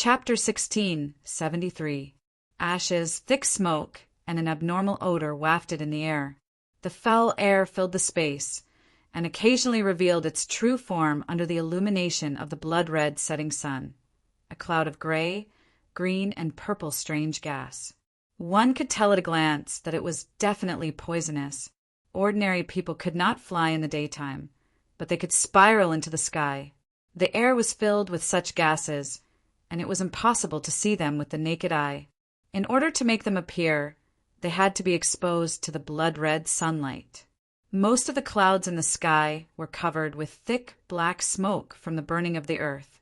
Chapter 16, 73. Ashes, thick smoke, and an abnormal odor wafted in the air. The foul air filled the space, and occasionally revealed its true form under the illumination of the blood-red setting sun. A cloud of gray, green, and purple strange gas. One could tell at a glance that it was definitely poisonous. Ordinary people could not fly in the daytime, but they could spiral into the sky. The air was filled with such gases, and it was impossible to see them with the naked eye. In order to make them appear, they had to be exposed to the blood-red sunlight. Most of the clouds in the sky were covered with thick black smoke from the burning of the earth,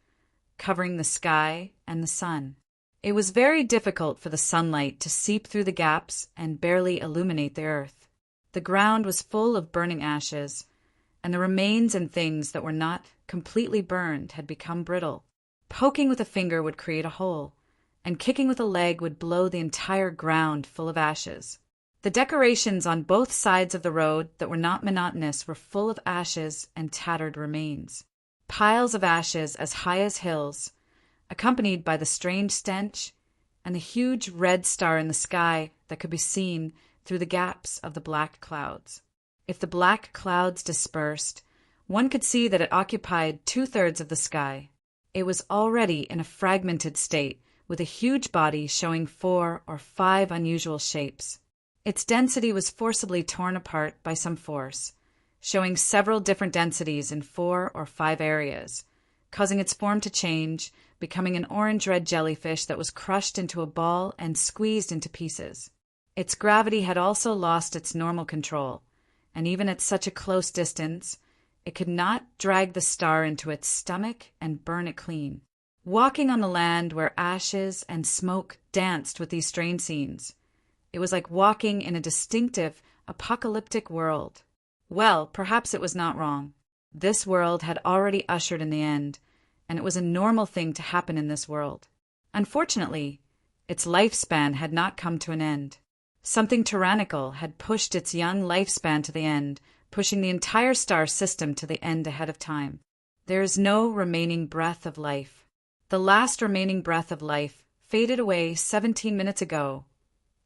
covering the sky and the sun. It was very difficult for the sunlight to seep through the gaps and barely illuminate the earth. The ground was full of burning ashes, and the remains and things that were not completely burned had become brittle. Poking with a finger would create a hole, and kicking with a leg would blow the entire ground full of ashes. The decorations on both sides of the road that were not monotonous were full of ashes and tattered remains. Piles of ashes as high as hills, accompanied by the strange stench and the huge red star in the sky that could be seen through the gaps of the black clouds. If the black clouds dispersed, one could see that it occupied 2/3 of the sky. It was already in a fragmented state, with a huge body showing 4 or 5 unusual shapes. Its density was forcibly torn apart by some force, showing several different densities in 4 or 5 areas, causing its form to change, becoming an orange-red jellyfish that was crushed into a ball and squeezed into pieces. Its gravity had also lost its normal control, and even at such a close distance, it could not drag the star into its stomach and burn it clean. Walking on the land where ashes and smoke danced with these strange scenes, it was like walking in a distinctive, apocalyptic world. Well, perhaps it was not wrong. This world had already ushered in the end, and it was a normal thing to happen in this world. Unfortunately, its lifespan had not come to an end. Something tyrannical had pushed its young lifespan to the end, pushing the entire star system to the end ahead of time. There is no remaining breath of life. The last remaining breath of life faded away 17 minutes ago,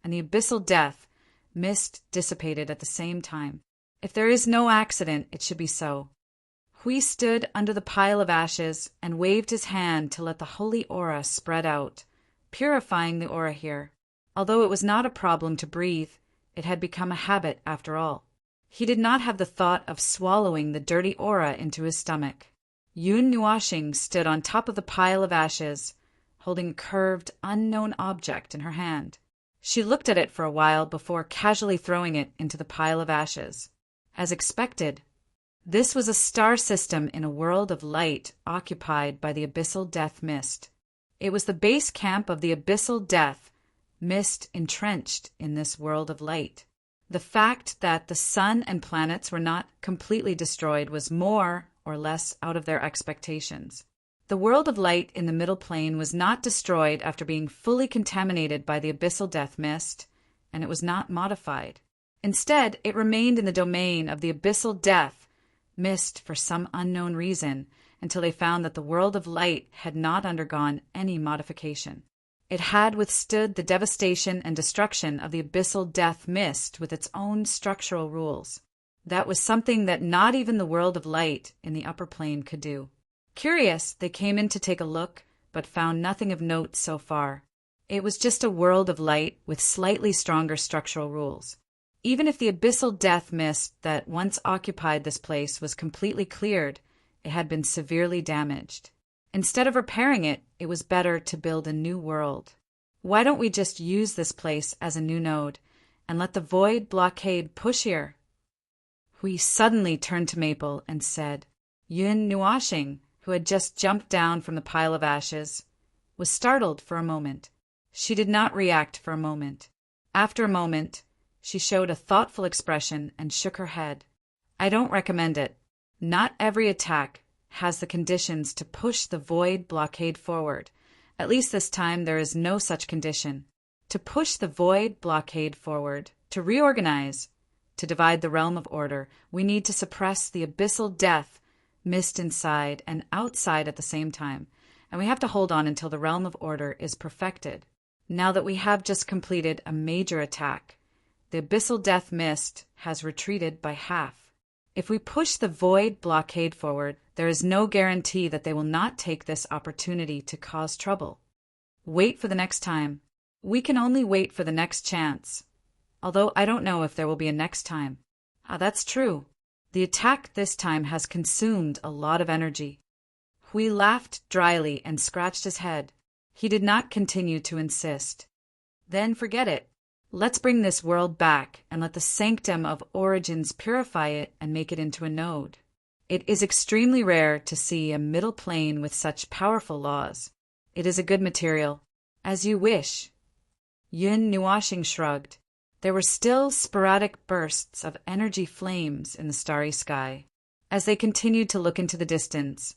and the abyssal death mist dissipated at the same time. If there is no accident, it should be so. Hui stood under the pile of ashes and waved his hand to let the holy aura spread out, purifying the aura here. Although it was not a problem to breathe, it had become a habit after all. He did not have the thought of swallowing the dirty aura into his stomach. Yun Nuashing stood on top of the pile of ashes, holding a curved, unknown object in her hand. She looked at it for a while before casually throwing it into the pile of ashes. As expected, this was a star system in a world of light occupied by the abyssal death mist. It was the base camp of the abyssal death mist entrenched in this world of light. The fact that the sun and planets were not completely destroyed was more or less out of their expectations. The world of light in the middle plane was not destroyed after being fully contaminated by the abyssal death mist, and it was not modified. Instead, it remained in the domain of the abyssal death mist for some unknown reason until they found that the world of light had not undergone any modification. It had withstood the devastation and destruction of the abyssal death mist with its own structural rules. That was something that not even the world of light in the upper plane could do. Curious, they came in to take a look, but found nothing of note so far. It was just a world of light with slightly stronger structural rules. Even if the abyssal death mist that once occupied this place was completely cleared, it had been severely damaged. Instead of repairing it, it was better to build a new world. Why don't we just use this place as a new node and let the void blockade push here? Hui suddenly turned to Maple and said. Yun Nuashing, who had just jumped down from the pile of ashes, was startled for a moment. She did not react for a moment. After a moment, she showed a thoughtful expression and shook her head. I don't recommend it. Not every attack has the conditions to push the void blockade forward. At least this time there is no such condition. To push the void blockade forward, to reorganize, to divide the realm of order, we need to suppress the abyssal death mist inside and outside at the same time. and we have to hold on until the realm of order is perfected. Now that we have just completed a major attack, the abyssal death mist has retreated by half. If we push the void blockade forward, there is no guarantee that they will not take this opportunity to cause trouble. Wait for the next time. We can only wait for the next chance. Although I don't know if there will be a next time. That's true. The attack this time has consumed a lot of energy. Hui laughed dryly and scratched his head. He did not continue to insist. Then forget it. Let's bring this world back and let the sanctum of origins purify it and make it into a node. It is extremely rare to see a middle plane with such powerful laws. It is a good material. As you wish. Yun Nuashing shrugged. There were still sporadic bursts of energy flames in the starry sky. As they continued to look into the distance,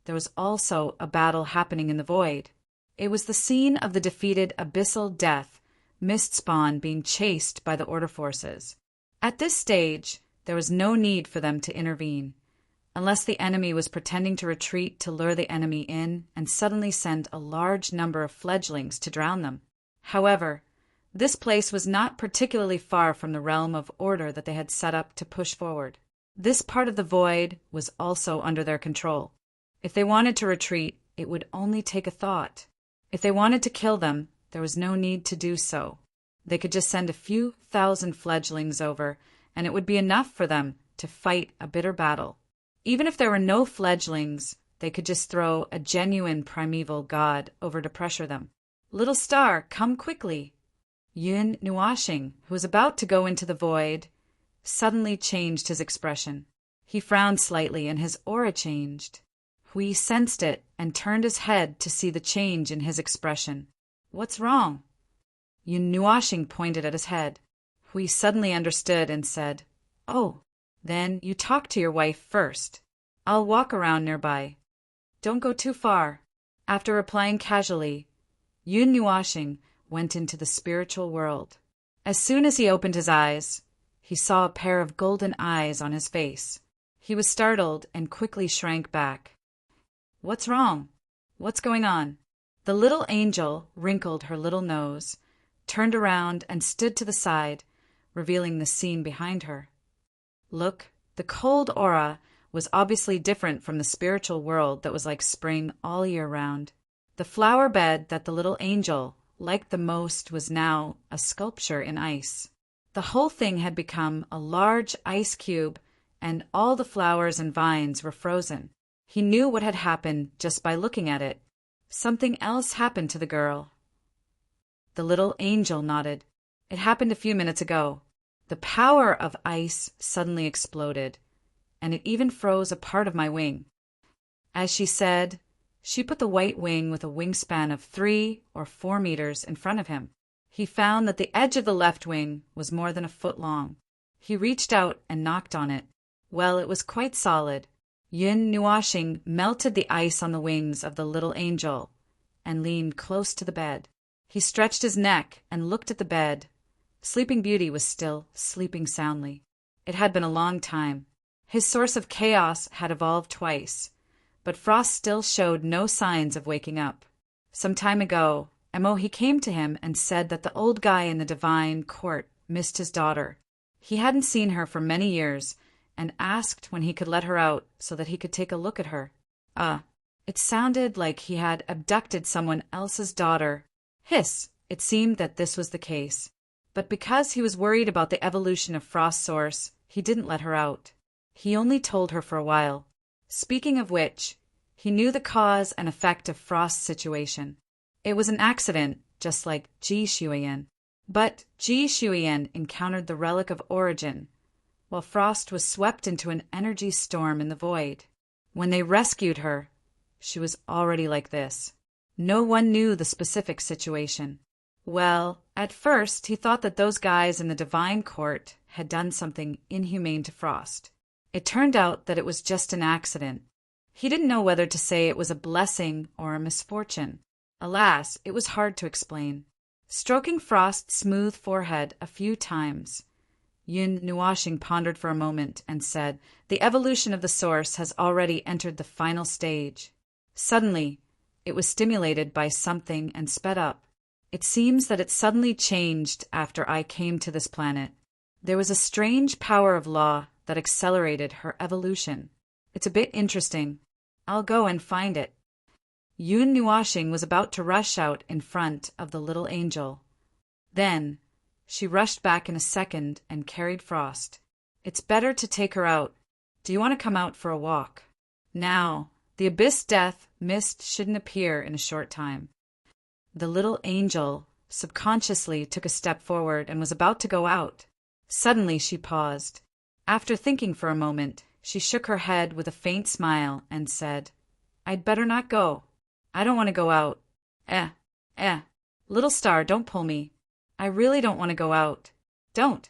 there was also a battle happening in the void. It was the scene of the defeated abyssal death Mistspawn being chased by the Order forces. At this stage, there was no need for them to intervene, unless the enemy was pretending to retreat to lure the enemy in and suddenly send a large number of fledglings to drown them. However, this place was not particularly far from the realm of order that they had set up to push forward. This part of the void was also under their control. If they wanted to retreat, it would only take a thought. If they wanted to kill them, there was no need to do so. They could just send a few thousand fledglings over, and it would be enough for them to fight a bitter battle. Even if there were no fledglings, they could just throw a genuine primeval god over to pressure them. Little star, come quickly. Yun Nuashing, who was about to go into the void, suddenly changed his expression. He frowned slightly and his aura changed. Hui sensed it and turned his head to see the change in his expression. What's wrong? Yun Nuashing pointed at his head. Hui suddenly understood and said, Oh, then you talk to your wife first. I'll walk around nearby. Don't go too far. After replying casually, Yun Nuashing went into the spiritual world. As soon as he opened his eyes, he saw a pair of golden eyes on his face. He was startled and quickly shrank back. What's wrong? What's going on? The little angel wrinkled her little nose, turned around and stood to the side, revealing the scene behind her. Look, the cold aura was obviously different from the spiritual world that was like spring all year round. The flower bed that the little angel liked the most was now a sculpture in ice. The whole thing had become a large ice cube, and all the flowers and vines were frozen. He knew what had happened just by looking at it. Something else happened to the girl. The little angel nodded. It happened a few minutes ago. The power of ice suddenly exploded, and it even froze a part of my wing. As she said, she put the white wing with a wingspan of 3 or 4 meters in front of him. He found that the edge of the left wing was more than a foot long. He reached out and knocked on it. Well, it was quite solid. Yun Nuashing melted the ice on the wings of the little angel and leaned close to the bed. He stretched his neck and looked at the bed. Sleeping Beauty was still sleeping soundly. It had been a long time. His source of chaos had evolved twice, but Frost still showed no signs of waking up. Some time ago, Emohi came to him and said that the old guy in the divine court missed his daughter. He hadn't seen her for many years, and asked when he could let her out so that he could take a look at her. It sounded like he had abducted someone else's daughter. Hiss, it seemed that this was the case. But because he was worried about the evolution of Frost's source, he didn't let her out. He only told her for a while. Speaking of which, he knew the cause and effect of Frost's situation. It was an accident, just like Ji Shuiyan. But Ji Shuiyan encountered the relic of origin, while Frost was swept into an energy storm in the void. When they rescued her, she was already like this. No one knew the specific situation. Well, at first he thought that those guys in the divine court had done something inhumane to Frost. It turned out that it was just an accident. He didn't know whether to say it was a blessing or a misfortune. Alas, it was hard to explain. Stroking Frost's smooth forehead a few times, Yun Nuashing pondered for a moment and said, The evolution of the source has already entered the final stage. Suddenly, It was stimulated by something and sped up. It seems that it suddenly changed after I came to this planet. There was a strange power of law that accelerated her evolution. It's a bit interesting. I'll go and find it. Yun Nuashing was about to rush out in front of the little angel. Then, she rushed back in a second and carried Frost. It's better to take her out. Do you want to come out for a walk? Now, the abyss death mist shouldn't appear in a short time. The little angel subconsciously took a step forward and was about to go out. Suddenly she paused. After thinking for a moment, she shook her head with a faint smile and said, I'd better not go. I don't want to go out. Little star, don't pull me. I really don't want to go out. Don't.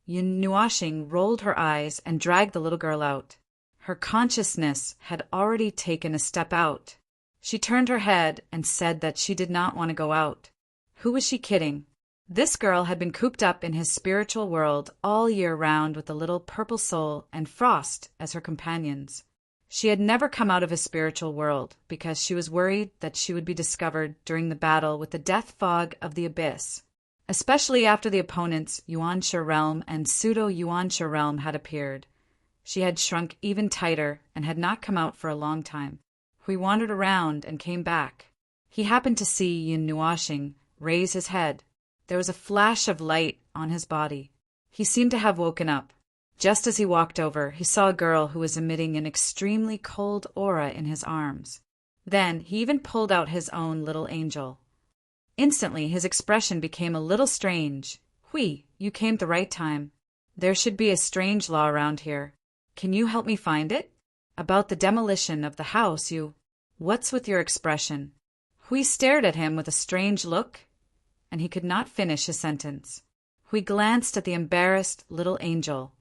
Yun Nuashing rolled her eyes and dragged the little girl out. Her consciousness had already taken a step out. She turned her head and said that she did not want to go out. Who was she kidding? This girl had been cooped up in his spiritual world all year round with the little purple soul and Frost as her companions. She had never come out of his spiritual world because she was worried that she would be discovered during the battle with the death fog of the abyss, especially after the opponents Yuansha realm and pseudo-Yuansha realm had appeared. She had shrunk even tighter and had not come out for a long time. Hui wandered around and came back. He happened to see Yun Nuashing raise his head. There was a flash of light on his body. He seemed to have woken up. Just as he walked over, he saw a girl who was emitting an extremely cold aura in his arms. Then he even pulled out his own little angel. Instantly his expression became a little strange. Hui, you came at the right time. There should be a strange law around here. Can you help me find it? About the demolition of the house What's with your expression? Hui stared at him with a strange look, and he could not finish his sentence. Hui glanced at the embarrassed little angel,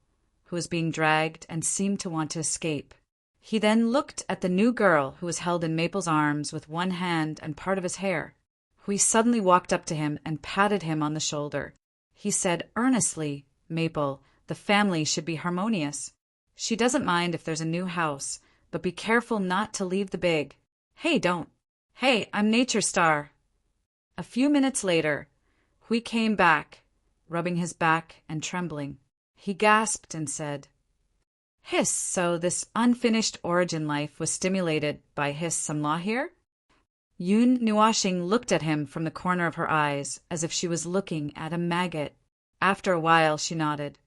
who was being dragged and seemed to want to escape. He then looked at the new girl who was held in Maple's arms with one hand and part of his hair. Hui suddenly walked up to him and patted him on the shoulder. He said earnestly, Maple, the family should be harmonious. She doesn't mind if there's a new house, but be careful not to leave the big. Hey, don't. Hey, I'm Nature Star. A few minutes later, Hui came back, rubbing his back and trembling. He gasped and said, Hiss, so this unfinished origin life was stimulated by some law here? Yun Nuashing looked at him from the corner of her eyes, as if she was looking at a maggot. After a while, she nodded.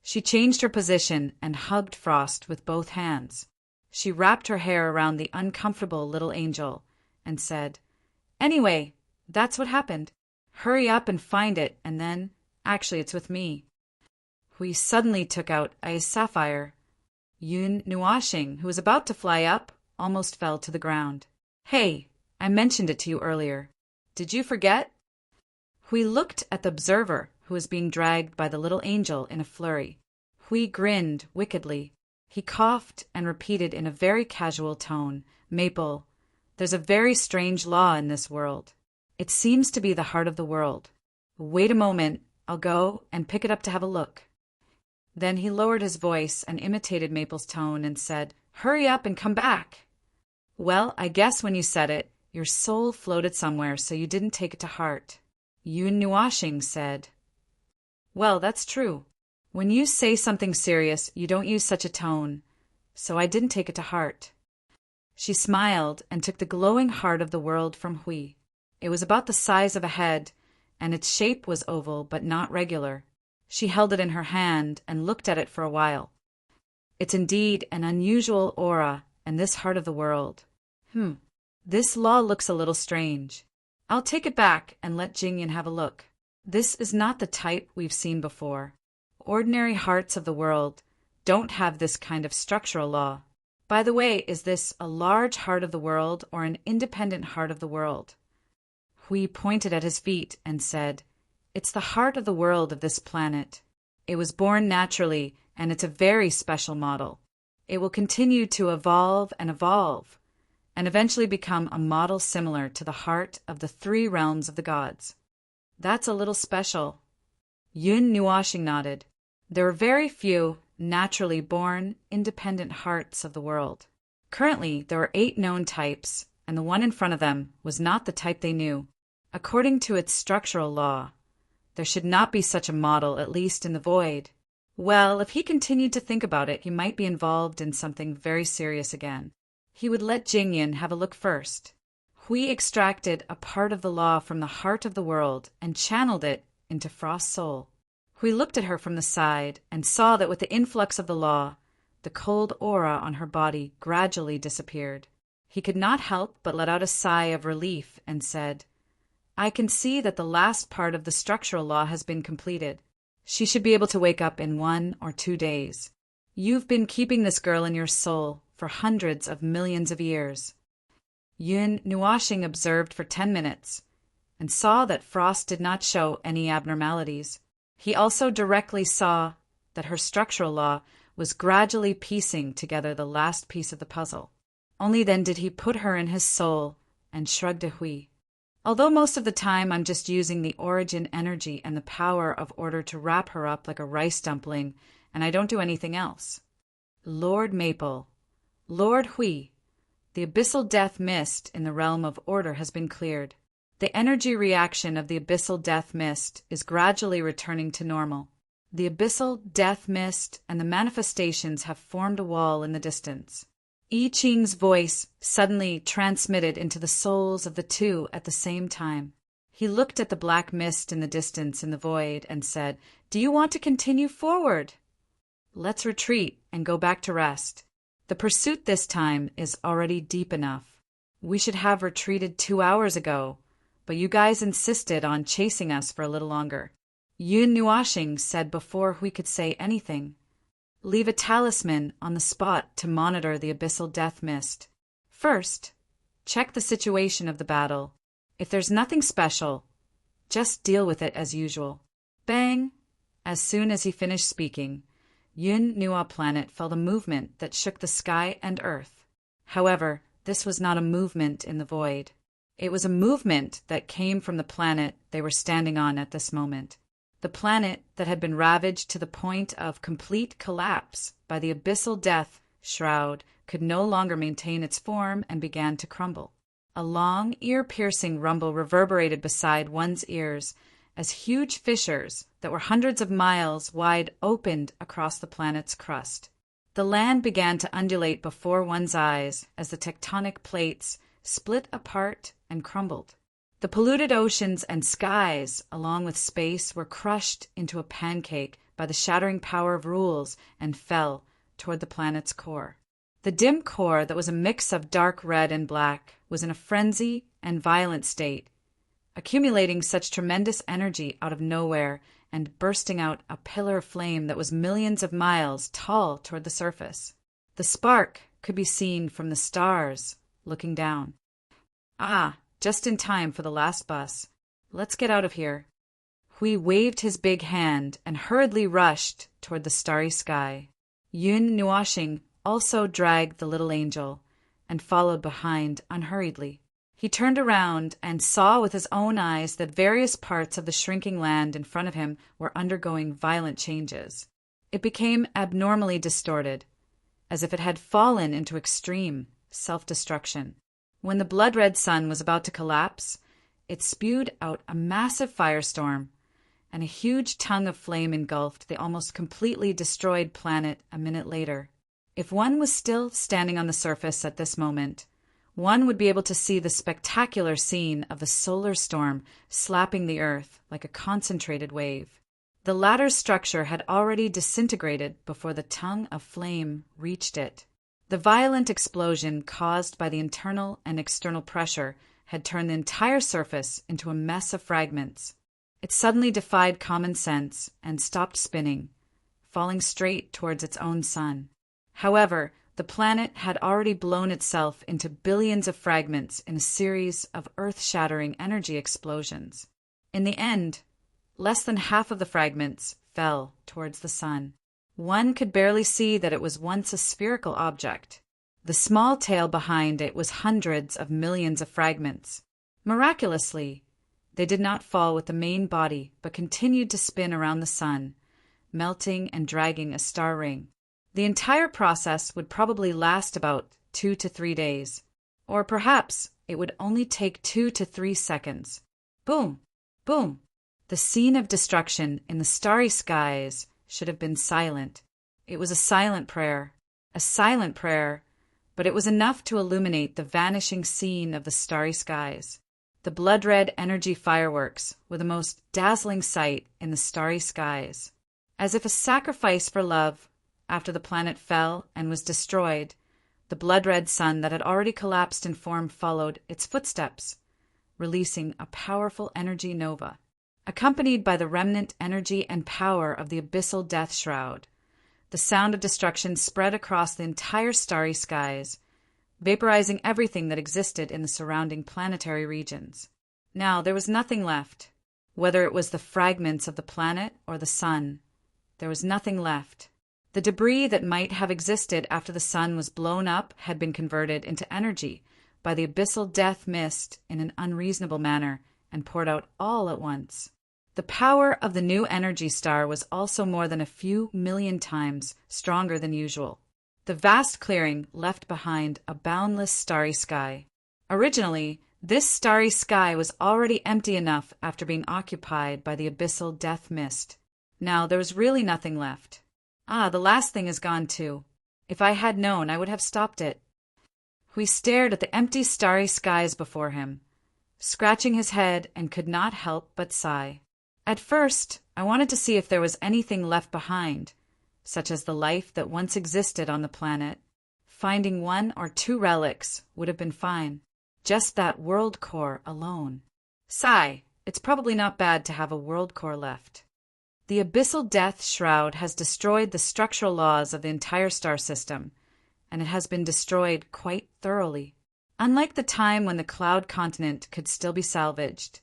She changed her position and hugged Frost with both hands. She wrapped her hair around the uncomfortable little angel and said, Anyway, that's what happened. Hurry up and find it, and then, actually, it's with me. Hui suddenly took out a sapphire. Yun Nuashing, who was about to fly up, almost fell to the ground. Hey, I mentioned it to you earlier. Did you forget? Hui looked at the observer, who was being dragged by the little angel in a flurry. Hui grinned wickedly. He coughed and repeated in a very casual tone, Maple, there's a very strange law in this world. It seems to be the heart of the world. Wait a moment, I'll go and pick it up to have a look. Then he lowered his voice and imitated Maple's tone and said, Hurry up and come back. Well, I guess when you said it, your soul floated somewhere, so you didn't take it to heart. Yun Nuashing said, Well, that's true. When you say something serious, you don't use such a tone, so I didn't take it to heart. She smiled and took the glowing heart of the world from Hui. It was about the size of a head, and its shape was oval but not regular. She held it in her hand and looked at it for a while. It's indeed an unusual aura, and this heart of the world. This law looks a little strange. I'll take it back and let Jingyan have a look. This is not the type we've seen before. Ordinary hearts of the world don't have this kind of structural law. By the way, is this a large heart of the world or an independent heart of the world? Hui pointed at his feet and said, It's the heart of the world of this planet. It was born naturally, and it's a very special model. It will continue to evolve, and eventually become a model similar to the heart of the 3 realms of the gods. That's a little special. Yun Nuashing nodded. There are very few naturally born, independent hearts of the world. Currently, there are 8 known types, and the one in front of them was not the type they knew. According to its structural law, there should not be such a model, at least in the void. Well, if he continued to think about it, he might be involved in something very serious again. He would let Jingyan have a look first. Hui extracted a part of the law from the heart of the world and channeled it into Frost's soul. Hui looked at her from the side and saw that with the influx of the law, the cold aura on her body gradually disappeared. He could not help but let out a sigh of relief and said, "I can see that the last part of the structural law has been completed. She should be able to wake up in 1 or 2 days. You've been keeping this girl in your soul for hundreds of millions of years." Yun Nuashing observed for 10 minutes and saw that Frost did not show any abnormalities. He also directly saw that her structural law was gradually piecing together the last piece of the puzzle. Only then did he put her in his soul and shrug to Hui. "Although most of the time I'm just using the origin energy and the power of order to wrap her up like a rice dumpling, and I don't do anything else." Lord Maple, Lord Hui, the abyssal death mist in the realm of order has been cleared. The energy reaction of the abyssal death mist is gradually returning to normal. The abyssal death mist and the manifestations have formed a wall in the distance. I Ching's voice suddenly transmitted into the souls of the two at the same time. He looked at the black mist in the distance in the void and said, "Do you want to continue forward? Let's retreat and go back to rest. The pursuit this time is already deep enough. We should have retreated 2 hours ago, but you guys insisted on chasing us for a little longer." Yun Nuashing said before we could say anything, "Leave a talisman on the spot to monitor the abyssal death mist. First, check the situation of the battle. If there's nothing special, just deal with it as usual." Bang! As soon as he finished speaking, Yun Nua planet felt a movement that shook the sky and earth. However, this was not a movement in the void. It was a movement that came from the planet they were standing on at this moment. The planet that had been ravaged to the point of complete collapse by the abyssal death shroud could no longer maintain its form and began to crumble. A long, ear-piercing rumble reverberated beside one's ears as huge fissures that were hundreds of miles wide opened across the planet's crust. The land began to undulate before one's eyes as the tectonic plates split apart and crumbled. The polluted oceans and skies, along with space, were crushed into a pancake by the shattering power of rules and fell toward the planet's core. The dim core that was a mix of dark red and black was in a frenzy and violent state, accumulating such tremendous energy out of nowhere and bursting out a pillar of flame that was millions of miles tall toward the surface. The spark could be seen from the stars looking down. "Ah, just in time for the last bus. Let's get out of here." Hui waved his big hand and hurriedly rushed toward the starry sky. Yun Nuashing also dragged the little angel and followed behind unhurriedly. He turned around and saw with his own eyes that various parts of the shrinking land in front of him were undergoing violent changes. It became abnormally distorted, as if it had fallen into extreme self-destruction. When the blood-red sun was about to collapse, it spewed out a massive firestorm, and a huge tongue of flame engulfed the almost completely destroyed planet a minute later. If one was still standing on the surface at this moment, one would be able to see the spectacular scene of the solar storm slapping the Earth like a concentrated wave. The latter's structure had already disintegrated before the tongue of flame reached it. The violent explosion caused by the internal and external pressure had turned the entire surface into a mess of fragments. It suddenly defied common sense and stopped spinning, falling straight towards its own sun. However, the planet had already blown itself into billions of fragments in a series of earth-shattering energy explosions. In the end, less than half of the fragments fell towards the sun. One could barely see that it was once a spherical object. The small tail behind it was hundreds of millions of fragments. Miraculously, they did not fall with the main body, but continued to spin around the sun, melting and dragging a star ring. The entire process would probably last about 2 to 3 days, or perhaps it would only take 2 to 3 seconds. Boom! Boom! The scene of destruction in the starry skies should have been silent. It was a silent prayer, but it was enough to illuminate the vanishing scene of the starry skies. The blood-red energy fireworks were the most dazzling sight in the starry skies. As if a sacrifice for love, after the planet fell and was destroyed, the blood-red sun that had already collapsed in form followed its footsteps, releasing a powerful energy nova. Accompanied by the remnant energy and power of the abyssal death shroud, the sound of destruction spread across the entire starry skies, vaporizing everything that existed in the surrounding planetary regions. Now there was nothing left. Whether it was the fragments of the planet or the sun, there was nothing left. The debris that might have existed after the sun was blown up had been converted into energy by the abyssal death mist in an unreasonable manner and poured out all at once. The power of the new energy star was also more than a few million times stronger than usual. The vast clearing left behind a boundless starry sky. Originally, this starry sky was already empty enough after being occupied by the abyssal death mist. Now there was really nothing left. The last thing is gone too. If I had known, I would have stopped it. He stared at the empty starry skies before him, scratching his head, and could not help but sigh. At first, I wanted to see if there was anything left behind, such as the life that once existed on the planet. Finding 1 or 2 relics would have been fine. Just that world core alone. Sigh, it's probably not bad to have a world core left. The abyssal death shroud has destroyed the structural laws of the entire star system, and it has been destroyed quite thoroughly. Unlike the time when the cloud continent could still be salvaged,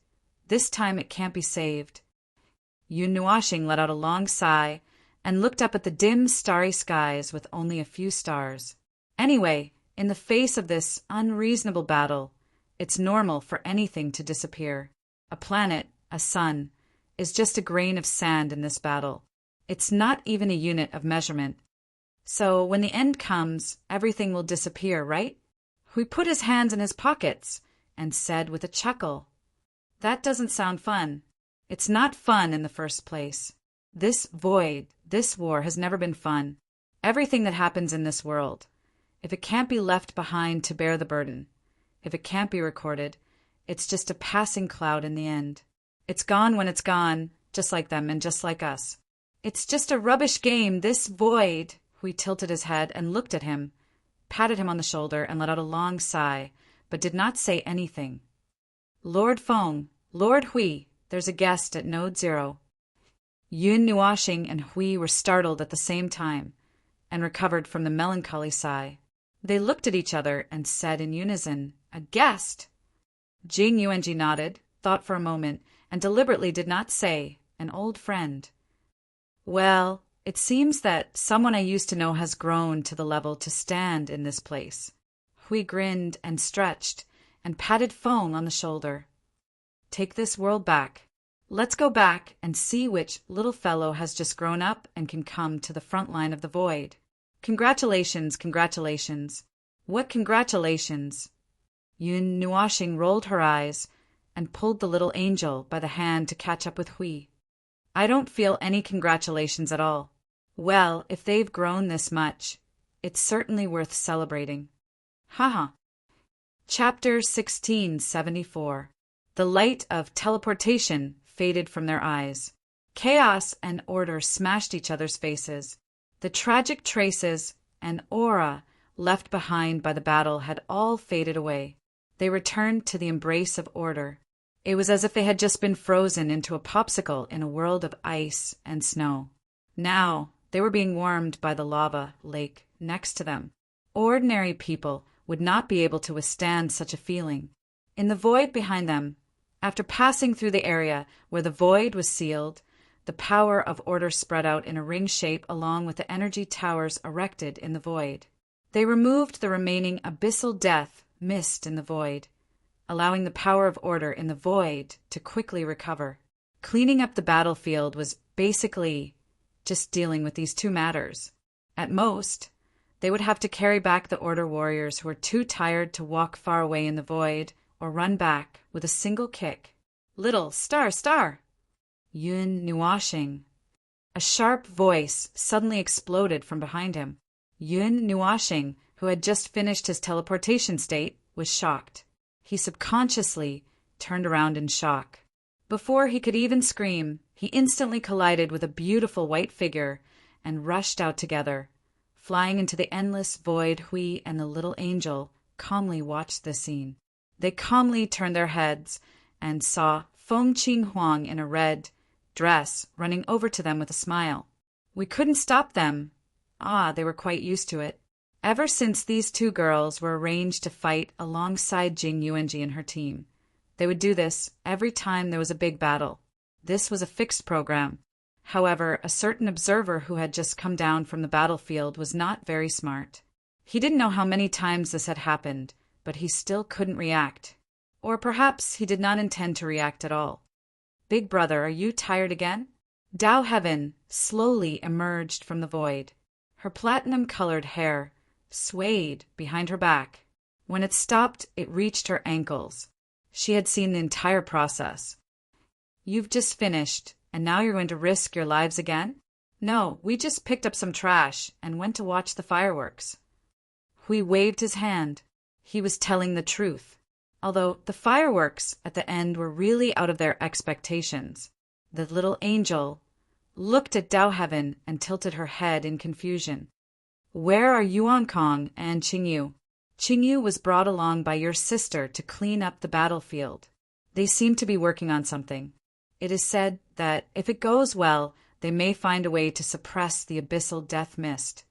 this time it can't be saved. Yun Nuashing let out a long sigh and looked up at the dim, starry skies with only a few stars. Anyway, in the face of this unreasonable battle, it's normal for anything to disappear. A planet, a sun, is just a grain of sand in this battle. It's not even a unit of measurement. So when the end comes, everything will disappear, right? He put his hands in his pockets and said with a chuckle, "That doesn't sound fun. It's not fun in the first place. This void, this war has never been fun. Everything that happens in this world, if it can't be left behind to bear the burden, if it can't be recorded, it's just a passing cloud in the end. It's gone when it's gone, just like them and just like us. It's just a rubbish game, this void." Hui tilted his head and looked at him, patted him on the shoulder, and let out a long sigh, but did not say anything. "Lord Feng, Lord Hui, there's a guest at Node 0. Yun Nuashing and Hui were startled at the same time, and recovered from the melancholy sigh. They looked at each other and said in unison, "A guest?" Jing Yuanji nodded, thought for a moment, and deliberately did not say, "An old friend." "Well, it seems that someone I used to know has grown to the level to stand in this place." Hui grinned and stretched, and patted Feng on the shoulder. "Take this world back. Let's go back and see which little fellow has just grown up and can come to the front line of the void. Congratulations, congratulations. What congratulations?" Yun Nuashing rolled her eyes and pulled the little angel by the hand to catch up with Hui. "I don't feel any congratulations at all." "Well, if they've grown this much, it's certainly worth celebrating." Haha. Chapter 1674. The light of teleportation faded from their eyes. Chaos and order smashed each other's faces. The tragic traces and aura left behind by the battle had all faded away. They returned to the embrace of order. It was as if they had just been frozen into a popsicle in a world of ice and snow. Now they were being warmed by the lava lake next to them. Ordinary people would not be able to withstand such a feeling. In the void behind them, after passing through the area where the void was sealed, the power of order spread out in a ring shape along with the energy towers erected in the void. They removed the remaining abyssal death mist in the void, allowing the power of order in the void to quickly recover. Cleaning up the battlefield was basically just dealing with these two matters. At most, They would have to carry back the Order warriors who were too tired to walk far away in the void or run back with a single kick. Little star, star! Yun Nuashing. A sharp voice suddenly exploded from behind him. Yun Nuashing, who had just finished his teleportation state, was shocked. He subconsciously turned around in shock. Before he could even scream, he instantly collided with a beautiful white figure and rushed out together. Flying into the endless void, Hui and the little angel calmly watched this scene. They calmly turned their heads and saw Feng Qing Huang in a red dress running over to them with a smile. We couldn't stop them. They were quite used to it. Ever since these two girls were arranged to fight alongside Jing Yuanji and her team. They would do this every time there was a big battle. This was a fixed program. However, a certain observer who had just come down from the battlefield was not very smart. He didn't know how many times this had happened, but he still couldn't react. Or perhaps he did not intend to react at all. Big brother, are you tired again? Dao Heaven slowly emerged from the void. Her platinum-colored hair swayed behind her back. When it stopped, it reached her ankles. She had seen the entire process. You've just finished, and now you're going to risk your lives again? No, we just picked up some trash and went to watch the fireworks. Hui waved his hand. He was telling the truth. Although the fireworks at the end were really out of their expectations. The little angel looked at Dao Heaven and tilted her head in confusion. Where are Yuan Kong and Qingyu? Qingyu was brought along by your sister to clean up the battlefield. They seem to be working on something. It is said that if it goes well, they may find a way to suppress the abyssal death mist.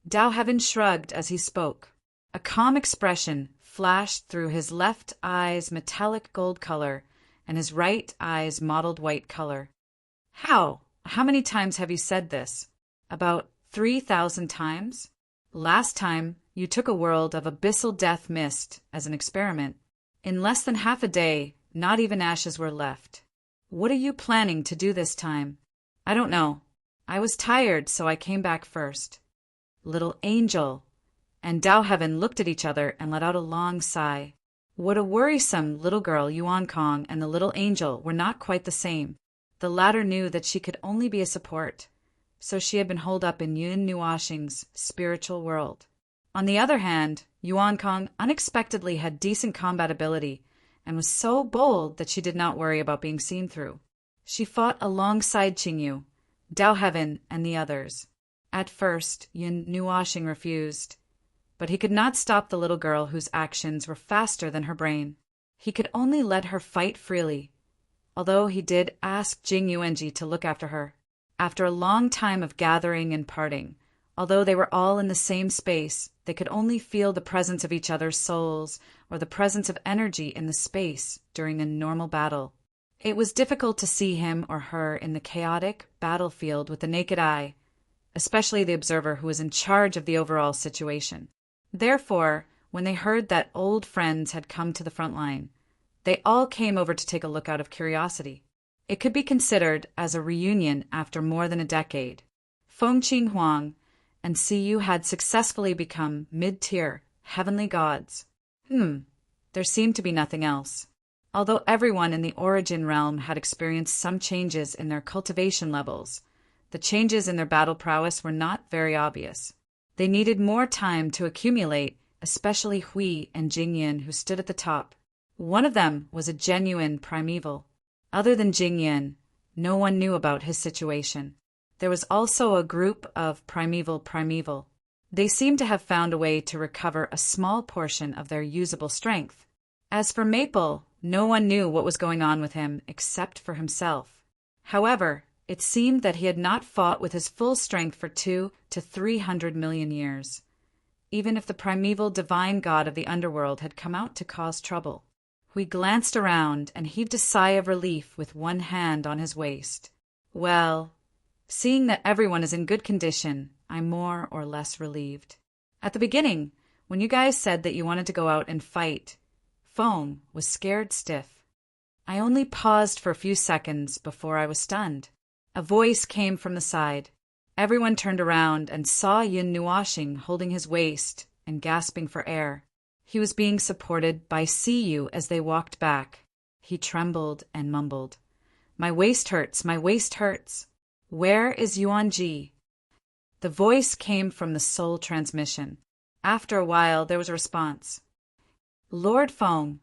Dao Heaven shrugged as he spoke. A calm expression flashed through his left eye's metallic gold color and his right eye's mottled white color. How? How many times have you said this? About 3,000 times? Last time, you took a world of abyssal death mist as an experiment. In less than half a day, not even ashes were left. What are you planning to do this time? I don't know. I was tired, so I came back first. Little angel and Dao Heaven looked at each other and let out a long sigh. What a worrisome little girl Yuan Kong and the little angel were not quite the same. The latter knew that she could only be a support, so she had been holed up in Yun Nuashing's spiritual world. On the other hand, Yuan Kong unexpectedly had decent combat ability and was so bold that she did not worry about being seen through. She fought alongside Qingyu, Dao Heaven, and the others. At first, Yun Nuashing refused, but he could not stop the little girl whose actions were faster than her brain. He could only let her fight freely, although he did ask Jing Yuanji to look after her. After a long time of gathering and parting, although they were all in the same space, they could only feel the presence of each other's souls or the presence of energy in the space during a normal battle. It was difficult to see him or her in the chaotic battlefield with the naked eye, especially the observer who was in charge of the overall situation. Therefore, when they heard that old friends had come to the front line, they all came over to take a look out of curiosity. It could be considered as a reunion after more than a decade. Feng Qing Huang and Siyu had successfully become mid-tier heavenly gods. There seemed to be nothing else. Although everyone in the origin realm had experienced some changes in their cultivation levels, the changes in their battle prowess were not very obvious. They needed more time to accumulate, especially Hui and Jingyan, who stood at the top. One of them was a genuine primeval. Other than Jingyan, no one knew about his situation. There was also a group of primeval. They seemed to have found a way to recover a small portion of their usable strength. As for Maple, no one knew what was going on with him except for himself. However, it seemed that he had not fought with his full strength for 200 to 300 million years, even if the primeval divine god of the underworld had come out to cause trouble. We glanced around and heaved a sigh of relief with one hand on his waist. Well, seeing that everyone is in good condition, I'm more or less relieved. At the beginning, when you guys said that you wanted to go out and fight, Foam was scared stiff. I only paused for a few seconds before I was stunned. A voice came from the side. Everyone turned around and saw Yun Nuashing holding his waist and gasping for air. He was being supported by Siyu as they walked back. He trembled and mumbled, "My waist hurts, my waist hurts. Where is Yuanji?" The voice came from the soul transmission. After a while, there was a response. "Lord Feng,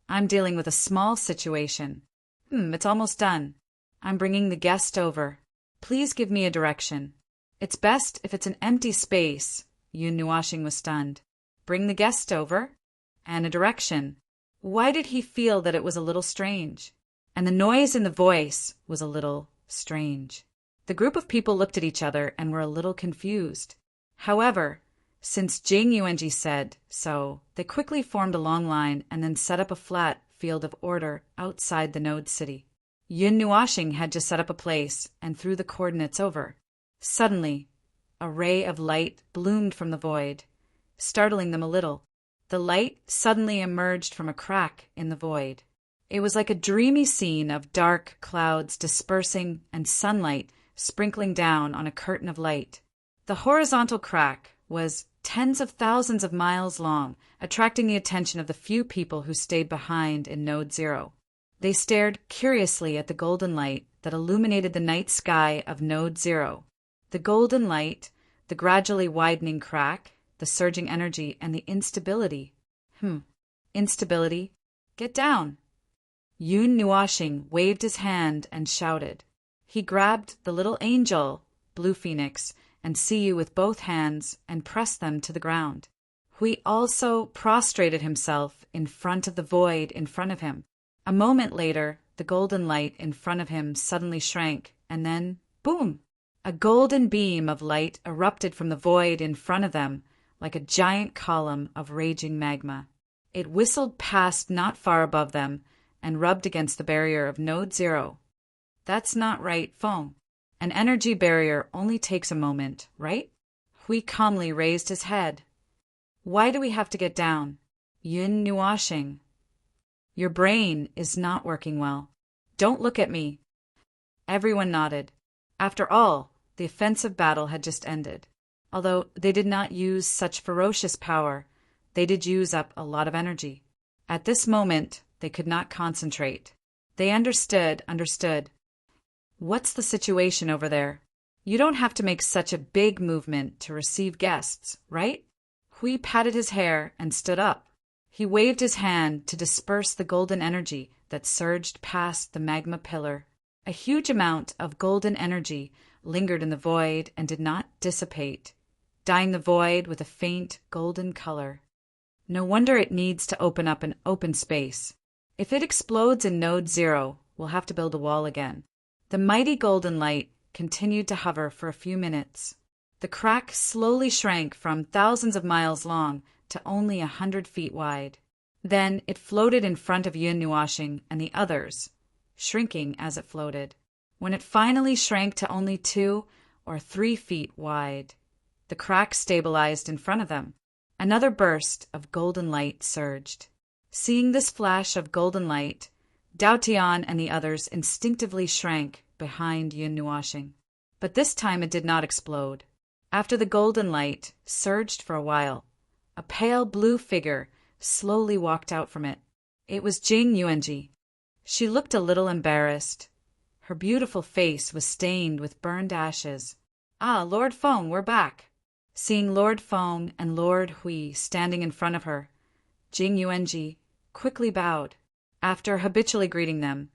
I'm dealing with a small situation. It's almost done. I'm bringing the guest over. Please give me a direction." "It's best if it's an empty space." Yun Nuashing was stunned. "Bring the guest over? And a direction." Why did he feel that it was a little strange? And the noise in the voice was a little strange. The group of people looked at each other and were a little confused. However, since Jing Yuanji said so, they quickly formed a long line and then set up a flat field of order outside the node city. Yun Nuashing had just set up a place and threw the coordinates over. Suddenly, a ray of light bloomed from the void, startling them a little. The light suddenly emerged from a crack in the void. It was like a dreamy scene of dark clouds dispersing and sunlight sprinkling down on a curtain of light. The horizontal crack was tens of thousands of miles long, attracting the attention of the few people who stayed behind in Node 0. They stared curiously at the golden light that illuminated the night sky of Node 0. The golden light, the gradually widening crack, the surging energy, and the instability. Instability? Get down! Yun Nuashing waved his hand and shouted. He grabbed the little angel, Blue Phoenix, and Siyu with both hands and pressed them to the ground. Hui also prostrated himself in front of the void in front of him. A moment later, the golden light in front of him suddenly shrank, and then, boom! A golden beam of light erupted from the void in front of them, like a giant column of raging magma. It whistled past not far above them and rubbed against the barrier of Node 0. That's not right, Feng. An energy barrier only takes a moment, right? Hui calmly raised his head. Why do we have to get down? Yun Nuashing. Your brain is not working well. Don't look at me. Everyone nodded. After all, the offensive battle had just ended. Although they did not use such ferocious power, they did use up a lot of energy. At this moment, they could not concentrate. They understood. What's the situation over there? You don't have to make such a big movement to receive guests, right? Hui patted his hair and stood up. He waved his hand to disperse the golden energy that surged past the magma pillar. A huge amount of golden energy lingered in the void and did not dissipate, dyeing the void with a faint golden color. No wonder it needs to open up an open space. If it explodes in Node 0, we'll have to build a wall again. The mighty golden light continued to hover for a few minutes. The crack slowly shrank from thousands of miles long to only 100 feet wide. Then it floated in front of Yun Nuashing and the others, shrinking as it floated. When it finally shrank to only 2 or 3 feet wide, the crack stabilized in front of them. Another burst of golden light surged. Seeing this flash of golden light, Dao Tian and the others instinctively shrank behind Yun Nuashing. But this time it did not explode. After the golden light surged for a while, a pale blue figure slowly walked out from it. It was Jing Yuanji. She looked a little embarrassed. Her beautiful face was stained with burned ashes. "Ah, Lord Feng, we're back." Seeing Lord Feng and Lord Hui standing in front of her, Jing Yuanji quickly bowed. After habitually greeting them,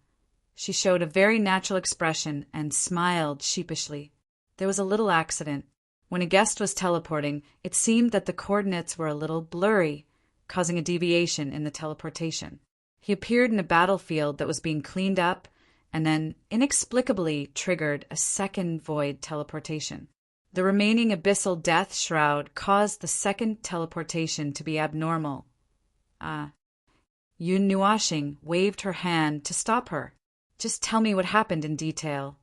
she showed a very natural expression and smiled sheepishly. There was a little accident. When a guest was teleporting, it seemed that the coordinates were a little blurry, causing a deviation in the teleportation. He appeared in a battlefield that was being cleaned up and then inexplicably triggered a second void teleportation. The remaining abyssal death shroud caused the second teleportation to be abnormal. Yun Nuashing waved her hand to stop her. Just tell me what happened in detail.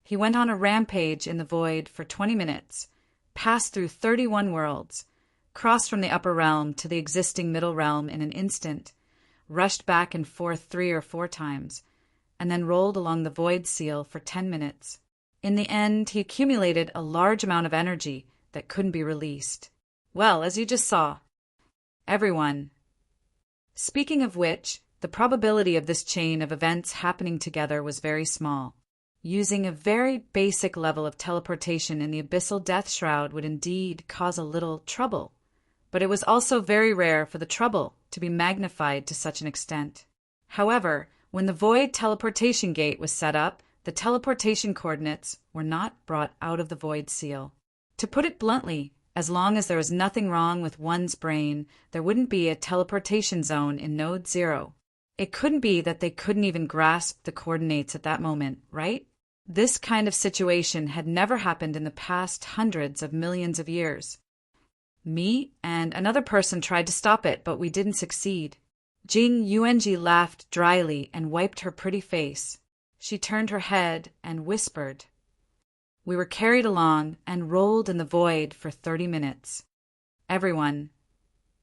He went on a rampage in the void for 20 minutes, passed through 31 worlds, crossed from the upper realm to the existing middle realm in an instant, rushed back and forth 3 or 4 times, and then rolled along the void seal for 10 minutes. In the end, he accumulated a large amount of energy that couldn't be released. Well, as you just saw, everyone. Speaking of which, the probability of this chain of events happening together was very small. Using a very basic level of teleportation in the abyssal death shroud would indeed cause a little trouble, but it was also very rare for the trouble to be magnified to such an extent. However, when the void teleportation gate was set up, the teleportation coordinates were not brought out of the void seal. To put it bluntly, as long as there was nothing wrong with one's brain, there wouldn't be a teleportation zone in Node 0. It couldn't be that they couldn't even grasp the coordinates at that moment, right? This kind of situation had never happened in the past hundreds of millions of years. Me and another person tried to stop it, but we didn't succeed. Jing Yuanji laughed dryly and wiped her pretty face. She turned her head and whispered. We were carried along and rolled in the void for 30 minutes. Everyone.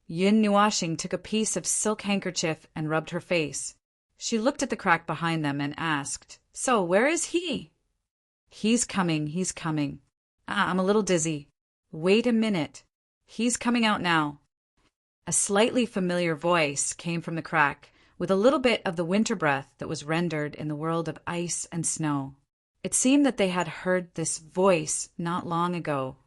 Yun Nuashing took a piece of silk handkerchief and rubbed her face. She looked at the crack behind them and asked, So, where is he? He's coming, he's coming. I'm a little dizzy. Wait a minute. He's coming out now. A slightly familiar voice came from the crack, with a little bit of the winter breath that was rendered in the world of ice and snow. It seemed that they had heard this voice not long ago,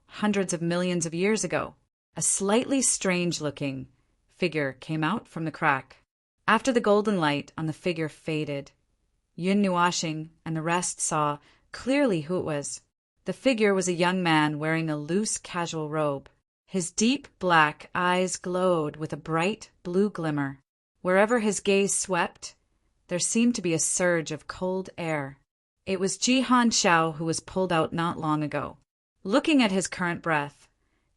hundreds of millions of years ago. A slightly strange-looking figure came out from the crack. After the golden light on the figure faded, Yun Nuashing and the rest saw clearly who it was. The figure was a young man wearing a loose casual robe. His deep black eyes glowed with a bright blue glimmer. Wherever his gaze swept, there seemed to be a surge of cold air. It was Jihan Xiao who was pulled out not long ago. Looking at his current breath,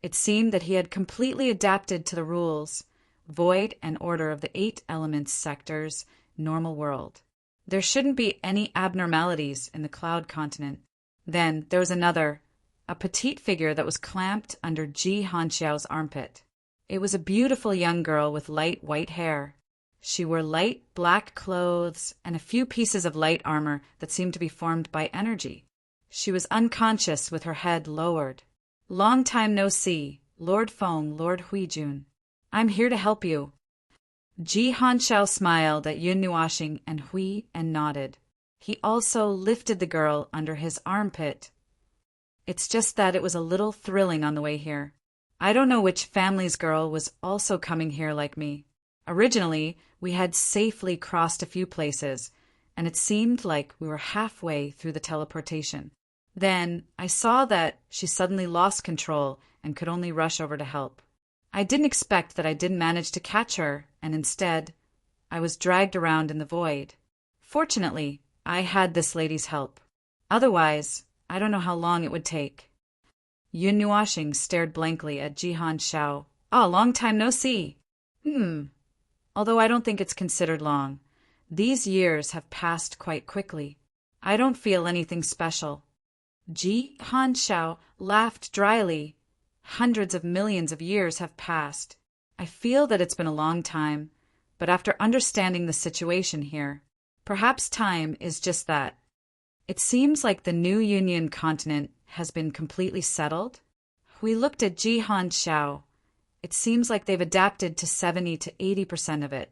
it seemed that he had completely adapted to the rules, void and order of the 8 elements sector's normal world. There shouldn't be any abnormalities in the cloud continent. Then there was another, a petite figure that was clamped under Ji Hanxiao's armpit. It was a beautiful young girl with light white hair. She wore light black clothes and a few pieces of light armor that seemed to be formed by energy. She was unconscious with her head lowered. Long time no see, Lord Feng, Lord Huijun. I'm here to help you. Ji Hanxiao smiled at Yun Nuashing and Hui and nodded. He also lifted the girl under his armpit. It's just that it was a little thrilling on the way here. I don't know which family's girl was also coming here like me. Originally, we had safely crossed a few places, and it seemed like we were halfway through the teleportation. Then I saw that she suddenly lost control and could only rush over to help. I didn't expect that I didn't manage to catch her, and instead, I was dragged around in the void. Fortunately, I had this lady's help. Otherwise, I don't know how long it would take. Yun Nuashing stared blankly at Jihan Xiao. Long time no see. Although I don't think it's considered long. These years have passed quite quickly. I don't feel anything special. Jihan Xiao laughed dryly. Hundreds of millions of years have passed. I feel that it's been a long time, but after understanding the situation here, perhaps time is just that. It seems like the new Union continent has been completely settled. We looked at Jihan Xiao. It seems like they've adapted to 70 to 80% of it.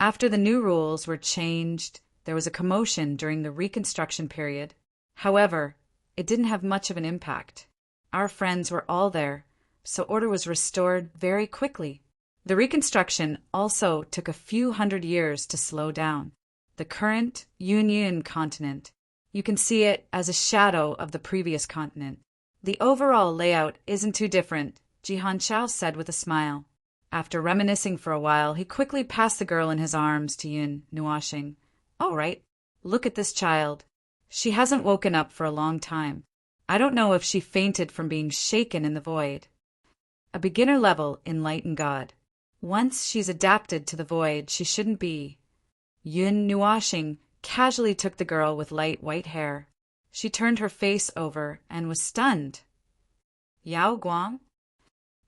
After the new rules were changed, there was a commotion during the reconstruction period. However, it didn't have much of an impact. Our friends were all there, so order was restored very quickly. The reconstruction also took a few hundred years to slow down. The current Union continent, you can see it as a shadow of the previous continent. The overall layout isn't too different, Jihan Xiao said with a smile. After reminiscing for a while, he quickly passed the girl in his arms to Yun Nuashing. All right, look at this child. She hasn't woken up for a long time. I don't know if she fainted from being shaken in the void. A beginner level enlightened God. Once she's adapted to the void, she shouldn't be. Yun Nuashing casually took the girl with light white hair. She turned her face over and was stunned. Yao Guang?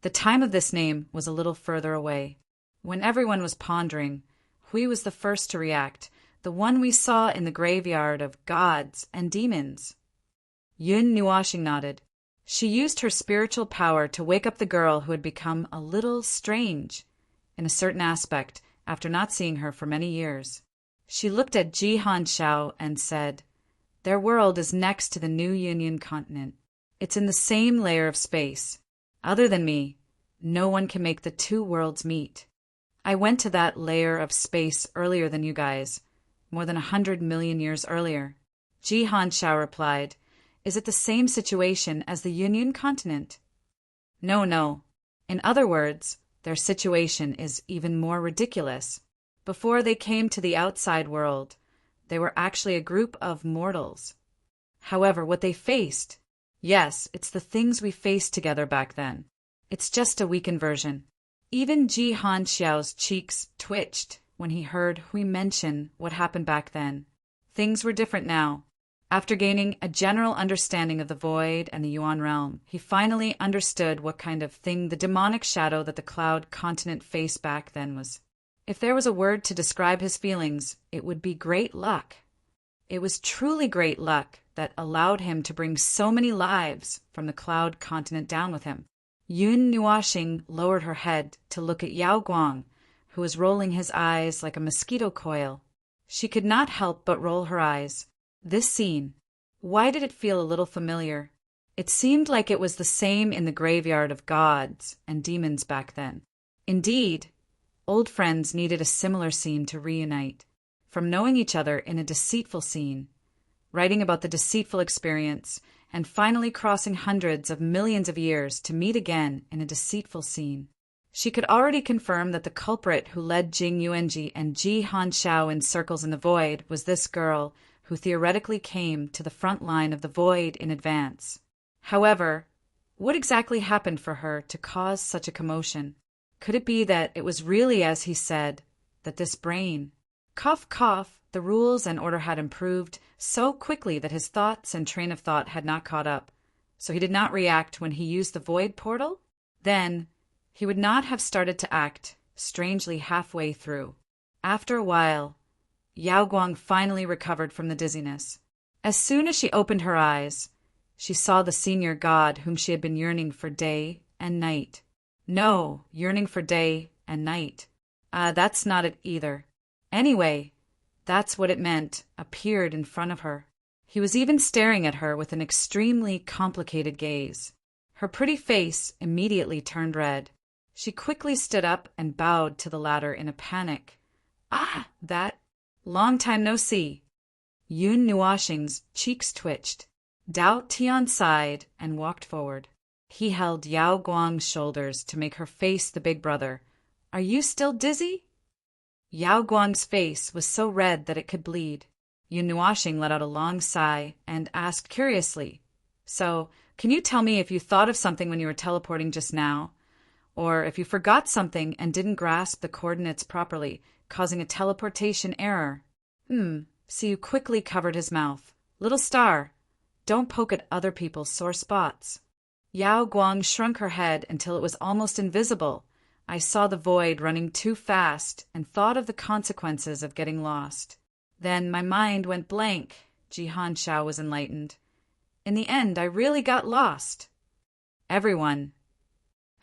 The time of this name was a little further away. When everyone was pondering, Hui was the first to react, The one we saw in the graveyard of gods and demons. Yun Nuashing nodded. She used her spiritual power to wake up the girl who had become a little strange, in a certain aspect, after not seeing her for many years. She looked at Ji Hanxiao and said, "Their world is next to the new Union continent. It's in the same layer of space. Other than me, no one can make the two worlds meet. I went to that layer of space earlier than you guys, more than 100 million years earlier." Ji Hanxiao replied, "Is it the same situation as the Union continent?" No. In other words, their situation is even more ridiculous. Before they came to the outside world, they were actually a group of mortals. However, what they faced, yes, it's the things we faced together back then. It's just a weakened version. Even Ji Hanxiao's cheeks twitched when he heard Hui mention what happened back then. Things were different now. After gaining a general understanding of the Void and the Yuan realm, he finally understood what kind of thing the demonic shadow that the Cloud continent faced back then was. If there was a word to describe his feelings, it would be great luck. It was truly great luck that allowed him to bring so many lives from the Cloud continent down with him. Yun Nuashing lowered her head to look at Yao Guang, who was rolling his eyes like a mosquito coil. She could not help but roll her eyes. This scene, why did it feel a little familiar? It seemed like it was the same in the graveyard of gods and demons back then. Indeed, old friends needed a similar scene to reunite. From knowing each other in a deceitful scene, writing about the deceitful experience, and finally crossing hundreds of millions of years to meet again in a deceitful scene. She could already confirm that the culprit who led Jing Yuanji and Ji Hanxiao in circles in the void was this girl, who theoretically came to the front line of the Void in advance. However, what exactly happened for her to cause such a commotion? Could it be that it was really as he said, that this brain— Cough, cough, the rules and order had improved so quickly that his thoughts and train of thought had not caught up, so he did not react when he used the Void portal? Then, he would not have started to act strangely halfway through. After a while, Yao Guang finally recovered from the dizziness. As soon as she opened her eyes, she saw the senior god whom she had been yearning for day and night. No, yearning for day and night. That's not it either. Anyway, that's what it meant, appeared in front of her. He was even staring at her with an extremely complicated gaze. Her pretty face immediately turned red. She quickly stood up and bowed to the latter in a panic. That— long time no see. Yun Nuashing's cheeks twitched. Dao Tian sighed and walked forward. He held Yao Guang's shoulders to make her face the big brother. "Are you still dizzy?" Yao Guang's face was so red that it could bleed. Yun Nuashing let out a long sigh and asked curiously, "So, can you tell me if you thought of something when you were teleporting just now? Or if you forgot something and didn't grasp the coordinates properly, causing a teleportation error?" Siu quickly covered his mouth. "Little star, don't poke at other people's sore spots." Yao Guang shrunk her head until it was almost invisible. I saw the void running too fast and thought of the consequences of getting lost. Then my mind went blank. Ji Hanxiao was enlightened. In the end, I really got lost. Everyone.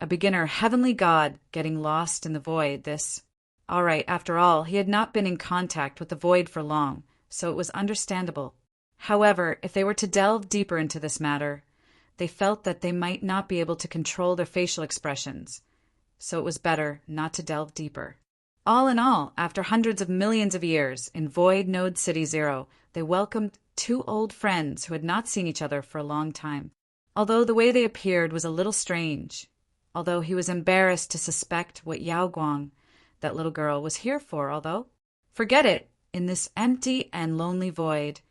A beginner heavenly god getting lost in the void, this. All right, after all, he had not been in contact with the void for long, so it was understandable. However, if they were to delve deeper into this matter, they felt that they might not be able to control their facial expressions, so it was better not to delve deeper. All in all, after hundreds of millions of years, in Void Node City Zero, they welcomed two old friends who had not seen each other for a long time. Although the way they appeared was a little strange, although he was embarrassed to suspect what Yao Guang, that little girl, was here for, forget it, in this empty and lonely void,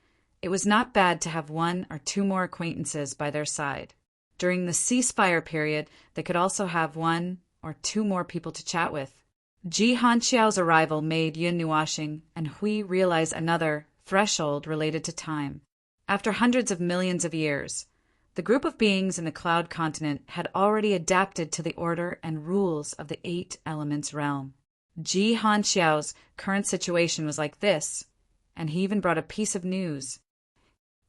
it was not bad to have one or two more acquaintances by their side. During the ceasefire period, they could also have one or two more people to chat with. Ji Hanxiao's arrival made Yun Nuashing and Hui realize another threshold related to time. After hundreds of millions of years, the group of beings in the Cloud Continent had already adapted to the order and rules of the 8 Elements realm. Ji Hanxiao's current situation was like this. and he even brought a piece of news.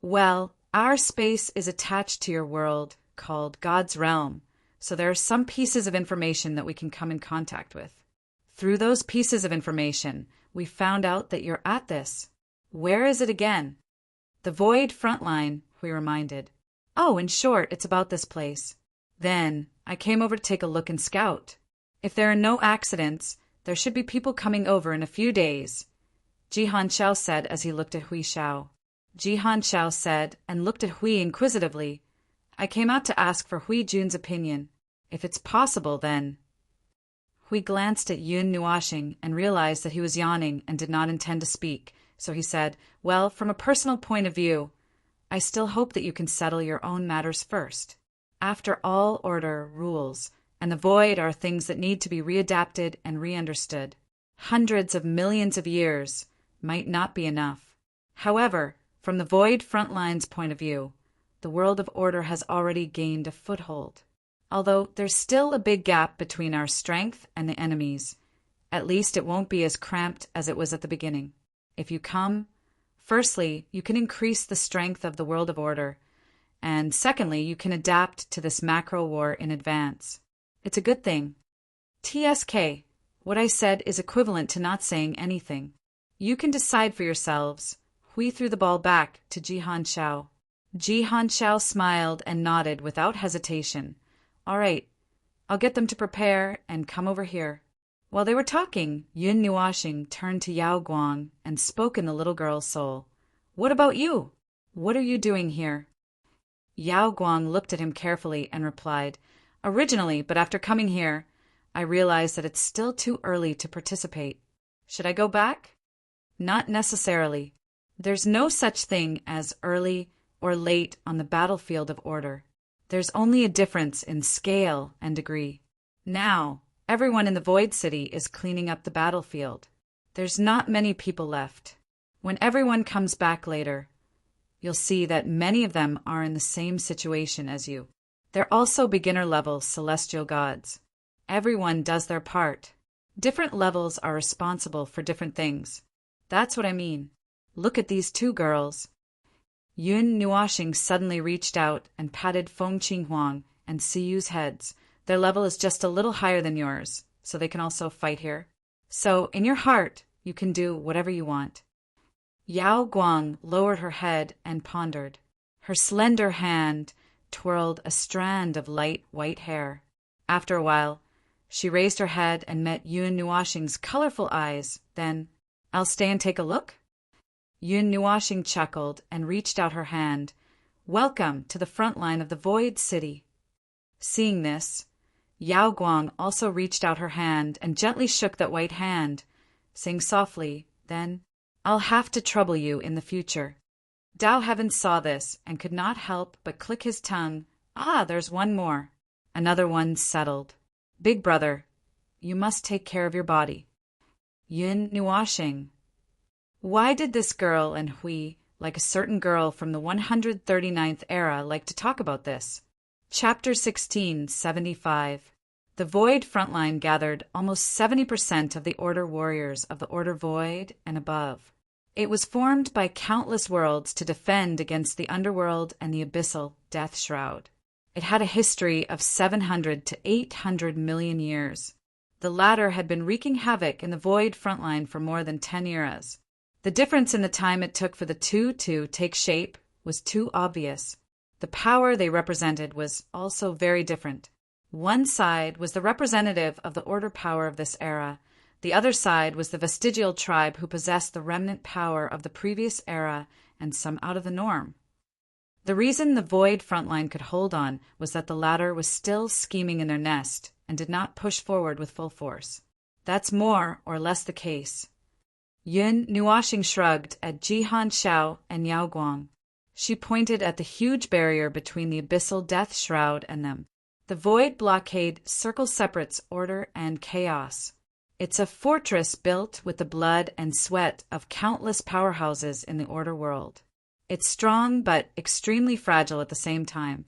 Well, our space is attached to your world, called God's Realm, so there are some pieces of information that we can come in contact with. Through those pieces of information, we found out that you're at this. Where is it again? The Void Frontline, we reminded. Oh, in short, it's about this place. Then, I came over to take a look and scout. If there are no accidents, there should be people coming over in a few days, Jihan Xiao said as he looked at Hui Xiao. Jihan Xiao said and looked at Hui inquisitively. I came out to ask for Hui Jun's opinion. If it's possible, then. Hui glanced at Yun Nuoxing and realized that he was yawning and did not intend to speak, so he said, Well, from a personal point of view, I still hope that you can settle your own matters first. After all, order, rules, and the void are things that need to be readapted and re-understood. Hundreds of millions of years might not be enough. However, from the Void Frontline's point of view, the world of order has already gained a foothold. Although there's still a big gap between our strength and the enemy's, at least it won't be as cramped as it was at the beginning. If you come, firstly, you can increase the strength of the world of order, and secondly, you can adapt to this macro war in advance. It's a good thing. TSK, what I said is equivalent to not saying anything. You can decide for yourselves. Hui threw the ball back to Jihan Xiao. Jihan Xiao smiled and nodded without hesitation. All right, I'll get them to prepare and come over here. While they were talking, Yun Nuoxing turned to Yao Guang and spoke in the little girl's soul. What about you? What are you doing here? Yao Guang looked at him carefully and replied, Originally, but after coming here, I realized that it's still too early to participate. Should I go back? Not necessarily. There's no such thing as early or late on the battlefield of order. There's only a difference in scale and degree. Now, everyone in the Void City is cleaning up the battlefield. There's not many people left. When everyone comes back later, you'll see that many of them are in the same situation as you. They're also beginner-level celestial gods. Everyone does their part. Different levels are responsible for different things. That's what I mean. Look at these two girls. Yun Nuoxing suddenly reached out and patted Feng Qinghuang and Siyu's heads. Their level is just a little higher than yours, so they can also fight here. So, in your heart, you can do whatever you want. Yao Guang lowered her head and pondered. Her slender hand twirled a strand of light white hair. After a while, she raised her head and met Yun Nuoxing's colorful eyes. Then, I'll stay and take a look? Yun Nuoxing chuckled and reached out her hand. Welcome to the front line of the Void City. Seeing this, Yao Guang also reached out her hand and gently shook that white hand, saying softly, Then, I'll have to trouble you in the future. Dao Heaven saw this and could not help but click his tongue. There's one more. Another one settled. Big brother, you must take care of your body. Yun Nuoxing. Why did this girl and Hui, like a certain girl from the 139th era, like to talk about this? Chapter 16, 75. The Void Frontline gathered almost 70% of the Order warriors of the Order Void and above. It was formed by countless worlds to defend against the underworld and the abyssal Death Shroud. It had a history of 700 to 800 million years. The latter had been wreaking havoc in the Void Frontline for more than 10 eras. The difference in the time it took for the two to take shape was too obvious. The power they represented was also very different. One side was the representative of the order power of this era. The other side was the vestigial tribe who possessed the remnant power of the previous era and some out of the norm. The reason the Void Frontline could hold on was that the latter was still scheming in their nest and did not push forward with full force. That's more or less the case. Yun Nuoxing shrugged at Jihan Xiao and Yao Guang. She pointed at the huge barrier between the abyssal Death Shroud and them. The Void Blockade separates order and chaos. It's a fortress built with the blood and sweat of countless powerhouses in the Order world. It's strong but extremely fragile at the same time.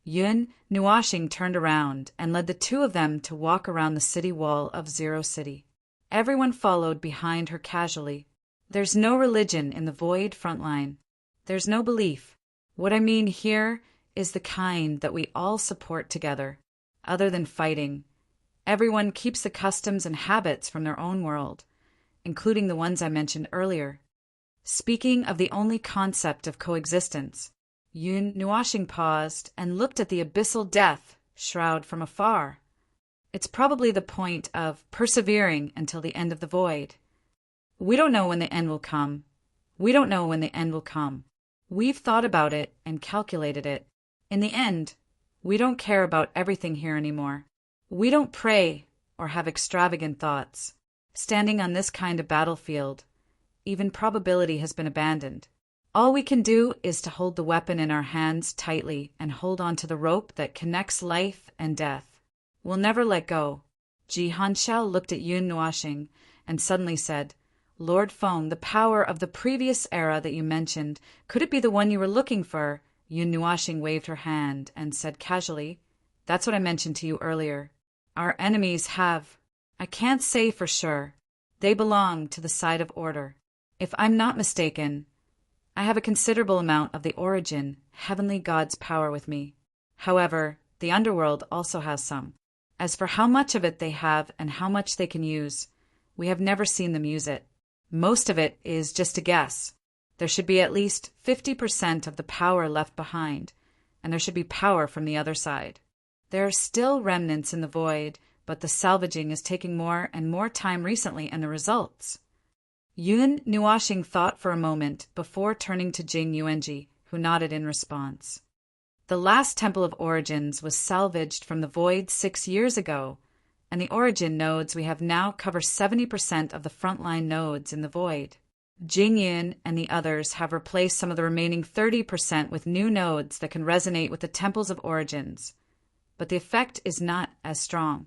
Yun Nuoxing turned around and led the two of them to walk around the city wall of Zero City. Everyone followed behind her casually. There's no religion in the void frontline. There's no belief. What I mean here is the kind that we all support together. Other than fighting, everyone keeps the customs and habits from their own world, including the ones I mentioned earlier. Speaking of the only concept of coexistence, Yun Nuashing paused and looked at the abyssal death shroud from afar. It's probably the point of persevering until the end of the void. We don't know when the end will come. We don't know when the end will come. We've thought about it and calculated it. In the end, we don't care about everything here anymore. We don't pray or have extravagant thoughts. Standing on this kind of battlefield, even probability has been abandoned. All we can do is to hold the weapon in our hands tightly and hold on to the rope that connects life and death. We'll never let go. Ji Hanshao looked at Yun Nuashing and suddenly said, Lord Feng, the power of the previous era that you mentioned, could it be the one you were looking for? Yun Nuashing waved her hand and said casually, That's what I mentioned to you earlier. Our enemies have, I can't say for sure, they belong to the side of order. If I'm not mistaken, I have a considerable amount of the origin, heavenly God's power with me. However, the underworld also has some. As for how much of it they have and how much they can use, we have never seen them use it. Most of it is just a guess. There should be at least 50% of the power left behind, and there should be power from the other side. There are still remnants in the void, but the salvaging is taking more and more time recently, and the results. Yun Nuashing thought for a moment before turning to Jing Yuanji, who nodded in response. The last Temple of Origins was salvaged from the void 6 years ago, and the origin nodes we have now cover 70% of the frontline nodes in the void. Jing Yun and the others have replaced some of the remaining 30% with new nodes that can resonate with the Temples of Origins, but the effect is not as strong.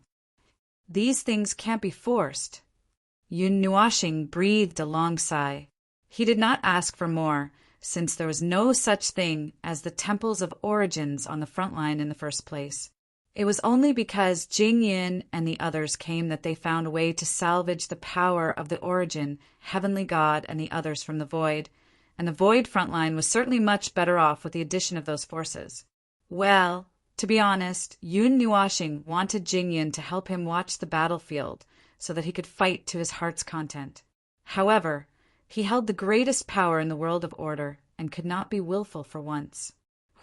These things can't be forced. Yun Nuashing breathed a long sigh. He did not ask for more, since there was no such thing as the Temples of Origins on the front line in the first place. It was only because Jing Yin and the others came that they found a way to salvage the power of the origin, Heavenly God, and the others from the void, and the void front line was certainly much better off with the addition of those forces. Well, to be honest, Yun Nuashing wanted Jing Yin to help him watch the battlefield so that he could fight to his heart's content. However, he held the greatest power in the world of order and could not be willful for once.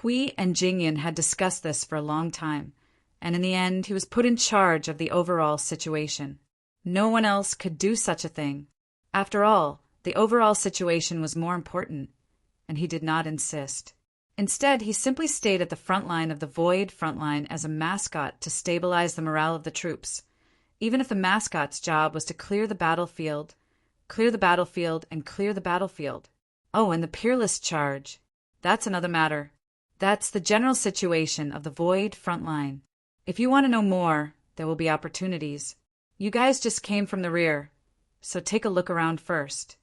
Hui and Jing Yin had discussed this for a long time, and in the end he was put in charge of the overall situation. No one else could do such a thing. After all, the overall situation was more important, and he did not insist. Instead, he simply stayed at the front line of the void front line as a mascot to stabilize the morale of the troops, even if the mascot's job was to clear the battlefield, and clear the battlefield. Oh, and the peerless charge. That's another matter. That's the general situation of the void front line. If you want to know more, there will be opportunities. You guys just came from the rear, so take a look around first.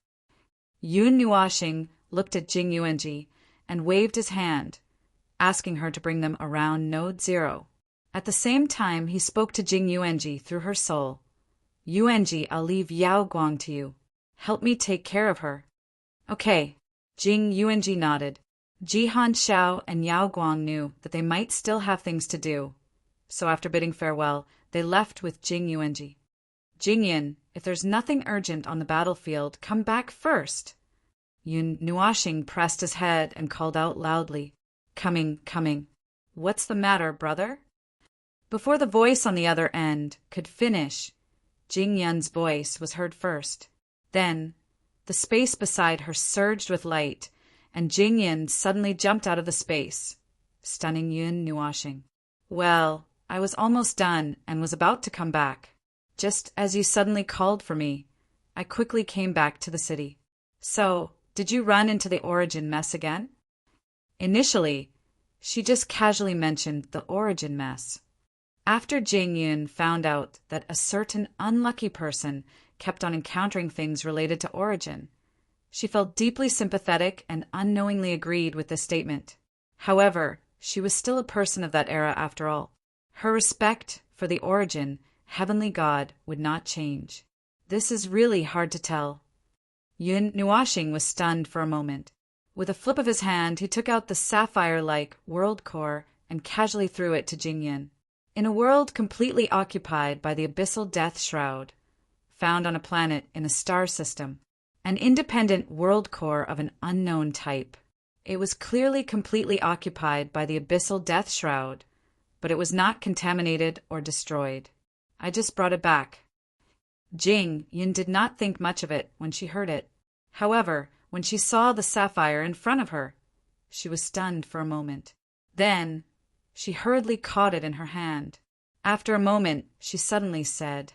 Yun Nuashing looked at Jing Yuanji and waved his hand, asking her to bring them around Node 0. At the same time, he spoke to Jing Yuanji through her soul. Yuanji, I'll leave Yao Guang to you. Help me take care of her. Okay. Jing Yuanji nodded. Ji Hanshao and Yao Guang knew that they might still have things to do, so after bidding farewell, they left with Jing Yuanji. Jing Yin, if there's nothing urgent on the battlefield, come back first. Yun Nuashing pressed his head and called out loudly, Coming. What's the matter, brother? Before the voice on the other end could finish, Jing Yun's voice was heard first. Then, the space beside her surged with light, and Jing Yun suddenly jumped out of the space, stunning Yun Nuashing. Well, I was almost done and was about to come back. Just as you suddenly called for me, I quickly came back to the city. So, did you run into the origin mess again? Initially, she just casually mentioned the origin mess. After Jing Yun found out that a certain unlucky person kept on encountering things related to origin, she felt deeply sympathetic and unknowingly agreed with this statement. However, she was still a person of that era after all. Her respect for the origin, Heavenly God, would not change. This is really hard to tell. Yun Nuashing was stunned for a moment. With a flip of his hand, he took out the sapphire-like world core and casually threw it to Jingyin. In a world completely occupied by the abyssal death shroud, found on a planet in a star system, an independent world core of an unknown type. It was clearly completely occupied by the abyssal death shroud, but it was not contaminated or destroyed. I just brought it back. Jing-Yin did not think much of it when she heard it. However, when she saw the sapphire in front of her, she was stunned for a moment. Then, she hurriedly caught it in her hand. After a moment, she suddenly said,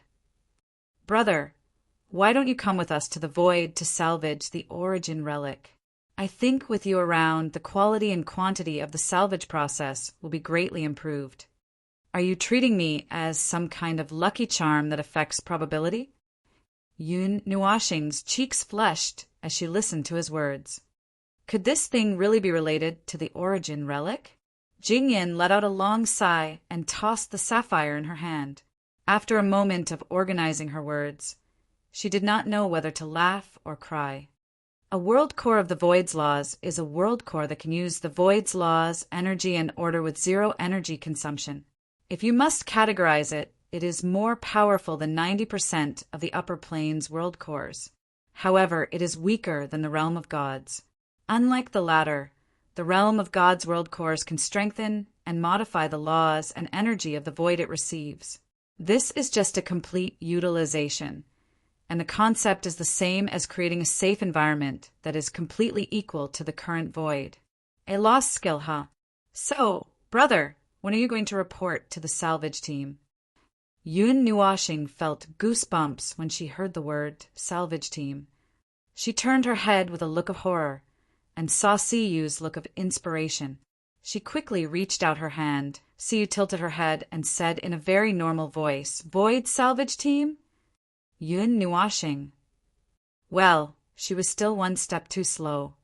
"Brother, why don't you come with us to the void to salvage the origin relic? I think with you around, the quality and quantity of the salvage process will be greatly improved. Are you treating me as some kind of lucky charm that affects probability?" Yun Nuashing's cheeks flushed as she listened to his words. Could this thing really be related to the origin relic? Jingyin let out a long sigh and tossed the sapphire in her hand. After a moment of organizing her words, she did not know whether to laugh or cry. A world core of the Void's laws is a world core that can use the Void's laws, energy, and order with zero energy consumption. If you must categorize it, it is more powerful than 90% of the upper planes world cores. However, it is weaker than the realm of gods. Unlike the latter, the realm of God's world cores can strengthen and modify the laws and energy of the void it receives. This is just a complete utilization, and the concept is the same as creating a safe environment that is completely equal to the current void. A lost skill, huh? So, brother, when are you going to report to the salvage team? Yun Nuashing felt goosebumps when she heard the word salvage team. She turned her head with a look of horror and saw Siyu's look of inspiration. She quickly reached out her hand. Siyu tilted her head and said in a very normal voice, "Void salvage team?" Yun Nuashing. Well, she was still one step too slow.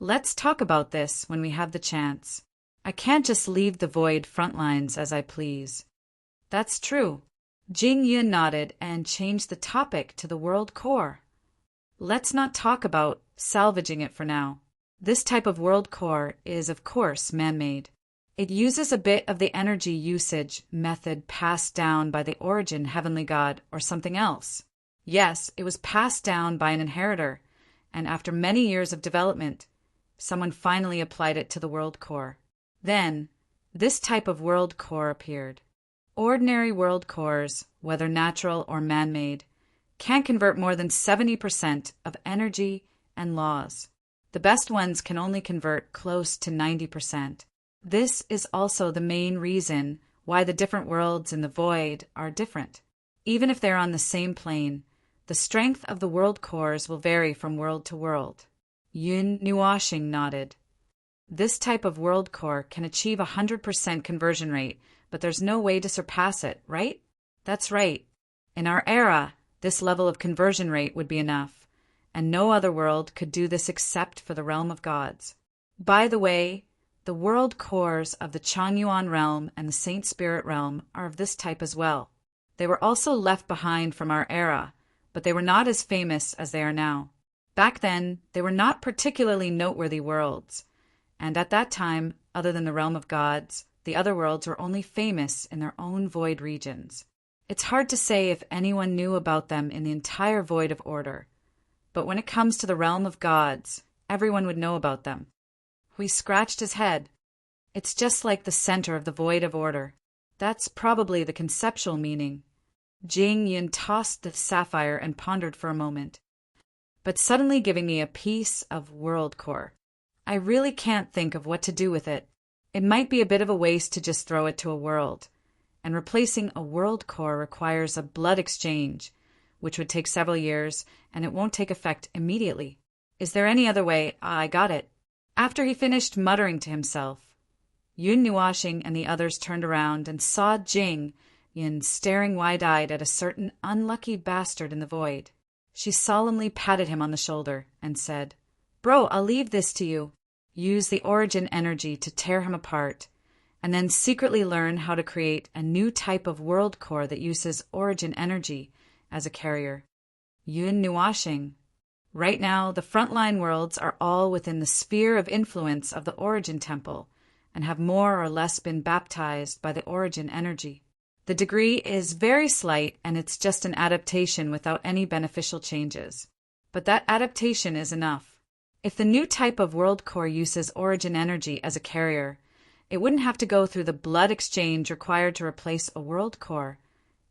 Let's talk about this when we have the chance. I can't just leave the void front lines as I please. That's true. Jing-Yun nodded and changed the topic to the world core. Let's not talk about salvaging it for now. This type of world core is, of course, man-made. It uses a bit of the energy usage method passed down by the origin heavenly god or something else. Yes, it was passed down by an inheritor, and after many years of development, someone finally applied it to the world core. Then, this type of world core appeared. Ordinary world cores, whether natural or man-made, can't convert more than 70% of energy and laws. The best ones can only convert close to 90%. This is also the main reason why the different worlds in the void are different. Even if they're on the same plane, the strength of the world cores will vary from world to world. Yun Nuashing nodded. This type of world core can achieve 100% conversion rate, but there's no way to surpass it, right? That's right. In our era, this level of conversion rate would be enough, and no other world could do this except for the realm of gods. By the way, the world cores of the Changyuan realm and the Saint Spirit realm are of this type as well. They were also left behind from our era, but they were not as famous as they are now. Back then, they were not particularly noteworthy worlds, and at that time, other than the realm of gods, the other worlds were only famous in their own void regions. It's hard to say if anyone knew about them in the entire void of order, but when it comes to the realm of gods, everyone would know about them. He scratched his head. It's just like the center of the void of order. That's probably the conceptual meaning. Jing-Yun tossed the sapphire and pondered for a moment, but suddenly giving me a piece of world core. I really can't think of what to do with it. It might be a bit of a waste to just throw it to a world, and replacing a world core requires a blood exchange, which would take several years, and it won't take effect immediately. Is there any other way? I got it. After he finished muttering to himself, Yun Nuashing and the others turned around and saw Jing-Yin staring wide-eyed at a certain unlucky bastard in the void. She solemnly patted him on the shoulder and said, "Bro, I'll leave this to you. Use the origin energy to tear him apart, and then secretly learn how to create a new type of world core that uses origin energy as a carrier." Yun Nuashing. Right now, the frontline worlds are all within the sphere of influence of the Origin Temple and have more or less been baptized by the Origin energy. The degree is very slight and it's just an adaptation without any beneficial changes. But that adaptation is enough. If the new type of world core uses Origin energy as a carrier, it wouldn't have to go through the blood exchange required to replace a world core,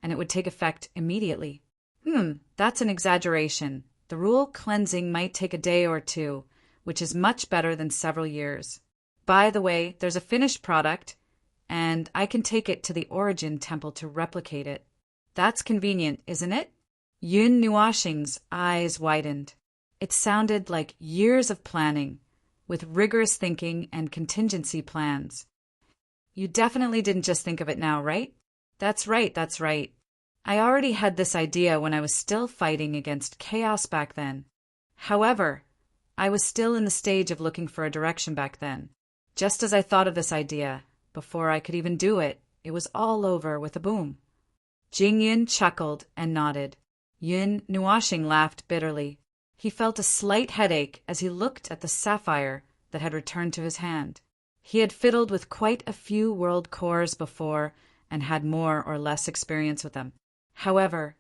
and it would take effect immediately. That's an exaggeration. The rule cleansing might take a day or two, which is much better than several years. By the way, there's a finished product, and I can take it to the Origin Temple to replicate it. That's convenient, isn't it? Yun Nuashing's eyes widened. It sounded like years of planning, with rigorous thinking and contingency plans. You definitely didn't just think of it now, right? That's right. I already had this idea when I was still fighting against chaos back then. However, I was still in the stage of looking for a direction back then. Just as I thought of this idea, before I could even do it, it was all over with a boom. Jing-Yun chuckled and nodded. Yun Nuashing laughed bitterly. He felt a slight headache as he looked at the sapphire that had returned to his hand. He had fiddled with quite a few world cores before and had more or less experience with them. However,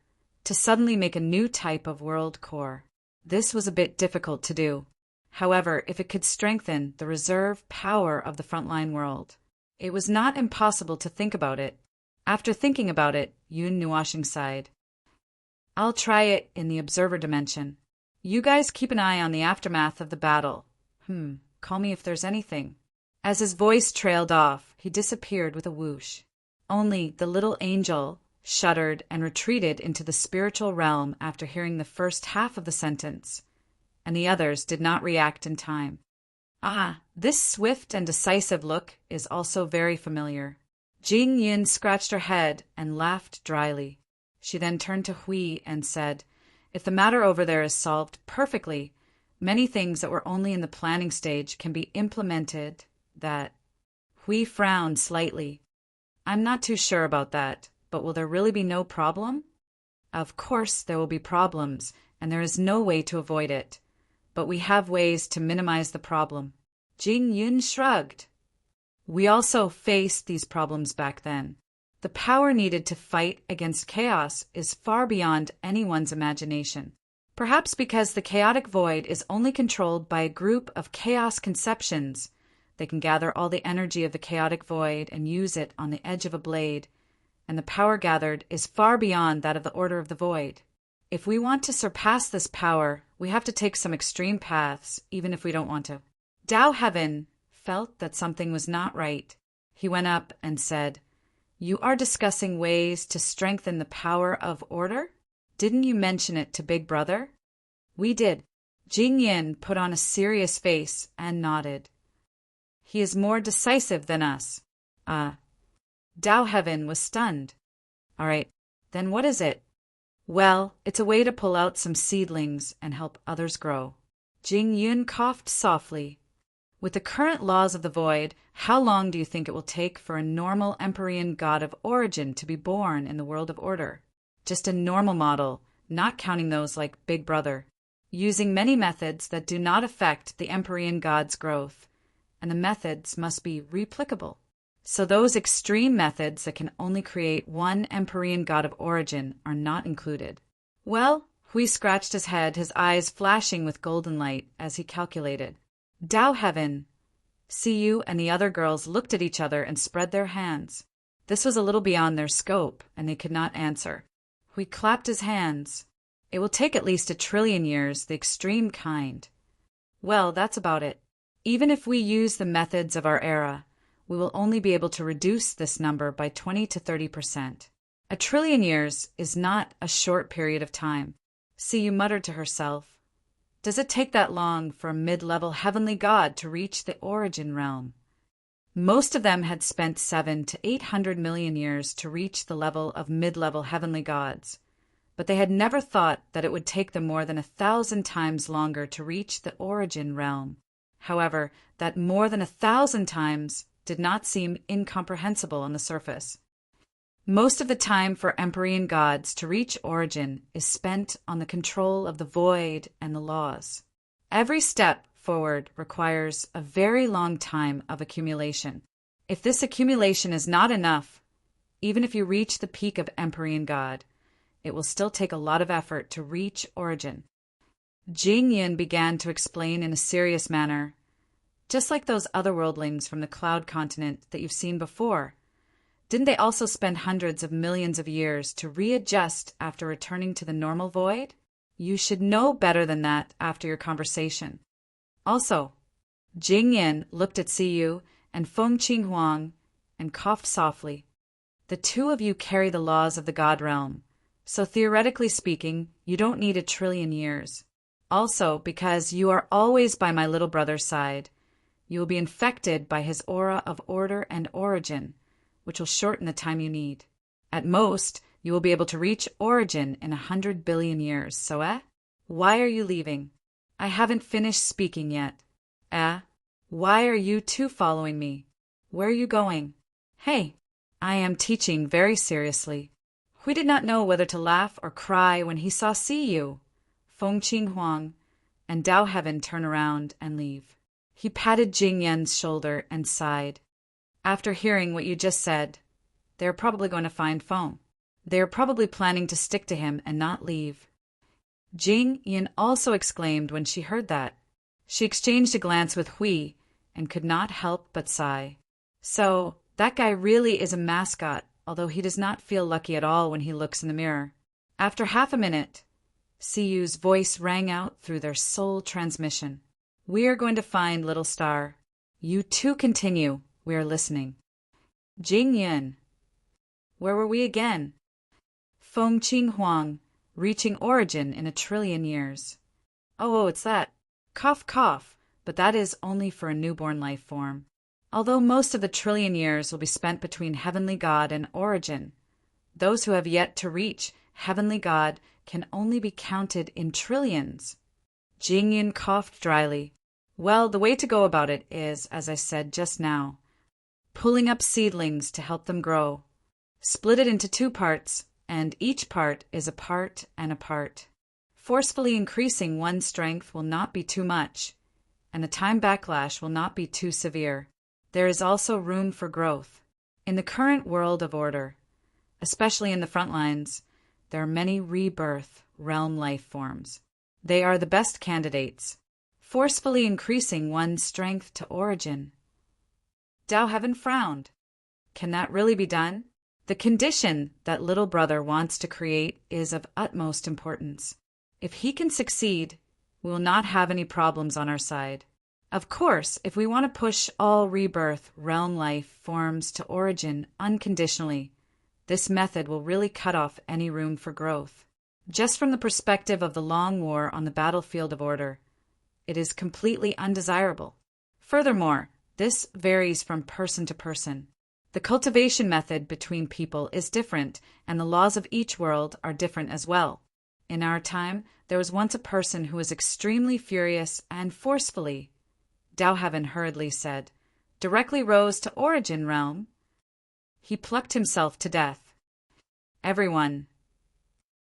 to suddenly make a new type of world core, this was a bit difficult to do. However, if it could strengthen the reserve power of the frontline world, it was not impossible to think about it. After thinking about it, Yun Nuashing sighed. I'll try it in the observer dimension. You guys keep an eye on the aftermath of the battle. Call me if there's anything. As his voice trailed off, he disappeared with a whoosh. Only the little angel shuddered and retreated into the spiritual realm after hearing the first half of the sentence, and the others did not react in time. This swift and decisive look is also very familiar. Jing Yin scratched her head and laughed dryly. She then turned to Hui and said, if the matter over there is solved perfectly, many things that were only in the planning stage can be implemented that... Hui frowned slightly. I'm not too sure about that, but will there really be no problem? Of course there will be problems, and there is no way to avoid it. But we have ways to minimize the problem. Jing Yun shrugged. We also faced these problems back then. The power needed to fight against chaos is far beyond anyone's imagination. Perhaps because the chaotic void is only controlled by a group of chaos conceptions. They can gather all the energy of the chaotic void and use it on the edge of a blade, and the power gathered is far beyond that of the order of the void. If we want to surpass this power, we have to take some extreme paths, even if we don't want to. Dao Heaven felt that something was not right. He went up and said, You are discussing ways to strengthen the power of order? Didn't you mention it to Big Brother? We did. Jing Yin put on a serious face and nodded. He is more decisive than us. Dao Heaven was stunned. All right, then what is it? Well, it's a way to pull out some seedlings and help others grow. Jing Yun coughed softly. With the current laws of the void, how long do you think it will take for a normal Empyrean god of origin to be born in the world of order? Just a normal model, not counting those like Big Brother, using many methods that do not affect the Empyrean god's growth, and the methods must be replicable. So those extreme methods that can only create one Empyrean god of origin are not included. Well, Hui scratched his head, his eyes flashing with golden light as he calculated. Dao Heaven. Siyu and the other girls looked at each other and spread their hands. This was a little beyond their scope, and they could not answer. Hui clapped his hands. It will take at least 1 trillion years, the extreme kind. Well, that's about it. Even if we use the methods of our era, we will only be able to reduce this number by 20 to 30%. 1 trillion years is not a short period of time. Siyu muttered to herself. Does it take that long for a mid-level heavenly god to reach the origin realm? Most of them had spent 700 to 800 million years to reach the level of mid-level heavenly gods, but they had never thought that it would take them more than 1,000 times longer to reach the origin realm. However, that more than 1,000 times did not seem incomprehensible on the surface. Most of the time for Empyrean gods to reach origin is spent on the control of the void and the laws. Every step forward requires a very long time of accumulation. If this accumulation is not enough, even if you reach the peak of Empyrean god, it will still take a lot of effort to reach origin. Jing Yin began to explain in a serious manner, just like those other worldlings from the Cloud Continent that you've seen before. Didn't they also spend hundreds of millions of years to readjust after returning to the normal void? You should know better than that after your conversation. Also, Jing Yin looked at Siyu and Feng Qinghuang and coughed softly. The two of you carry the laws of the God realm, so theoretically speaking, you don't need 1 trillion years. Also, because you are always by my little brother's side, you will be infected by his aura of order and origin, which will shorten the time you need. At most, you will be able to reach origin in 100 billion years, so why are you leaving? I haven't finished speaking yet. Why are you two following me? Where are you going? Hey, I am teaching very seriously. Hui did not know whether to laugh or cry when he saw Siyu, Feng Qinghuang, and Dao Heaven turn around and leave. He patted Jing Yin's shoulder and sighed. After hearing what you just said, they're probably going to find Feng. They're probably planning to stick to him and not leave. Jing Yin also exclaimed when she heard that. She exchanged a glance with Hui and could not help but sigh. So, that guy really is a mascot, although he does not feel lucky at all when he looks in the mirror. After half a minute, Siyu's voice rang out through their soul transmission. We are going to find Little Star. You two continue. We are listening. Jing Yin. Where were we again? Feng Qinghuang, reaching origin in 1 trillion years. Oh, it's that. Cough, cough, but that is only for a newborn life form. Although most of the 1 trillion years will be spent between Heavenly God and origin, those who have yet to reach Heavenly God can only be counted in trillions. Jing Yin coughed dryly. Well, the way to go about it is, as I said just now, pulling up seedlings to help them grow. Split it into 2 parts, and each part is a part and a part. Forcefully increasing one's strength will not be too much, and the time backlash will not be too severe. There is also room for growth. In the current world of order, especially in the front lines, there are many rebirth realm life forms. They are the best candidates, forcefully increasing one's strength to origin. Dao Heaven frowned. Can that really be done? The condition that little brother wants to create is of utmost importance. If he can succeed, we will not have any problems on our side. Of course, if we want to push all rebirth realm life forms to origin unconditionally, this method will really cut off any room for growth. Just from the perspective of the long war on the battlefield of order, it is completely undesirable. Furthermore, this varies from person to person. The cultivation method between people is different, and the laws of each world are different as well. In our time, there was once a person who was extremely furious and forcefully, Dao Heaven hurriedly said, directly rose to origin realm. He plucked himself to death. Everyone.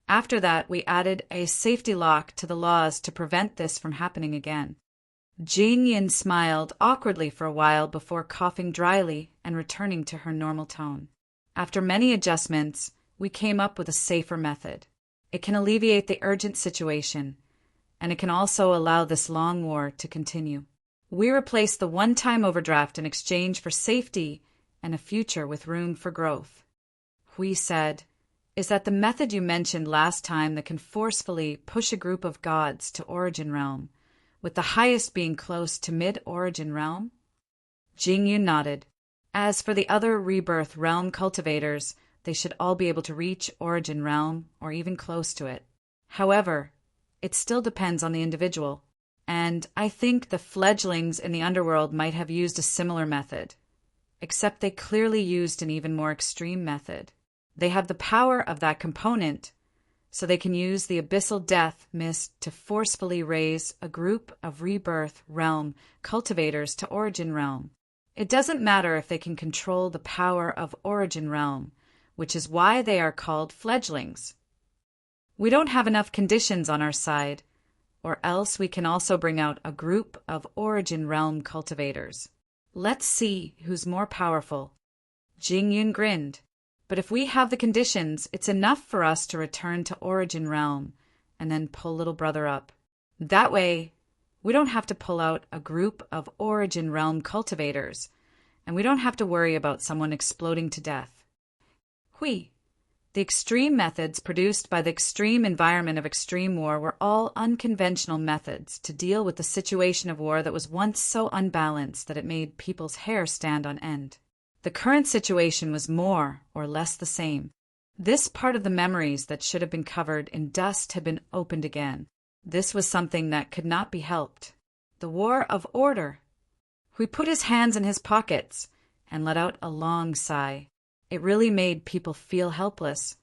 After that, we added a safety lock to the laws to prevent this from happening again. Jing Yin smiled awkwardly for a while before coughing dryly and returning to her normal tone. After many adjustments, we came up with a safer method. It can alleviate the urgent situation, and it can also allow this long war to continue. We replaced the one-time overdraft in exchange for safety and a future with room for growth. Hui said, is that the method you mentioned last time that can forcefully push a group of gods to origin realm, with the highest being close to mid-origin realm? Jing Yun nodded. As for the other rebirth realm cultivators, they should all be able to reach origin realm or even close to it. However, it still depends on the individual, and I think the fledglings in the underworld might have used a similar method, except they clearly used an even more extreme method. They have the power of that component, so they can use the abyssal death mist to forcefully raise a group of rebirth realm cultivators to origin realm. It doesn't matter if they can control the power of origin realm, which is why they are called fledglings. We don't have enough conditions on our side, or else we can also bring out a group of origin realm cultivators. Let's see who's more powerful. Jing Yun grinned. But if we have the conditions, it's enough for us to return to origin realm and then pull little brother up. That way, we don't have to pull out a group of origin realm cultivators, and we don't have to worry about someone exploding to death. Hui. The extreme methods produced by the extreme environment of extreme war were all unconventional methods to deal with the situation of war that was once so unbalanced that it made people's hair stand on end. The current situation was more or less the same. This part of the memories that should have been covered in dust had been opened again. This was something that could not be helped. The war of order. Hui put his hands in his pockets and let out a long sigh. It really made people feel helpless.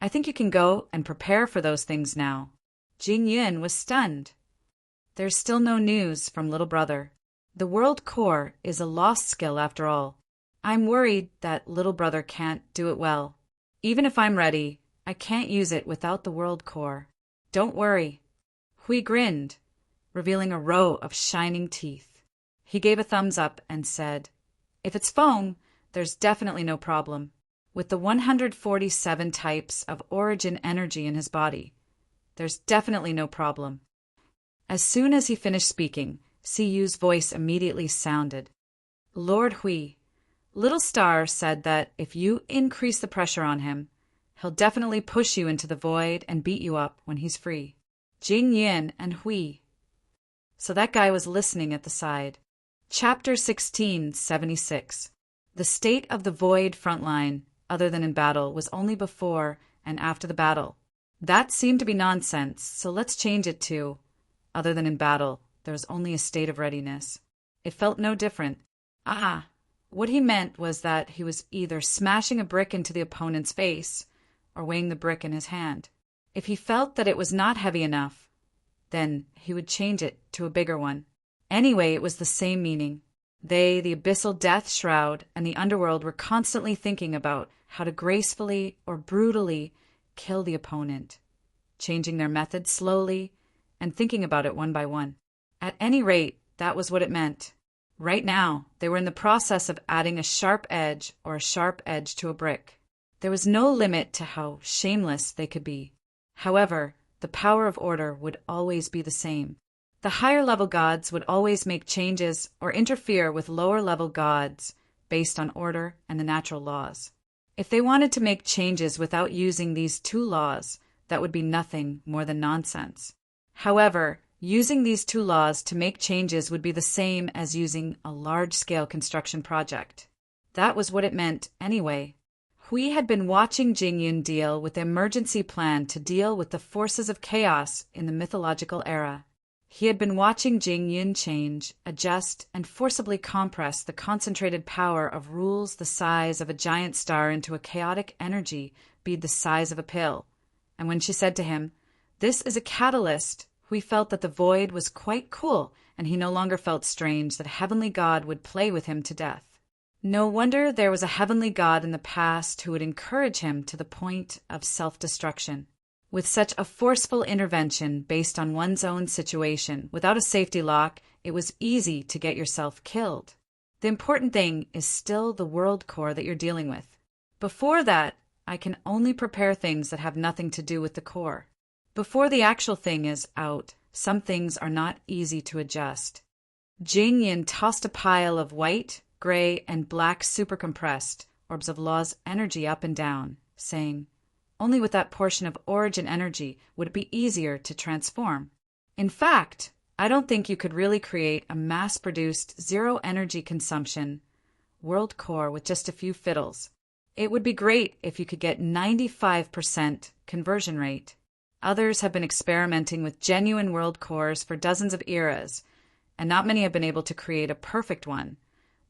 I think you can go and prepare for those things now. Jing Yun was stunned. There's still no news from little brother. The world core is a lost skill after all. I'm worried that little brother can't do it well. Even if I'm ready, I can't use it without the world core. Don't worry. Hui grinned, revealing a row of shining teeth. He gave a thumbs up and said, "If it's foam, there's definitely no problem. With the 147 types of origin energy in his body, there's definitely no problem." As soon as he finished speaking, Siyu's voice immediately sounded. "Lord Hui, Little Star said that if you increase the pressure on him, he'll definitely push you into the void and beat you up when he's free." Jing Yun and Hui. So that guy was listening at the side. Chapter 1676. The state of the void frontline, other than in battle, was only before and after the battle. That seemed to be nonsense, so let's change it to, other than in battle, there was only a state of readiness. It felt no different. What he meant was that he was either smashing a brick into the opponent's face or weighing the brick in his hand. If he felt that it was not heavy enough, then he would change it to a bigger one. Anyway, it was the same meaning. They, the abyssal death shroud, and the underworld were constantly thinking about how to gracefully or brutally kill the opponent, changing their methods slowly and thinking about it one by one. At any rate, that was what it meant. Right now, they were in the process of adding a sharp edge or a sharp edge to a brick. There was no limit to how shameless they could be. However, the power of order would always be the same. The higher-level gods would always make changes or interfere with lower-level gods based on order and the natural laws. If they wanted to make changes without using these two laws, that would be nothing more than nonsense. However, using these two laws to make changes would be the same as using a large-scale construction project. That was what it meant anyway. Hui had been watching Jing Yun deal with the emergency plan to deal with the forces of chaos in the mythological era. He had been watching Jing Yun change, adjust, and forcibly compress the concentrated power of rules the size of a giant star into a chaotic energy bead the size of a pill. And when she said to him, "This is a catalyst," Hui felt that the void was quite cool, and he no longer felt strange that a heavenly god would play with him to death. No wonder there was a heavenly god in the past who would encourage him to the point of self-destruction. With such a forceful intervention based on one's own situation, without a safety lock, it was easy to get yourself killed. The important thing is still the world core that you're dealing with. Before that, I can only prepare things that have nothing to do with the core. Before the actual thing is out, some things are not easy to adjust. Jing Yin tossed a pile of white, gray, and black supercompressed orbs of law's energy up and down, saying, "Only with that portion of origin energy would it be easier to transform. In fact, I don't think you could really create a mass-produced zero-energy consumption world core with just a few fiddles. It would be great if you could get 95% conversion rate. Others have been experimenting with genuine world cores for dozens of eras, and not many have been able to create a perfect one.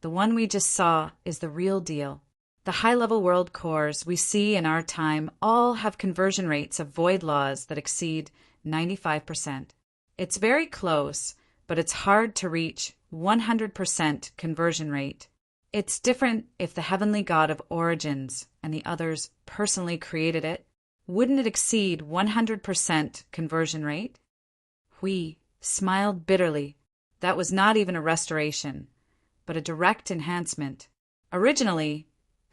The one we just saw is the real deal. The high-level world cores we see in our time all have conversion rates of void laws that exceed 95%. It's very close, but it's hard to reach 100% conversion rate. It's different if the heavenly god of origins and the others personally created it. Wouldn't it exceed 100% conversion rate? Hui smiled bitterly. That was not even a restoration, but a direct enhancement. Originally,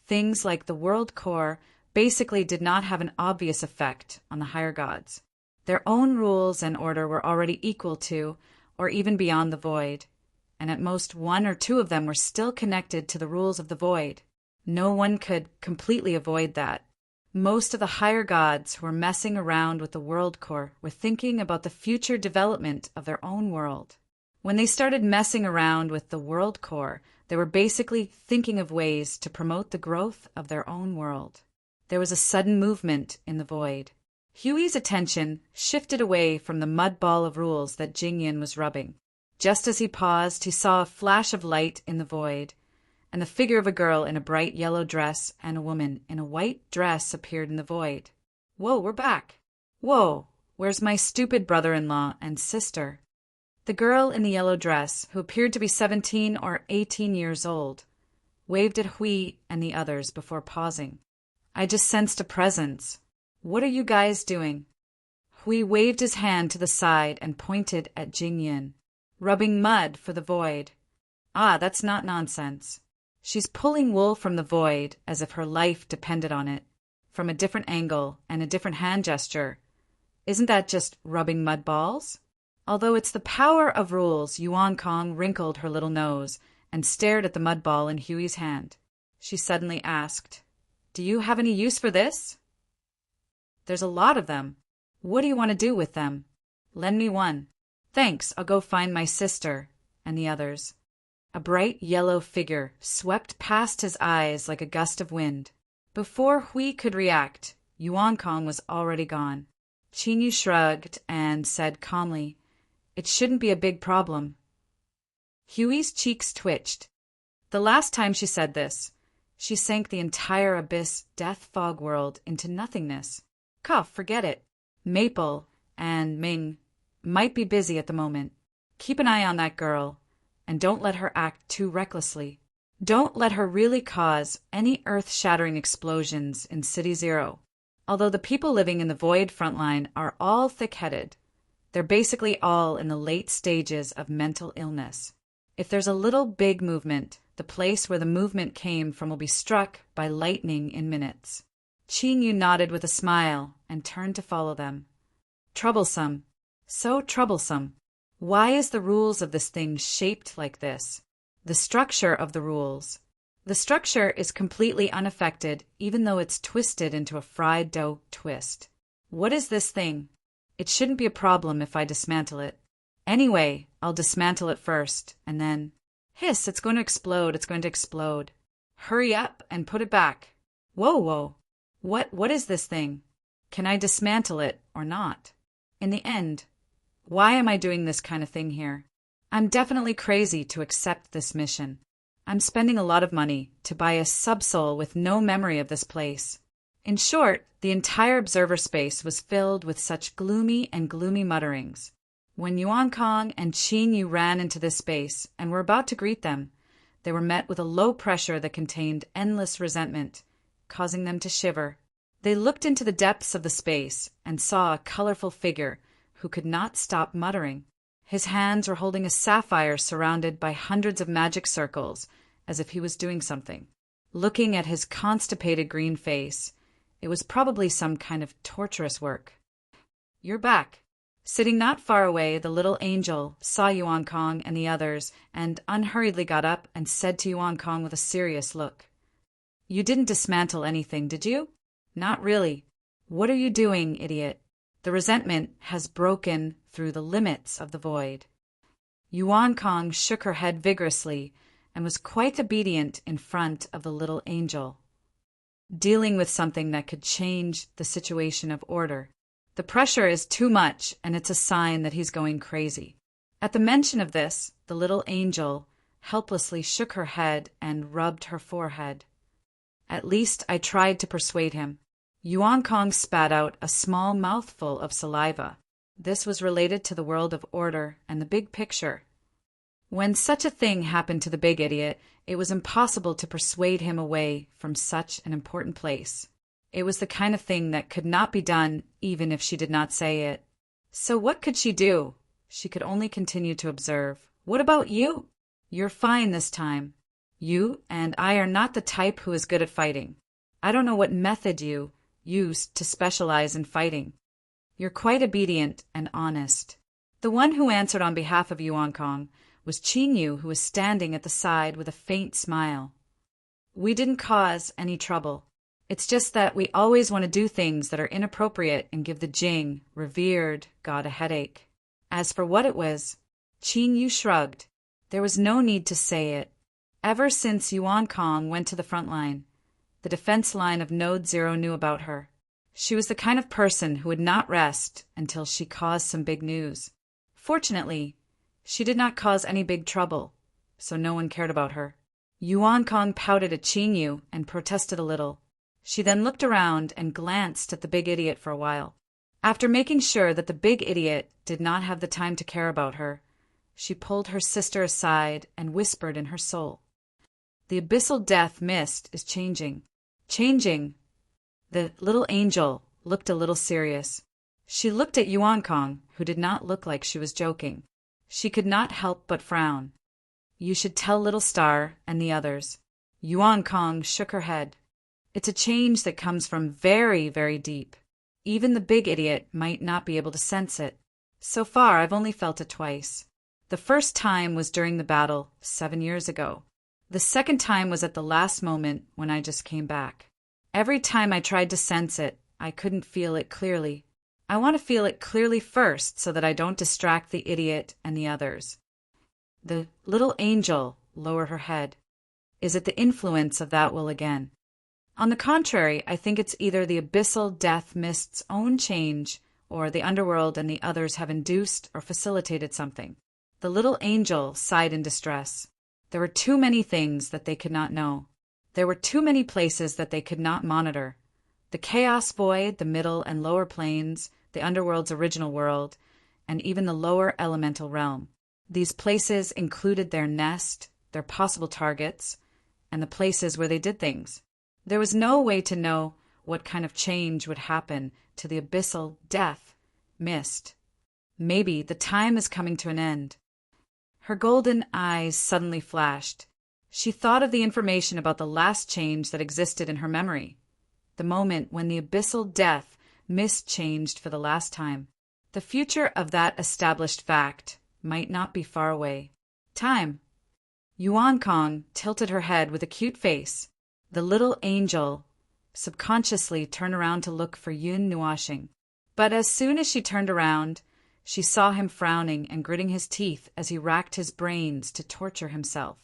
things like the world core basically did not have an obvious effect on the higher gods. Their own rules and order were already equal to, or even beyond the void, and at most one or two of them were still connected to the rules of the void. No one could completely avoid that. Most of the higher gods who were messing around with the world core were thinking about the future development of their own world. When they started messing around with the world core, they were basically thinking of ways to promote the growth of their own world. There was a sudden movement in the void. Huey's attention shifted away from the mud ball of rules that Jingyan was rubbing. Just as he paused, he saw a flash of light in the void, and the figure of a girl in a bright yellow dress and a woman in a white dress appeared in the void. Whoa, we're back. Whoa, where's my stupid brother-in-law and sister? The girl in the yellow dress, who appeared to be 17 or 18 years old, waved at Hui and the others before pausing. I just sensed a presence. What are you guys doing? Hui waved his hand to the side and pointed at Jingyan. Rubbing mud for the void. Ah, that's not nonsense. She's pulling wool from the void as if her life depended on it, from a different angle and a different hand gesture. Isn't that just rubbing mud balls? Although it's the power of rules, Yuan Kong wrinkled her little nose and stared at the mud ball in Huey's hand. She suddenly asked, Do you have any use for this? There's a lot of them. What do you want to do with them? Lend me one. Thanks, I'll go find my sister and the others. A bright yellow figure swept past his eyes like a gust of wind. Before Hui could react, Yuan Kong was already gone. Qinyu shrugged and said calmly, It shouldn't be a big problem. Huey's cheeks twitched. The last time she said this, she sank the entire abyss death fog world into nothingness. Cough, forget it. Maple and Ming might be busy at the moment. Keep an eye on that girl, and don't let her act too recklessly. Don't let her really cause any earth-shattering explosions in City Zero. Although the people living in the Void frontline are all thick-headed, they're basically all in the late stages of mental illness. If there's a little big movement, the place where the movement came from will be struck by lightning in minutes. Qinyu nodded with a smile and turned to follow them. Troublesome. So troublesome. Why is the rules of this thing shaped like this? The structure of the rules. The structure is completely unaffected, even though it's twisted into a fried dough twist. What is this thing? It shouldn't be a problem if I dismantle it. Anyway, I'll dismantle it first, and then... Hiss, it's going to explode, it's going to explode. Hurry up and put it back. Whoa. What is this thing? Can I dismantle it or not? In the end, why am I doing this kind of thing here? I'm definitely crazy to accept this mission. I'm spending a lot of money to buy a subsoul with no memory of this place. In short, the entire observer space was filled with such gloomy mutterings. When Yuan Kong and Qinyu ran into this space and were about to greet them, they were met with a low pressure that contained endless resentment, causing them to shiver. They looked into the depths of the space and saw a colorful figure who could not stop muttering. His hands were holding a sapphire surrounded by hundreds of magic circles, as if he was doing something. Looking at his constipated green face, it was probably some kind of torturous work. You're back. Sitting not far away, the little angel saw Yuan Kong and the others and unhurriedly got up and said to Yuan Kong with a serious look, You didn't dismantle anything, did you? Not really. What are you doing, idiot? The resentment has broken through the limits of the void. Yuan Kong shook her head vigorously and was quite obedient in front of the little angel, dealing with something that could change the situation of order. The pressure is too much, and it's a sign that he's going crazy. At the mention of this, the little angel helplessly shook her head and rubbed her forehead. At least I tried to persuade him. Yuan Kong spat out a small mouthful of saliva. This was related to the world of order and the big picture. When such a thing happened to the big idiot, it was impossible to persuade him away from such an important place. It was the kind of thing that could not be done even if she did not say it. So what could she do? She could only continue to observe. What about you? You're fine this time. You and I are not the type who is good at fighting. I don't know what method you used to specialize in fighting. You're quite obedient and honest. The one who answered on behalf of Yuan Kong was Qin Yu, who was standing at the side with a faint smile. We didn't cause any trouble. It's just that we always want to do things that are inappropriate and give the Jing, revered god, a headache. As for what it was, Qin Yu shrugged. There was no need to say it. Ever since Yuan Kong went to the front line, the defense line of Node Zero knew about her. She was the kind of person who would not rest until she caused some big news. Fortunately, she did not cause any big trouble, so no one cared about her. Yuan Kong pouted at Qin Yu and protested a little. She then looked around and glanced at the big idiot for a while. After making sure that the big idiot did not have the time to care about her, she pulled her sister aside and whispered in her soul. The abyssal death mist is changing. Changing. The little angel looked a little serious. She looked at Yuan Kong, who did not look like she was joking. She could not help but frown. You should tell Little Star and the others. Yuan Kong shook her head. It's a change that comes from very, very deep. Even the big idiot might not be able to sense it. So far, I've only felt it twice. The first time was during the battle 7 years ago. The second time was at the last moment when I just came back. Every time I tried to sense it, I couldn't feel it clearly. I want to feel it clearly first so that I don't distract the idiot and the others. The little angel lowered her head. Is it the influence of that will again? On the contrary, I think it's either the abyssal death mist's own change or the underworld and the others have induced or facilitated something. The little angel sighed in distress. There were too many things that they could not know. There were too many places that they could not monitor. The chaos void, the middle and lower planes, the underworld's original world, and even the lower elemental realm. These places included their nest, their possible targets, and the places where they did things. There was no way to know what kind of change would happen to the abyssal death mist. Maybe the time is coming to an end. Her golden eyes suddenly flashed. She thought of the information about the last change that existed in her memory, the moment when the abyssal death mist changed for the last time. The future of that established fact might not be far away. Time. Yuan Kong tilted her head with a cute face. The little angel subconsciously turned around to look for Yun Nuashing. But as soon as she turned around, she saw him frowning and gritting his teeth as he racked his brains to torture himself.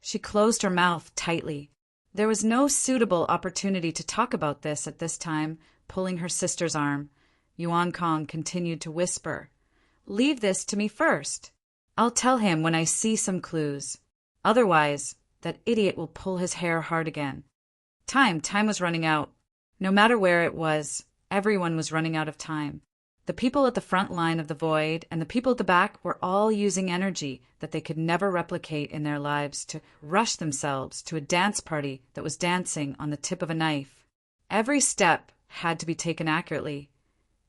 She closed her mouth tightly. There was no suitable opportunity to talk about this at this time. Pulling her sister's arm, Yuan Kong continued to whisper, "Leave this to me first. I'll tell him when I see some clues. Otherwise, that idiot will pull his hair hard again." Time was running out. No matter where it was, everyone was running out of time. The people at the front line of the void and the people at the back were all using energy that they could never replicate in their lives to rush themselves to a dance party that was dancing on the tip of a knife. Every step had to be taken accurately,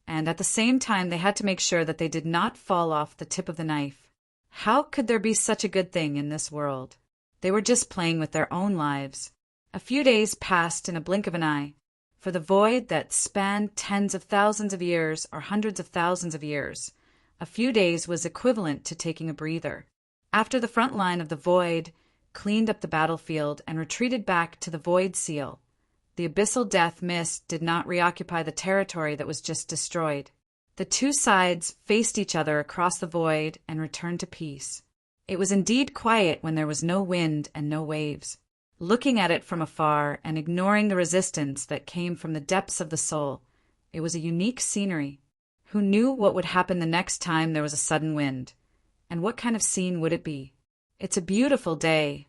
and at the same time they had to make sure that they did not fall off the tip of the knife. How could there be such a good thing in this world? They were just playing with their own lives. A few days passed in a blink of an eye. For the void that spanned tens of thousands of years or hundreds of thousands of years, a few days was equivalent to taking a breather. After the front line of the void cleaned up the battlefield and retreated back to the void seal, the abyssal death mist did not reoccupy the territory that was just destroyed. The two sides faced each other across the void and returned to peace. It was indeed quiet when there was no wind and no waves. Looking at it from afar and ignoring the resistance that came from the depths of the soul, it was a unique scenery. Who knew what would happen the next time there was a sudden wind? And what kind of scene would it be? It's a beautiful day.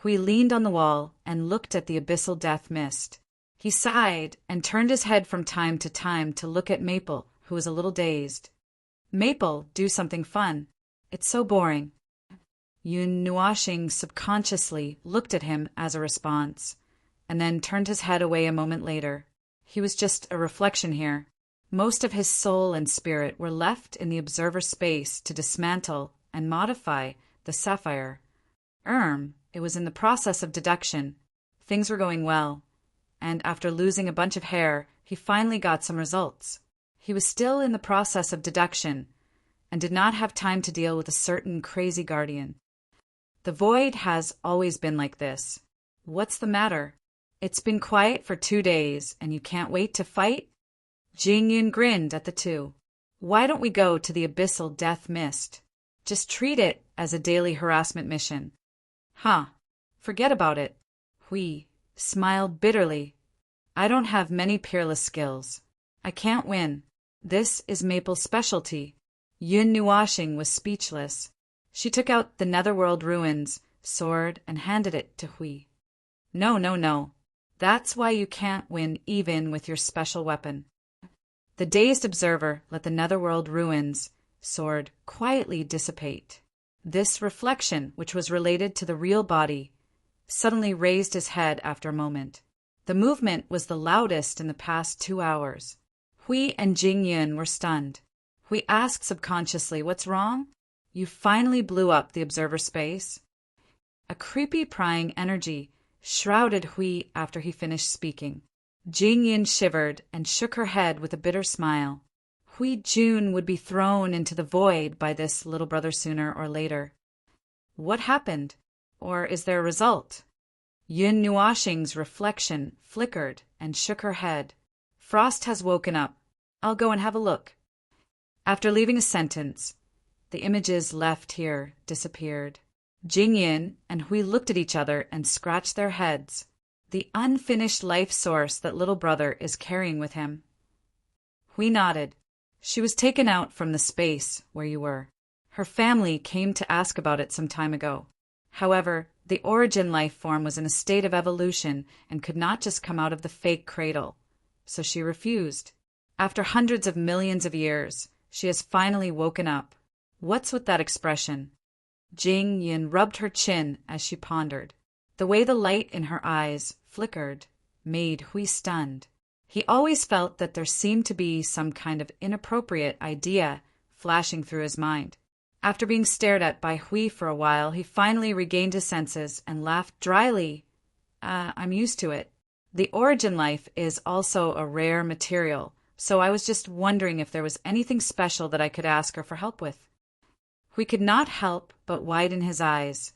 Hui leaned on the wall and looked at the abyssal death mist. He sighed and turned his head from time to time to look at Maple, who was a little dazed. "Maple, do something fun. It's so boring." Yun Nuashing subconsciously looked at him as a response, and then turned his head away a moment later. He was just a reflection here. Most of his soul and spirit were left in the observer space to dismantle and modify the sapphire. It was in the process of deduction. Things were going well, and after losing a bunch of hair, he finally got some results. He was still in the process of deduction, and did not have time to deal with a certain crazy guardian. The void has always been like this. What's the matter? It's been quiet for 2 days, and you can't wait to fight? Jingyun grinned at the two. Why don't we go to the abyssal death mist? Just treat it as a daily harassment mission. Huh. Forget about it. Hui smiled bitterly. I don't have many peerless skills. I can't win. This is Maple's specialty. Yun Nuashing was speechless. She took out the Netherworld Ruins sword and handed it to Hui. No. That's why you can't win even with your special weapon. The dazed observer let the Netherworld Ruins sword quietly dissipate. This reflection, which was related to the real body, suddenly raised his head after a moment. The movement was the loudest in the past 2 hours. Hui and Jingyun were stunned. Hui asked subconsciously, "What's wrong?" "You finally blew up the observer space." A creepy prying energy shrouded Hui after he finished speaking. Jingyun shivered and shook her head with a bitter smile. Hui Jun would be thrown into the void by this little brother sooner or later. What happened? Or is there a result? Yun Nuashing's reflection flickered and shook her head. Frost has woken up. I'll go and have a look. After leaving a sentence, the images left here disappeared. Jingyun and Hui looked at each other and scratched their heads. The unfinished life source that little brother is carrying with him. Hui nodded. She was taken out from the space where you were. Her family came to ask about it some time ago. However, the origin life form was in a state of evolution and could not just come out of the fake cradle. So she refused. After hundreds of millions of years, she has finally woken up. What's with that expression? Jingyun rubbed her chin as she pondered. The way the light in her eyes flickered made Hui stunned. He always felt that there seemed to be some kind of inappropriate idea flashing through his mind. After being stared at by Hui for a while, he finally regained his senses and laughed dryly. I'm used to it. The origin life is also a rare material, so I was just wondering if there was anything special that I could ask her for help with. Hui could not help but widen his eyes.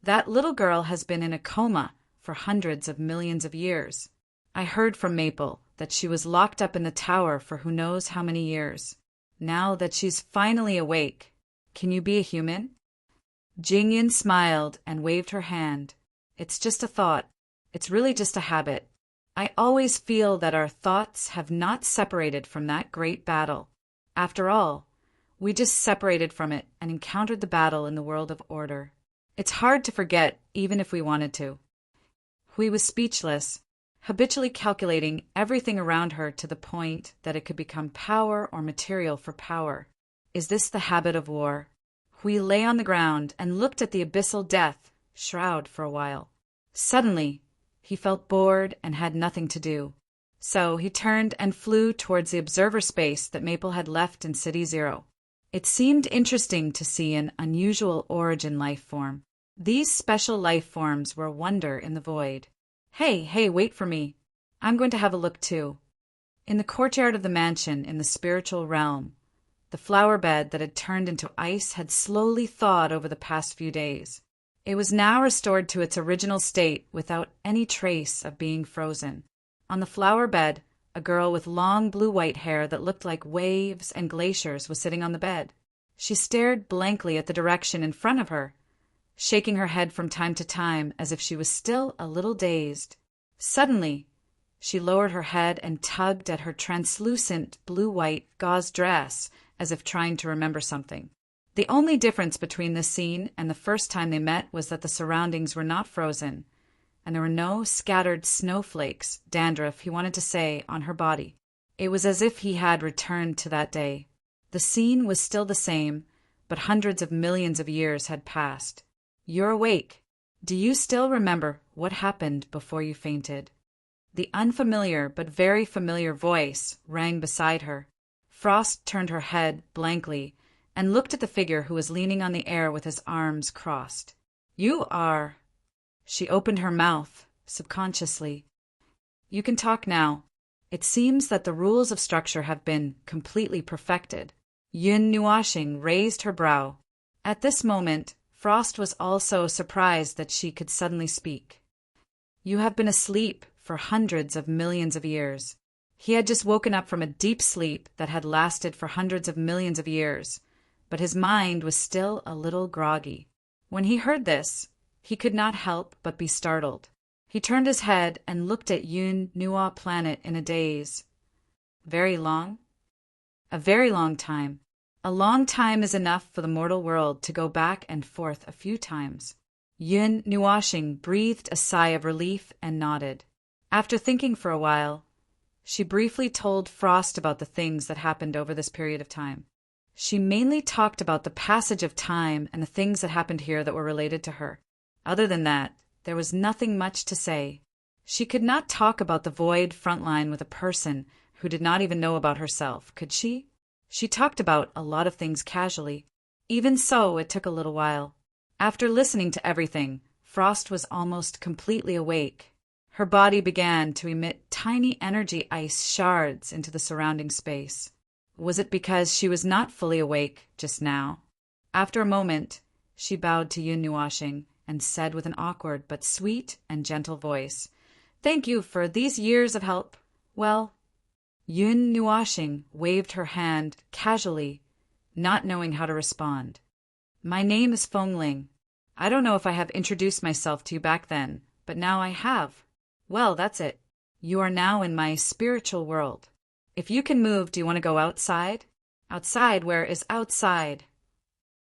That little girl has been in a coma for hundreds of millions of years. I heard from Maple that she was locked up in the tower for who knows how many years. Now that she's finally awake, can you be a human? Jingyun smiled and waved her hand. It's just a thought. It's really just a habit. I always feel that our thoughts have not separated from that great battle. After all, we just separated from it and encountered the battle in the world of order. It's hard to forget, even if we wanted to. Hui was speechless, habitually calculating everything around her to the point that it could become power or material for power. Is this the habit of war? Hui lay on the ground and looked at the abyssal death shroud for a while. Suddenly, he felt bored and had nothing to do. So he turned and flew towards the observer space that Maple had left in City Zero. It seemed interesting to see an unusual origin life form. These special life forms were a wonder in the void. Hey, wait for me. I'm going to have a look too. In the courtyard of the mansion in the spiritual realm, the flower bed that had turned into ice had slowly thawed over the past few days. It was now restored to its original state without any trace of being frozen. On the flower bed, a girl with long blue-white hair that looked like waves and glaciers was sitting on the bed. She stared blankly at the direction in front of her, shaking her head from time to time as if she was still a little dazed. Suddenly, she lowered her head and tugged at her translucent blue-white gauze dress as if trying to remember something. The only difference between this scene and the first time they met was that the surroundings were not frozen, and there were no scattered snowflakes, dandruff, he wanted to say, on her body. It was as if he had returned to that day. The scene was still the same, but hundreds of millions of years had passed. You're awake. Do you still remember what happened before you fainted? The unfamiliar but very familiar voice rang beside her. Frost turned her head blankly and looked at the figure who was leaning on the air with his arms crossed. You are... She opened her mouth, subconsciously. You can talk now. It seems that the rules of structure have been completely perfected. Yun Nuashing raised her brow. At this moment, Frost was also surprised that she could suddenly speak. You have been asleep for hundreds of millions of years. He had just woken up from a deep sleep that had lasted for hundreds of millions of years, but his mind was still a little groggy. When he heard this, he could not help but be startled. He turned his head and looked at Yun Nua planet in a daze. Very long? A very long time. A long time is enough for the mortal world to go back and forth a few times. Yun Nuashing breathed a sigh of relief and nodded. After thinking for a while, she briefly told Frost about the things that happened over this period of time. She mainly talked about the passage of time and the things that happened here that were related to her. Other than that, there was nothing much to say. She could not talk about the void frontline with a person who did not even know about herself, could she? She talked about a lot of things casually. Even so, it took a little while. After listening to everything, Frost was almost completely awake. Her body began to emit tiny energy ice shards into the surrounding space. Was it because she was not fully awake just now? After a moment, she bowed to Yun Nuashing and said with an awkward but sweet and gentle voice, "Thank you for these years of help. Well..." Yun Nuashing waved her hand casually, not knowing how to respond. "My name is Fengling. I don't know if I have introduced myself to you back then, but now I have. Well, that's it. You are now in my spiritual world. If you can move, do you want to go outside? Outside? Where is outside?"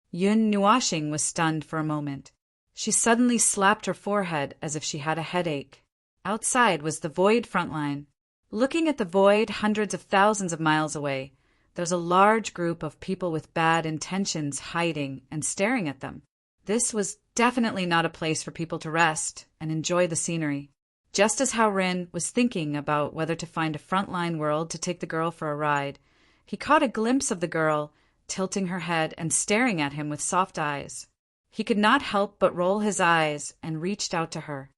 Yun Nuashing was stunned for a moment. She suddenly slapped her forehead as if she had a headache. Outside was the void frontline. Looking at the void hundreds of thousands of miles away, there was a large group of people with bad intentions hiding and staring at them. This was definitely not a place for people to rest and enjoy the scenery. Just as Hao Rin was thinking about whether to find a frontline world to take the girl for a ride, he caught a glimpse of the girl, tilting her head and staring at him with soft eyes. He could not help but roll his eyes and reached out to her.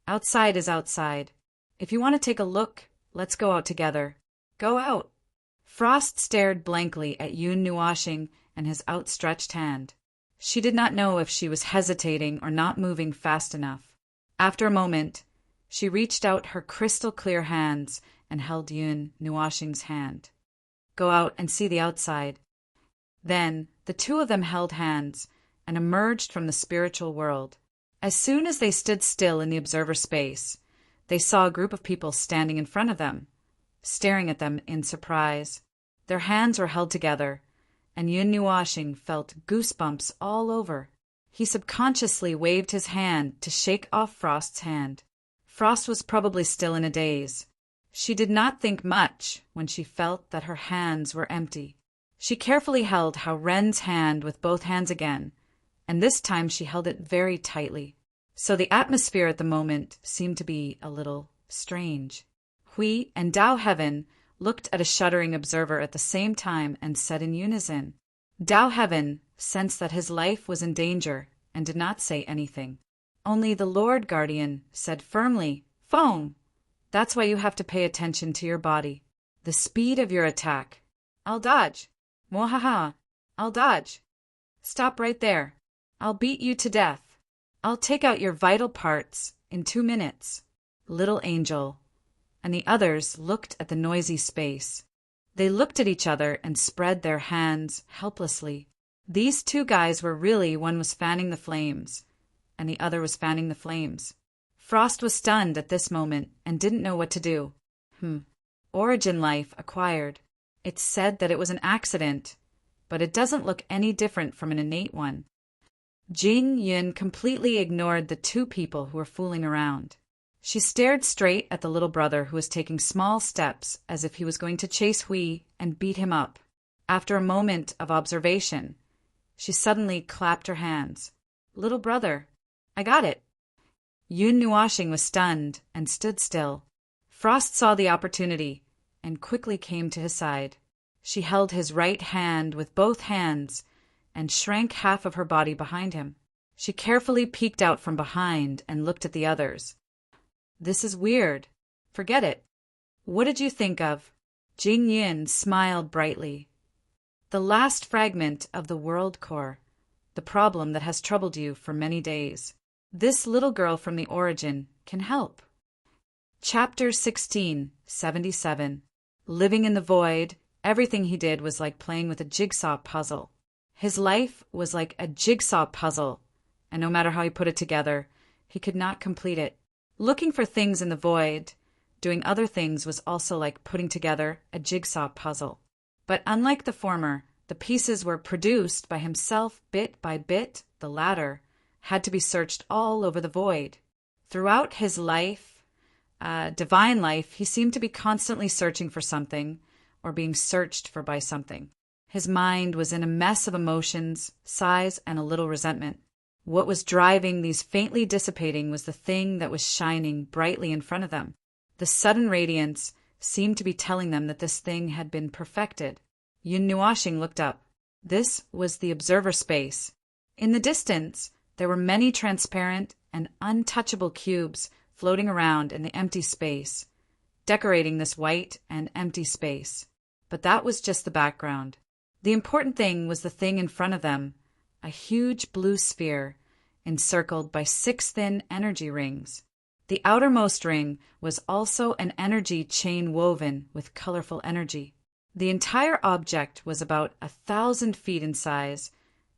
Outside is outside. If you want to take a look, let's go out together. Go out. Frost stared blankly at Yun Nuashing and his outstretched hand. She did not know if she was hesitating or not moving fast enough. After a moment, she reached out her crystal-clear hands and held Yun Nuashing's hand. Go out and see the outside. Then, the two of them held hands and emerged from the spiritual world. As soon as they stood still in the observer space, they saw a group of people standing in front of them, staring at them in surprise. Their hands were held together, and Yun Nuashing felt goosebumps all over. He subconsciously waved his hand to shake off Frost's hand. Frost was probably still in a daze. She did not think much when she felt that her hands were empty. She carefully held Hao Ren's hand with both hands again, and this time she held it very tightly. So the atmosphere at the moment seemed to be a little strange. Hui and Dao Heaven looked at a shuddering observer at the same time and said in unison. Dao Heaven sensed that his life was in danger and did not say anything. Only the Lord Guardian said firmly, "Feng, that's why you have to pay attention to your body. The speed of your attack. I'll dodge. Mwahaha. I'll dodge. Stop right there. I'll beat you to death. I'll take out your vital parts in 2 minutes." Little angel. And the others looked at the noisy space. They looked at each other and spread their hands helplessly. These two guys were really, one was fanning the flames, and the other was fanning the flames. Frost was stunned at this moment and didn't know what to do. Origin life acquired. It's said that it was an accident, but it doesn't look any different from an innate one. Jing Yun completely ignored the two people who were fooling around. She stared straight at the little brother who was taking small steps as if he was going to chase Hui and beat him up. After a moment of observation, she suddenly clapped her hands. "Little brother, I got it." Yun Nuashing was stunned and stood still. Frost saw the opportunity and quickly came to his side. She held his right hand with both hands and shrank half of her body behind him. She carefully peeked out from behind and looked at the others. "This is weird. Forget it. What did you think of?" Jing Yin smiled brightly. "The last fragment of the world core, the problem that has troubled you for many days. This little girl from the origin can help." Chapter 16, 77. Living in the void, everything he did was like playing with a jigsaw puzzle. His life was like a jigsaw puzzle, and no matter how he put it together, he could not complete it. Looking for things in the void, doing other things was also like putting together a jigsaw puzzle. But unlike the former, the pieces were produced by himself bit by bit. The latter had to be searched all over the void. Throughout his life, divine life, he seemed to be constantly searching for something or being searched for by something. His mind was in a mess of emotions, sighs, and a little resentment. What was driving these faintly dissipating was the thing that was shining brightly in front of them. The sudden radiance seemed to be telling them that this thing had been perfected. Yun Nuashing looked up. This was the observer space. In the distance, there were many transparent and untouchable cubes floating around in the empty space, decorating this white and empty space. But that was just the background. The important thing was the thing in front of them, a huge blue sphere encircled by 6 thin energy rings. The outermost ring was also an energy chain woven with colorful energy. The entire object was about 1,000 feet in size,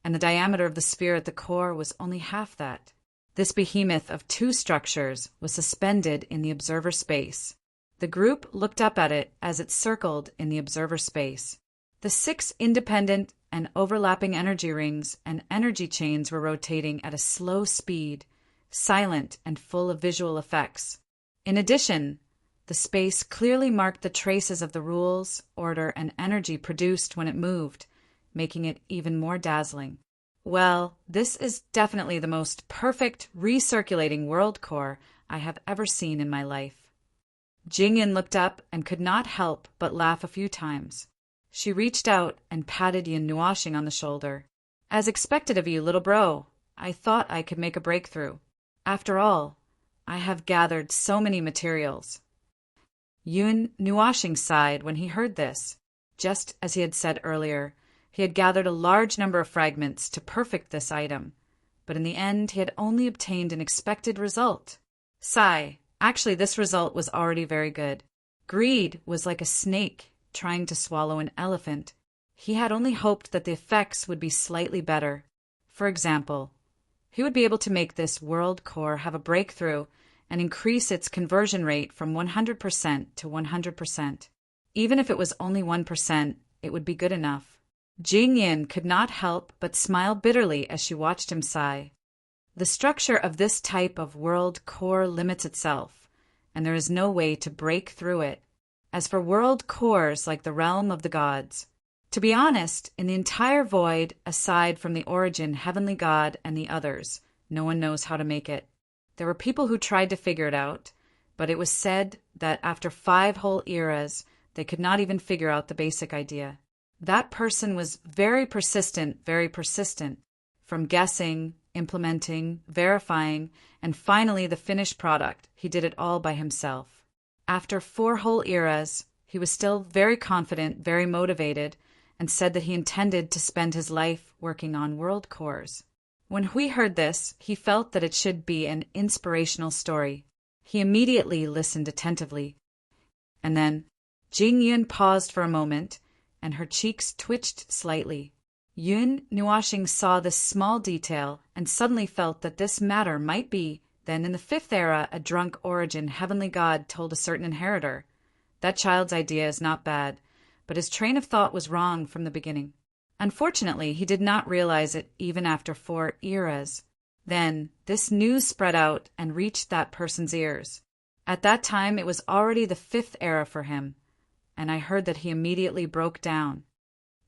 and the diameter of the sphere at the core was only half that. This behemoth of 2 structures was suspended in the observer space. The group looked up at it as it circled in the observer space. The 6 independent and overlapping energy rings and energy chains were rotating at a slow speed, silent and full of visual effects. In addition, the space clearly marked the traces of the rules, order, and energy produced when it moved, making it even more dazzling. Well, this is definitely the most perfect recirculating world core I have ever seen in my life. Jingyin looked up and could not help but laugh a few times. She reached out and patted Yun Nuashing on the shoulder. "As expected of you, little bro, I thought I could make a breakthrough. After all, I have gathered so many materials." Yun Nuashing sighed when he heard this. Just as he had said earlier, he had gathered a large number of fragments to perfect this item, but in the end he had only obtained an expected result. Sigh, actually this result was already very good. Greed was like a snake trying to swallow an elephant. He had only hoped that the effects would be slightly better. For example, he would be able to make this world core have a breakthrough and increase its conversion rate from 100% to 100%. Even if it was only 1%, it would be good enough. Jing Yin could not help but smile bitterly as she watched him sigh. The structure of this type of world core limits itself, and there is no way to break through it. As for world cores like the realm of the gods, to be honest, in the entire void, aside from the origin, heavenly god, and the others, no one knows how to make it. There were people who tried to figure it out, but it was said that after 5 whole eras, they could not even figure out the basic idea. That person was very persistent, from guessing, implementing, verifying, and finally the finished product. He did it all by himself. After 4 whole eras, he was still very confident, very motivated, and said that he intended to spend his life working on world cores. When Hui heard this, he felt that it should be an inspirational story. He immediately listened attentively. And then Jing Yun paused for a moment, and her cheeks twitched slightly. Yun Nuashing saw this small detail and suddenly felt that this matter might be. Then in the 5th era, a drunk origin heavenly god told a certain inheritor. That child's idea is not bad, but his train of thought was wrong from the beginning. Unfortunately, he did not realize it even after 4 eras. Then this news spread out and reached that person's ears. At that time, it was already the 5th era for him, and I heard that he immediately broke down.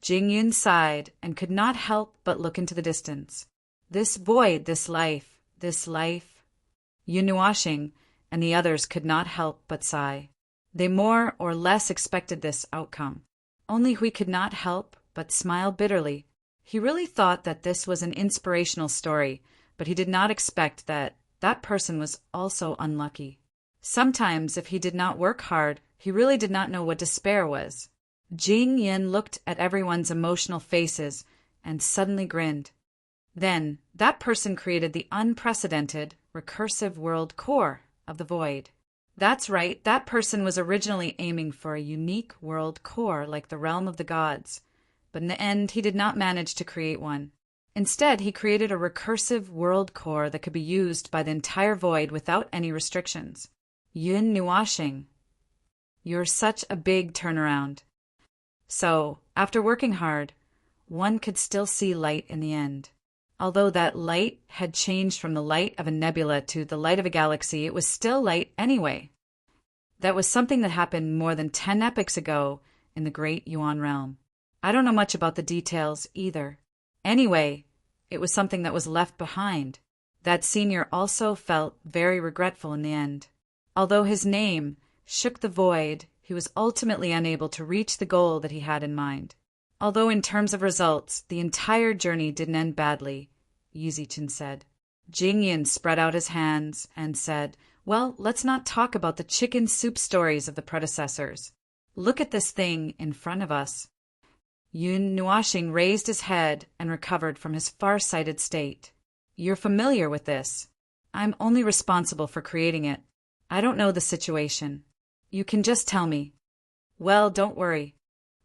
Jing Yun sighed and could not help but look into the distance. This void, this life. Yun Nuashing and the others could not help but sigh. They more or less expected this outcome. Only Hui could not help but smile bitterly. He really thought that this was an inspirational story, but he did not expect that that person was also unlucky. Sometimes, if he did not work hard, he really did not know what despair was. Jing Yin looked at everyone's emotional faces and suddenly grinned. Then, that person created the unprecedented, recursive world core of the void. That's right, that person was originally aiming for a unique world core like the realm of the gods, but in the end he did not manage to create one. Instead, he created a recursive world core that could be used by the entire void without any restrictions. Yun Nuashing, you're such a big turnaround. So, after working hard, one could still see light in the end. Although that light had changed from the light of a nebula to the light of a galaxy, it was still light anyway. That was something that happened more than 10 epochs ago in the Great Yuan realm. I don't know much about the details either. Anyway, it was something that was left behind. That senior also felt very regretful in the end. Although his name shook the void, he was ultimately unable to reach the goal that he had in mind. Although in terms of results, the entire journey didn't end badly, Yizichin said. Jing Yin spread out his hands and said, well, let's not talk about the chicken soup stories of the predecessors. Look at this thing in front of us. Yun Nuashing raised his head and recovered from his far-sighted state. You're familiar with this. I'm only responsible for creating it. I don't know the situation. You can just tell me. Well, don't worry.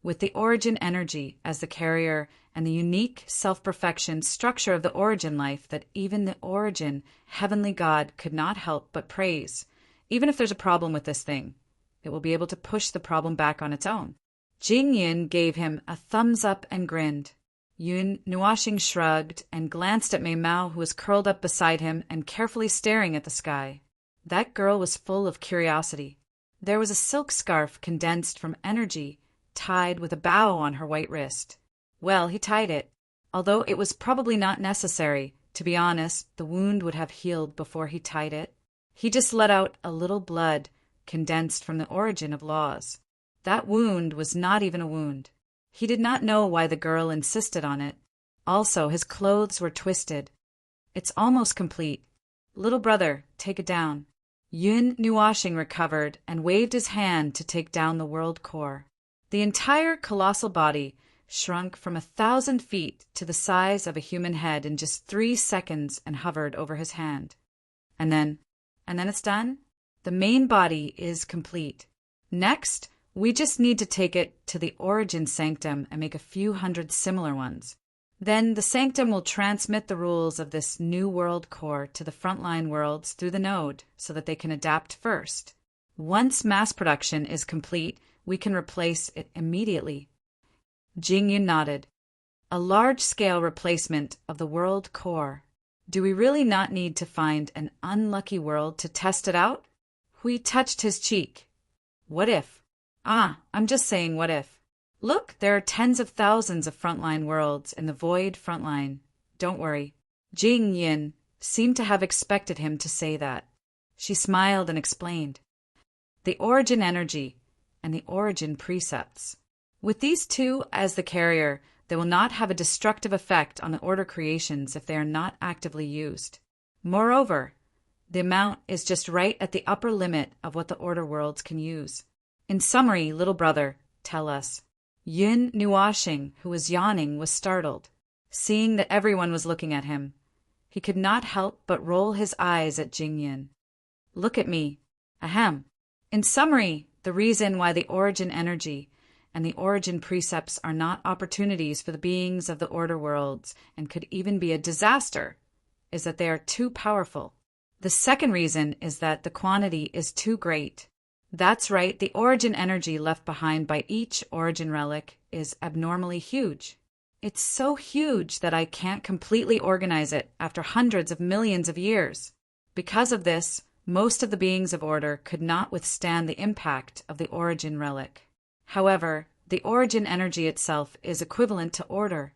With the origin energy as the carrier and the unique self-perfection structure of the origin life that even the origin heavenly God could not help but praise, even if there's a problem with this thing, it will be able to push the problem back on its own. Jing Yin gave him a thumbs up and grinned. Yun Nuashing shrugged and glanced at Mei Mao, who was curled up beside him and carefully staring at the sky. That girl was full of curiosity. There was a silk scarf condensed from energy tied with a bow on her white wrist. Well, he tied it. Although it was probably not necessary, to be honest, the wound would have healed before he tied it. He just let out a little blood condensed from the origin of laws. That wound was not even a wound. He did not know why the girl insisted on it. Also, his clothes were twisted. It's almost complete. Little brother, take it down. Yun Nuashing recovered and waved his hand to take down the world core. The entire colossal body shrunk from 1,000 feet to the size of a human head in just 3 seconds and hovered over his hand. And then it's done? The main body is complete. Next, we just need to take it to the origin sanctum and make a few hundred similar ones. Then the sanctum will transmit the rules of this new world core to the frontline worlds through the node so that they can adapt first. Once mass production is complete, we can replace it immediately. Jing Yun nodded. A large-scale replacement of the world core. Do we really not need to find an unlucky world to test it out? Hui touched his cheek. What if? I'm just saying what if. Look, there are tens of thousands of frontline worlds in the void frontline. Don't worry. Jing Yin seemed to have expected him to say that. She smiled and explained. The origin energy and the origin precepts. With these two as the carrier, they will not have a destructive effect on the order creations if they are not actively used. Moreover, the amount is just right at the upper limit of what the order worlds can use. In summary, little brother, tell us. Yun Nuashing, who was yawning, was startled, seeing that everyone was looking at him. He could not help but roll his eyes at Jing Yin. Look at me. Ahem. In summary, the reason why the origin energy and the origin precepts are not opportunities for the beings of the order worlds and could even be a disaster is that they are too powerful. The second reason is that the quantity is too great. That's right, the origin energy left behind by each origin relic is abnormally huge. It's so huge that I can't completely organize it after hundreds of millions of years. Because of this, most of the beings of order could not withstand the impact of the origin relic. However, the origin energy itself is equivalent to order,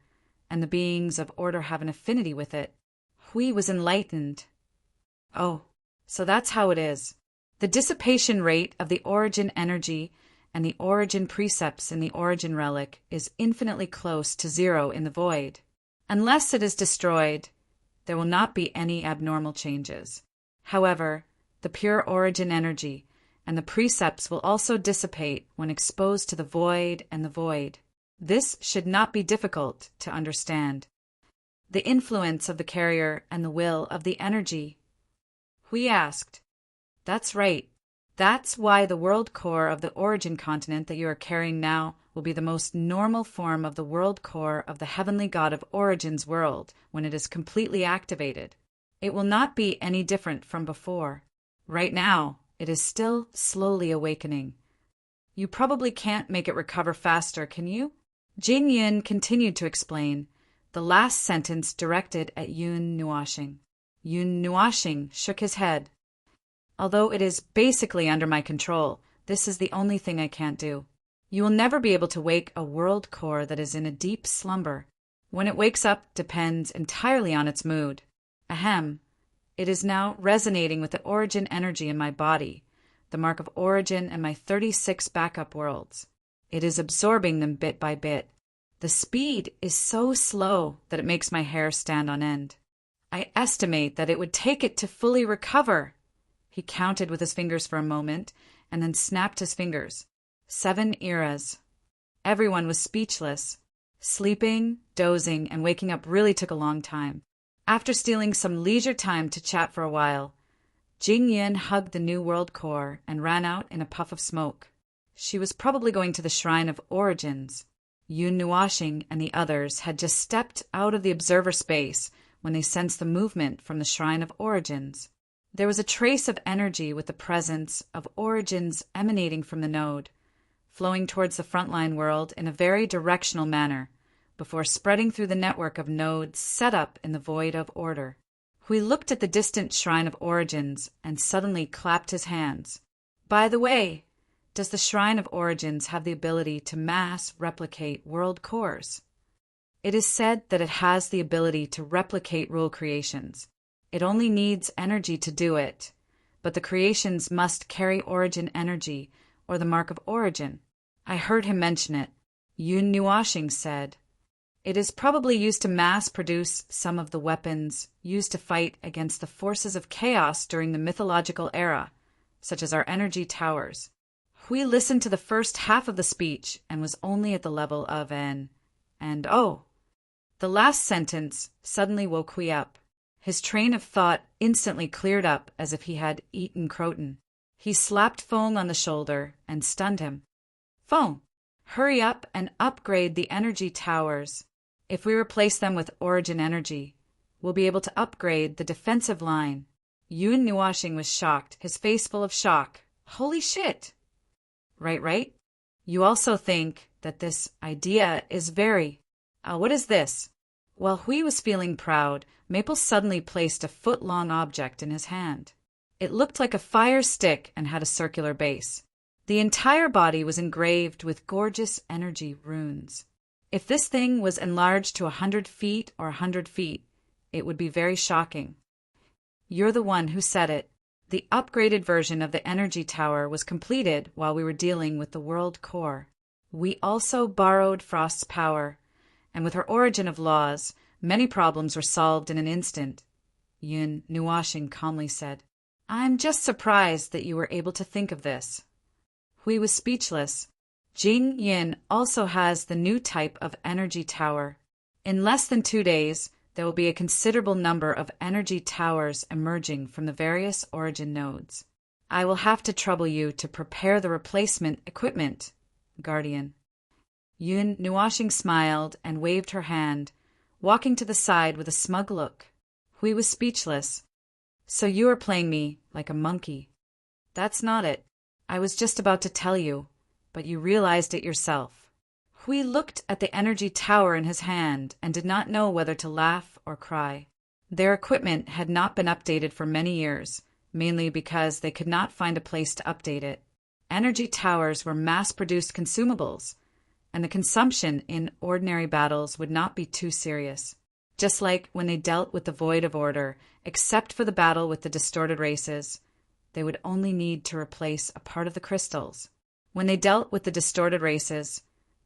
and the beings of order have an affinity with it. Hui was enlightened. Oh, so that's how it is. The dissipation rate of the origin energy and the origin precepts in the origin relic is infinitely close to zero in the void. Unless it is destroyed, there will not be any abnormal changes. However, the pure origin energy and the precepts will also dissipate when exposed to the void and the void. This should not be difficult to understand. The influence of the carrier and the will of the energy. Hui asked. That's right. That's why the world core of the origin continent that you are carrying now will be the most normal form of the world core of the heavenly god of origins world when it is completely activated. It will not be any different from before. Right now, it is still slowly awakening. You probably can't make it recover faster, can you? Jing Yin continued to explain, the last sentence directed at Yun Nuashing. Yun Nuashing shook his head. Although it is basically under my control, this is the only thing I can't do. You will never be able to wake a world core that is in a deep slumber. When it wakes up depends entirely on its mood. Ahem. It is now resonating with the origin energy in my body, the mark of origin and my 36 backup worlds. It is absorbing them bit by bit. The speed is so slow that it makes my hair stand on end. I estimate that it would take it to fully recover. He counted with his fingers for a moment and then snapped his fingers. 7 eras. Everyone was speechless. Sleeping, dozing, and waking up really took a long time. After stealing some leisure time to chat for a while, Jing Yin hugged the new world core and ran out in a puff of smoke. She was probably going to the Shrine of Origins. Yun Nuashing and the others had just stepped out of the observer space when they sensed the movement from the Shrine of Origins. There was a trace of energy with the presence of origins emanating from the node, flowing towards the frontline world in a very directional manner, before spreading through the network of nodes set up in the void of order. Hui looked at the distant Shrine of Origins and suddenly clapped his hands. By the way, does the Shrine of Origins have the ability to mass replicate world cores? It is said that it has the ability to replicate rule creations. It only needs energy to do it, but the creations must carry origin energy or the mark of origin. I heard him mention it. Yun Nuashing said. It is probably used to mass produce some of the weapons used to fight against the forces of chaos during the mythological era, such as our energy towers. Hui listened to the first half of the speech and was only at the level of an and oh. The last sentence suddenly woke Hui up. His train of thought instantly cleared up as if he had eaten croton. He slapped Feng on the shoulder and stunned him. Feng, hurry up and upgrade the energy towers. If we replace them with origin energy, we'll be able to upgrade the defensive line. Yun Nuashing was shocked, his face full of shock. Holy shit! Right. You also think that this idea is very... what is this? While Hui was feeling proud, Maple suddenly placed a foot-long object in his hand. It looked like a fire stick and had a circular base. The entire body was engraved with gorgeous energy runes. If this thing was enlarged to 100 feet or 100 feet, it would be very shocking. You're the one who said it. The upgraded version of the energy tower was completed while we were dealing with the world core. We also borrowed Frost's power, and with her origin of laws, many problems were solved in an instant. Yun Nuashing calmly said, I'm just surprised that you were able to think of this. Hui was speechless. Jing Yin also has the new type of energy tower. In less than 2 days, there will be a considerable number of energy towers emerging from the various origin nodes. I will have to trouble you to prepare the replacement equipment, Guardian. Yun Nuashing smiled and waved her hand, walking to the side with a smug look. Hui was speechless. So you are playing me like a monkey. That's not it. I was just about to tell you, but you realized it yourself. Hui looked at the energy tower in his hand and did not know whether to laugh or cry. Their equipment had not been updated for many years, mainly because they could not find a place to update it. Energy towers were mass-produced consumables, and the consumption in ordinary battles would not be too serious. Just like when they dealt with the void of order, except for the battle with the distorted races, they would only need to replace a part of the crystals. When they dealt with the distorted races,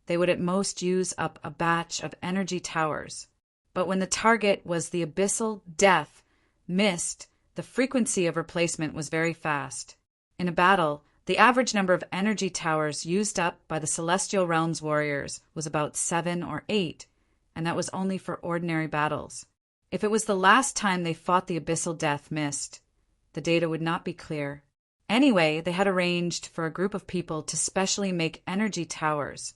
they would at most use up a batch of energy towers. But when the target was the abyssal death mist, the frequency of replacement was very fast. In a battle, the average number of energy towers used up by the Celestial Realms warriors was about 7 or 8, and that was only for ordinary battles. If it was the last time they fought the abyssal death mist, the data would not be clear. Anyway, they had arranged for a group of people to specially make energy towers,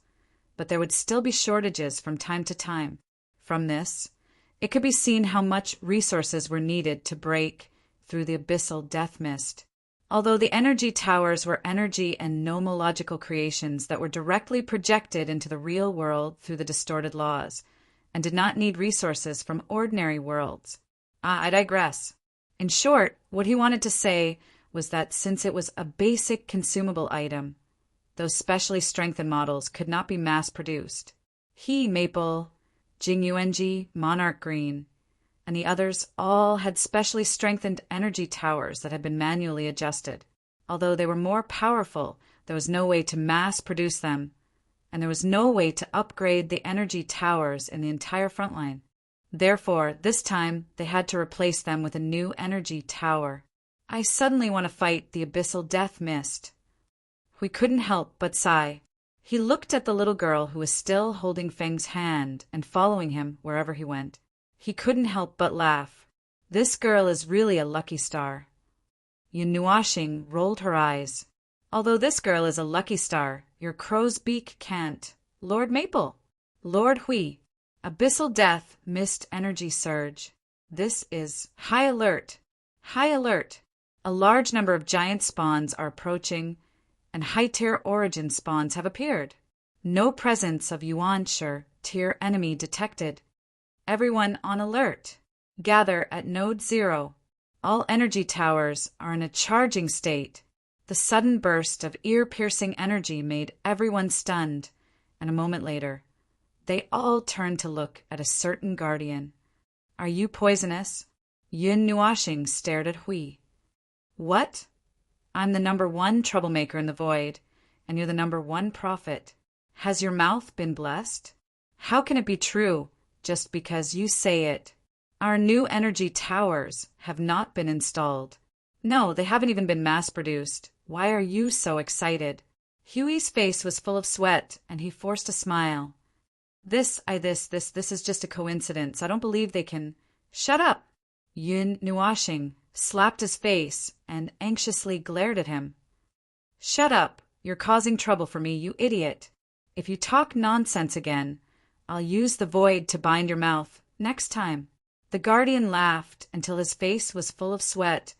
but there would still be shortages from time to time. From this, it could be seen how much resources were needed to break through the abyssal death mist. Although the energy towers were energy and nomological creations that were directly projected into the real world through the distorted laws, and did not need resources from ordinary worlds. I digress. In short, what he wanted to say was that since it was a basic consumable item, those specially strengthened models could not be mass-produced. He, Maple, Jingyuenji, Monarch Green, and the others all had specially strengthened energy towers that had been manually adjusted. Although they were more powerful, there was no way to mass-produce them, and there was no way to upgrade the energy towers in the entire front line. Therefore, this time, they had to replace them with a new energy tower. I suddenly want to fight the abyssal death mist. We couldn't help but sigh. He looked at the little girl who was still holding Feng's hand and following him wherever he went. He couldn't help but laugh. This girl is really a lucky star. Yun Nuashing rolled her eyes. Although this girl is a lucky star, your crow's beak can't. Lord Maple. Lord Hui. Abyssal death, mist energy surge. This is high alert. High alert. A large number of giant spawns are approaching, and high-tier origin spawns have appeared. No presence of Yuan-Shi tier enemy detected. Everyone on alert. Gather at Node 0. All energy towers are in a charging state. The sudden burst of ear-piercing energy made everyone stunned, and a moment later, they all turned to look at a certain guardian. Are you poisonous? Yun Nuashing stared at Hui. What? I'm the number 1 troublemaker in the void, and you're the number 1 prophet. Has your mouth been blessed? How can it be true just because you say it? Our new energy towers have not been installed. No, they haven't even been mass-produced. Why are you so excited? Huey's face was full of sweat, and he forced a smile. This is just a coincidence. I don't believe they can. Shut up! Yun Nuashing slapped his face and anxiously glared at him. Shut up! You're causing trouble for me, you idiot. If you talk nonsense again, I'll use the void to bind your mouth next time. The guardian laughed until his face was full of sweat,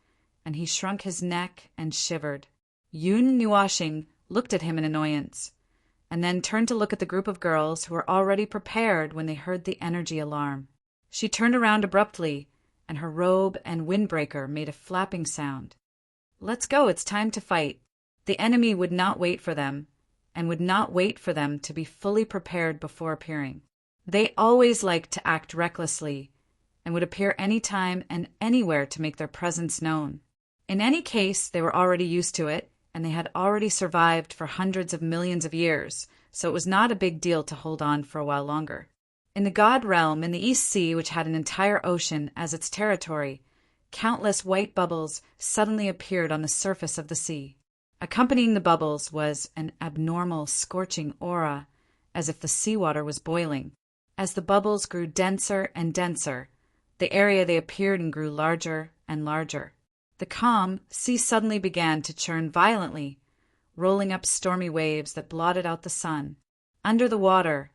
and he shrunk his neck and shivered. Yun Nuashing looked at him in annoyance, and then turned to look at the group of girls who were already prepared when they heard the energy alarm. She turned around abruptly, and her robe and windbreaker made a flapping sound. Let's go, it's time to fight. The enemy would not wait for them, and would not wait for them to be fully prepared before appearing. They always liked to act recklessly, and would appear anytime and anywhere to make their presence known. In any case, they were already used to it, and they had already survived for hundreds of millions of years, so it was not a big deal to hold on for a while longer. In the God Realm, in the East Sea, which had an entire ocean as its territory, countless white bubbles suddenly appeared on the surface of the sea. Accompanying the bubbles was an abnormal, scorching aura, as if the seawater was boiling. As the bubbles grew denser and denser, the area they appeared in grew larger and larger. The calm sea suddenly began to churn violently, rolling up stormy waves that blotted out the sun. Under the water,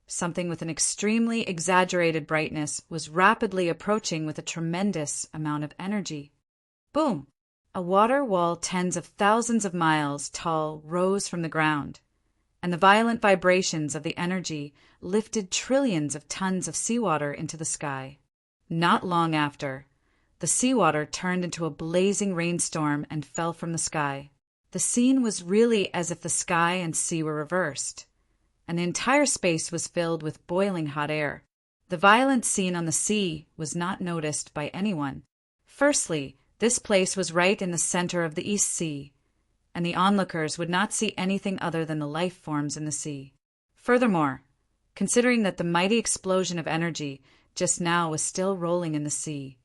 something with an extremely exaggerated brightness was rapidly approaching with a tremendous amount of energy. Boom! A water wall tens of thousands of miles tall rose from the ground, and the violent vibrations of the energy lifted trillions of tons of seawater into the sky. Not long after, the seawater turned into a blazing rainstorm and fell from the sky. The scene was really as if the sky and sea were reversed, and the entire space was filled with boiling hot air. The violent scene on the sea was not noticed by anyone. Firstly, this place was right in the center of the East Sea, and the onlookers would not see anything other than the life forms in the sea. Furthermore, considering that the mighty explosion of energy just now was still rolling in the sea,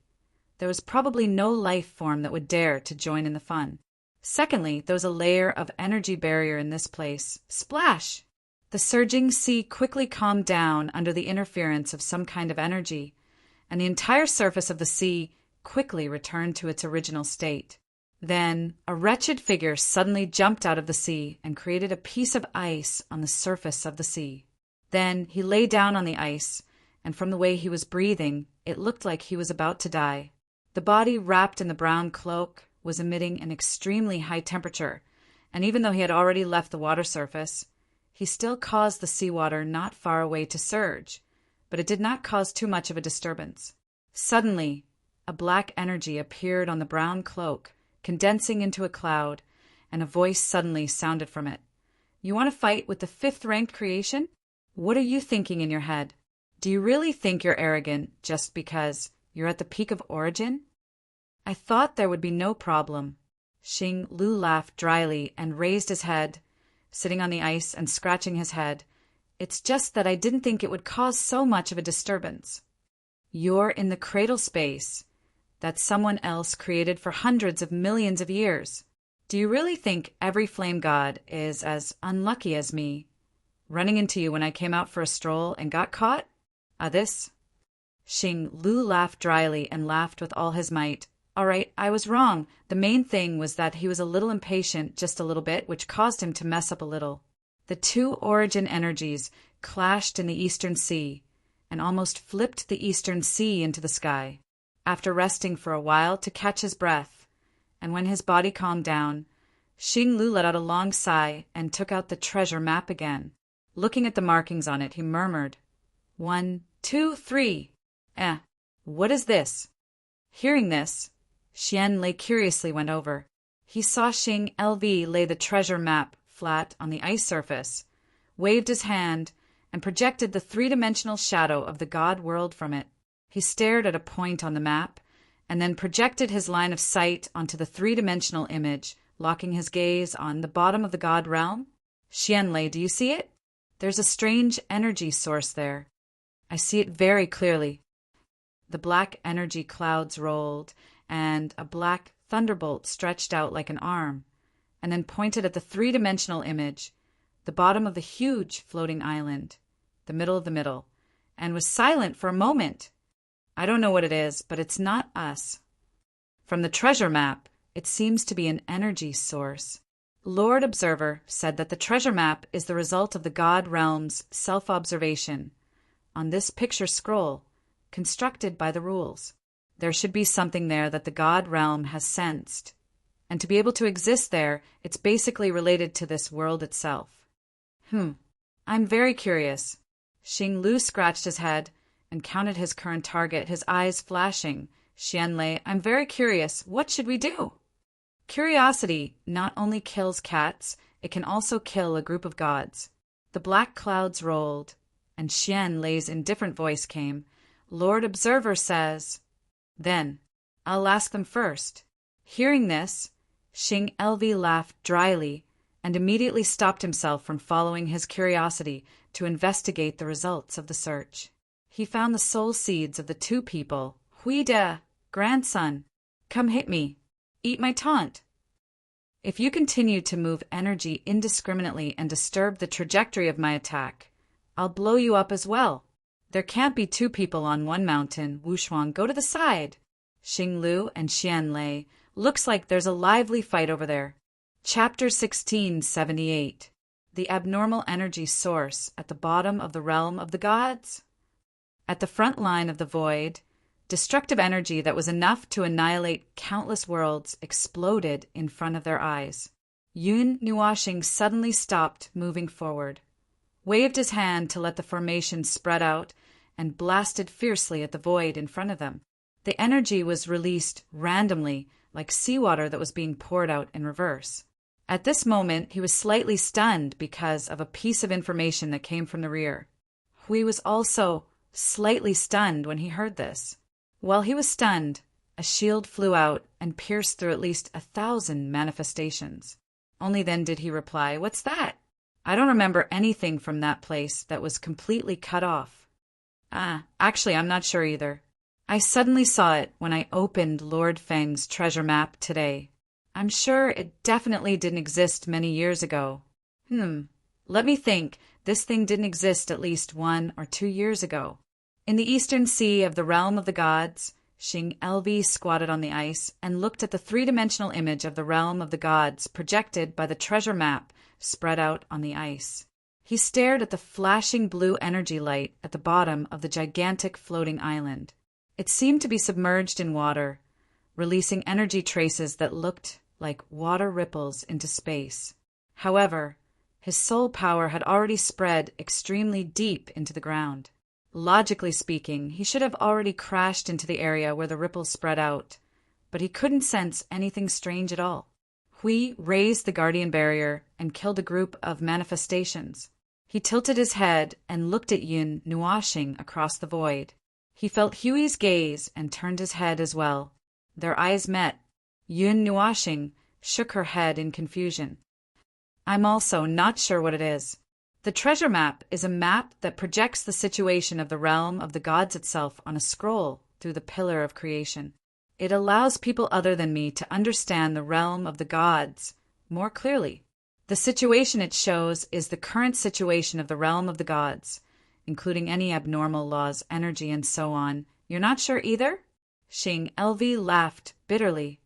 there was probably no life form that would dare to join in the fun. Secondly, there was a layer of energy barrier in this place. Splash! The surging sea quickly calmed down under the interference of some kind of energy, and the entire surface of the sea quickly returned to its original state. Then, a wretched figure suddenly jumped out of the sea and created a piece of ice on the surface of the sea. Then he lay down on the ice, and from the way he was breathing, it looked like he was about to die. The body wrapped in the brown cloak was emitting an extremely high temperature, and even though he had already left the water surface, he still caused the seawater not far away to surge, but it did not cause too much of a disturbance. Suddenly, a black energy appeared on the brown cloak, condensing into a cloud, and a voice suddenly sounded from it. "You want to fight with the fifth-ranked creation? What are you thinking in your head? Do you really think you're arrogant just because you're at the peak of origin?" "I thought there would be no problem." Xing Lu laughed dryly and raised his head, sitting on the ice and scratching his head. "It's just that I didn't think it would cause so much of a disturbance. You're in the cradle space that someone else created for hundreds of millions of years. Do you really think every flame god is as unlucky as me, running into you when I came out for a stroll and got caught? This?" Xing Lu laughed dryly and laughed with all his might. "All right, I was wrong. The main thing was that he was a little impatient, just a little bit, which caused him to mess up a little." The two origin energies clashed in the Eastern Sea and almost flipped the Eastern Sea into the sky. After resting for a while to catch his breath, and when his body calmed down, Xing Lu let out a long sigh and took out the treasure map again. Looking at the markings on it, he murmured, 1, 2, 3. What is this?" Hearing this, Xian Lei curiously went over. He saw Xing LV lay the treasure map flat on the ice surface, waved his hand, and projected the three-dimensional shadow of the god world from it. He stared at a point on the map, and then projected his line of sight onto the three-dimensional image, locking his gaze on the bottom of the god realm. "Xian Lei, do you see it? There's a strange energy source there. I see it very clearly." The black energy clouds rolled, and a black thunderbolt stretched out like an arm, and then pointed at the three-dimensional image, the bottom of the huge floating island, the middle of the middle, and was silent for a moment. "I don't know what it is, but it's not us. From the treasure map, it seems to be an energy source." Lord Observer said that the treasure map is the result of the god realm's self-observation on this picture scroll, constructed by the rules. There should be something there that the god realm has sensed, and to be able to exist there, it's basically related to this world itself. I'm very curious." Xing Lu scratched his head and counted his current target, his eyes flashing. "Xian Lei, I'm very curious. What should we do?" Curiosity not only kills cats, it can also kill a group of gods. The black clouds rolled, and Xian Lei's indifferent voice came. "Lord Observer says, then I'll ask them first." Hearing this, Xing LV laughed dryly and immediately stopped himself from following his curiosity to investigate the results of the search. He found the soul seeds of the two people. "Huida, grandson, come hit me. Eat my taunt. If you continue to move energy indiscriminately and disturb the trajectory of my attack, I'll blow you up as well. There can't be two people on one mountain. Wushuang, go to the side." Xing Lu and Xian Lei, looks like there's a lively fight over there. Chapter 1678. The abnormal energy source at the bottom of the realm of the gods. At the front line of the void, destructive energy that was enough to annihilate countless worlds exploded in front of their eyes. Yun Nuashing suddenly stopped moving forward, waved his hand to let the formation spread out, and blasted fiercely at the void in front of them. The energy was released randomly, like seawater that was being poured out in reverse. At this moment, he was slightly stunned because of a piece of information that came from the rear. Hui was also slightly stunned when he heard this. While he was stunned, a shield flew out and pierced through at least 1,000 manifestations. Only then did he reply, "What's that? I don't remember anything from that place that was completely cut off." Actually, I'm not sure either. I suddenly saw it when I opened Lord Feng's treasure map today. I'm sure it definitely didn't exist many years ago. Let me think. This thing didn't exist at least 1 or 2 years ago. In the eastern sea of the realm of the gods, Xing Elvi squatted on the ice and looked at the three-dimensional image of the realm of the gods projected by the treasure map spread out on the ice. He stared at the flashing blue energy light at the bottom of the gigantic floating island. It seemed to be submerged in water, releasing energy traces that looked like water ripples into space. However, his soul power had already spread extremely deep into the ground. Logically speaking, he should have already crashed into the area where the ripples spread out, but he couldn't sense anything strange at all. Hui raised the guardian barrier and killed a group of manifestations. He tilted his head and looked at Yun Nuashing across the void. He felt Hui's gaze and turned his head as well. Their eyes met. Yun Nuashing shook her head in confusion. "I'm also not sure what it is. The treasure map is a map that projects the situation of the realm of the gods itself on a scroll through the pillar of creation. It allows people other than me to understand the realm of the gods more clearly. The situation it shows is the current situation of the realm of the gods, including any abnormal laws, energy, and so on. You're not sure either?" Xing Elvi laughed bitterly.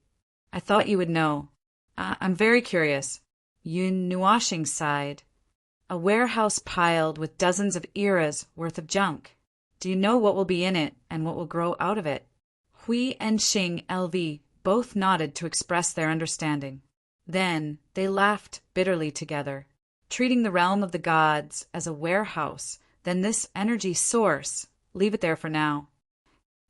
"I thought you would know. I'm very curious." Yun Nuashing sighed. "A warehouse piled with dozens of eras worth of junk. Do you know what will be in it and what will grow out of it?" Hui and Xing Elvi both nodded to express their understanding. Then they laughed bitterly together. Treating the realm of the gods as a warehouse, then this energy source, leave it there for now.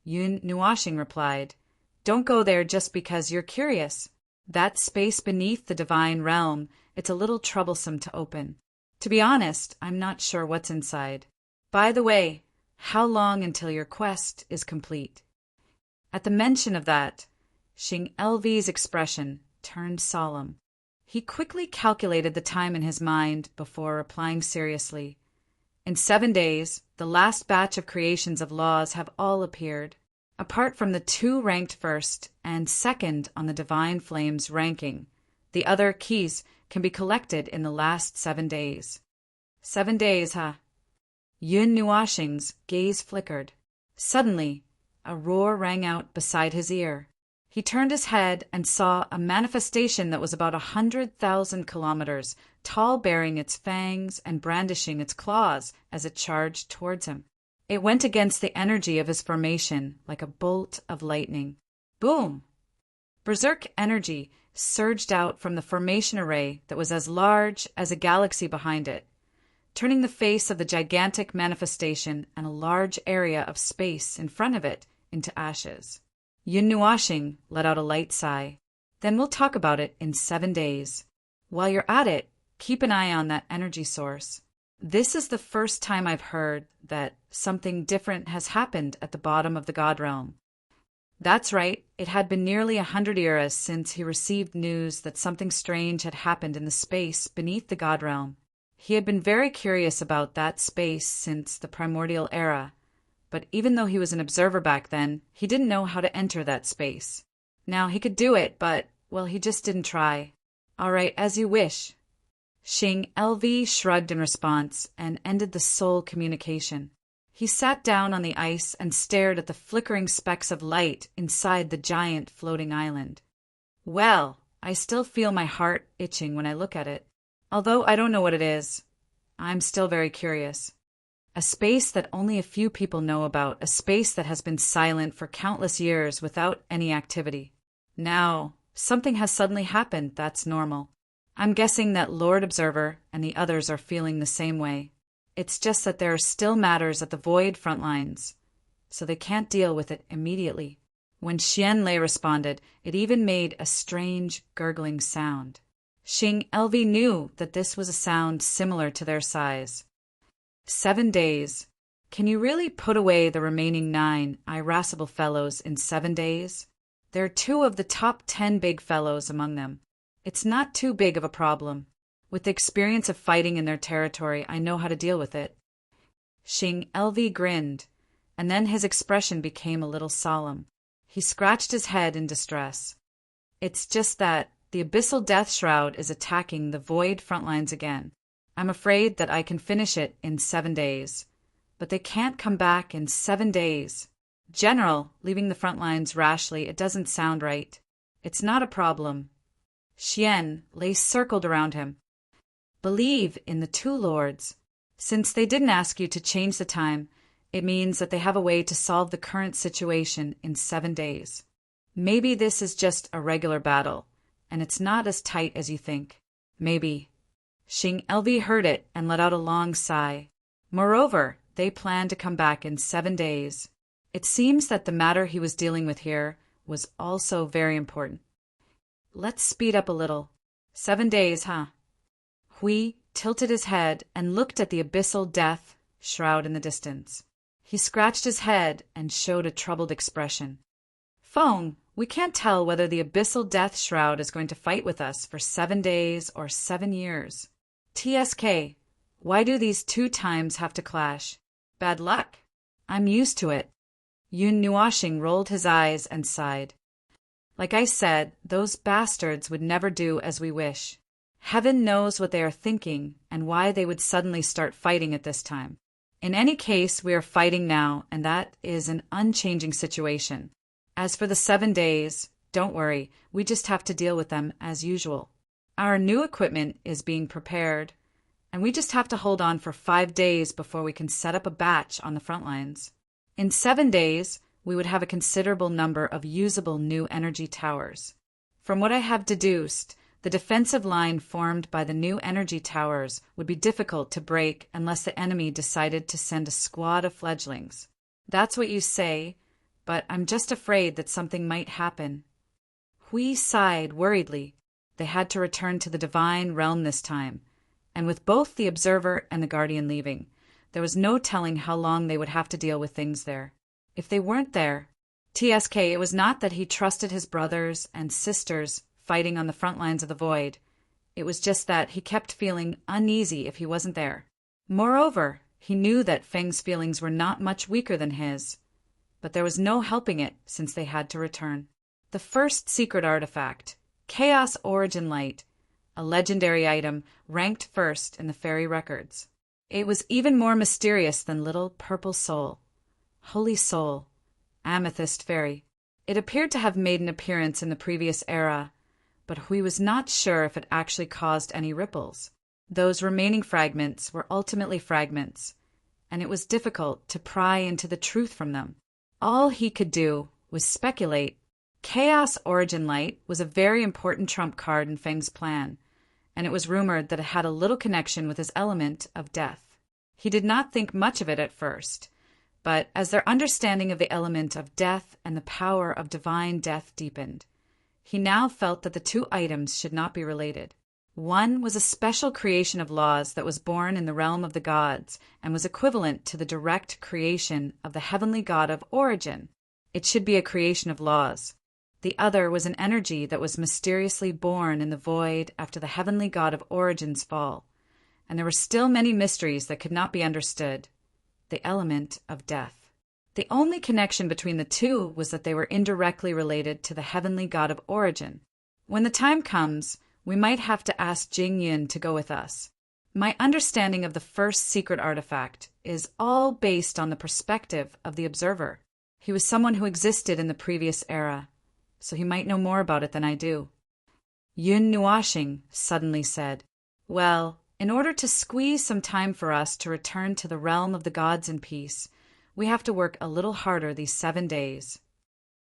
Yun Nuashing replied, "Don't go there just because you're curious. That space beneath the divine realm, it's a little troublesome to open. To be honest, I'm not sure what's inside. By the way, how long until your quest is complete?" At the mention of that, Xing Elvi's expression turned solemn. He quickly calculated the time in his mind before replying seriously. "In 7 days, the last batch of creations of laws have all appeared. Apart from the 2 ranked first and second on the Divine Flames ranking, the other keys can be collected in the last 7 days. 7 days, huh?" Yun Nuashing's gaze flickered. Suddenly, a roar rang out beside his ear. He turned his head and saw a manifestation that was about 100,000 kilometers tall, bearing its fangs and brandishing its claws as it charged towards him. It went against the energy of his formation like a bolt of lightning. Boom! Berserk energy surged out from the formation array that was as large as a galaxy behind it, turning the face of the gigantic manifestation and a large area of space in front of it into ashes. Yun Nuashing let out a light sigh. "Then we'll talk about it in 7 days. While you're at it, keep an eye on that energy source. This is the first time I've heard that something different has happened at the bottom of the God realm." That's right. It had been nearly 100 eras since he received news that something strange had happened in the space beneath the God realm. He had been very curious about that space since the primordial era, but even though he was an observer back then, he didn't know how to enter that space. Now he could do it, but, well, he just didn't try. "All right, as you wish." Xing Elvi shrugged in response and ended the soul communication. He sat down on the ice and stared at the flickering specks of light inside the giant floating island. "Well, I still feel my heart itching when I look at it. Although I don't know what it is, I'm still very curious. A space that only a few people know about, a space that has been silent for countless years without any activity. Now, something has suddenly happened that's normal. I'm guessing that Lord Observer and the others are feeling the same way. It's just that there are still matters at the void front lines, so they can't deal with it immediately." When Xianlei responded, it even made a strange gurgling sound. Xing Elvi knew that this was a sound similar to their size. 7 days. Can you really put away the remaining 9 irascible fellows in 7 days? There are 2 of the top 10 big fellows among them. It's not too big of a problem. With the experience of fighting in their territory, I know how to deal with it. Xing Lv grinned, and then his expression became a little solemn. He scratched his head in distress. It's just that the abyssal death shroud is attacking the void front lines again. I'm afraid that I can finish it in 7 days. But they can't come back in 7 days. General, leaving the front lines rashly, it doesn't sound right. It's not a problem. Xian lay circled around him. Believe in the 2 lords. Since they didn't ask you to change the time, it means that they have a way to solve the current situation in 7 days. Maybe this is just a regular battle, and it's not as tight as you think. Maybe. Xing Lv heard it and let out a long sigh. Moreover, they planned to come back in 7 days. It seems that the matter he was dealing with here was also very important. Let's speed up a little. 7 days, huh? Hui tilted his head and looked at the abyssal death shroud in the distance. He scratched his head and showed a troubled expression. Feng, we can't tell whether the abyssal death shroud is going to fight with us for 7 days or 7 years. TSK, why do these 2 times have to clash? Bad luck. I'm used to it. Yun Nuashing rolled his eyes and sighed. Like I said, those bastards would never do as we wish. Heaven knows what they are thinking and why they would suddenly start fighting at this time. In any case, we are fighting now, and that is an unchanging situation. As for the 7 days, don't worry, we just have to deal with them as usual. Our new equipment is being prepared, and we just have to hold on for 5 days before we can set up a batch on the front lines. In 7 days, we would have a considerable number of usable new energy towers. From what I have deduced, the defensive line formed by the new energy towers would be difficult to break unless the enemy decided to send a squad of fledglings. That's what you say, but I'm just afraid that something might happen. Hui sighed worriedly. They had to return to the divine realm this time, and with both the observer and the guardian leaving, there was no telling how long they would have to deal with things there. If they weren't there, TSK, it was not that he trusted his brothers and sisters fighting on the front lines of the void. It was just that he kept feeling uneasy if he wasn't there. Moreover, he knew that Feng's feelings were not much weaker than his, but there was no helping it since they had to return. The first secret artifact, Chaos Origin Light, a legendary item, ranked first in the fairy records. It was even more mysterious than Little Purple Soul, Holy Soul, Amethyst Fairy. It appeared to have made an appearance in the previous era, but Hui was not sure if it actually caused any ripples. Those remaining fragments were ultimately fragments, and it was difficult to pry into the truth from them. All he could do was speculate. Chaos Origin Light was a very important trump card in Feng's plan, and it was rumored that it had a little connection with his element of death. He did not think much of it at first, but as their understanding of the element of death and the power of divine death deepened, he now felt that the 2 items should not be related. One was a special creation of laws that was born in the realm of the gods and was equivalent to the direct creation of the heavenly god of origin. It should be a creation of laws. The other was an energy that was mysteriously born in the void after the heavenly god of origin's fall, and there were still many mysteries that could not be understood. The element of death. The only connection between the 2 was that they were indirectly related to the heavenly god of origin. When the time comes, we might have to ask Jing Yun to go with us. My understanding of the first secret artifact is all based on the perspective of the observer. He was someone who existed in the previous era, so he might know more about it than I do. Yun Nuashing suddenly said, Well, in order to squeeze some time for us to return to the realm of the gods in peace, we have to work a little harder these 7 days.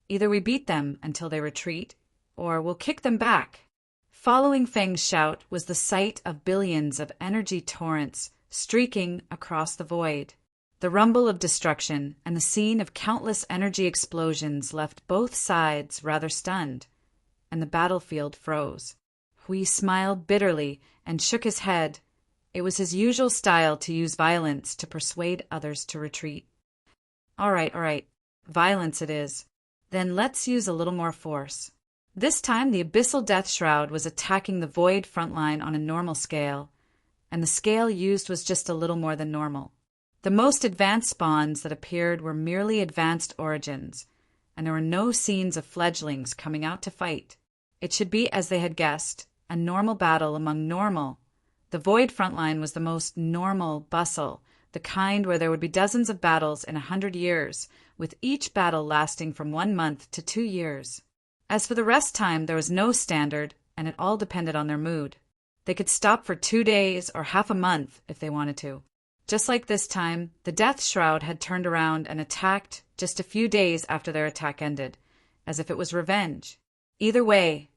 Either we beat them until they retreat, or we'll kick them back. Following Feng's shout was the sight of billions of energy torrents streaking across the void. The rumble of destruction and the scene of countless energy explosions left both sides rather stunned, and the battlefield froze. Hui smiled bitterly and shook his head, It was his usual style to use violence to persuade others to retreat. All right. Violence it is. Then let's use a little more force. This time the Abyssal Death Shroud was attacking the Void front line on a normal scale, and the scale used was just a little more than normal. The most advanced spawns that appeared were merely advanced origins, and there were no scenes of fledglings coming out to fight. It should be as they had guessed, a normal battle among normal. The Void frontline was the most normal bustle, the kind where there would be dozens of battles in 100 years, with each battle lasting from 1 month to 2 years. As for the rest time, there was no standard, and it all depended on their mood. They could stop for 2 days or half a month if they wanted to. Just like this time, the Death Shroud had turned around and attacked just a few days after their attack ended, as if it was revenge. Either way,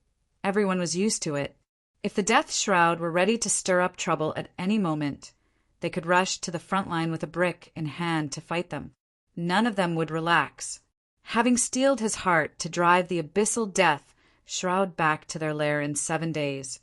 everyone was used to it. If the Death Shroud were ready to stir up trouble at any moment, they could rush to the front line with a brick in hand to fight them. None of them would relax. Having steeled his heart to drive the Abyssal Death Shroud back to their lair in 7 days,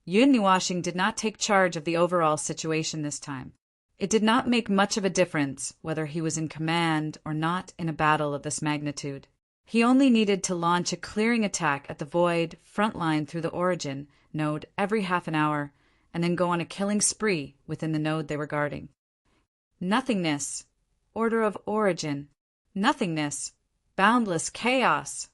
Yun Nuashing did not take charge of the overall situation this time. It did not make much of a difference whether he was in command or not in a battle of this magnitude. He only needed to launch a clearing attack at the Void front line through the Origin node every half an hour, and then go on a killing spree within the node they were guarding. Nothingness, order of origin, nothingness, boundless chaos.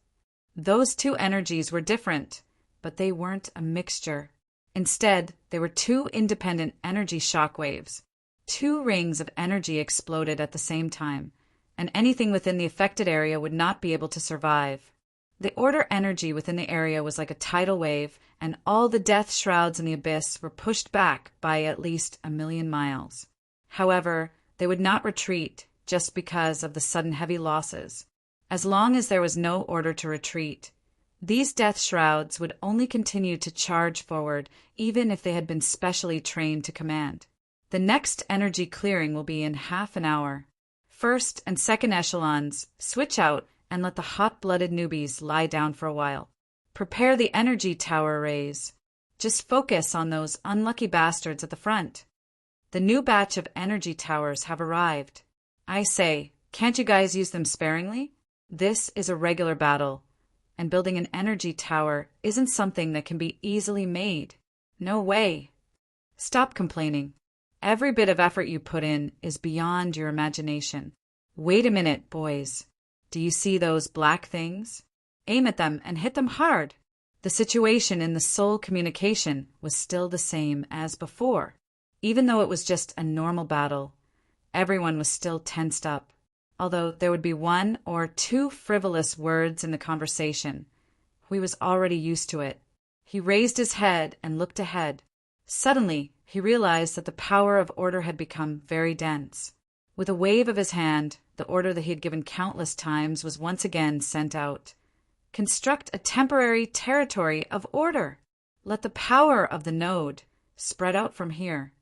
Those two energies were different, but they weren't a mixture. Instead, they were two independent energy shockwaves. 2 rings of energy exploded at the same time, and anything within the affected area would not be able to survive. The order energy within the area was like a tidal wave, and all the death shrouds in the abyss were pushed back by at least 1,000,000 miles. However, they would not retreat just because of the sudden heavy losses. As long as there was no order to retreat, these death shrouds would only continue to charge forward even if they had been specially trained to command. The next energy clearing will be in half an hour. First and second echelons, switch out and let the hot-blooded newbies lie down for a while. Prepare the energy tower arrays. Just focus on those unlucky bastards at the front. The new batch of energy towers have arrived. I say, can't you guys use them sparingly? This is a regular battle, and building an energy tower isn't something that can be easily made. No way. Stop complaining. Every bit of effort you put in is beyond your imagination. Wait a minute, boys. Do you see those black things? Aim at them and hit them hard. The situation in the soul communication was still the same as before. Even though it was just a normal battle, everyone was still tensed up. Although there would be 1 or 2 frivolous words in the conversation, he was already used to it. He raised his head and looked ahead. Suddenly, he realized that the power of order had become very dense. With a wave of his hand, the order that he had given countless times was once again sent out. Construct a temporary territory of order. Let the power of the node spread out from here.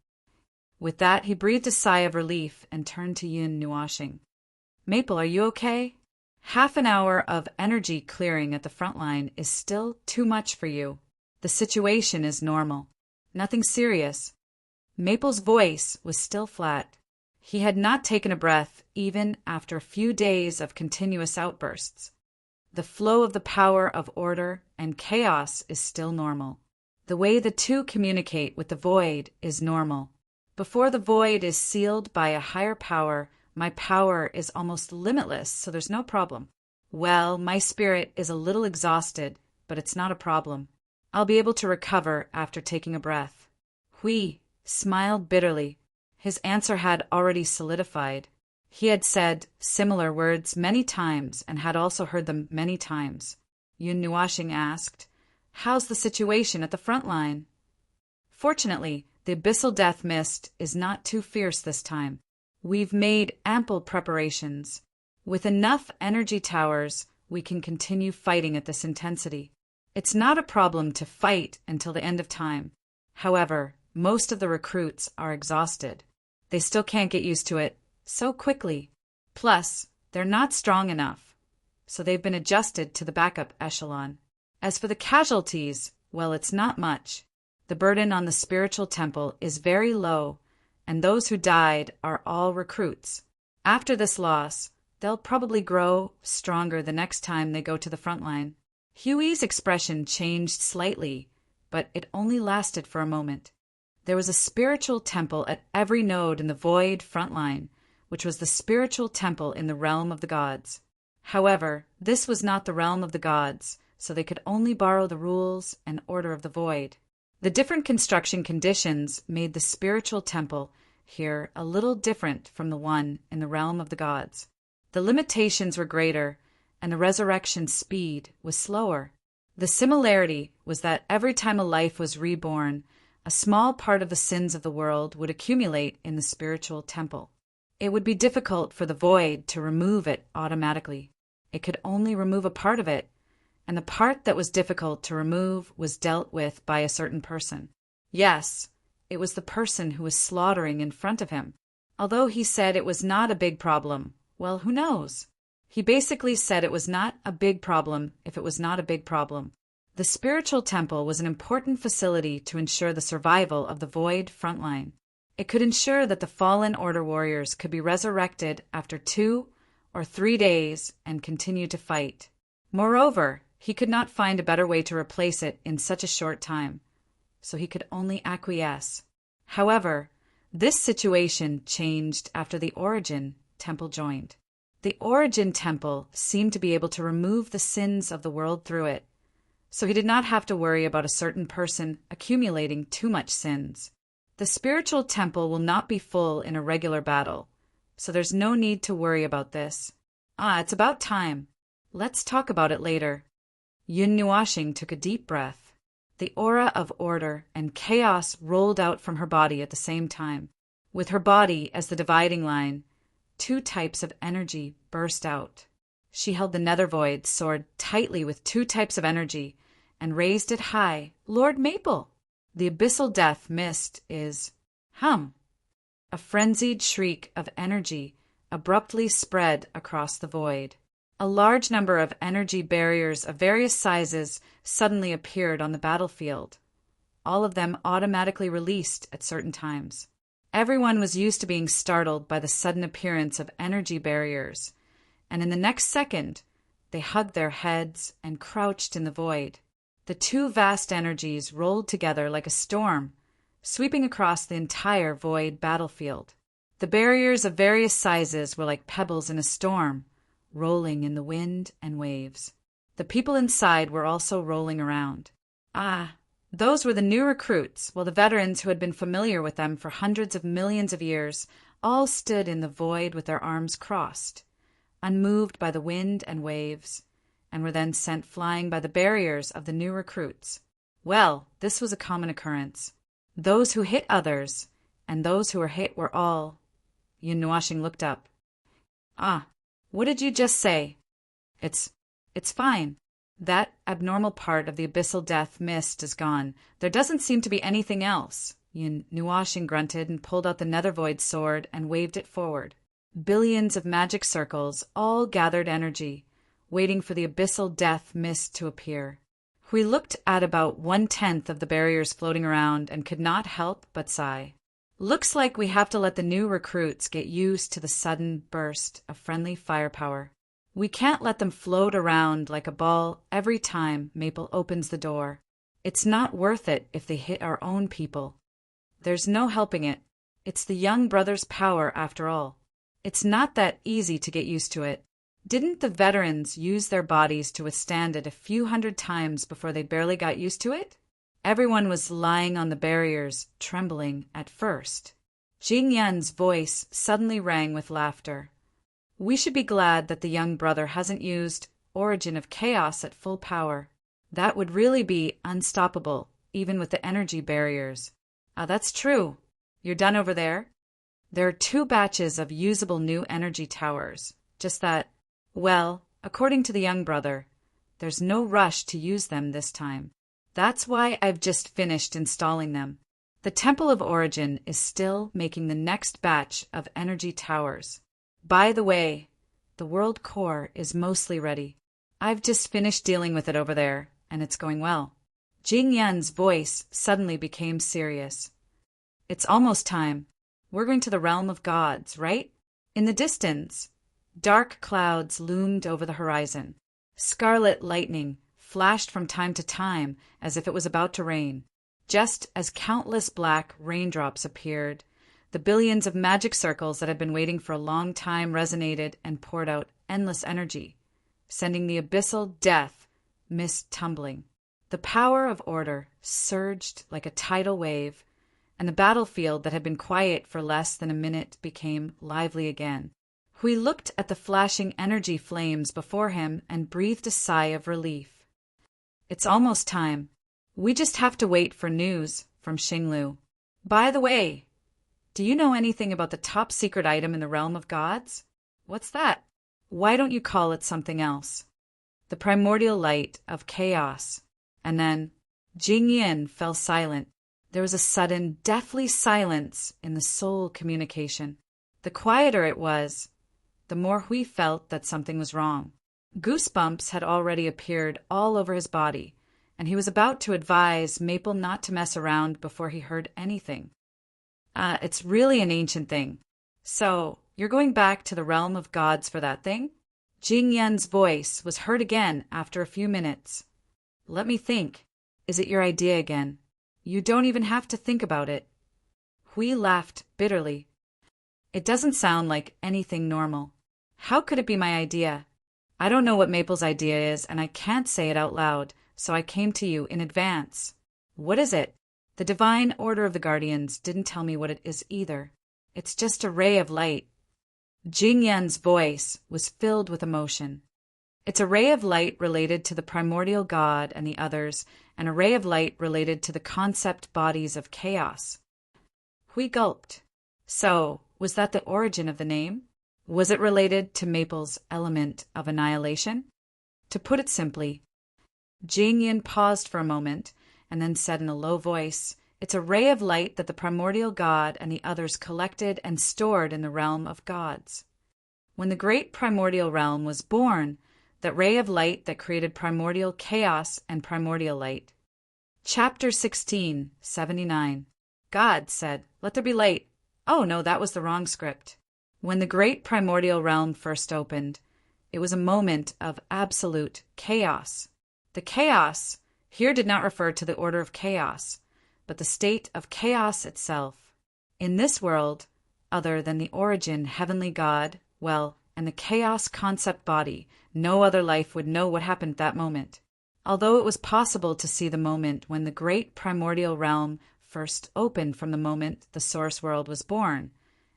With that, he breathed a sigh of relief and turned to Yun Nuashing. Maple, are you okay? Half an hour of energy clearing at the front line is still too much for you. The situation is normal. Nothing serious. Maple's voice was still flat. He had not taken a breath even after a few days of continuous outbursts. The flow of the power of order and chaos is still normal. The way the two communicate with the void is normal. Before the void is sealed by a higher power, my power is almost limitless, so there's no problem. Well, my spirit is a little exhausted, but it's not a problem. I'll be able to recover after taking a breath. Hui smiled bitterly. His answer had already solidified. He had said similar words many times and had also heard them many times. Yun Nuashing asked, "How's the situation at the front line?" Fortunately, the abyssal death mist is not too fierce this time. We've made ample preparations. With enough energy towers, we can continue fighting at this intensity. It's not a problem to fight until the end of time. However, most of the recruits are exhausted. They still can't get used to it so quickly. Plus, they're not strong enough, so they've been adjusted to the backup echelon. As for the casualties, well, it's not much. The burden on the spiritual temple is very low, and those who died are all recruits. After this loss, they'll probably grow stronger the next time they go to the front line. Huey's expression changed slightly, but it only lasted for a moment. There was a spiritual temple at every node in the void front line, which was the spiritual temple in the realm of the gods. However, this was not the realm of the gods, so they could only borrow the rules and order of the void. The different construction conditions made the spiritual temple here a little different from the one in the realm of the gods. The limitations were greater, and the resurrection speed was slower. The similarity was that every time a life was reborn, a small part of the sins of the world would accumulate in the spiritual temple. It would be difficult for the void to remove it automatically. It could only remove a part of it, and the part that was difficult to remove was dealt with by a certain person. Yes, it was the person who was slaughtering in front of him. Although he said it was not a big problem, well, who knows? He basically said it was not a big problem if it was not a big problem. The spiritual temple was an important facility to ensure the survival of the void frontline. It could ensure that the fallen order warriors could be resurrected after 2 or 3 days and continue to fight. Moreover, he could not find a better way to replace it in such a short time, so he could only acquiesce. However, this situation changed after the Origin Temple joined. The Origin Temple seemed to be able to remove the sins of the world through it, so he did not have to worry about a certain person accumulating too much sins. The spiritual temple will not be full in a regular battle, so there's no need to worry about this. It's about time. Let's talk about it later. Yun Nuashing took a deep breath. The aura of order and chaos rolled out from her body at the same time. With her body as the dividing line, 2 types of energy burst out. She held the nether void sword tightly with 2 types of energy and raised it high. Lord Maple! The abyssal death mist is hum. A frenzied shriek of energy abruptly spread across the void. A large number of energy barriers of various sizes suddenly appeared on the battlefield, all of them automatically released at certain times. Everyone was used to being startled by the sudden appearance of energy barriers, and in the next second, they hugged their heads and crouched in the void. The 2 vast energies rolled together like a storm, sweeping across the entire void battlefield. The barriers of various sizes were like pebbles in a storm, rolling in the wind and waves. The people inside were also rolling around. Those were the new recruits, while the veterans who had been familiar with them for hundreds of millions of years all stood in the void with their arms crossed, unmoved by the wind and waves, and were then sent flying by the barriers of the new recruits. Well, this was a common occurrence. Those who hit others, and those who were hit were all. Yun Nuashing looked up. What did you just say? It's fine. That abnormal part of the abyssal death mist is gone. There doesn't seem to be anything else. Yun Nuashing grunted and pulled out the nether void sword and waved it forward. Billions of magic circles all gathered energy, waiting for the abyssal death mist to appear. We looked at about 1/10 of the barriers floating around and could not help but sigh. Looks like we have to let the new recruits get used to the sudden burst of friendly firepower. We can't let them float around like a ball every time Maple opens the door. It's not worth it if they hit our own people. There's no helping it. It's the young brother's power after all. It's not that easy to get used to it. Didn't the veterans use their bodies to withstand it a few hundred times before they barely got used to it? Everyone was lying on the barriers, trembling at first. Jing Yan's voice suddenly rang with laughter. We should be glad that the young brother hasn't used Origin of Chaos at full power. That would really be unstoppable, even with the energy barriers. That's true. You're done over there? There are 2 batches of usable new energy towers. Just that, well, according to the young brother, there's no rush to use them this time. That's why I've just finished installing them. The Temple of Origin is still making the next batch of energy towers. By the way, the world core is mostly ready. I've just finished dealing with it over there, and it's going well. Jing Yan's voice suddenly became serious. It's almost time. We're going to the realm of gods, right? In the distance, dark clouds loomed over the horizon. Scarlet lightning flashed from time to time as if it was about to rain. Just as countless black raindrops appeared, the billions of magic circles that had been waiting for a long time resonated and poured out endless energy, sending the abyssal death mist tumbling. The power of order surged like a tidal wave, and the battlefield that had been quiet for less than a minute became lively again. Hui looked at the flashing energy flames before him and breathed a sigh of relief. It's almost time. We just have to wait for news from Xinglu. By the way, do you know anything about the top secret item in the realm of gods? What's that? Why don't you call it something else? The primordial light of chaos. And then Jing Yin fell silent. There was a sudden, deathly silence in the soul communication. The quieter it was, the more Hui felt that something was wrong. Goosebumps had already appeared all over his body, and he was about to advise Maple not to mess around before he heard anything. It's really an ancient thing. So, you're going back to the realm of gods for that thing? Jing Yan's voice was heard again after a few minutes. Let me think. Is it your idea again? You don't even have to think about it. Hui laughed bitterly. It doesn't sound like anything normal. How could it be my idea? I don't know what Maple's idea is, and I can't say it out loud, so I came to you in advance. What is it? The divine order of the guardians didn't tell me what it is either. It's just a ray of light. Jing Yan's voice was filled with emotion. It's a ray of light related to the primordial god and the others, and a ray of light related to the concept bodies of chaos. Hui gulped. So, was that the origin of the name? Was it related to Maple's element of annihilation? To put it simply, Jing Yin paused for a moment and then said in a low voice, it's a ray of light that the primordial god and the others collected and stored in the realm of gods. When the great primordial realm was born, that ray of light that created primordial chaos and primordial light. Chapter 16, 79. God said, let there be light. Oh no, that was the wrong script. When the great primordial realm first opened, it was a moment of absolute chaos. The chaos here did not refer to the order of chaos, but the state of chaos itself. In this world, other than the origin heavenly God, and the chaos concept body, no other life would know what happened at that moment. Although it was possible to see the moment when the great primordial realm first opened from the moment the source world was born,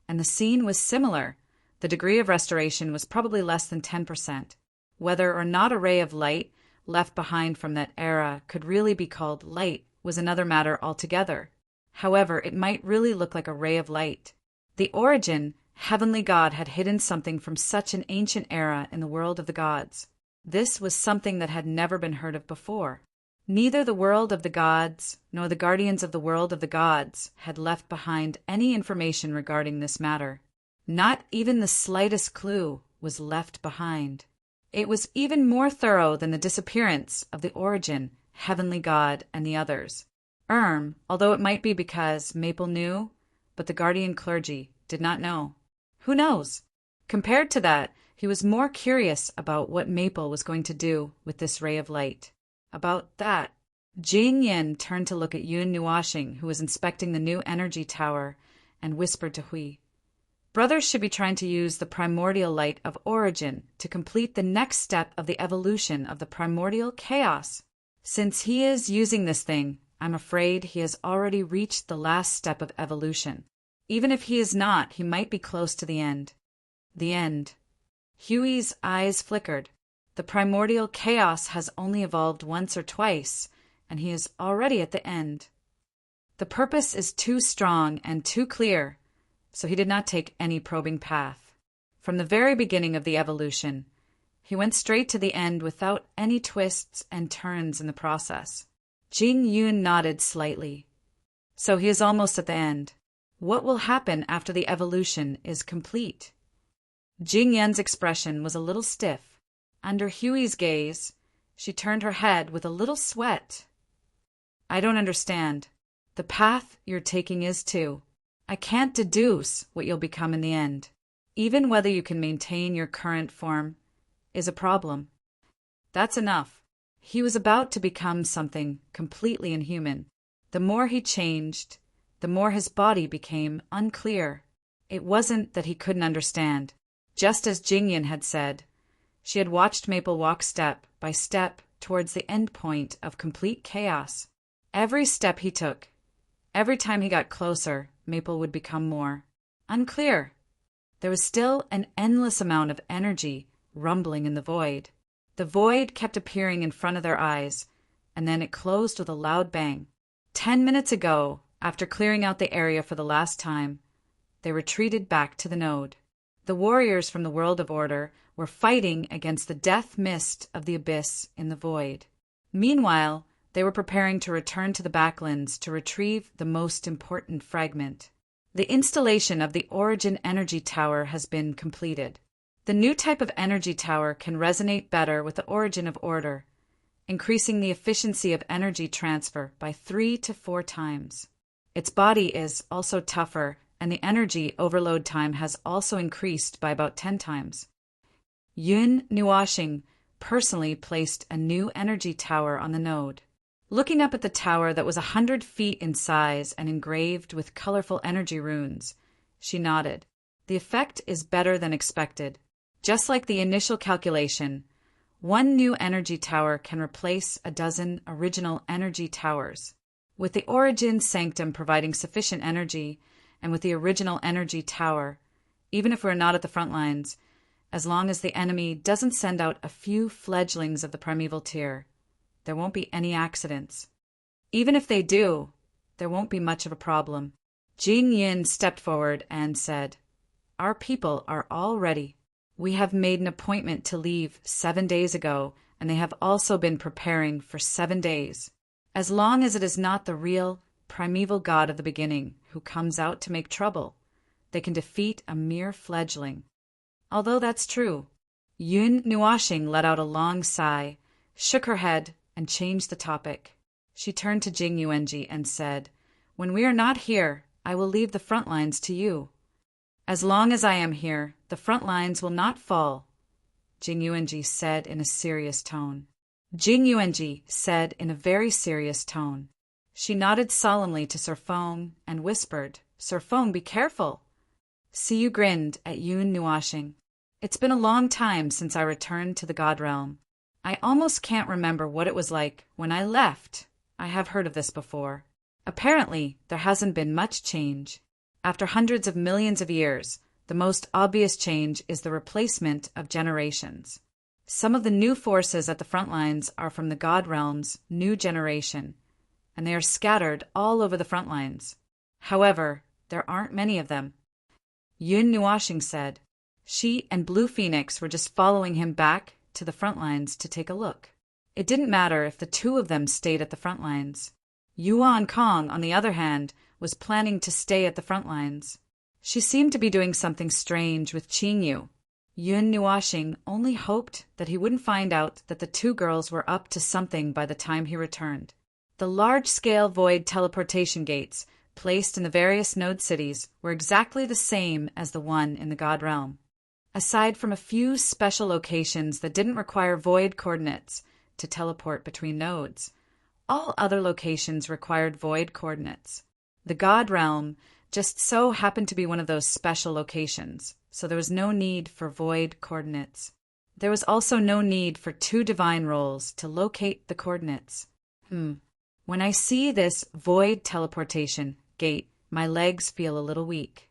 and the scene was similar, the degree of restoration was probably less than 10%. Whether or not a ray of light left behind from that era could really be called light was another matter altogether. However, it might really look like a ray of light. The origin, heavenly God had hidden something from such an ancient era in the world of the gods. This was something that had never been heard of before. Neither the world of the gods nor the guardians of the world of the gods had left behind any information regarding this matter. Not even the slightest clue was left behind. It was even more thorough than the disappearance of the origin, heavenly God, and the others. Although it might be because Maple knew, but the guardian clergy did not know. Who knows? Compared to that, he was more curious about what Maple was going to do with this ray of light. About that, Jing Yin turned to look at Yun Nuashing, who was inspecting the new energy tower, and whispered to Hui, brothers should be trying to use the primordial light of origin to complete the next step of the evolution of the primordial chaos. Since he is using this thing, I'm afraid he has already reached the last step of evolution. Even if he is not, he might be close to the end. The end. Huey's eyes flickered. The primordial chaos has only evolved once or twice, and he is already at the end. The purpose is too strong and too clear, so he did not take any probing path. From the very beginning of the evolution, he went straight to the end without any twists and turns in the process. Jing Yun nodded slightly. So he is almost at the end. What will happen after the evolution is complete? Jing Yan's expression was a little stiff. Under Huey's gaze, she turned her head with a little sweat. I don't understand. The path you're taking is too. I can't deduce what you'll become in the end. Even whether you can maintain your current form is a problem. That's enough. He was about to become something completely inhuman. The more he changed, the more his body became unclear. It wasn't that he couldn't understand. Just as Jingyin had said, she had watched Maple walk step by step towards the end point of complete chaos. Every step he took, every time he got closer, Maple would become more unclear. There was still an endless amount of energy rumbling in the void. The void kept appearing in front of their eyes, and then it closed with a loud bang. 10 minutes ago, after clearing out the area for the last time, they retreated back to the node. The warriors from the world of order were fighting against the death mist of the abyss in the void. Meanwhile, they were preparing to return to the backlands to retrieve the most important fragment. The installation of the Origin Energy Tower has been completed. The new type of energy tower can resonate better with the origin of order, increasing the efficiency of energy transfer by 3 to 4 times. Its body is also tougher, and the energy overload time has also increased by about 10 times. Yun Nuashing personally placed a new energy tower on the node. Looking up at the tower that was 100 feet in size and engraved with colorful energy runes, she nodded. The effect is better than expected. Just like the initial calculation, one new energy tower can replace a dozen original energy towers. With the Origin Sanctum providing sufficient energy, and with the original energy tower, even if we're not at the front lines, as long as the enemy doesn't send out a few fledglings of the primeval tier, there won't be any accidents. Even if they do, there won't be much of a problem. Jing Yin stepped forward and said, "Our people are all ready. We have made an appointment to leave 7 days ago, and they have also been preparing for 7 days. As long as it is not the real, primeval god of the beginning who comes out to make trouble, they can defeat a mere fledgling." Although that's true. Yun Nuashing let out a long sigh, shook her head, and changed the topic. She turned to Jing Yuanji and said, "When we are not here, I will leave the front lines to you." "As long as I am here, the front lines will not fall," Jing Yuanji said in a serious tone. Jing Yuanji said in a very serious tone. She nodded solemnly to Sir Feng and whispered, "Sir Feng, be careful." Siyu grinned at Yun Nuashing. "It's been a long time since I returned to the God Realm. I almost can't remember what it was like when I left. I have heard of this before. Apparently, there hasn't been much change. After hundreds of millions of years, the most obvious change is the replacement of generations. Some of the new forces at the front lines are from the God Realm's new generation, and they are scattered all over the front lines. However, there aren't many of them." Yun Nuashing said. She and Blue Phoenix were just following him back to the front lines to take a look. It didn't matter if the two of them stayed at the front lines. Yuan Kong, on the other hand, was planning to stay at the front lines. She seemed to be doing something strange with Qingyu. Yun Nuashing only hoped that he wouldn't find out that the two girls were up to something by the time he returned. The large-scale void teleportation gates placed in the various node cities were exactly the same as the one in the God Realm. Aside from a few special locations that didn't require void coordinates to teleport between nodes, all other locations required void coordinates. The God Realm just so happened to be one of those special locations, so there was no need for void coordinates. There was also no need for 2 divine rolls to locate the coordinates. When I see this void teleportation gate, my legs feel a little weak.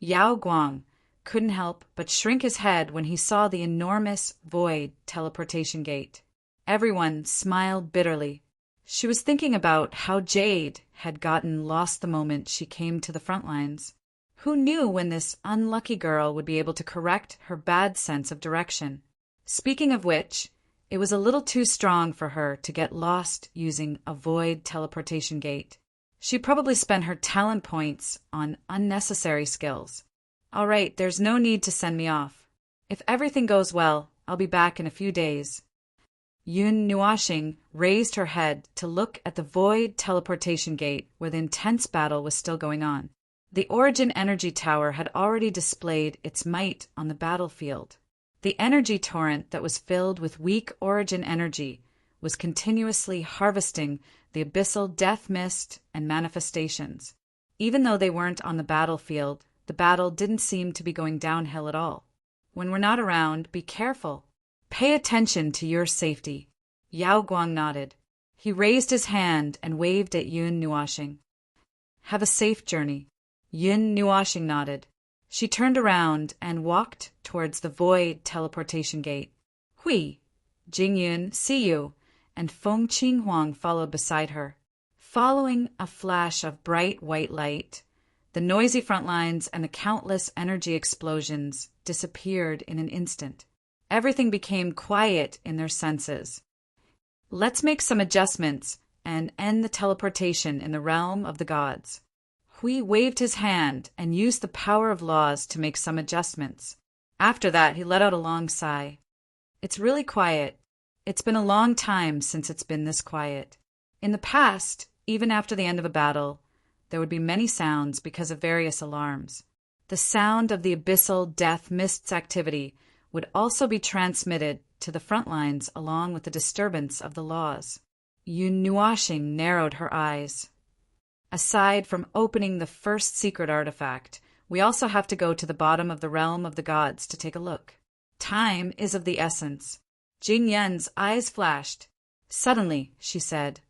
Yao Guang couldn't help but shrink his head when he saw the enormous void teleportation gate. Everyone smiled bitterly. She was thinking about how Jade had gotten lost the moment she came to the front lines. Who knew when this unlucky girl would be able to correct her bad sense of direction? Speaking of which, it was a little too strong for her to get lost using a void teleportation gate. She probably spent her talent points on unnecessary skills. All right, there's no need to send me off. If everything goes well, I'll be back in a few days. Yun Nuashing raised her head to look at the void teleportation gate where the intense battle was still going on. The Origin Energy Tower had already displayed its might on the battlefield. The energy torrent that was filled with weak Origin energy was continuously harvesting the abyssal death mist and manifestations. Even though they weren't on the battlefield, the battle didn't seem to be going downhill at all. When we're not around, be careful. Pay attention to your safety. Yao Guang nodded. He raised his hand and waved at Yun Nuashing. Have a safe journey. Yun Nuashing nodded. She turned around and walked towards the void teleportation gate. Hui, Jingyun, see you, and Feng Qinghuang followed beside her. Following a flash of bright white light, the noisy front lines and the countless energy explosions disappeared in an instant. Everything became quiet in their senses. Let's make some adjustments and end the teleportation in the realm of the gods. Hui waved his hand and used the power of laws to make some adjustments. After that, he let out a long sigh. It's really quiet. It's been a long time since it's been this quiet. In the past, even after the end of a battle, there would be many sounds because of various alarms. The sound of the abyssal death mist's activity would also be transmitted to the front lines along with the disturbance of the laws. Yun Nuashing narrowed her eyes. Aside from opening the first secret artifact, we also have to go to the bottom of the realm of the gods to take a look. Time is of the essence. Jing Yan's eyes flashed. Suddenly, she said,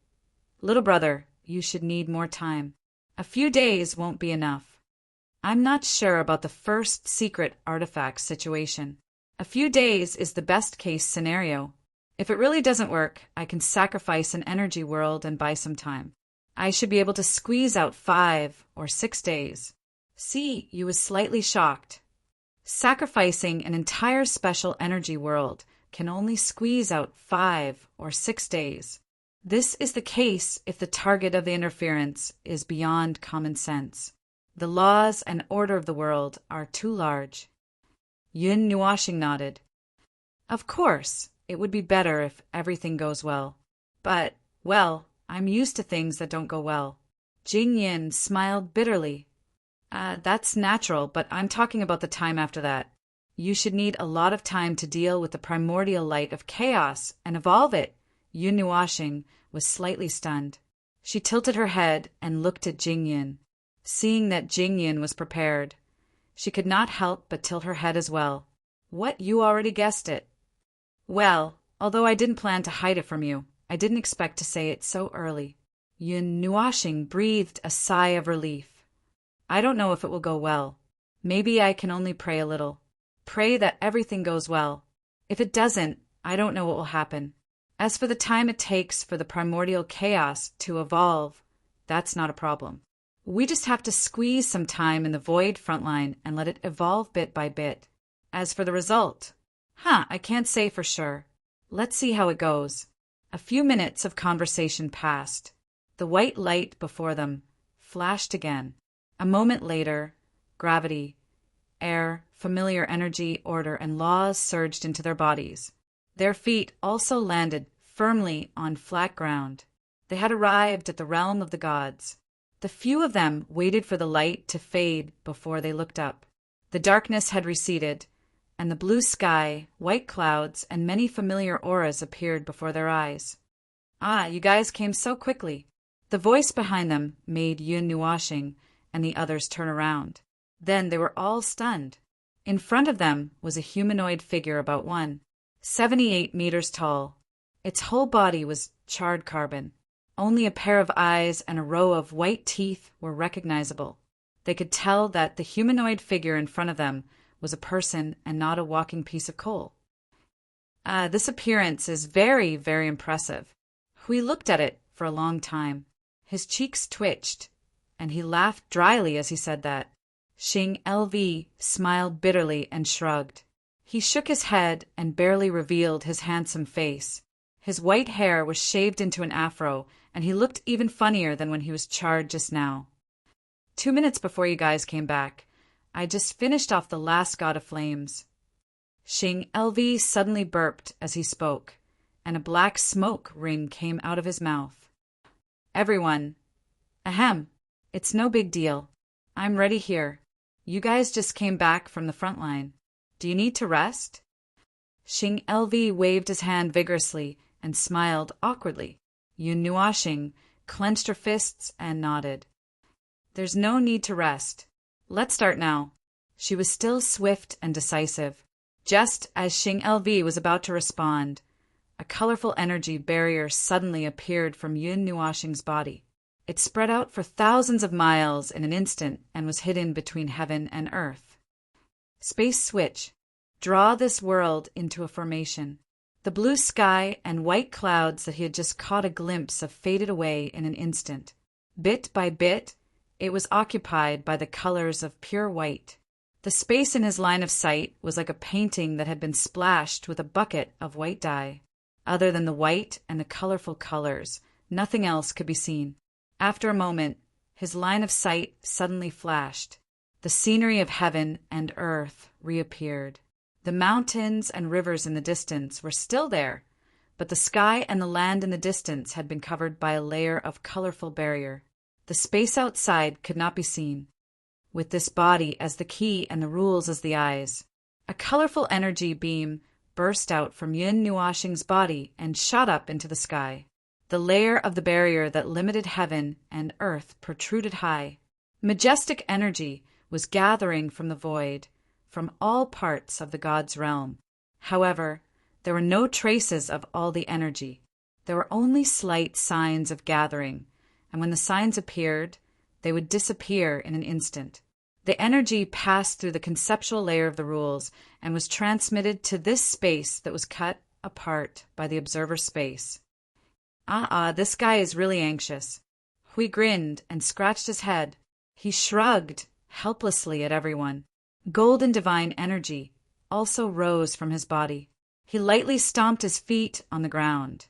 "Little brother, you should need more time. A few days won't be enough. I'm not sure about the first secret artifact situation. A few days is the best-case scenario. If it really doesn't work, I can sacrifice an energy world and buy some time. I should be able to squeeze out 5 or 6 days." See, you was slightly shocked. Sacrificing an entire special energy world can only squeeze out 5 or 6 days. This is the case if the target of the interference is beyond common sense. The laws and order of the world are too large. Yun Nuashing nodded. Of course, it would be better if everything goes well. But, well, I'm used to things that don't go well. Jing Yin smiled bitterly. That's natural, but I'm talking about the time after that. You should need a lot of time to deal with the primordial light of chaos and evolve it. Yun Nuashing was slightly stunned. She tilted her head and looked at Jing Yin. Seeing that Jing Yin was prepared, she could not help but tilt her head as well. What, you already guessed it. Well, although I didn't plan to hide it from you, I didn't expect to say it so early. Yun Nuashing breathed a sigh of relief. I don't know if it will go well. Maybe I can only pray a little. Pray that everything goes well. If it doesn't, I don't know what will happen. As for the time it takes for the primordial chaos to evolve, that's not a problem. We just have to squeeze some time in the void frontline and let it evolve bit by bit. As for the result, I can't say for sure. Let's see how it goes. A few minutes of conversation passed. The white light before them flashed again. A moment later, gravity, air, familiar energy, order, and laws surged into their bodies. Their feet also landed firmly on flat ground. They had arrived at the realm of the gods. The few of them waited for the light to fade before they looked up. The darkness had receded, and the blue sky, white clouds, and many familiar auras appeared before their eyes. You guys came so quickly. The voice behind them made Yun Nuashing and the others turn around. Then they were all stunned. In front of them was a humanoid figure about 178 meters tall. Its whole body was charred carbon. Only a pair of eyes and a row of white teeth were recognizable. They could tell that the humanoid figure in front of them was a person and not a walking piece of coal. This appearance is very, very impressive. Hui looked at it for a long time. His cheeks twitched, and he laughed dryly as he said that. Xing LV smiled bitterly and shrugged. He shook his head and barely revealed his handsome face. His white hair was shaved into an afro, and he looked even funnier than when he was charred just now. 2 minutes before you guys came back, I just finished off the last god of flames. Xing LV suddenly burped as he spoke, and a black smoke ring came out of his mouth. Everyone, ahem, it's no big deal. I'm ready here. You guys just came back from the front line. Do you need to rest? Xing LV waved his hand vigorously and smiled awkwardly. Yun Nuoxing clenched her fists and nodded. There's no need to rest. Let's start now. She was still swift and decisive. Just as Xing LV was about to respond, a colorful energy barrier suddenly appeared from Yun Nuoxing's body. It spread out for thousands of miles in an instant and was hidden between heaven and earth. Space switch. Draw this world into a formation. The blue sky and white clouds that he had just caught a glimpse of faded away in an instant. Bit by bit, it was occupied by the colors of pure white. The space in his line of sight was like a painting that had been splashed with a bucket of white dye. Other than the white and the colorful colors, nothing else could be seen. After a moment, his line of sight suddenly flashed. The scenery of heaven and earth reappeared. The mountains and rivers in the distance were still there, but the sky and the land in the distance had been covered by a layer of colorful barrier. The space outside could not be seen. With this body as the key and the rules as the eyes, a colorful energy beam burst out from Yun Nuoxing's body and shot up into the sky. The layer of the barrier that limited heaven and earth protruded high. Majestic energy was gathering from the void, from all parts of the god's realm. However, there were no traces of all the energy. There were only slight signs of gathering, and when the signs appeared, they would disappear in an instant. The energy passed through the conceptual layer of the rules and was transmitted to this space that was cut apart by the observer space. This guy is really anxious. Hui grinned and scratched his head. He shrugged helplessly at everyone. Golden divine energy also rose from his body. He lightly stomped his feet on the ground,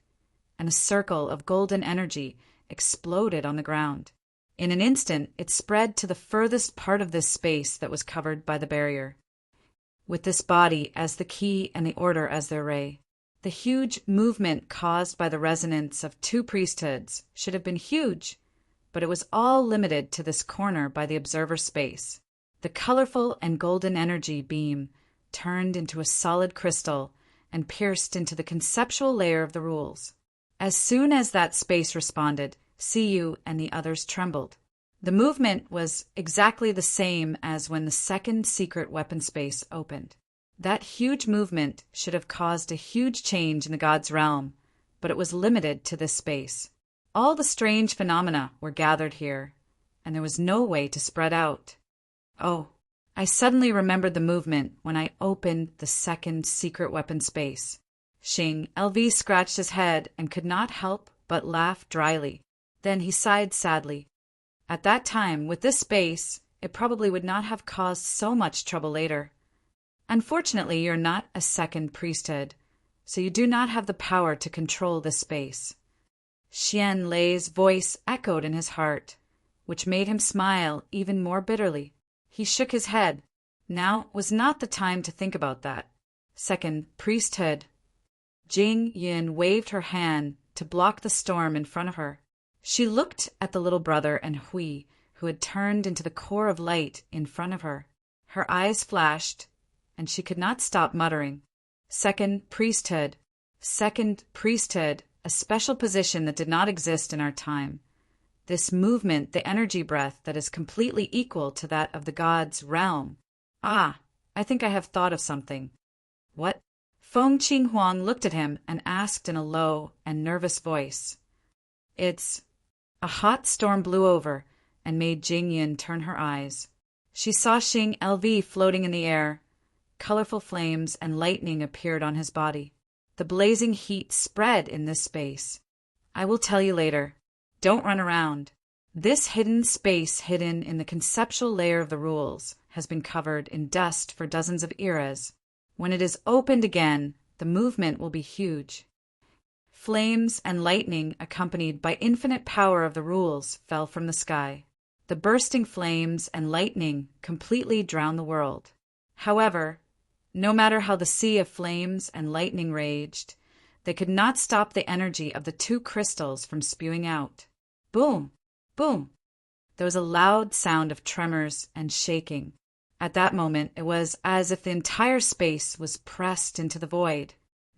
and a circle of golden energy exploded on the ground. In an instant, it spread to the furthest part of this space that was covered by the barrier. With this body as the key and the order as their ray, the huge movement caused by the resonance of two priesthoods should have been huge, but it was all limited to this corner by the observer space. The colorful and golden energy beam turned into a solid crystal and pierced into the conceptual layer of the rules. As soon as that space responded, Siyu and the others trembled. The movement was exactly the same as when the second secret weapon space opened. That huge movement should have caused a huge change in the god's realm, but it was limited to this space. All the strange phenomena were gathered here, and there was no way to spread out. Oh, I suddenly remembered the movement when I opened the second secret weapon space. Xing LV scratched his head and could not help but laugh dryly. Then he sighed sadly. At that time, with this space, it probably would not have caused so much trouble later. Unfortunately, you're not a second priesthood, so you do not have the power to control this space. Xian Lei's voice echoed in his heart, which made him smile even more bitterly. He shook his head. Now was not the time to think about that. Second priesthood. Jing Yin waved her hand to block the storm in front of her. She looked at the little brother and Hui, who had turned into the core of light in front of her. Her eyes flashed, and she could not stop muttering. Second priesthood. Second priesthood, a special position that did not exist in our time. This movement, the energy breath that is completely equal to that of the god's realm. I think I have thought of something. What? Feng Qinghuang looked at him and asked in a low and nervous voice. It's... A hot storm blew over and made Jingyin turn her eyes. She saw Xing LV floating in the air. Colorful flames and lightning appeared on his body. The blazing heat spread in this space. I will tell you later. Don't run around. This hidden space hidden in the conceptual layer of the rules has been covered in dust for dozens of eras. When it is opened again, the movement will be huge. Flames and lightning, accompanied by infinite power of the rules, fell from the sky. The bursting flames and lightning completely drowned the world. However, no matter how the sea of flames and lightning raged, They could not stop the energy of the two crystals from spewing out. Boom! Boom! There was a loud sound of tremors and shaking. At that moment, it was as if the entire space was pressed into the void.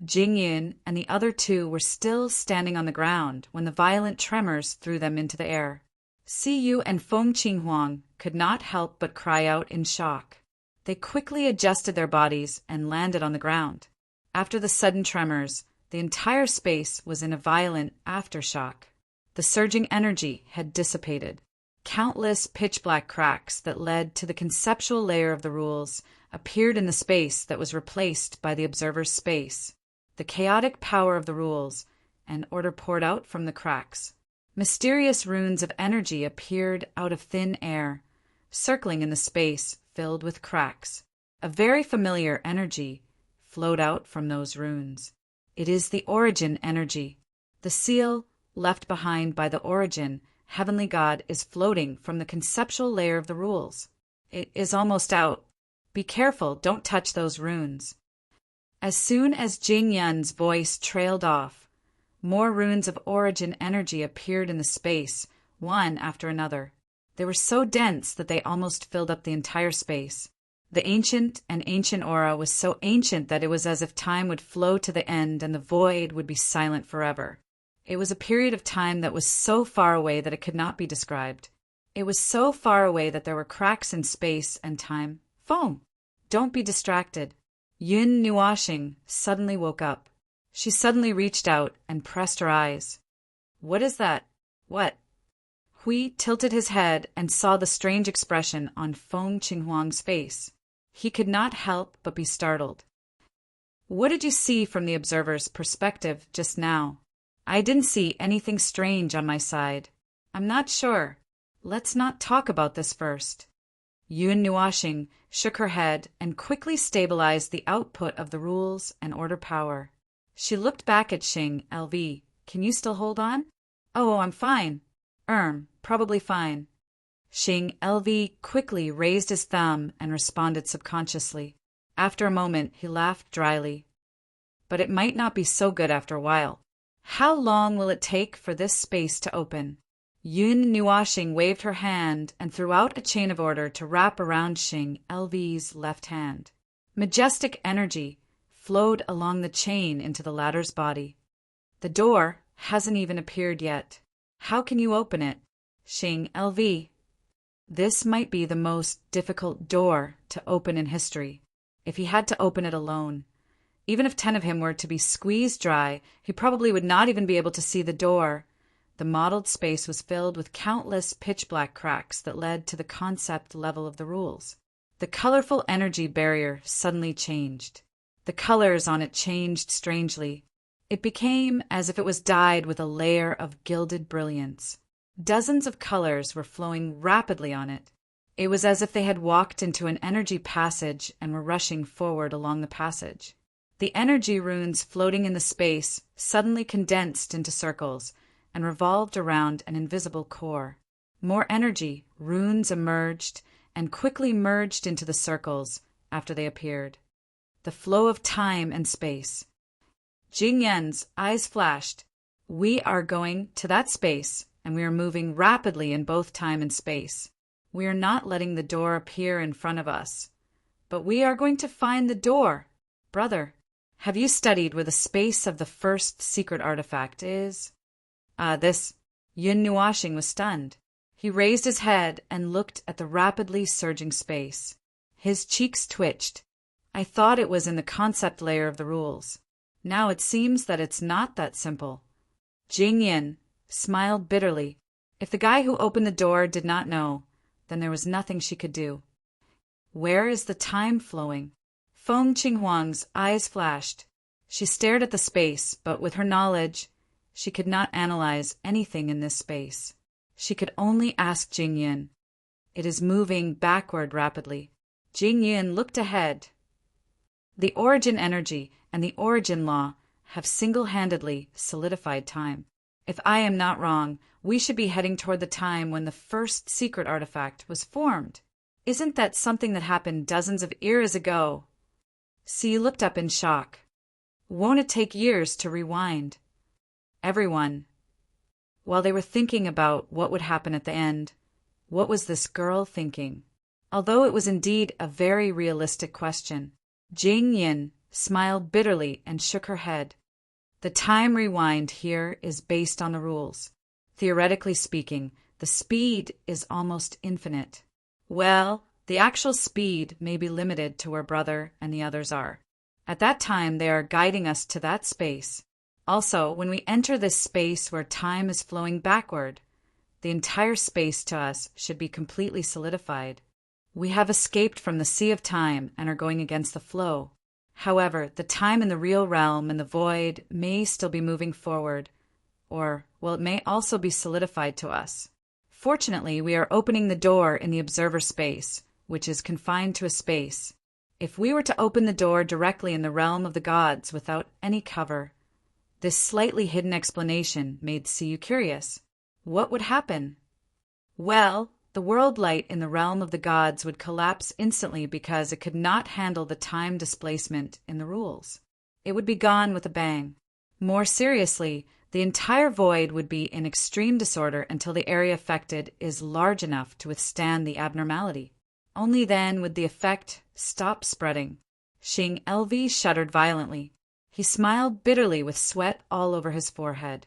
Jingyun and the other two were still standing on the ground when the violent tremors threw them into the air. Siyu and Feng Qinghuang could not help but cry out in shock. They quickly adjusted their bodies and landed on the ground. After the sudden tremors, the entire space was in a violent aftershock. The surging energy had dissipated. Countless pitch-black cracks that led to the conceptual layer of the rules appeared in the space that was replaced by the observer's space. The chaotic power of the rules and order poured out from the cracks. Mysterious runes of energy appeared out of thin air, circling in the space filled with cracks. A very familiar energy flowed out from those runes. It is the origin energy. The seal left behind by the origin heavenly god is floating from the conceptual layer of the rules. It is almost out. Be careful, don't touch those runes. As soon as Jing Yun's voice trailed off, more runes of origin energy appeared in the space, one after another. They were so dense that they almost filled up the entire space. The ancient aura was so ancient that it was as if time would flow to the end and the void would be silent forever. It was a period of time that was so far away that it could not be described. It was so far away that there were cracks in space and time. Foam! Don't be distracted. Yun Nuoxing suddenly woke up. She suddenly reached out and pressed her eyes. What is that? What? Hui tilted his head and saw the strange expression on Feng Qinghuang's face. He could not help but be startled. What did you see from the observer's perspective just now? I didn't see anything strange on my side. I'm not sure. Let's not talk about this first. Yun Nuoxing shook her head and quickly stabilized the output of the rules and order power. She looked back at Xing LV. Can you still hold on? Oh, I'm fine. Probably fine. Xing LV quickly raised his thumb and responded subconsciously. After a moment, he laughed dryly. But it might not be so good after a while. How long will it take for this space to open? Yun Nuoxing waved her hand and threw out a chain of order to wrap around Xing LV's left hand. Majestic energy flowed along the chain into the latter's body. The door hasn't even appeared yet. How can you open it? Xing LV. This might be the most difficult door to open in history, if he had to open it alone. Even if 10 of him were to be squeezed dry, he probably would not even be able to see the door. The mottled space was filled with countless pitch-black cracks that led to the concept level of the rules. The colorful energy barrier suddenly changed. The colors on it changed strangely. It became as if it was dyed with a layer of gilded brilliance. Dozens of colors were flowing rapidly on it. It was as if they had walked into an energy passage and were rushing forward along the passage. The energy runes floating in the space suddenly condensed into circles and revolved around an invisible core. More energy runes emerged and quickly merged into the circles after they appeared. The flow of time and space. Jing Yan's eyes flashed. We are going to that space, and we are moving rapidly in both time and space. We are not letting the door appear in front of us, but we are going to find the door. Brother, have you studied where the space of the first secret artifact is? This. Yun Nuoxing was stunned. He raised his head and looked at the rapidly surging space. His cheeks twitched. I thought it was in the concept layer of the rules. Now it seems that it's not that simple. Jing Yin smiled bitterly. If the guy who opened the door did not know, then there was nothing she could do. Where is the time flowing? Feng Qinghuang's eyes flashed. She stared at the space, but with her knowledge, she could not analyze anything in this space. She could only ask Jing Yin. It is moving backward rapidly. Jing Yin looked ahead. The origin energy and the origin law have single-handedly solidified time. If I am not wrong, we should be heading toward the time when the first secret artifact was formed. Isn't that something that happened dozens of eras ago? Si looked up in shock. Won't it take years to rewind? Everyone, while they were thinking about what would happen at the end, what was this girl thinking? Although it was indeed a very realistic question, Jing Yin smiled bitterly and shook her head. The time rewind here is based on the rules. Theoretically speaking, the speed is almost infinite. Well, the actual speed may be limited to where Brother and the others are. At that time, they are guiding us to that space. Also, when we enter this space where time is flowing backward, the entire space to us should be completely solidified. We have escaped from the sea of time and are going against the flow. However, the time in the real realm and the void may still be moving forward, or, well, it may also be solidified to us. Fortunately, we are opening the door in the observer space, which is confined to a space. If we were to open the door directly in the realm of the gods without any cover, this slightly hidden explanation may see you curious. What would happen? Well, the world light in the realm of the gods would collapse instantly because it could not handle the time displacement in the rules. It would be gone with a bang. More seriously, the entire void would be in extreme disorder until the area affected is large enough to withstand the abnormality. Only then would the effect stop spreading. Xing LV shuddered violently. He smiled bitterly with sweat all over his forehead.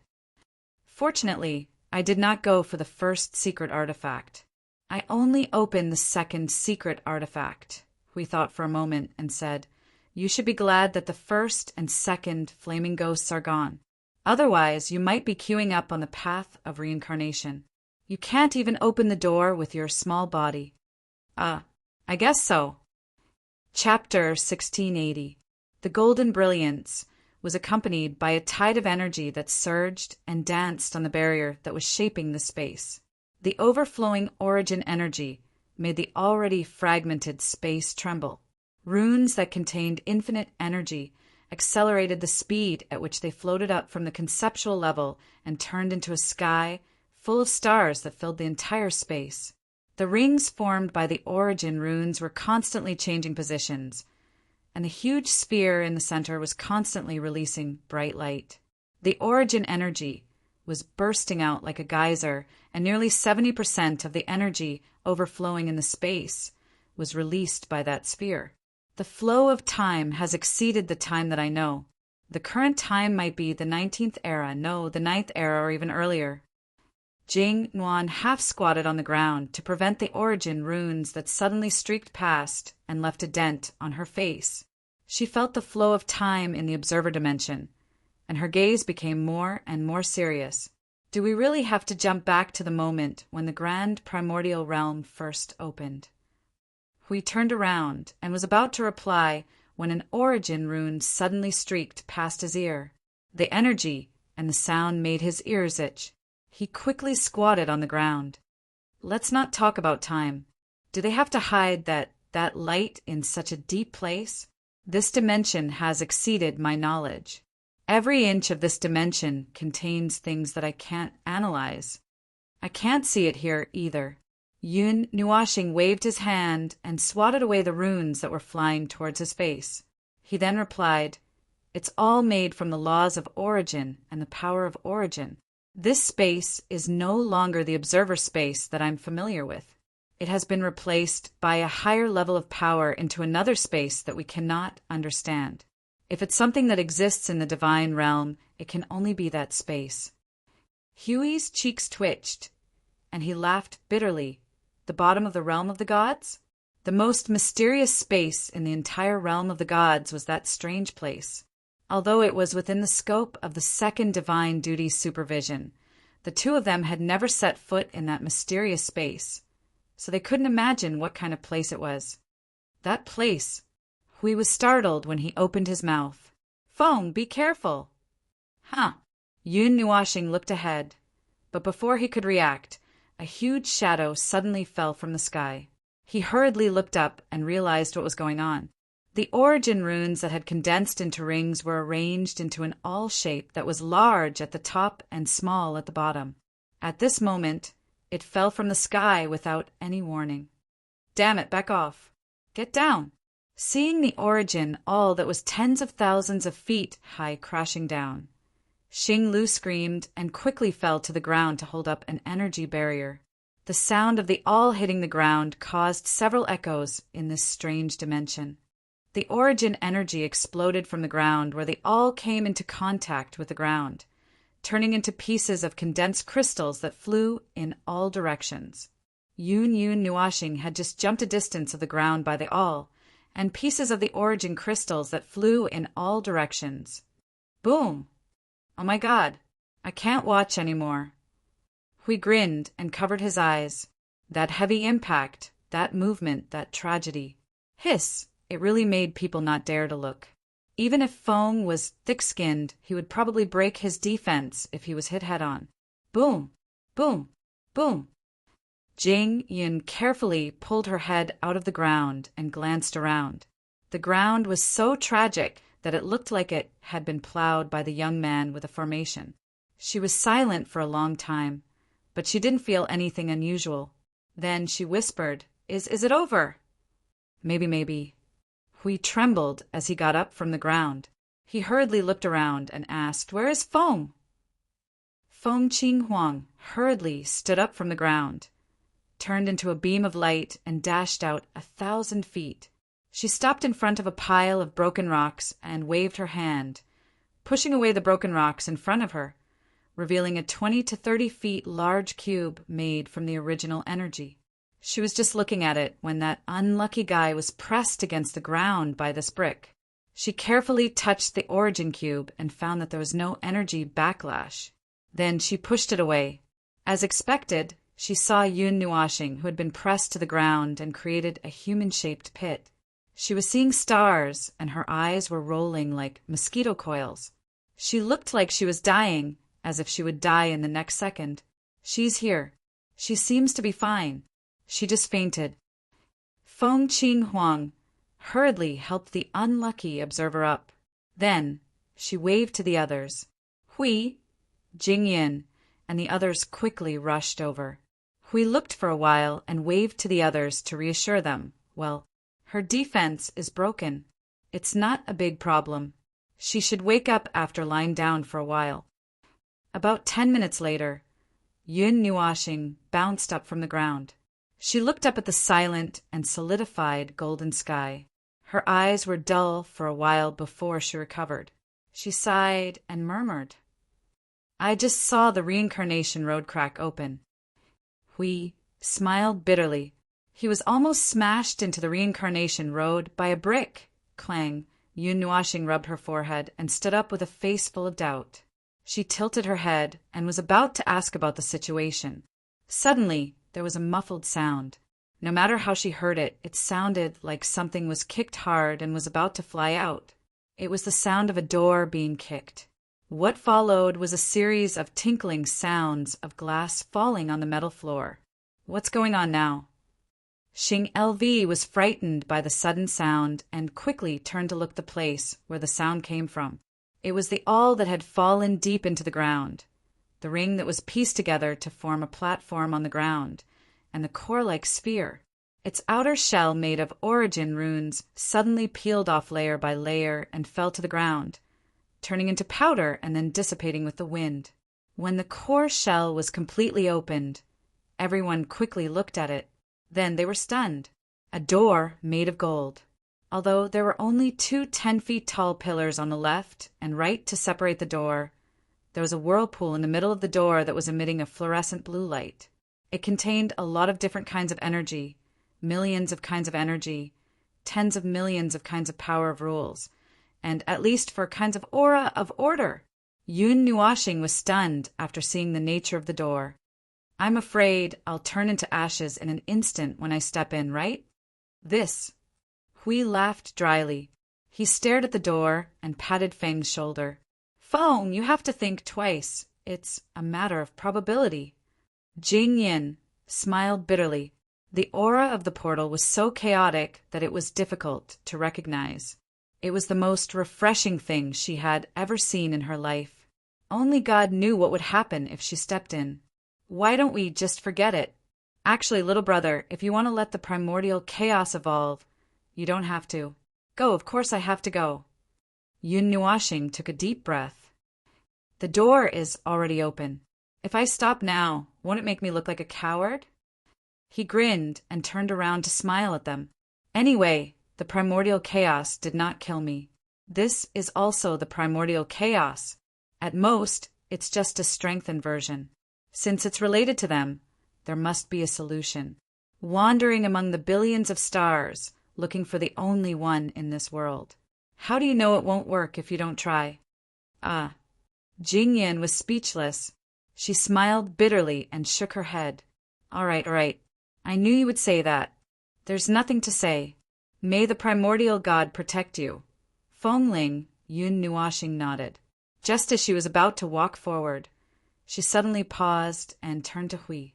Fortunately, I did not go for the first secret artifact. I only opened the second secret artifact. We thought for a moment and said, "You should be glad that the first and second flaming ghosts are gone. Otherwise, you might be queuing up on the path of reincarnation. You can't even open the door with your small body." I guess so. Chapter 1680. The golden brilliance was accompanied by a tide of energy that surged and danced on the barrier that was shaping the space. The overflowing origin energy made the already fragmented space tremble. Runes that contained infinite energy accelerated the speed at which they floated up from the conceptual level and turned into a sky full of stars that filled the entire space. The rings formed by the origin runes were constantly changing positions, and the huge sphere in the center was constantly releasing bright light. The origin energy was bursting out like a geyser, and nearly 70% of the energy overflowing in the space was released by that sphere. The flow of time has exceeded the time that I know. The current time might be the 19th era, no, the 9th era, or even earlier. Jing Nuan half squatted on the ground to prevent the origin runes that suddenly streaked past and left a dent on her face. She felt the flow of time in the observer dimension, and her gaze became more and more serious. Do we really have to jump back to the moment when the grand primordial realm first opened? Hui turned around and was about to reply when an origin rune suddenly streaked past his ear. The energy and the sound made his ears itch. He quickly squatted on the ground. Let's not talk about time. Do they have to hide that light in such a deep place? This dimension has exceeded my knowledge. Every inch of this dimension contains things that I can't analyze. I can't see it here either. Yun Nuashing waved his hand and swatted away the runes that were flying towards his face. He then replied, "It's all made from the laws of origin and the power of origin. This space is no longer the observer space that I'm familiar with. It has been replaced by a higher level of power into another space that we cannot understand. If it's something that exists in the divine realm, it can only be that space." Huey's cheeks twitched, and he laughed bitterly. The bottom of the realm of the gods? The most mysterious space in the entire realm of the gods was that strange place. Although it was within the scope of the second divine duty's supervision, the two of them had never set foot in that mysterious space, so they couldn't imagine what kind of place it was. That place. Hui was startled when he opened his mouth. "Phone, be careful." "Huh." Yun Nuashing looked ahead, but before he could react, a huge shadow suddenly fell from the sky. He hurriedly looked up and realized what was going on. The origin runes that had condensed into rings were arranged into an awl shape that was large at the top and small at the bottom. At this moment, it fell from the sky without any warning. "Damn it, back off." "Get down." seeing the origin all that was tens of thousands of feet high crashing down. Xing Lu screamed and quickly fell to the ground to hold up an energy barrier. The sound of the all hitting the ground caused several echoes in this strange dimension. The origin energy exploded from the ground where they all came into contact with the ground, turning into pieces of condensed crystals that flew in all directions. Yun Nuashing had just jumped a distance of the ground by the all, and pieces of the origin crystals that flew in all directions. Boom! Oh my God, I can't watch anymore. Hui grinned and covered his eyes. That heavy impact, that movement, that tragedy. Hiss! It really made people not dare to look. Even if Feng was thick-skinned, he would probably break his defense if he was hit head-on. Boom! Boom! Boom! Jing Yun carefully pulled her head out of the ground and glanced around. The ground was so tragic that it looked like it had been plowed by the young man with a formation. She was silent for a long time, but she didn't feel anything unusual. Then she whispered, Is it over? Maybe. Hui trembled as he got up from the ground. He hurriedly looked around and asked, Where is Feng? Feng Qinghuang hurriedly stood up from the ground, turned into a beam of light, and dashed out 1,000 feet. She stopped in front of a pile of broken rocks and waved her hand, pushing away the broken rocks in front of her, revealing a 20 to 30 feet large cube made from the original energy. She was just looking at it when that unlucky guy was pressed against the ground by this brick. She carefully touched the origin cube and found that there was no energy backlash. Then she pushed it away. As expected, she saw Yun Nuashing, who had been pressed to the ground and created a human-shaped pit. She was seeing stars, and her eyes were rolling like mosquito coils. She looked like she was dying, as if she would die in the next second. She's here. She seems to be fine. She just fainted. Feng Qinghuang hurriedly helped the unlucky observer up. Then she waved to the others. Hui, Jingyin, and the others quickly rushed over. Hui looked for a while and waved to the others to reassure them. Well, her defense is broken. It's not a big problem. She should wake up after lying down for a while. About 10 minutes later, Yun Nuashing bounced up from the ground. She looked up at the silent and solidified golden sky. Her eyes were dull for a while before she recovered. She sighed and murmured, I just saw the reincarnation road crack open. Hui smiled bitterly. He was almost smashed into the reincarnation road by a brick. Clang. Yun Nuashing rubbed her forehead and stood up with a face full of doubt. She tilted her head and was about to ask about the situation. Suddenly, there was a muffled sound. No matter how she heard it, it sounded like something was kicked hard and was about to fly out. It was the sound of a door being kicked. What followed was a series of tinkling sounds of glass falling on the metal floor. What's going on now? Xing LV was frightened by the sudden sound and quickly turned to look the place where the sound came from. It was the all that had fallen deep into the ground, the ring that was pieced together to form a platform on the ground, and the core-like sphere. Its outer shell made of origin runes suddenly peeled off layer by layer and fell to the ground, turning into powder and then dissipating with the wind. When the core shell was completely opened, everyone quickly looked at it. Then they were stunned. A door made of gold. Although there were only 2 10-feet-tall pillars on the left and right to separate the door, there was a whirlpool in the middle of the door that was emitting a fluorescent blue light. It contained a lot of different kinds of energy, millions of kinds of energy, tens of millions of kinds of power of rules, and at least for kinds of aura of order. Yun Nuashing was stunned after seeing the nature of the door. I'm afraid I'll turn into ashes in an instant when I step in, right? This. Hui laughed dryly. He stared at the door and patted Feng's shoulder. Feng, you have to think twice. It's a matter of probability. Jing Yin smiled bitterly. The aura of the portal was so chaotic that it was difficult to recognize. It was the most refreshing thing she had ever seen in her life. Only God knew what would happen if she stepped in. Why don't we just forget it? Actually, little brother, if you want to let the primordial chaos evolve, you don't have to. Go, of course I have to go. Yun Nuashing took a deep breath. The door is already open. If I stop now, won't it make me look like a coward? He grinned and turned around to smile at them. Anyway, the primordial chaos did not kill me. This is also the primordial chaos. At most, it's just a strengthened version. Since it's related to them, there must be a solution. Wandering among the billions of stars, looking for the only one in this world. How do you know it won't work if you don't try? Jingyan was speechless. She smiled bitterly and shook her head. All right. I knew you would say that. There's nothing to say. May the primordial god protect you. Fengling, Yun Nuashing nodded. Just as she was about to walk forward, she suddenly paused and turned to Hui.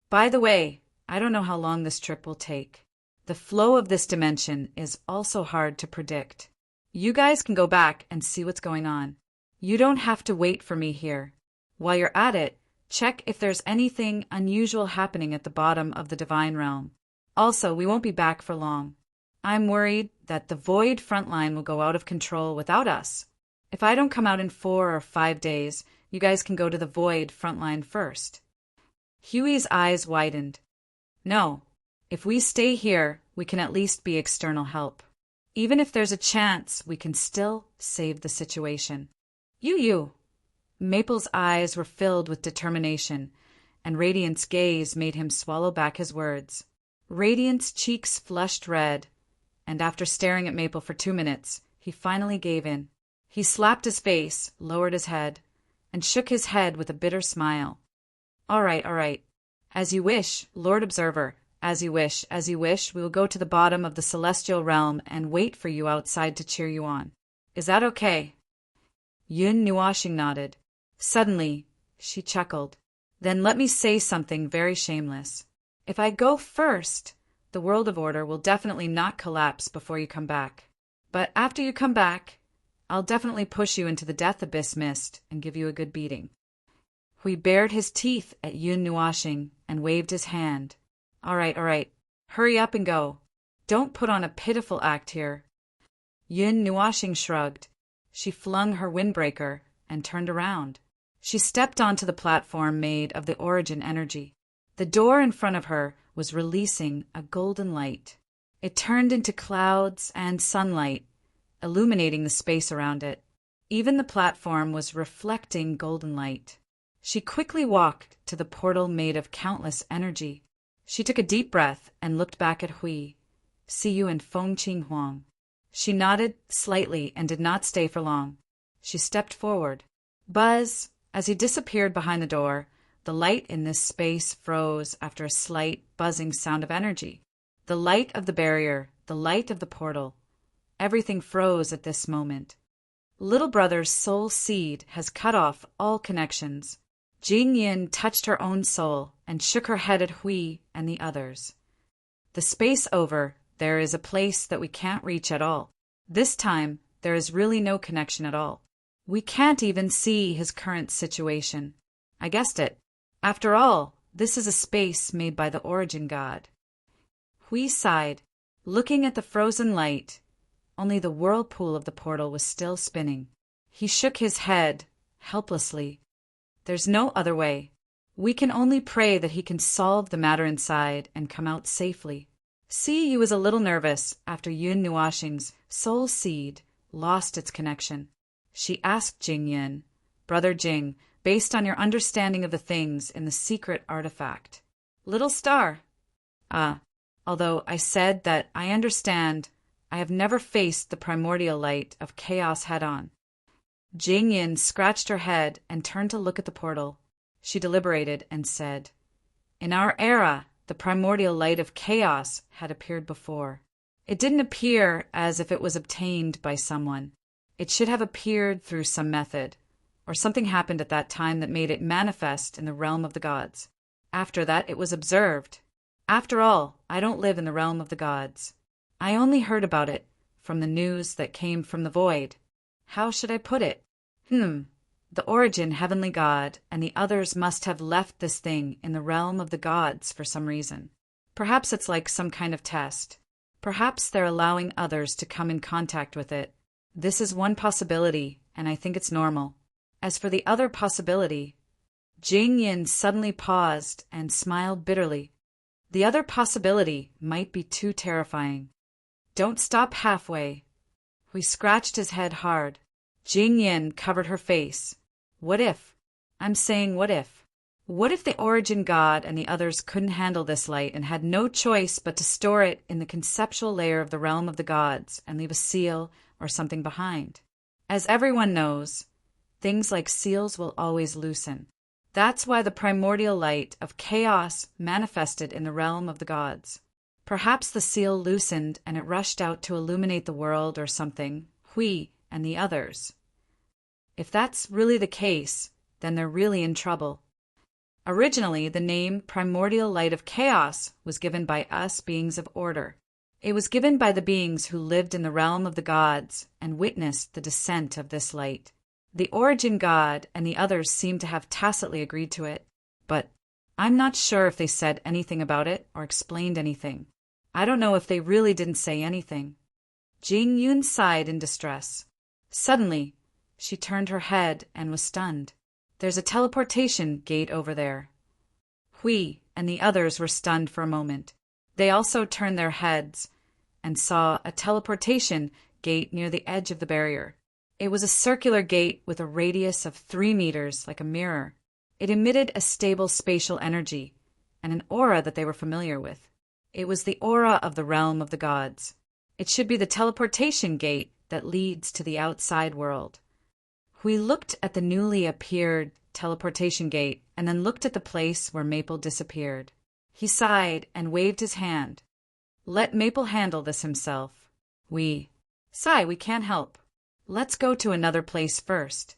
By the way, I don't know how long this trip will take. The flow of this dimension is also hard to predict. You guys can go back and see what's going on. You don't have to wait for me here. While you're at it, check if there's anything unusual happening at the bottom of the divine realm. Also, we won't be back for long. I'm worried that the Void frontline will go out of control without us. If I don't come out in 4 or 5 days, you guys can go to the Void frontline first. Huey's eyes widened. No, if we stay here, we can at least be external help. Even if there's a chance, we can still save the situation. You. Maple's eyes were filled with determination, and Radiant's gaze made him swallow back his words. Radiant's cheeks flushed red, and after staring at Maple for 2 minutes, he finally gave in. He slapped his face, lowered his head, and shook his head with a bitter smile. All right. As you wish, Lord Observer. As you wish, we will go to the bottom of the celestial realm and wait for you outside to cheer you on. Is that okay? Yun Nuashing nodded. Suddenly, she chuckled. Then let me say something very shameless. If I go first, the world of order will definitely not collapse before you come back. But after you come back, I'll definitely push you into the death abyss mist and give you a good beating. Hui bared his teeth at Yun Nuashing and waved his hand. All right. Hurry up and go. Don't put on a pitiful act here. Yun Nuashing shrugged. She flung her windbreaker and turned around. She stepped onto the platform made of the origin energy. The door in front of her was releasing a golden light. It turned into clouds and sunlight, illuminating the space around it. Even the platform was reflecting golden light. She quickly walked to the portal made of countless energy. She took a deep breath and looked back at Hui. See you in Fengqing Huang. She nodded slightly and did not stay for long. She stepped forward. Buzz! As he disappeared behind the door, the light in this space froze after a slight buzzing sound of energy. The light of the barrier, the light of the portal. Everything froze at this moment. Little brother's soul seed has cut off all connections. Jing Yin touched her own soul and shook her head at Hui and the others. The space over, there is a place that we can't reach at all. This time, there is really no connection at all. We can't even see his current situation. I guessed it. After all, this is a space made by the origin god. Hui sighed, looking at the frozen light. Only the whirlpool of the portal was still spinning. He shook his head, helplessly. There's no other way. We can only pray that he can solve the matter inside and come out safely. Yu was a little nervous after Yun Nuashing's soul seed lost its connection. She asked Jing Yin, Brother Jing, based on your understanding of the things in the secret artifact. Little star. Although I said that I understand, I have never faced the primordial light of chaos head-on. Jing Yin scratched her head and turned to look at the portal. She deliberated and said, In our era, the primordial light of chaos had appeared before. It didn't appear as if it was obtained by someone. It should have appeared through some method, or something happened at that time that made it manifest in the realm of the gods. After that, it was observed. After all, I don't live in the realm of the gods. I only heard about it from the news that came from the void. How should I put it? The origin heavenly god and the others must have left this thing in the realm of the gods for some reason. Perhaps it's like some kind of test. Perhaps they're allowing others to come in contact with it. This is one possibility, and I think it's normal. As for the other possibility, Jing Yin suddenly paused and smiled bitterly. The other possibility might be too terrifying. Don't stop halfway. Hui scratched his head hard. Jing Yin covered her face. What if? I'm saying what if? What if the origin god and the others couldn't handle this light and had no choice but to store it in the conceptual layer of the realm of the gods and leave a seal or something behind? As everyone knows, things like seals will always loosen. That's why the primordial light of chaos manifested in the realm of the gods. Perhaps the seal loosened and it rushed out to illuminate the world or something, Hui and the others. If that's really the case, then they're really in trouble. Originally, the name Primordial Light of Chaos was given by us beings of order. It was given by the beings who lived in the realm of the gods and witnessed the descent of this light. The origin god and the others seem to have tacitly agreed to it, but I'm not sure if they said anything about it or explained anything. I don't know if they really didn't say anything. Jing Yun sighed in distress. Suddenly, she turned her head and was stunned. There's a teleportation gate over there. Hui and the others were stunned for a moment. They also turned their heads and saw a teleportation gate near the edge of the barrier. It was a circular gate with a radius of 3 meters, like a mirror. It emitted a stable spatial energy and an aura that they were familiar with. It was the aura of the realm of the gods. It should be the teleportation gate that leads to the outside world. Hui looked at the newly appeared teleportation gate and then looked at the place where Maple disappeared. He sighed and waved his hand. Let Maple handle this himself. We can't help. Let's go to another place first.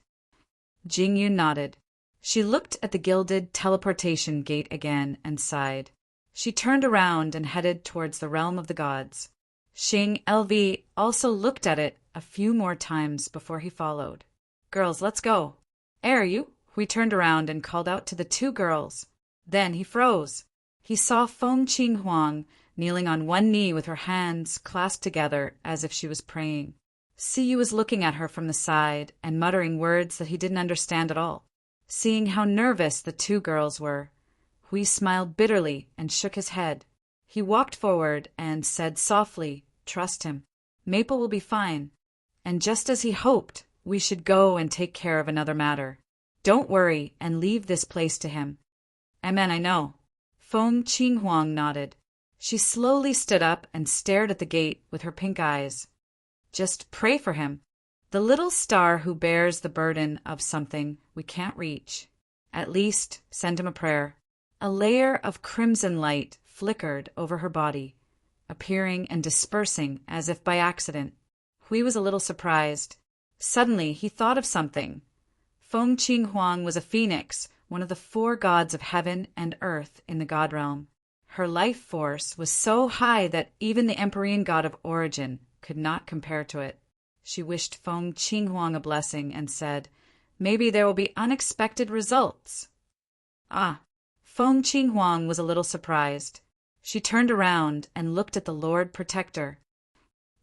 Jing Yun nodded. She looked at the gilded teleportation gate again and sighed. She turned around and headed towards the realm of the gods. Xing LV also looked at it a few more times before he followed. Girls, let's go. Are you? Hui turned around and called out to the 2 girls. Then he froze. He saw Feng Qinghuang kneeling on one knee with her hands clasped together as if she was praying. Siyu was looking at her from the side and muttering words that he didn't understand at all. Seeing how nervous the 2 girls were, Hui smiled bitterly and shook his head. He walked forward and said softly, "Trust him. Maple will be fine." And just as he hoped, we should go and take care of another matter. Don't worry and leave this place to him. Amen, I know. Feng Qinghuang nodded. She slowly stood up and stared at the gate with her pink eyes. Just pray for him. The little star who bears the burden of something we can't reach. At least send him a prayer. A layer of crimson light flickered over her body, appearing and dispersing as if by accident. Hui was a little surprised. Suddenly, he thought of something. Feng Qinghuang was a phoenix, one of the 4 gods of heaven and earth in the god realm. Her life force was so high that even the Empyrean god of origin could not compare to it. She wished Feng Qinghuang a blessing and said, "Maybe there will be unexpected results." Feng Qinghuang was a little surprised. She turned around and looked at the Lord Protector.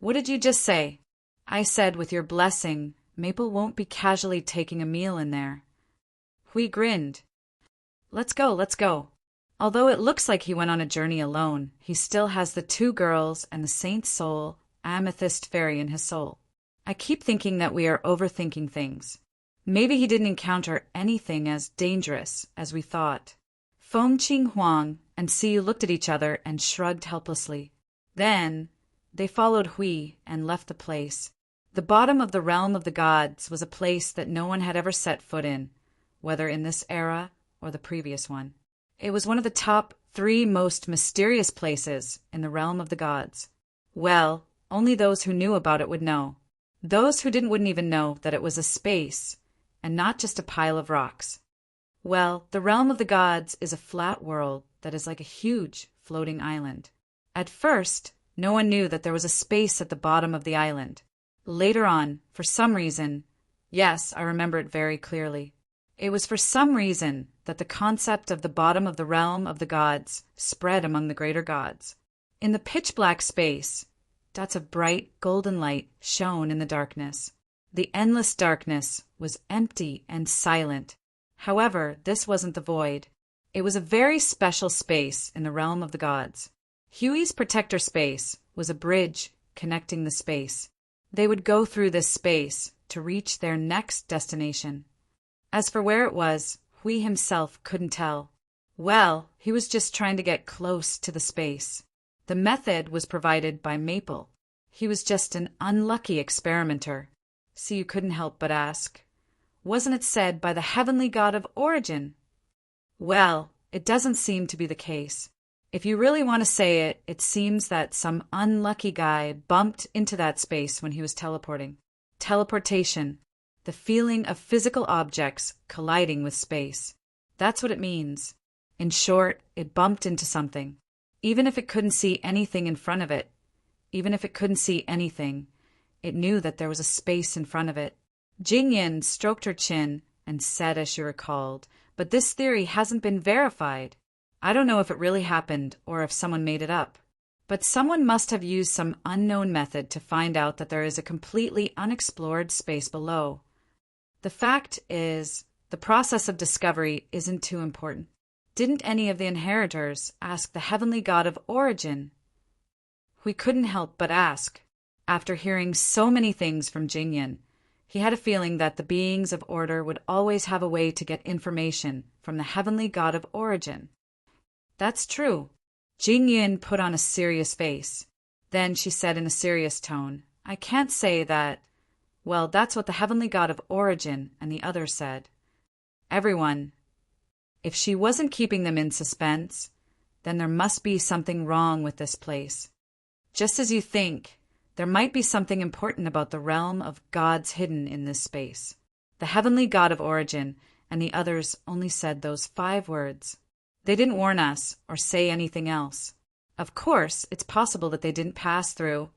"What did you just say?" "I said, with your blessing, Maple won't be casually taking a meal in there." Hui grinned. Let's go. Although it looks like he went on a journey alone, he still has the 2 girls and the Saint's soul, Amethyst Fairy in his soul. I keep thinking that we are overthinking things. Maybe he didn't encounter anything as dangerous as we thought. Feng Qinghuang and Siyu looked at each other and shrugged helplessly. Then they followed Hui and left the place. The bottom of the realm of the gods was a place that no one had ever set foot in, whether in this era or the previous one. It was one of the top 3 most mysterious places in the realm of the gods. Well, only those who knew about it would know. Those who didn't wouldn't even know that it was a space and not just a pile of rocks. Well, the realm of the gods is a flat world that is like a huge floating island. At first, no one knew that there was a space at the bottom of the island. Later on, for some reason, yes, I remember it very clearly, it was for some reason that the concept of the bottom of the realm of the gods spread among the greater gods. In the pitch-black space, Dots of bright, golden light shone in the darkness. The endless darkness was empty and silent. However, this wasn't the void. It was a very special space in the realm of the gods. Huey's protector space was a bridge connecting the space. They would go through this space to reach their next destination. As for where it was, Hui himself couldn't tell. Well, he was just trying to get close to the space. The method was provided by Maple. He was just an unlucky experimenter. So you couldn't help but ask, wasn't it said by the heavenly god of origin? Well, it doesn't seem to be the case. If you really want to say it, it seems that some unlucky guy bumped into that space when he was teleporting. Teleportation, the feeling of physical objects colliding with space. That's what it means. In short, it bumped into something. Even if it couldn't see anything in front of it, it knew that there was a space in front of it. Jingyin stroked her chin and said as she recalled, but this theory hasn't been verified. I don't know if it really happened or if someone made it up. But someone must have used some unknown method to find out that there is a completely unexplored space below. The fact is, the process of discovery isn't too important. Didn't any of the inheritors ask the heavenly god of origin? We couldn't help but ask. After hearing so many things from Jingyin, he had a feeling that the beings of order would always have a way to get information from the heavenly god of origin. That's true. Jingyin put on a serious face. Then she said in a serious tone, I can't say that. Well, that's what the heavenly god of origin and the others said. Everyone. If she wasn't keeping them in suspense, then there must be something wrong with this place. Just as you think, there might be something important about the realm of gods hidden in this space. The heavenly god of origin and the others only said those 5 words. They didn't warn us or say anything else. Of course, it's possible that they didn't pass through,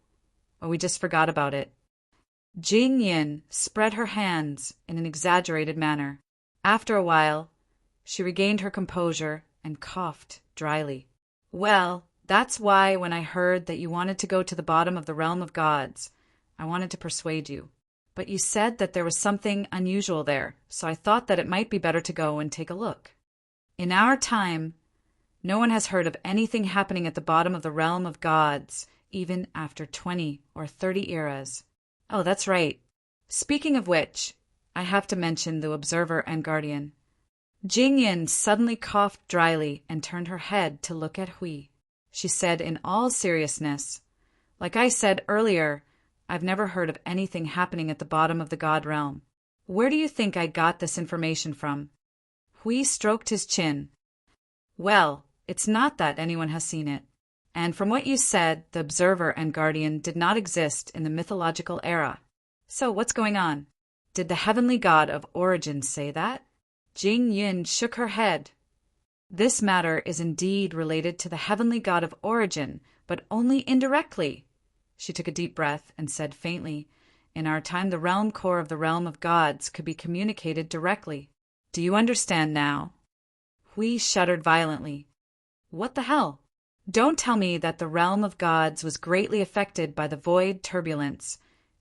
or we just forgot about it. Jingyin spread her hands in an exaggerated manner. After a while, she regained her composure and coughed dryly. Well, that's why when I heard that you wanted to go to the bottom of the realm of gods, I wanted to persuade you. But you said that there was something unusual there, so I thought that it might be better to go and take a look. In our time, no one has heard of anything happening at the bottom of the realm of gods, even after 20 or 30 eras. Oh, that's right. Speaking of which, I have to mention the Observer and Guardian. Jingyin suddenly coughed dryly and turned her head to look at Hui. She said in all seriousness, like I said earlier, I've never heard of anything happening at the bottom of the god realm. Where do you think I got this information from? Hui stroked his chin. Well, it's not that anyone has seen it. And from what you said, the Observer and Guardian did not exist in the mythological era. So what's going on? Did the heavenly god of origin say that? Jingyin shook her head. This matter is indeed related to the heavenly god of origin, but only indirectly. She took a deep breath and said faintly, in our time the realm core of the realm of gods could be communicated directly. Do you understand now? Hui shuddered violently. What the hell? Don't tell me that the realm of gods was greatly affected by the void turbulence,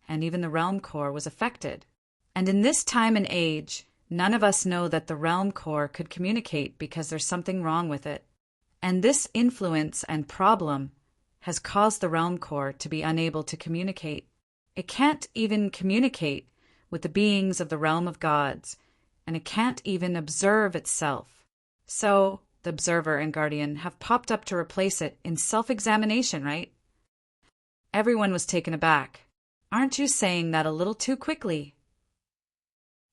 and even the realm core was affected. And in this time and age, none of us know that the realm core could communicate because there's something wrong with it. And this influence and problem has caused the realm core to be unable to communicate. It can't even communicate with the beings of the realm of gods, and it can't even observe itself. So, the Observer and Guardian have popped up to replace it in self-examination, right? Everyone was taken aback. Aren't you saying that a little too quickly?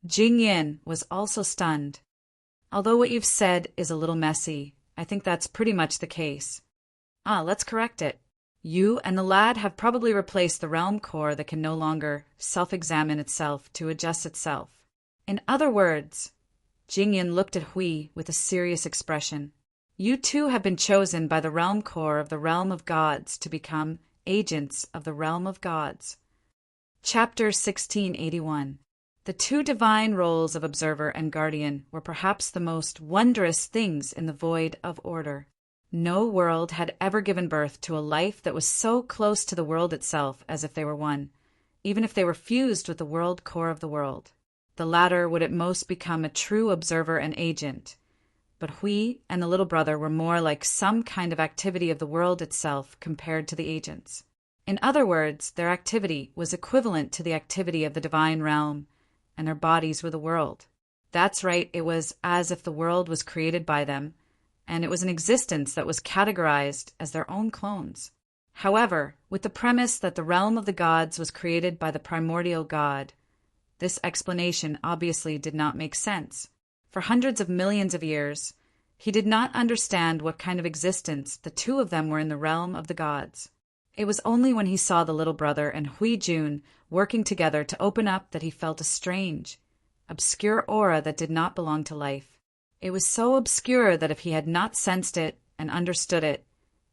Jingyin was also stunned. Although what you've said is a little messy, I think that's pretty much the case. Let's correct it. You and the lad have probably replaced the realm core that can no longer self-examine itself to adjust itself. In other words, Jingyin looked at Hui with a serious expression. You two have been chosen by the realm core of the realm of gods to become agents of the realm of gods. Chapter 1681. The 2 divine roles of Observer and Guardian were perhaps the most wondrous things in the void of order. No world had ever given birth to a life that was so close to the world itself as if they were one, even if they were fused with the world core of the world. The latter would at most become a true observer and agent, but Hui and the little brother were more like some kind of activity of the world itself compared to the agents. In other words, their activity was equivalent to the activity of the divine realm, and their bodies were the world. That's right, it was as if the world was created by them, and it was an existence that was categorized as their own clones. However, with the premise that the realm of the gods was created by the primordial god, this explanation obviously did not make sense. For hundreds of millions of years, he did not understand what kind of existence the two of them were in the realm of the gods. It was only when he saw the little brother and Hui Jun working together to open up that he felt a strange, obscure aura that did not belong to life. It was so obscure that if he had not sensed it and understood it,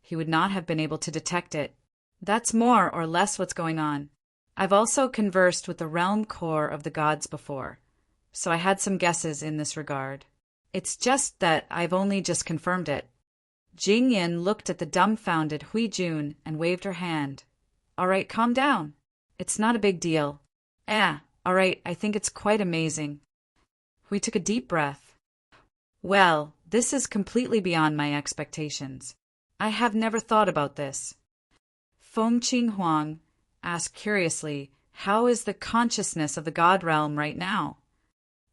he would not have been able to detect it. That's more or less what's going on. I've also conversed with the realm core of the gods before, so I had some guesses in this regard. It's just that I've only just confirmed it. Jing Yin looked at the dumbfounded Hui Jun and waved her hand. All right, calm down. It's not a big deal. All right, I think it's quite amazing. Hui took a deep breath. Well, this is completely beyond my expectations. I have never thought about this. Feng Qinghuang asked curiously, how is the consciousness of the god realm right now?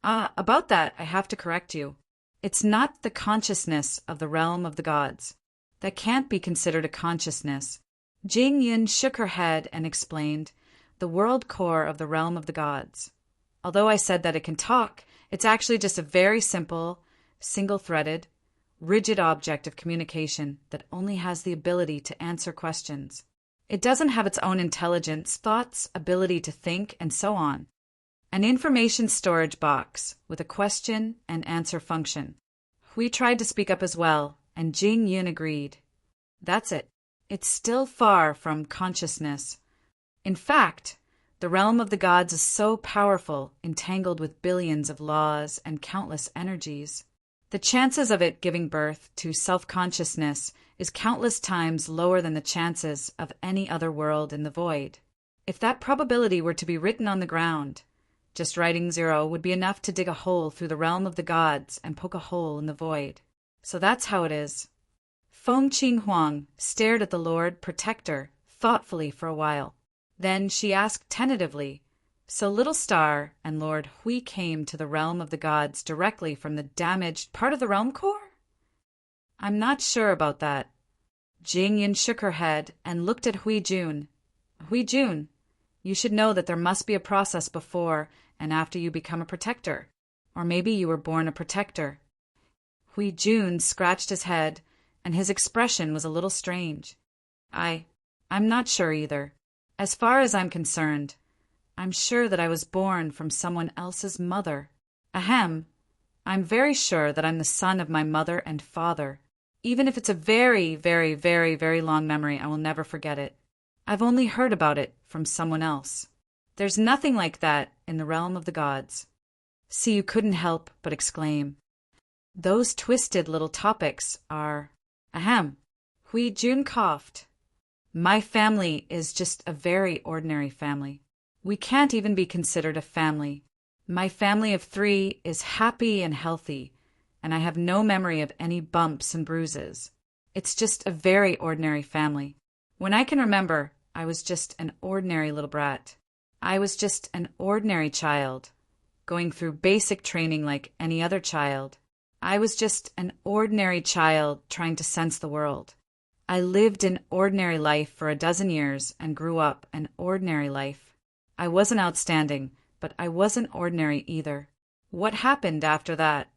About that, I have to correct you. It's not the consciousness of the realm of the gods. That can't be considered a consciousness. Jing Yin shook her head and explained, the world core of the realm of the gods. Although I said that it can talk, it's actually just a very simple, single-threaded, rigid object of communication that only has the ability to answer questions. It doesn't have its own intelligence, thoughts, ability to think, and so on. An information storage box with a question and answer function. Hui tried to speak up as well, and Jing Yun agreed. That's it. It's still far from consciousness. In fact, the realm of the gods is so powerful, entangled with billions of laws and countless energies. The chances of it giving birth to self-consciousness is countless times lower than the chances of any other world in the void. If that probability were to be written on the ground, just writing 0 would be enough to dig a hole through the realm of the gods and poke a hole in the void. So that's how it is. Feng Qinghuang stared at the Lord Protector thoughtfully for a while. Then she asked tentatively, so Little Star and Lord Hui came to the realm of the gods directly from the damaged part of the realm core? I'm not sure about that. Jing Yin shook her head and looked at Hui Jun. Hui Jun, you should know that there must be a process before and after you become a protector. Or maybe you were born a protector. Hui Jun scratched his head, and his expression was a little strange. I'm not sure either. As far as I'm concerned, I'm sure that I was born from someone else's mother. Ahem. I'm very sure that I'm the son of my mother and father. Even if it's a very, very, very, very long memory, I will never forget it. I've only heard about it from someone else. There's nothing like that in the realm of the gods. See, you couldn't help but exclaim. Those twisted little topics are... Ahem. Hui Jun coughed. My family is just a very ordinary family. We can't even be considered a family. My family of 3 is happy and healthy, and I have no memory of any bumps and bruises. It's just a very ordinary family. When I can remember, I was just an ordinary little brat. I was just an ordinary child, going through basic training like any other child. I was just an ordinary child trying to sense the world. I lived an ordinary life for a dozen years and grew up an ordinary life. I wasn't outstanding, but I wasn't ordinary either. What happened after that?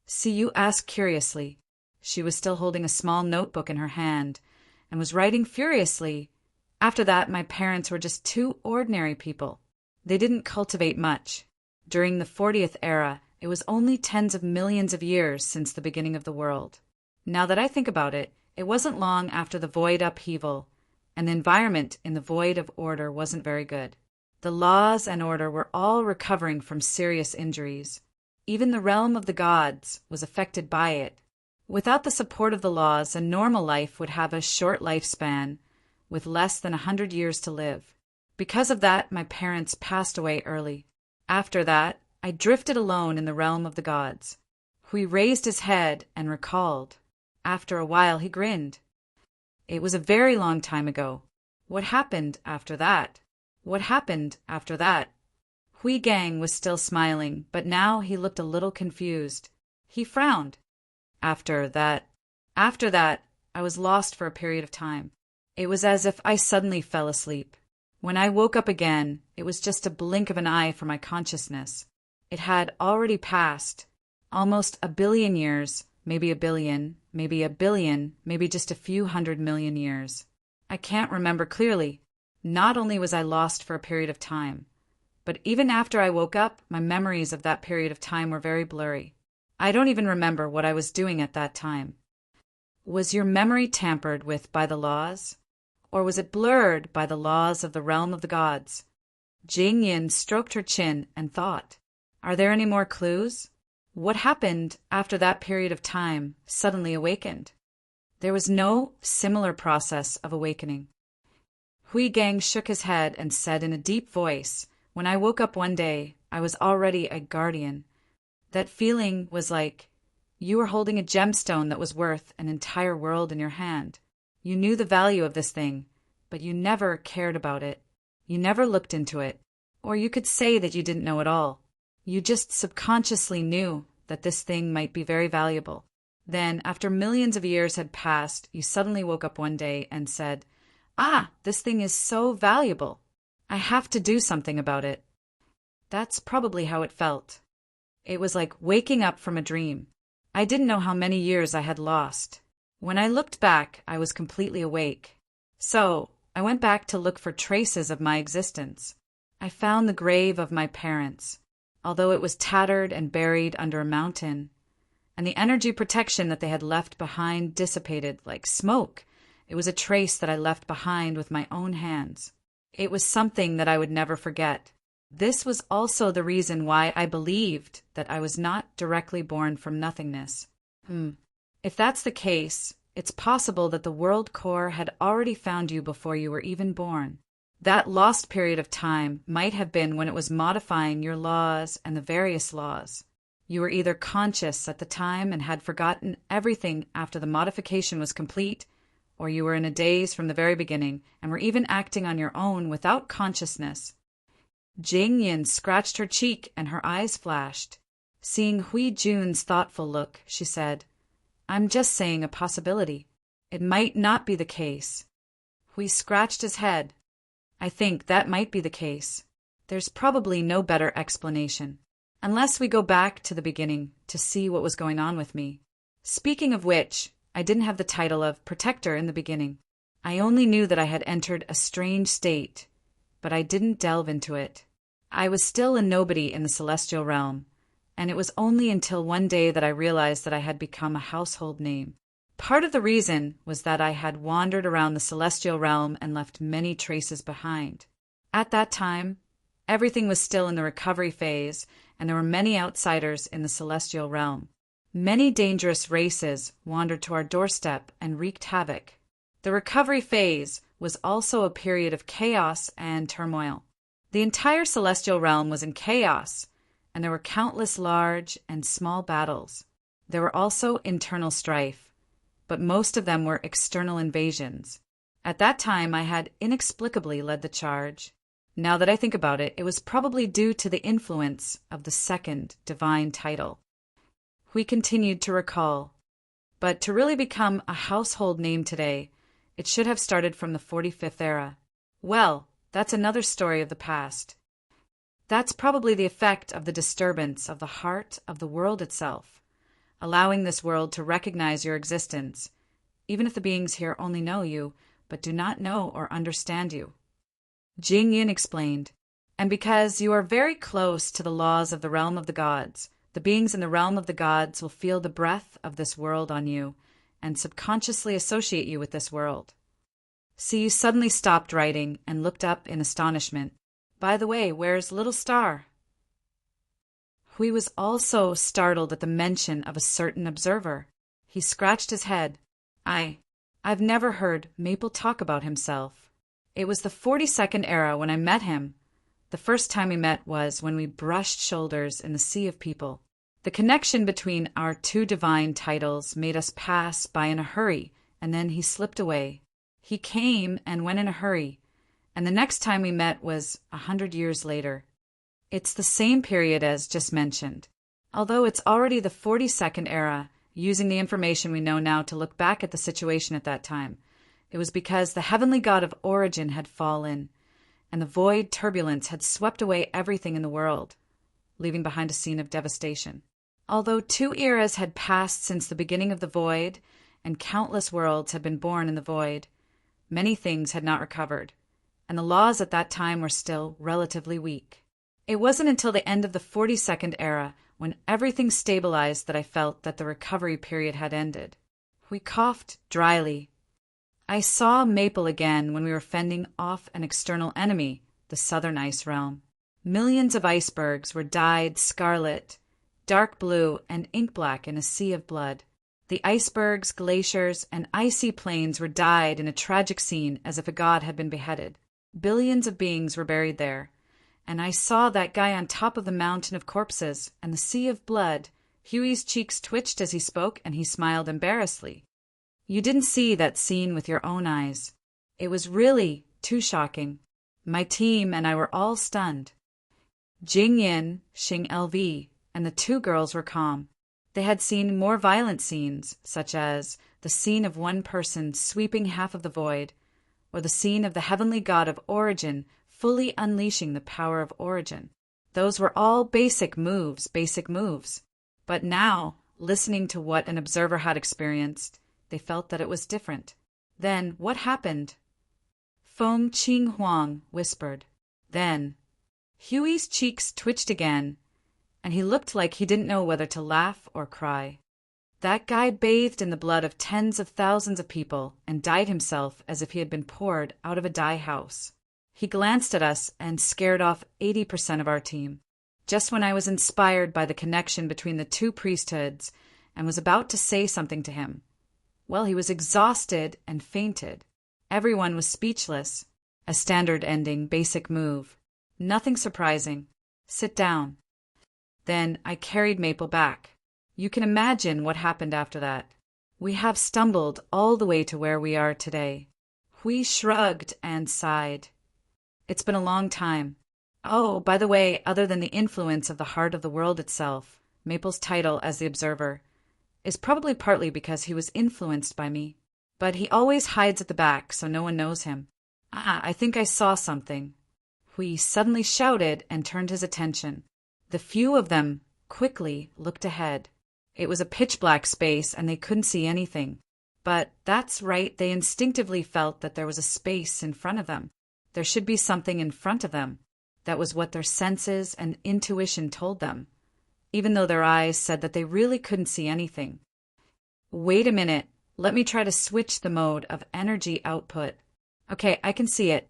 See, you asked curiously. She was still holding a small notebook in her hand and was writing furiously. After that, my parents were just 2 ordinary people. They didn't cultivate much. During the 40th era, it was only tens of millions of years since the beginning of the world. Now that I think about it, it wasn't long after the void upheaval, and the environment in the void of order wasn't very good. The laws and order were all recovering from serious injuries. Even the realm of the gods was affected by it. Without the support of the laws, a normal life would have a short lifespan, with less than 100 years to live. Because of that, my parents passed away early. After that, I drifted alone in the realm of the gods. Hui raised his head and recalled. After a while, he grinned. It was a very long time ago. What happened after that? What happened after that? Hui Gang was still smiling, but now he looked a little confused. He frowned. After that, I was lost for a period of time. It was as if I suddenly fell asleep. When I woke up again, it was just a blink of an eye for my consciousness. It had already passed. Almost 1 billion years, maybe 1 billion, maybe 1 billion, maybe just a few 100 million years. I can't remember clearly. Not only was I lost for a period of time, but even after I woke up, my memories of that period of time were very blurry. I don't even remember what I was doing at that time. Was your memory tampered with by the laws? Or was it blurred by the laws of the realm of the gods? Jing Yin stroked her chin and thought. Are there any more clues? What happened after that period of time suddenly awakened? There was no similar process of awakening. Hui Gang shook his head and said in a deep voice, when I woke up one day, I was already a guardian. That feeling was like you were holding a gemstone that was worth an entire world in your hand. You knew the value of this thing, but you never cared about it. You never looked into it. Or you could say that you didn't know at all. You just subconsciously knew that this thing might be very valuable. Then, after millions of years had passed, you suddenly woke up one day and said, this thing is so valuable. I have to do something about it. That's probably how it felt. It was like waking up from a dream. I didn't know how many years I had lost. When I looked back, I was completely awake. So, I went back to look for traces of my existence. I found the grave of my parents, although it was tattered and buried under a mountain, and the energy protection that they had left behind dissipated like smoke. It was a trace that I left behind with my own hands. It was something that I would never forget. This was also the reason why I believed that I was not directly born from nothingness. If that's the case, it's possible that the World Core had already found you before you were even born. That lost period of time might have been when it was modifying your laws and the various laws. You were either conscious at the time and had forgotten everything after the modification was complete, or you were in a daze from the very beginning and were even acting on your own without consciousness. Jing Yin scratched her cheek and her eyes flashed. Seeing Hui Jun's thoughtful look, she said, I'm just saying a possibility. It might not be the case. Hui scratched his head. I think that might be the case. There's probably no better explanation. Unless we go back to the beginning to see what was going on with me. Speaking of which, I didn't have the title of protector in the beginning. I only knew that I had entered a strange state, but I didn't delve into it. I was still a nobody in the celestial realm, and it was only until one day that I realized that I had become a household name. Part of the reason was that I had wandered around the celestial realm and left many traces behind. At that time, everything was still in the recovery phase, and there were many outsiders in the celestial realm. Many dangerous races wandered to our doorstep and wreaked havoc. The recovery phase was also a period of chaos and turmoil. The entire celestial realm was in chaos, and there were countless large and small battles. There were also internal strife, but most of them were external invasions. At that time, I had inexplicably led the charge. Now that I think about it, it was probably due to the influence of the second divine title. We continued to recall. But to really become a household name today, it should have started from the 45th era. Well, that's another story of the past. That's probably the effect of the disturbance of the heart of the world itself, allowing this world to recognize your existence, even if the beings here only know you, but do not know or understand you. Jing Yin explained, and because you are very close to the laws of the realm of the gods, the beings in the realm of the gods will feel the breath of this world on you and subconsciously associate you with this world. See, you suddenly stopped writing and looked up in astonishment. By the way, where's Little Star? Hui was also startled at the mention of a certain observer. He scratched his head. I've never heard Maple talk about himself. It was the 42nd era when I met him. The first time we met was when we brushed shoulders in the sea of people. The connection between our two divine titles made us pass by in a hurry, and then he slipped away. He came and went in a hurry, and the next time we met was 100 years later. It's the same period as just mentioned. Although it's already the 42nd era, using the information we know now to look back at the situation at that time, it was because the heavenly god of origin had fallen, and the void turbulence had swept away everything in the world, leaving behind a scene of devastation. Although 2 eras had passed since the beginning of the void, and countless worlds had been born in the void, many things had not recovered, and the laws at that time were still relatively weak. It wasn't until the end of the 42nd era, when everything stabilized, that I felt that the recovery period had ended. We coughed dryly. I saw Maple again when we were fending off an external enemy, the southern ice realm. Millions of icebergs were dyed scarlet, dark blue, and ink black in a sea of blood. The icebergs, glaciers, and icy plains were dyed in a tragic scene as if a god had been beheaded. Billions of beings were buried there, and I saw that guy on top of the mountain of corpses and the sea of blood. Huey's cheeks twitched as he spoke, and he smiled embarrassedly. You didn't see that scene with your own eyes. It was really too shocking. My team and I were all stunned. Jing Yin, Xing LV, and the 2 girls were calm. They had seen more violent scenes, such as the scene of one person sweeping half of the void, or the scene of the heavenly god of origin fully unleashing the power of origin. Those were all basic moves. But now, listening to what an observer had experienced, they felt that it was different. Then, what happened? Feng Qing Huang whispered. Then, Huey's cheeks twitched again, and he looked like he didn't know whether to laugh or cry. That guy bathed in the blood of tens of thousands of people and dyed himself as if he had been poured out of a dye house. He glanced at us and scared off 80% of our team. Just when I was inspired by the connection between the 2 priesthoods and was about to say something to him, well, he was exhausted and fainted. Everyone was speechless. A standard ending, basic move. Nothing surprising. Sit down. Then I carried Maple back. You can imagine what happened after that. We have stumbled all the way to where we are today. We shrugged and sighed. It's been a long time. Oh, by the way, other than the influence of the heart of the world itself, Maple's title as the observer is probably partly because he was influenced by me. But he always hides at the back so no one knows him. I think I saw something. Hui suddenly shouted and turned his attention. The few of them quickly looked ahead. It was a pitch-black space and they couldn't see anything. But that's right, they instinctively felt that there was a space in front of them. There should be something in front of them. That was what their senses and intuition told them, even though their eyes said that they really couldn't see anything. Wait a minute, let me try to switch the mode of energy output. Okay, I can see it.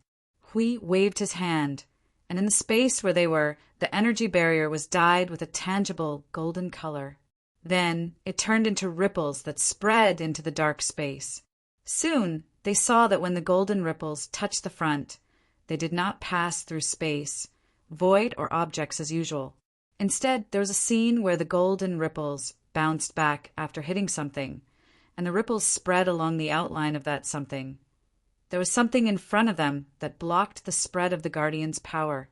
Hui waved his hand, and in the space where they were, the energy barrier was dyed with a tangible golden color. Then it turned into ripples that spread into the dark space. Soon, they saw that when the golden ripples touched the front, they did not pass through space, void, or objects as usual. Instead, there was a scene where the golden ripples bounced back after hitting something, and the ripples spread along the outline of that something. There was something in front of them that blocked the spread of the Guardian's power.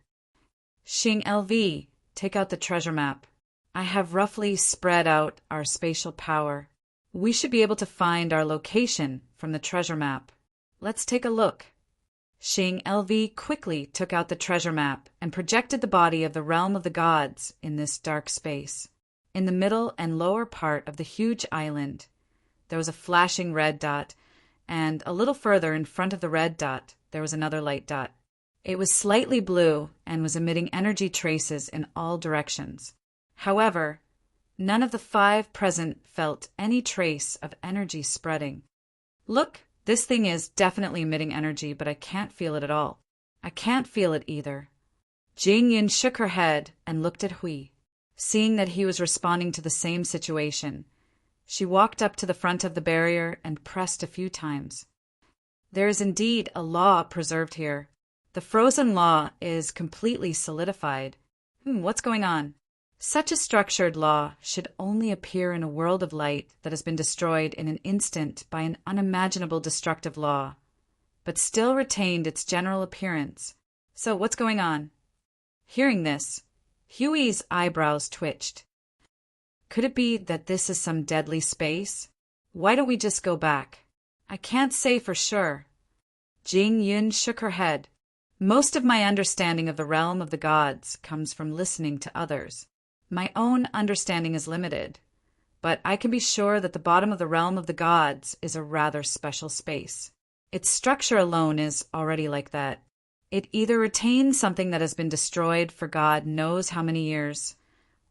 Xing LV, take out the treasure map. I have roughly spread out our spatial power. We should be able to find our location from the treasure map. Let's take a look. Xing LV quickly took out the treasure map and projected the body of the realm of the gods in this dark space. In the middle and lower part of the huge island, there was a flashing red dot, and a little further in front of the red dot, there was another light dot. It was slightly blue and was emitting energy traces in all directions. However, none of the 5 present felt any trace of energy spreading. Look, this thing is definitely emitting energy, but I can't feel it at all. I can't feel it either. Jing Yin shook her head and looked at Hui. Seeing that he was responding to the same situation, She walked up to the front of the barrier and pressed a few times. There is indeed a law preserved here. The frozen law is completely solidified. What's going on? Such a structured law should only appear in a world of light that has been destroyed in an instant by an unimaginable destructive law, but still retained its general appearance. So what's going on? Hearing this, Huey's eyebrows twitched. Could it be that this is some deadly space? Why don't we just go back? I can't say for sure. Jing Yun shook her head. Most of my understanding of the realm of the gods comes from listening to others. My own understanding is limited, but I can be sure that the bottom of the realm of the gods is a rather special space. Its structure alone is already like that. It either retains something that has been destroyed for God knows how many years,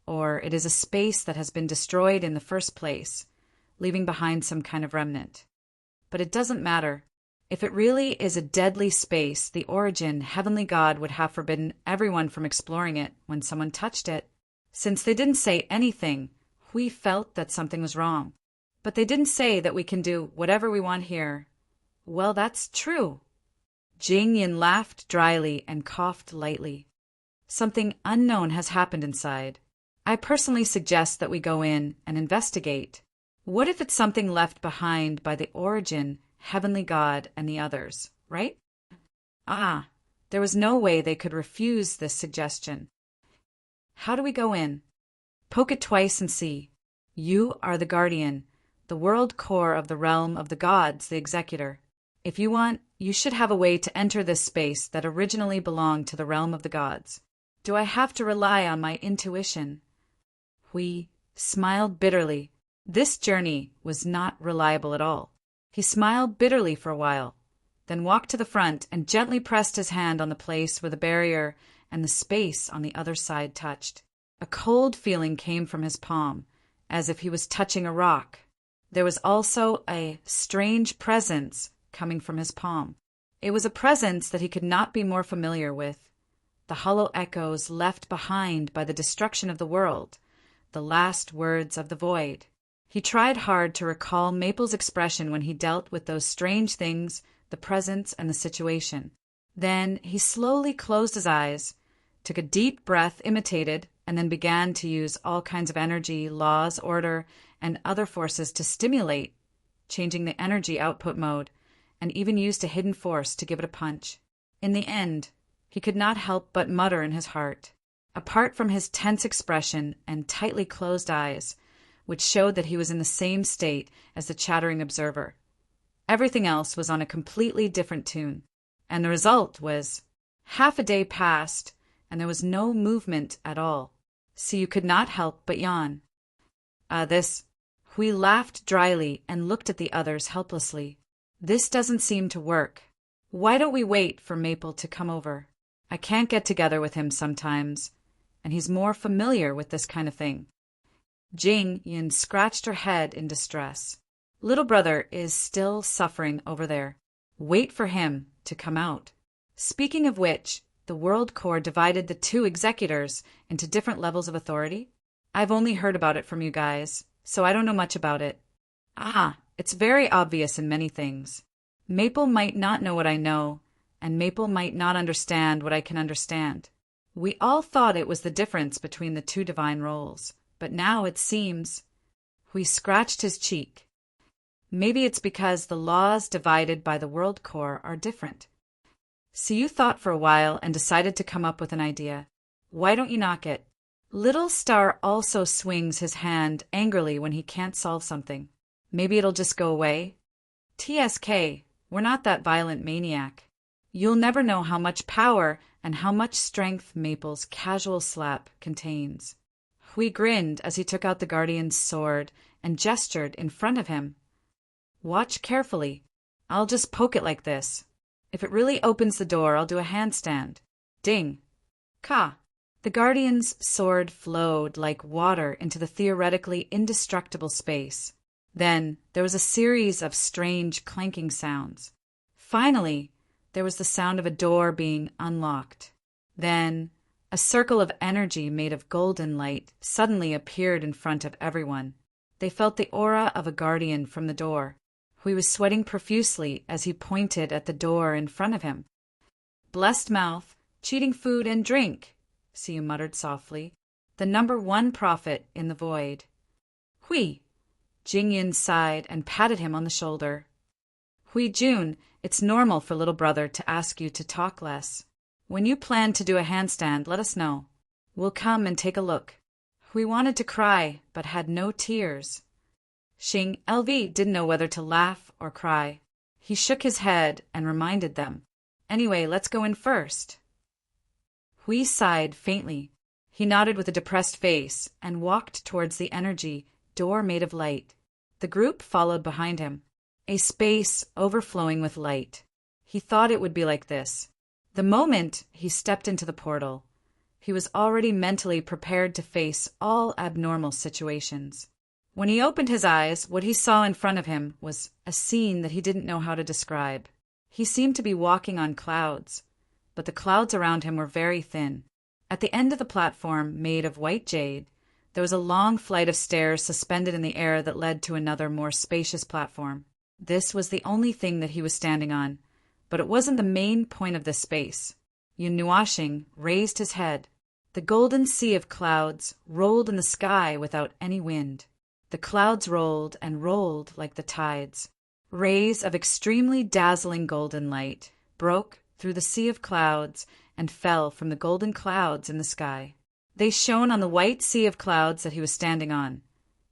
or it is a space that has been destroyed in the first place, leaving behind some kind of remnant. But it doesn't matter. If it really is a deadly space, the origin, heavenly God would have forbidden everyone from exploring it when someone touched it. Since they didn't say anything, we felt that something was wrong. But they didn't say that we can do whatever we want here. Well, that's true. Jing Yin laughed dryly and coughed lightly. Something unknown has happened inside. I personally suggest that we go in and investigate. What if it's something left behind by the origin, heavenly God, and the others, right? There was no way they could refuse this suggestion. How do we go in? Poke it twice and see. You are the guardian, the world core of the realm of the gods, the executor. If you want, you should have a way to enter this space that originally belonged to the realm of the gods. Do I have to rely on my intuition? Hui smiled bitterly. This journey was not reliable at all. He smiled bitterly for a while, then walked to the front and gently pressed his hand on the place where the barrier and the space on the other side touched. A cold feeling came from his palm, as if he was touching a rock. There was also a strange presence coming from his palm. It was a presence that he could not be more familiar with. The hollow echoes left behind by the destruction of the world, the last words of the void. He tried hard to recall Maple's expression when he dealt with those strange things, the presence and the situation. Then he slowly closed his eyes, took a deep breath, imitated, and then began to use all kinds of energy, laws, order, and other forces to stimulate, changing the energy output mode, and even used a hidden force to give it a punch. In the end, he could not help but mutter in his heart. Apart from his tense expression and tightly closed eyes, which showed that he was in the same state as the chattering observer, everything else was on a completely different tune. And the result was, half a day passed, and there was no movement at all. So you could not help but yawn. Hui laughed dryly and looked at the others helplessly. This doesn't seem to work. Why don't we wait for Maple to come over? I can't get together with him sometimes, and he's more familiar with this kind of thing. Jing Yin scratched her head in distress. Little brother is still suffering over there. Wait for him to come out. Speaking of which, the World Core divided the two executors into different levels of authority. I've only heard about it from you guys, so I don't know much about it. It's very obvious in many things. Maple might not know what I know, and Maple might not understand what I can understand. We all thought it was the difference between the two divine roles, but now it seems... Hui scratched his cheek. Maybe it's because the laws divided by the World Core are different. So you thought for a while and decided to come up with an idea. Why don't you knock it? Little Star also swings his hand angrily when he can't solve something. Maybe it'll just go away? TSK, we're not that violent maniac. You'll never know how much power and how much strength Maple's casual slap contains. Hui grinned as he took out the Guardian's sword and gestured in front of him. Watch carefully. I'll just poke it like this. If it really opens the door, I'll do a handstand. Ding. Ka. The Guardian's sword flowed like water into the theoretically indestructible space. Then there was a series of strange clanking sounds. Finally, there was the sound of a door being unlocked. Then a circle of energy made of golden light suddenly appeared in front of everyone. They felt the aura of a guardian from the door. He was sweating profusely as he pointed at the door in front of him. "Blessed mouth, cheating food and drink," Siyu muttered softly. "The #1 prophet in the void." "Hui!" Jingyun sighed and patted him on the shoulder. "Hui Jun, it's normal for little brother to ask you to talk less. When you plan to do a handstand, let us know. We'll come and take a look." Hui wanted to cry, but had no tears. Xing LV didn't know whether to laugh or cry. He shook his head and reminded them, "Anyway, let's go in first." Hui sighed faintly. He nodded with a depressed face and walked towards the energy door made of light. The group followed behind him. A space overflowing with light. He thought it would be like this. The moment he stepped into the portal, he was already mentally prepared to face all abnormal situations. When he opened his eyes, what he saw in front of him was a scene that he didn't know how to describe. He seemed to be walking on clouds, but the clouds around him were very thin. At the end of the platform, made of white jade, there was a long flight of stairs suspended in the air that led to another, more spacious platform. This was the only thing that he was standing on, but it wasn't the main point of this space. Yun Nuashing raised his head. The golden sea of clouds rolled in the sky without any wind. The clouds rolled and rolled like the tides. Rays of extremely dazzling golden light broke through the sea of clouds and fell from the golden clouds in the sky. They shone on the white sea of clouds that he was standing on,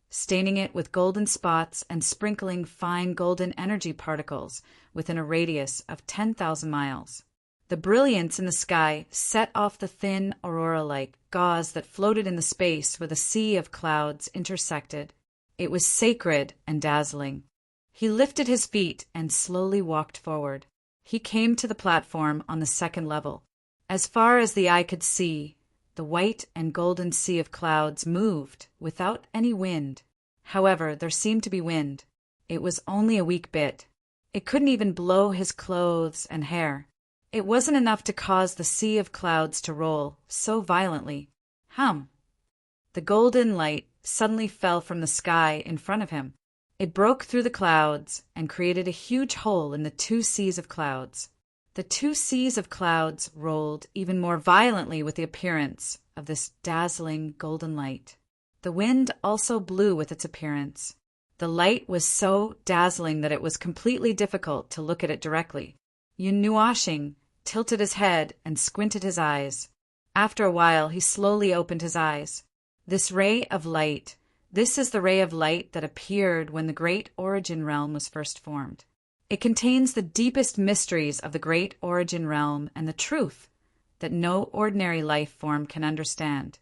staining it with golden spots and sprinkling fine golden energy particles within a radius of 10,000 miles. The brilliance in the sky set off the thin aurora-like gauze that floated in the space where the sea of clouds intersected. It was sacred and dazzling. He lifted his feet and slowly walked forward. He came to the platform on the second level. As far as the eye could see, the white and golden sea of clouds moved without any wind. However, there seemed to be wind. It was only a weak bit. It couldn't even blow his clothes and hair. It wasn't enough to cause the sea of clouds to roll so violently. The golden light suddenly fell from the sky in front of him. It broke through the clouds and created a huge hole in the two seas of clouds. The two seas of clouds rolled even more violently with the appearance of this dazzling golden light. The wind also blew with its appearance. The light was so dazzling that it was completely difficult to look at it directly. Yun Nuashing tilted his head and squinted his eyes. After a while, he slowly opened his eyes. This ray of light, this is the ray of light that appeared when the Great Origin Realm was first formed. It contains the deepest mysteries of the Great Origin Realm and the truth that no ordinary life form can understand.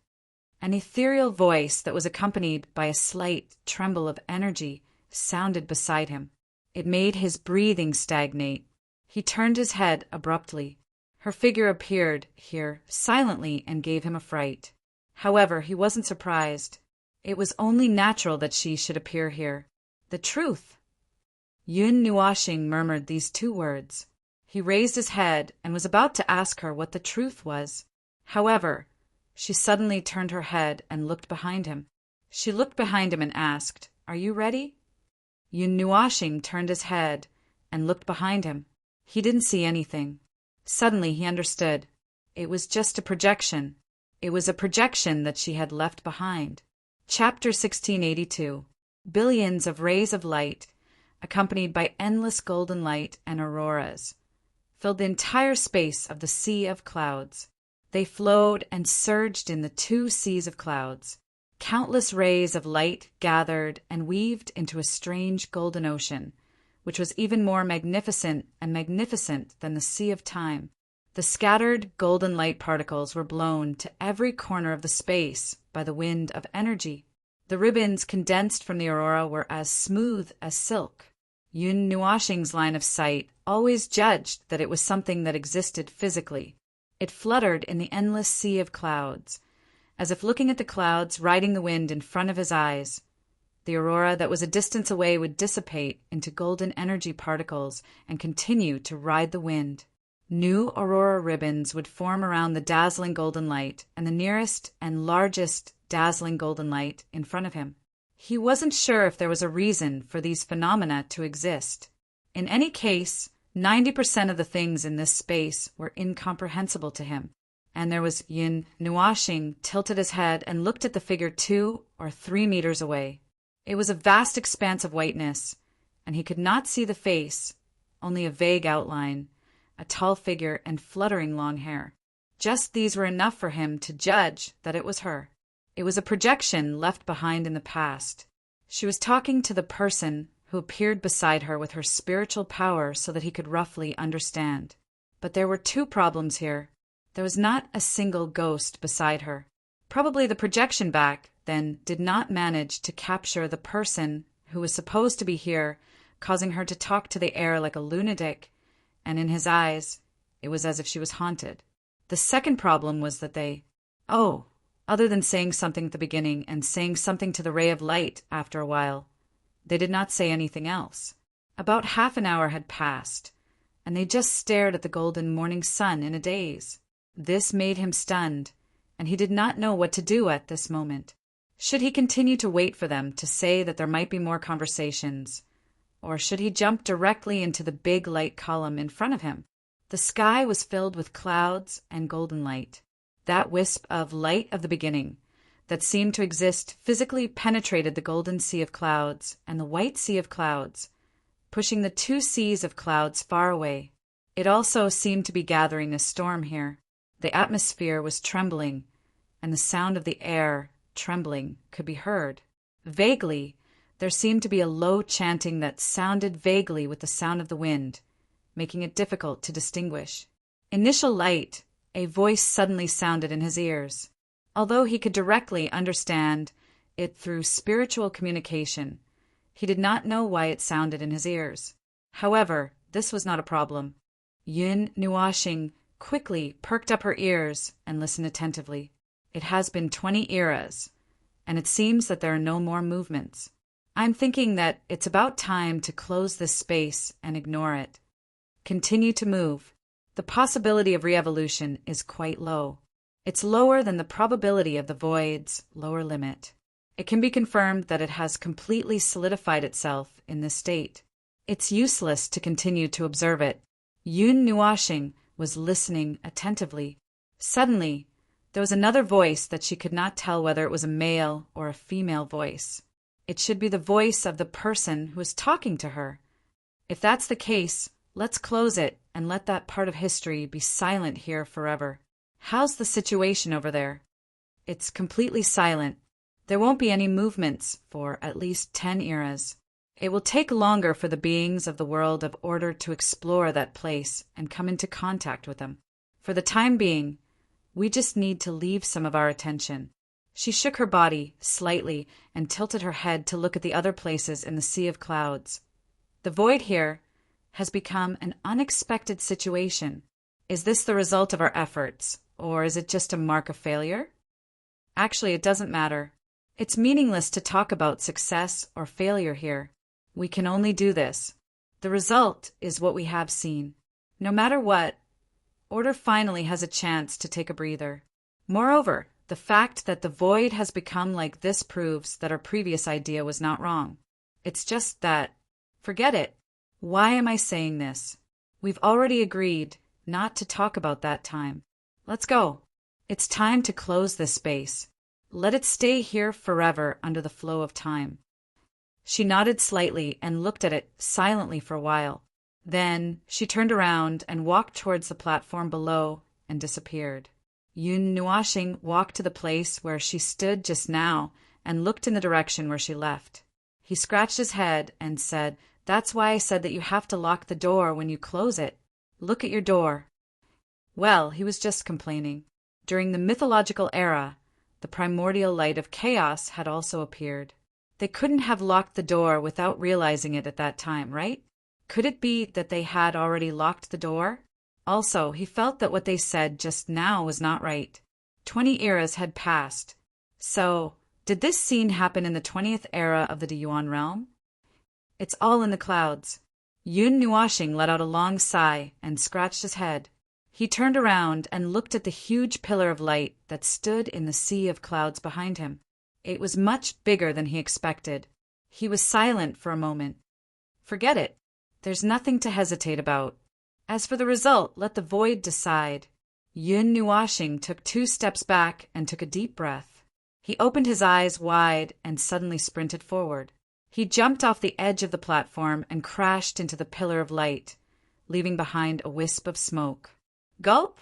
An ethereal voice that was accompanied by a slight tremble of energy sounded beside him. It made his breathing stagnate. He turned his head abruptly. Her figure appeared here silently and gave him a fright. However, he wasn't surprised. It was only natural that she should appear here. The truth. Yun Nuashing murmured these two words. He raised his head and was about to ask her what the truth was. However, she suddenly turned her head and looked behind him. She looked behind him and asked, "Are you ready?" Yun Nuashing turned his head and looked behind him. He didn't see anything. Suddenly he understood. It was just a projection. It was a projection that she had left behind. Chapter 1682. Billions of rays of light, accompanied by endless golden light and auroras, filled the entire space of the sea of clouds. They flowed and surged in the two seas of clouds. Countless rays of light gathered and weaved into a strange golden ocean, which was even more magnificent than the sea of time. The scattered golden light particles were blown to every corner of the space by the wind of energy. The ribbons condensed from the aurora were as smooth as silk. Yun Nuashing's line of sight always judged that it was something that existed physically. It fluttered in the endless sea of clouds, as if looking at the clouds riding the wind in front of his eyes. The aurora that was a distance away would dissipate into golden energy particles and continue to ride the wind. New aurora ribbons would form around the dazzling golden light and the nearest and largest dazzling golden light in front of him. He wasn't sure if there was a reason for these phenomena to exist. In any case, 90% of the things in this space were incomprehensible to him, and there was Yin Nuashing tilted his head and looked at the figure 2 or 3 meters away. It was a vast expanse of whiteness, and he could not see the face, only a vague outline, a tall figure and fluttering long hair. Just these were enough for him to judge that it was her. It was a projection left behind in the past. She was talking to the person who appeared beside her with her spiritual power so that he could roughly understand. But there were 2 problems here. There was not a single ghost beside her. Probably the projection back, then, did not manage to capture the person who was supposed to be here, causing her to talk to the air like a lunatic, and in his eyes, it was as if she was haunted. The second problem was that other than saying something at the beginning and saying something to the ray of light after a while, they did not say anything else. About half an hour had passed, and they just stared at the golden morning sun in a daze. This made him stunned, and he did not know what to do at this moment. Should he continue to wait for them to say that there might be more conversations, or should he jump directly into the big light column in front of him? The sky was filled with clouds and golden light. That wisp of light of the beginning that seemed to exist physically penetrated the golden sea of clouds and the white sea of clouds, pushing the 2 seas of clouds far away. It also seemed to be gathering a storm here. The atmosphere was trembling, and the sound of the air, trembling, could be heard. Vaguely, there seemed to be a low chanting that sounded vaguely with the sound of the wind, making it difficult to distinguish. Initial light, a voice suddenly sounded in his ears. Although he could directly understand it through spiritual communication, he did not know why it sounded in his ears. However, this was not a problem. Yin Nuashing quickly perked up her ears and listened attentively. It has been 20 eras, and it seems that there are no more movements. I'm thinking that it's about time to close this space and ignore it. Continue to move. The possibility of re-evolution is quite low. It's lower than the probability of the void's lower limit. It can be confirmed that it has completely solidified itself in this state. It's useless to continue to observe it. Yun Nuashing was listening attentively. Suddenly, there was another voice that she could not tell whether it was a male or a female voice. It should be the voice of the person who is talking to her. If that's the case, let's close it and let that part of history be silent here forever. How's the situation over there? It's completely silent. There won't be any movements for at least 10 eras. It will take longer for the beings of the world of order to explore that place and come into contact with them. For the time being, we just need to leave some of our attention. She shook her body slightly and tilted her head to look at the other places in the sea of clouds. The void here has become an unexpected situation. Is this the result of our efforts, or is it just a mark of failure? Actually, it doesn't matter. It's meaningless to talk about success or failure here. We can only do this. The result is what we have seen. No matter what, order finally has a chance to take a breather. Moreover, the fact that the void has become like this proves that our previous idea was not wrong. It's just that, forget it. Why am I saying this? We've already agreed not to talk about that time. Let's go. It's time to close this space. Let it stay here forever under the flow of time. She nodded slightly and looked at it silently for a while. Then she turned around and walked towards the platform below and disappeared. Yun Nuashing walked to the place where she stood just now and looked in the direction where she left. He scratched his head and said, "That's why I said that you have to lock the door when you close it. Look at your door." Well, he was just complaining. During the mythological era, the primordial light of chaos had also appeared. They couldn't have locked the door without realizing it at that time, right? Could it be that they had already locked the door? Also, he felt that what they said just now was not right. 20 eras had passed. So, did this scene happen in the 20th era of the Yuan realm? It's all in the clouds. Yun Nuashing let out a long sigh and scratched his head. He turned around and looked at the huge pillar of light that stood in the sea of clouds behind him. It was much bigger than he expected. He was silent for a moment. Forget it. There's nothing to hesitate about. As for the result, let the void decide. Yun Nuashing took 2 steps back and took a deep breath. He opened his eyes wide and suddenly sprinted forward. He jumped off the edge of the platform and crashed into the pillar of light, leaving behind a wisp of smoke. Gulp!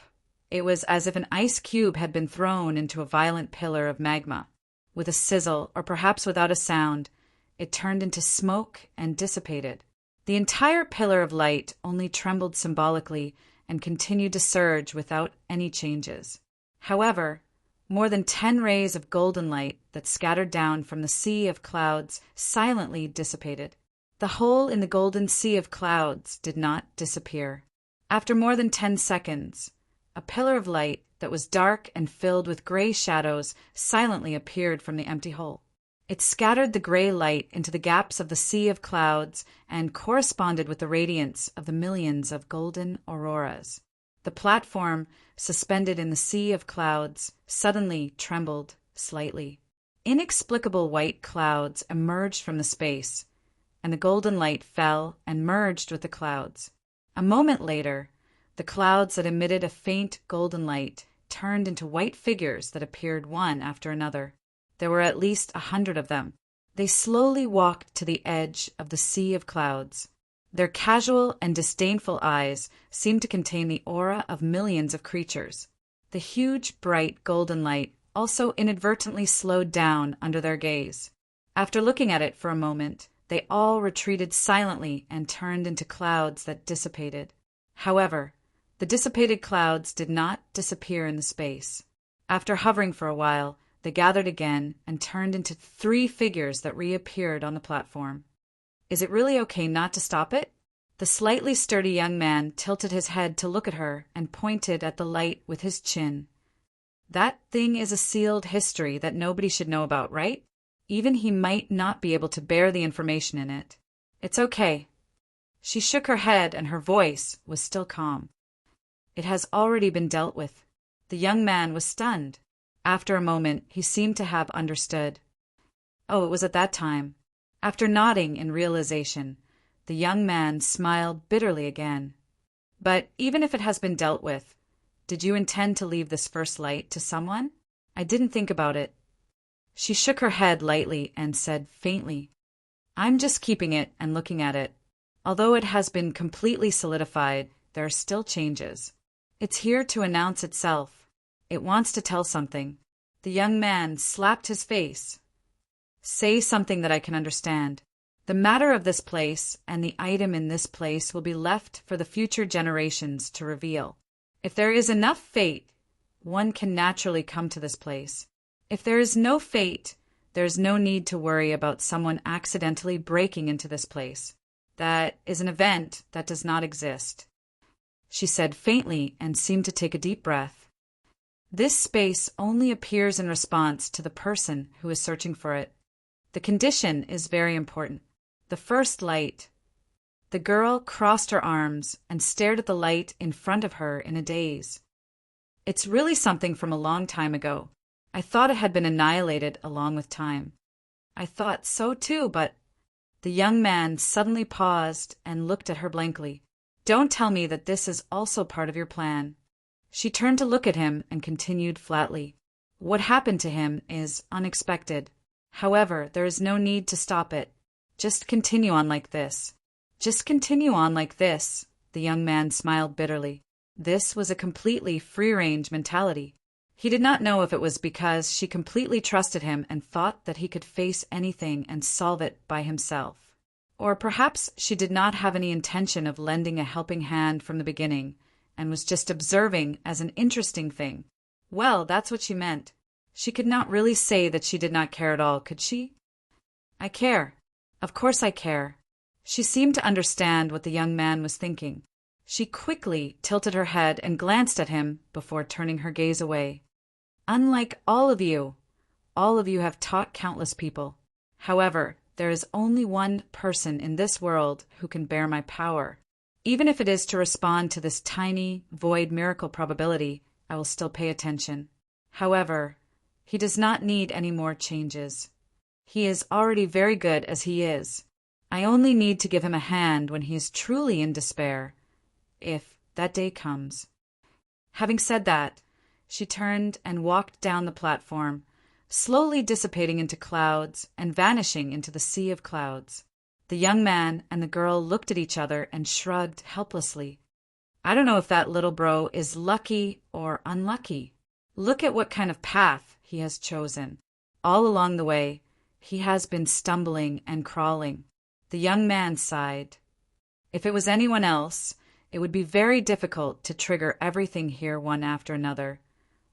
It was as if an ice cube had been thrown into a violent pillar of magma. With a sizzle, or perhaps without a sound, it turned into smoke and dissipated. The entire pillar of light only trembled symbolically and continued to surge without any changes. However, more than 10 rays of golden light that scattered down from the sea of clouds silently dissipated. The hole in the golden sea of clouds did not disappear. After more than 10 seconds, a pillar of light that was dark and filled with gray shadows silently appeared from the empty hole. It scattered the gray light into the gaps of the sea of clouds and corresponded with the radiance of the millions of golden auroras. The platform, suspended in the sea of clouds, suddenly trembled slightly. Inexplicable white clouds emerged from the space, and the golden light fell and merged with the clouds. A moment later, the clouds that emitted a faint golden light turned into white figures that appeared one after another. There were at least 100 of them. They slowly walked to the edge of the sea of clouds. Their casual and disdainful eyes seemed to contain the aura of millions of creatures. The huge, bright golden light also inadvertently slowed down under their gaze. After looking at it for a moment, they all retreated silently and turned into clouds that dissipated. However, the dissipated clouds did not disappear in the space. After hovering for a while, they gathered again and turned into 3 figures that reappeared on the platform. Is it really okay not to stop it? The slightly sturdy young man tilted his head to look at her and pointed at the light with his chin. That thing is a sealed history that nobody should know about, right? Even he might not be able to bear the information in it. It's okay. She shook her head and her voice was still calm. It has already been dealt with. The young man was stunned. After a moment, he seemed to have understood. Oh, it was at that time. After nodding in realization, the young man smiled bitterly again. But even if it has been dealt with, did you intend to leave this first light to someone? I didn't think about it. She shook her head lightly and said faintly, I'm just keeping it and looking at it. Although it has been completely solidified, there are still changes. It's here to announce itself. It wants to tell something. The young man slapped his face. Say something that I can understand. The matter of this place and the item in this place will be left for the future generations to reveal. If there is enough fate, one can naturally come to this place. If there is no fate, there is no need to worry about someone accidentally breaking into this place. That is an event that does not exist. She said faintly and seemed to take a deep breath. This space only appears in response to the person who is searching for it. The condition is very important. The first light. The girl crossed her arms and stared at the light in front of her in a daze. It's really something from a long time ago. I thought it had been annihilated along with time. I thought so too, but... The young man suddenly paused and looked at her blankly. Don't tell me that this is also part of your plan. She turned to look at him and continued flatly. What happened to him is unexpected. However, there is no need to stop it. Just continue on like this. Just continue on like this, the young man smiled bitterly. This was a completely free-range mentality. He did not know if it was because she completely trusted him and thought that he could face anything and solve it by himself. Or perhaps she did not have any intention of lending a helping hand from the beginning and was just observing as an interesting thing. Well, that's what she meant. She could not really say that she did not care at all, could she? I care. Of course I care. She seemed to understand what the young man was thinking. She quickly tilted her head and glanced at him before turning her gaze away. Unlike all of you have taught countless people. However, there is only one person in this world who can bear my power. Even if it is to respond to this tiny, void miracle probability, I will still pay attention. However, He does not need any more changes. He is already very good as he is. I only need to give him a hand when he is truly in despair, if that day comes. Having said that, she turned and walked down the platform, slowly dissipating into clouds and vanishing into the sea of clouds. The young man and the girl looked at each other and shrugged helplessly. I don't know if that little bro is lucky or unlucky. Look at what kind of path he has chosen. All along the way, he has been stumbling and crawling. The young man sighed. If it was anyone else, it would be very difficult to trigger everything here one after another,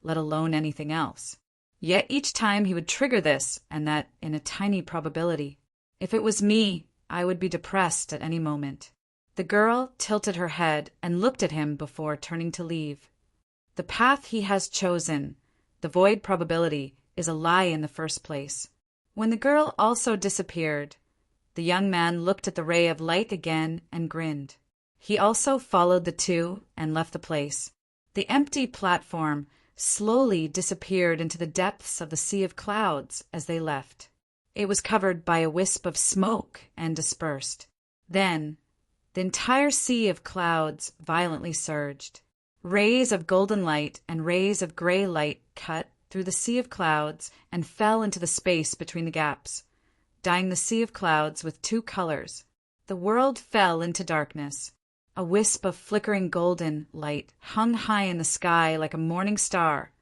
let alone anything else. Yet each time he would trigger this, and that in a tiny probability. If it was me, I would be depressed at any moment. The girl tilted her head and looked at him before turning to leave. The path he has chosen, the void probability, is a lie in the first place. When the girl also disappeared, the young man looked at the ray of light again and grinned. He also followed the two and left the place. The empty platform slowly disappeared into the depths of the sea of clouds as they left. It was covered by a wisp of smoke and dispersed. Then, the entire sea of clouds violently surged. Rays of golden light and rays of gray light cut through the sea of clouds and fell into the space between the gaps, dyeing the sea of clouds with two colors. The world fell into darkness. A wisp of flickering golden light hung high in the sky like a morning star,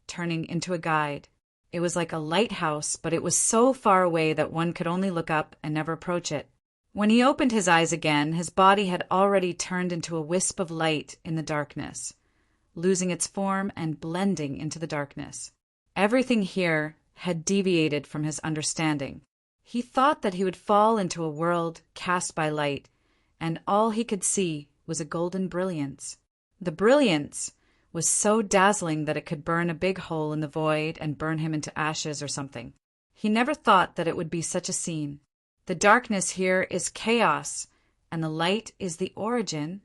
turning into a guide. It was like a lighthouse, but it was so far away that one could only look up and never approach it. When he opened his eyes again, his body had already turned into a wisp of light in the darkness, losing its form and blending into the darkness. Everything here had deviated from his understanding. He thought that he would fall into a world cast by light, and all he could see was a golden brilliance. The brilliance was so dazzling that it could burn a big hole in the void and burn him into ashes or something. He never thought that it would be such a scene. The darkness here is chaos, and the light is the origin.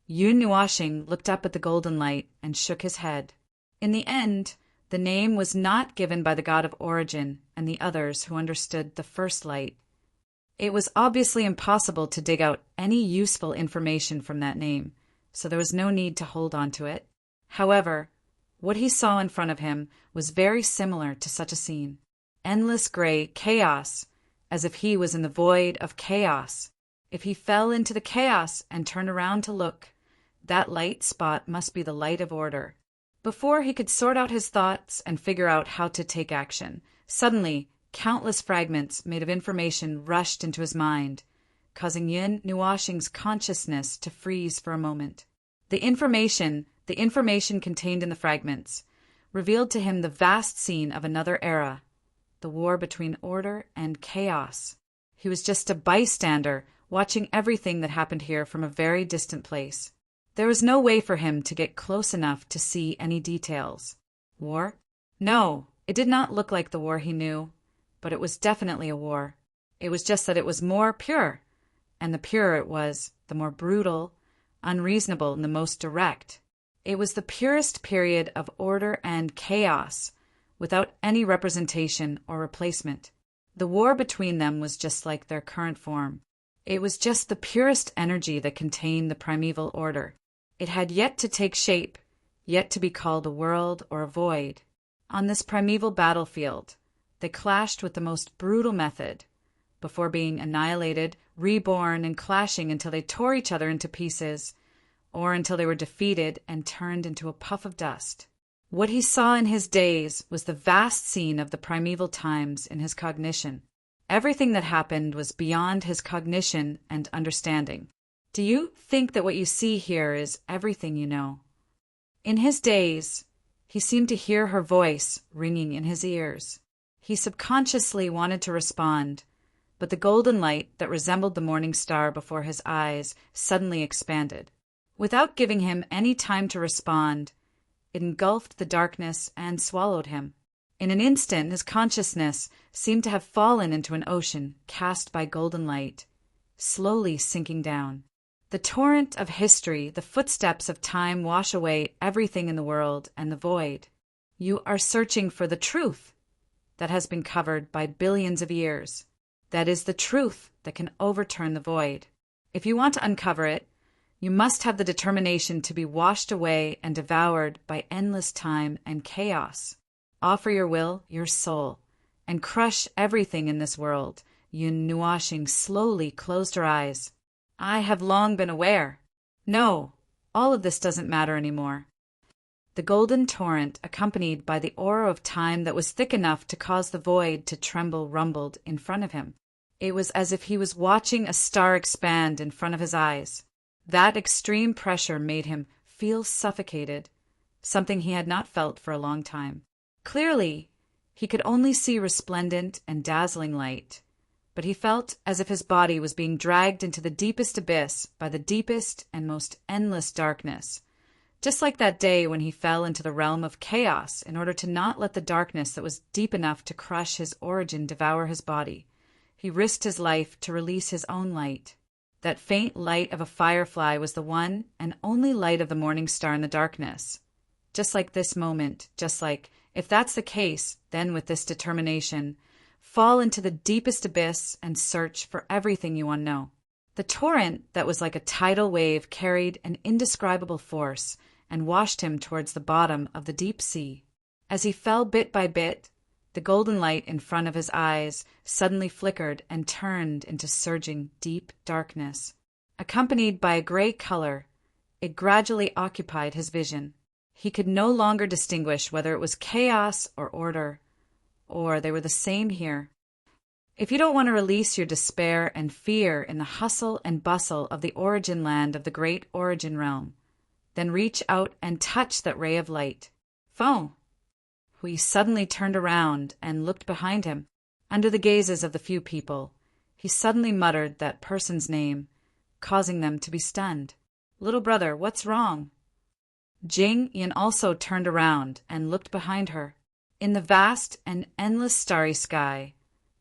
Yun Nuashing looked up at the golden light and shook his head. In the end, the name was not given by the god of origin and the others who understood the first light. It was obviously impossible to dig out any useful information from that name, so there was no need to hold on to it. However, what he saw in front of him was very similar to such a scene. Endless gray chaos, as if he was in the void of chaos. If he fell into the chaos and turned around to look, that light spot must be the light of order. Before he could sort out his thoughts and figure out how to take action, suddenly countless fragments made of information rushed into his mind, causing Yun Nuashing's consciousness to freeze for a moment. The information contained in the fragments revealed to him the vast scene of another era, the war between order and chaos. He was just a bystander, watching everything that happened here from a very distant place. There was no way for him to get close enough to see any details. War? No, it did not look like the war he knew, but it was definitely a war. It was just that it was more pure, and the purer it was, the more brutal, unreasonable, and the most direct. It was the purest period of order and chaos, without any representation or replacement. The war between them was just like their current form. It was just the purest energy that contained the primeval order. It had yet to take shape, yet to be called a world or a void. On this primeval battlefield, they clashed with the most brutal method, before being annihilated, reborn, and clashing until they tore each other into pieces, or until they were defeated and turned into a puff of dust. What he saw in his days was the vast scene of the primeval times in his cognition. Everything that happened was beyond his cognition and understanding. Do you think that what you see here is everything you know? In his days, he seemed to hear her voice ringing in his ears. He subconsciously wanted to respond, but the golden light that resembled the morning star before his eyes suddenly expanded. Without giving him any time to respond, it engulfed the darkness and swallowed him. In an instant, his consciousness seemed to have fallen into an ocean cast by golden light, slowly sinking down. The torrent of history, the footsteps of time wash away everything in the world and the void. You are searching for the truth that has been covered by billions of years. That is the truth that can overturn the void. If you want to uncover it, you must have the determination to be washed away and devoured by endless time and chaos. Offer your will, your soul, and crush everything in this world. Yun Nuashing slowly closed her eyes. I have long been aware. No, all of this doesn't matter anymore. The golden torrent, accompanied by the aura of time that was thick enough to cause the void to tremble, rumbled in front of him. It was as if he was watching a star expand in front of his eyes. That extreme pressure made him feel suffocated, something he had not felt for a long time. Clearly, he could only see resplendent and dazzling light, but he felt as if his body was being dragged into the deepest abyss by the deepest and most endless darkness. Just like that day when he fell into the realm of chaos in order to not let the darkness that was deep enough to crush his origin devour his body. He risked his life to release his own light. That faint light of a firefly was the one and only light of the morning star in the darkness. Just like this moment, if that's the case, then with this determination, fall into the deepest abyss and search for everything you want to know. The torrent that was like a tidal wave carried an indescribable force and washed him towards the bottom of the deep sea. As he fell bit by bit, the golden light in front of his eyes suddenly flickered and turned into surging deep darkness. Accompanied by a gray color, it gradually occupied his vision. He could no longer distinguish whether it was chaos or order, or they were the same here. If you don't want to release your despair and fear in the hustle and bustle of the origin land of the great origin realm, then reach out and touch that ray of light. Phone. Hui suddenly turned around and looked behind him. Under the gazes of the few people, he suddenly muttered that person's name, causing them to be stunned. Little brother, what's wrong? Jing Yin also turned around and looked behind her. In the vast and endless starry sky,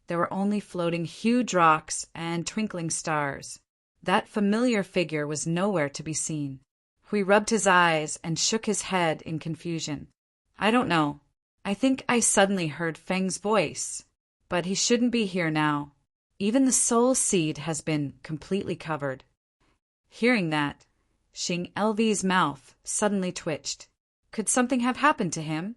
there were only floating huge rocks and twinkling stars. That familiar figure was nowhere to be seen. Hui rubbed his eyes and shook his head in confusion. I don't know. I think I suddenly heard Feng's voice, but he shouldn't be here now. Even the soul seed has been completely covered. Hearing that, Xing Lv's mouth suddenly twitched. Could something have happened to him?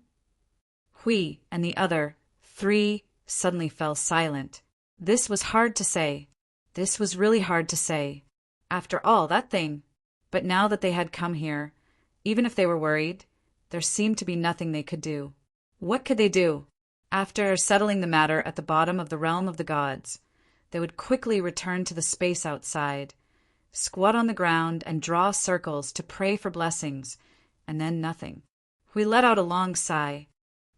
Hui and the other three suddenly fell silent. This was hard to say. This was really hard to say. After all, that thing. But now that they had come here, even if they were worried, there seemed to be nothing they could do. What could they do? After settling the matter at the bottom of the realm of the gods, they would quickly return to the space outside, squat on the ground and draw circles to pray for blessings, and then nothing. Hui let out a long sigh.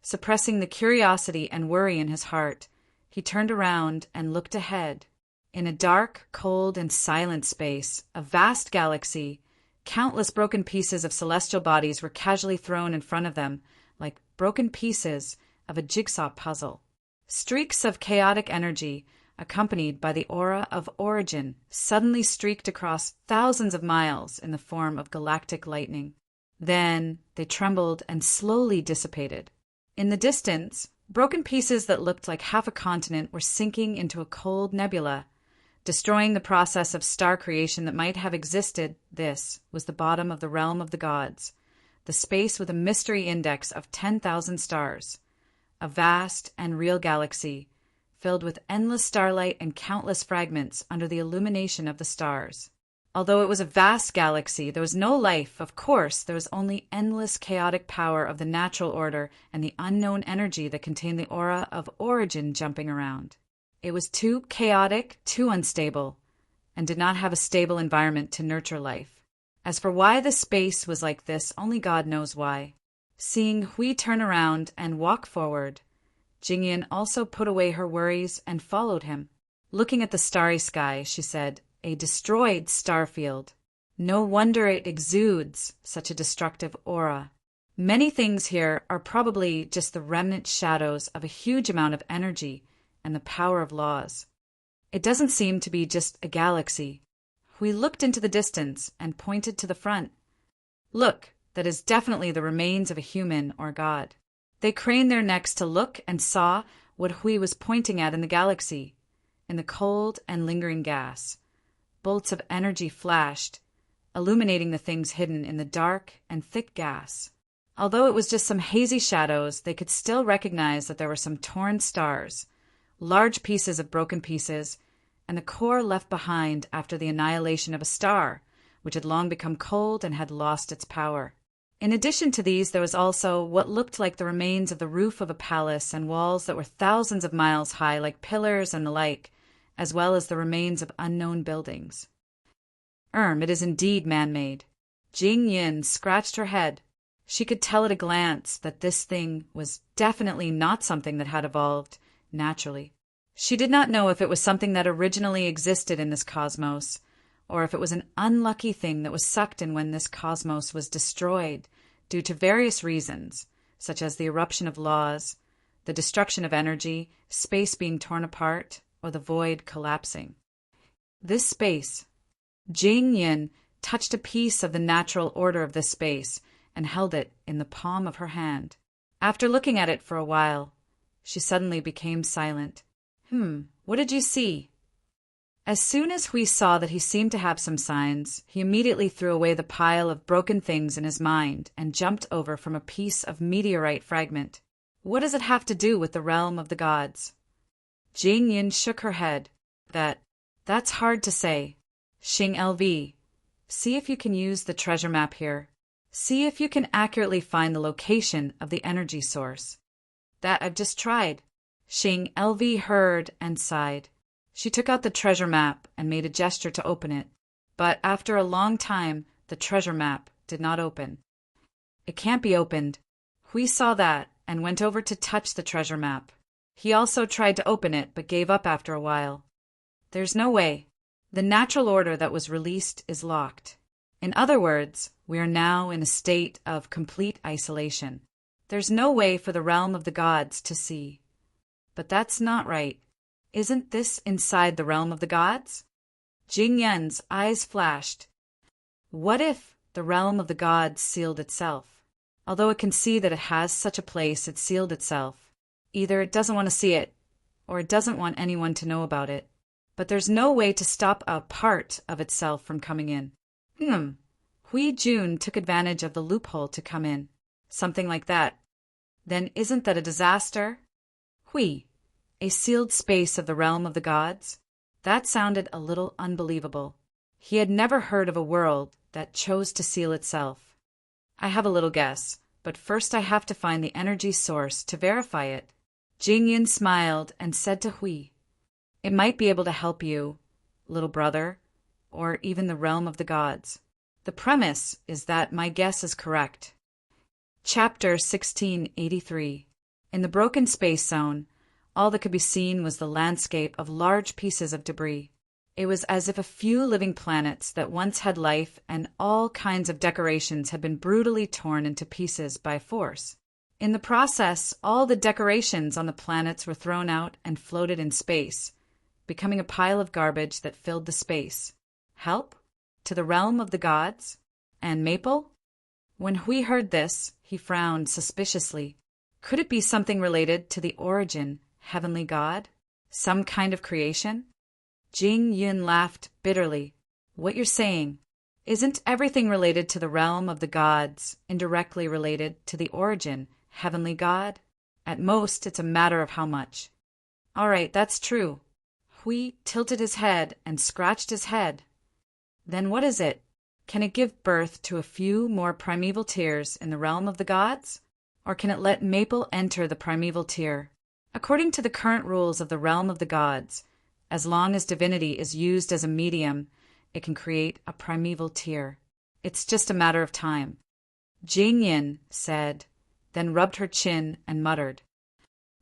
Suppressing the curiosity and worry in his heart, he turned around and looked ahead. In a dark, cold, and silent space, a vast galaxy, countless broken pieces of celestial bodies were casually thrown in front of them, like broken pieces of a jigsaw puzzle. Streaks of chaotic energy, accompanied by the aura of origin, suddenly streaked across thousands of miles in the form of galactic lightning. Then they trembled and slowly dissipated. In the distance, broken pieces that looked like half a continent were sinking into a cold nebula, destroying the process of star creation that might have existed. This was the bottom of the realm of the gods, the space with a mystery index of 10,000 stars, a vast and real galaxy filled with endless starlight and countless fragments under the illumination of the stars. Although it was a vast galaxy, there was no life. Of course, there was only endless chaotic power of the natural order and the unknown energy that contained the aura of origin jumping around. It was too chaotic, too unstable, and did not have a stable environment to nurture life. As for why the space was like this, only God knows why. Seeing Hui turn around and walk forward, Jingyan also put away her worries and followed him. Looking at the starry sky, she said, "A destroyed star field. No wonder it exudes such a destructive aura. Many things here are probably just the remnant shadows of a huge amount of energy and the power of laws. It doesn't seem to be just a galaxy." We looked into the distance and pointed to the front. "Look, that is definitely the remains of a human or god." They craned their necks to look and saw what Hui was pointing at in the galaxy, in the cold and lingering gas. Bolts of energy flashed, illuminating the things hidden in the dark and thick gas. Although it was just some hazy shadows, they could still recognize that there were some torn stars, large pieces of broken pieces, and the core left behind after the annihilation of a star, which had long become cold and had lost its power. In addition to these, there was also what looked like the remains of the roof of a palace and walls that were thousands of miles high, like pillars and the like, as well as the remains of unknown buildings. It is indeed man-made. Jing Yin scratched her head. She could tell at a glance that this thing was definitely not something that had evolved naturally. She did not know if it was something that originally existed in this cosmos, or if it was an unlucky thing that was sucked in when this cosmos was destroyed due to various reasons, such as the eruption of laws, the destruction of energy, space being torn apart, or the void collapsing. This space. Jing Yin touched a piece of the natural order of this space and held it in the palm of her hand. After looking at it for a while, she suddenly became silent. What did you see? As soon as Hui saw that he seemed to have some signs, he immediately threw away the pile of broken things in his mind and jumped over from a piece of meteorite fragment. What does it have to do with the realm of the gods? Jing Yin shook her head. That's hard to say. Xing LV, see if you can use the treasure map here. See if you can accurately find the location of the energy source. That I've just tried. Xing LV heard and sighed. She took out the treasure map and made a gesture to open it, but after a long time, the treasure map did not open. It can't be opened. Hui saw that and went over to touch the treasure map. He also tried to open it, but gave up after a while. There's no way. The natural order that was released is locked. In other words, we are now in a state of complete isolation. There's no way for the realm of the gods to see. But that's not right. Isn't this inside the realm of the gods? Jing Yin's eyes flashed. What if the realm of the gods sealed itself? Although it can see that it has such a place, it sealed itself. Either it doesn't want to see it, or it doesn't want anyone to know about it. But there's no way to stop a part of itself from coming in. Hui Jun took advantage of the loophole to come in. Something like that. Then isn't that a disaster? Hui, a sealed space of the realm of the gods? That sounded a little unbelievable. He had never heard of a world that chose to seal itself. I have a little guess, but first I have to find the energy source to verify it. Jing Yin smiled and said to Hui, it might be able to help you, little brother, or even the realm of the gods. The premise is that my guess is correct. Chapter 1683. In the broken space zone, all that could be seen was the landscape of large pieces of debris. It was as if a few living planets that once had life and all kinds of decorations had been brutally torn into pieces by force. In the process, all the decorations on the planets were thrown out and floated in space, becoming a pile of garbage that filled the space. Help? To the realm of the gods? And Maple? When Hui heard this, he frowned suspiciously. Could it be something related to the origin, heavenly god? Some kind of creation? Jing Yin laughed bitterly. What you're saying, isn't everything related to the realm of the gods indirectly related to the origin, heavenly god? At most, it's a matter of how much. All right, that's true. Hui tilted his head and scratched his head. Then what is it? Can it give birth to a few more primeval tiers in the realm of the gods? Or can it let Maple enter the primeval tier? According to the current rules of the realm of the gods, as long as divinity is used as a medium, it can create a primeval tier. It's just a matter of time. Jing Yin said, then rubbed her chin and muttered.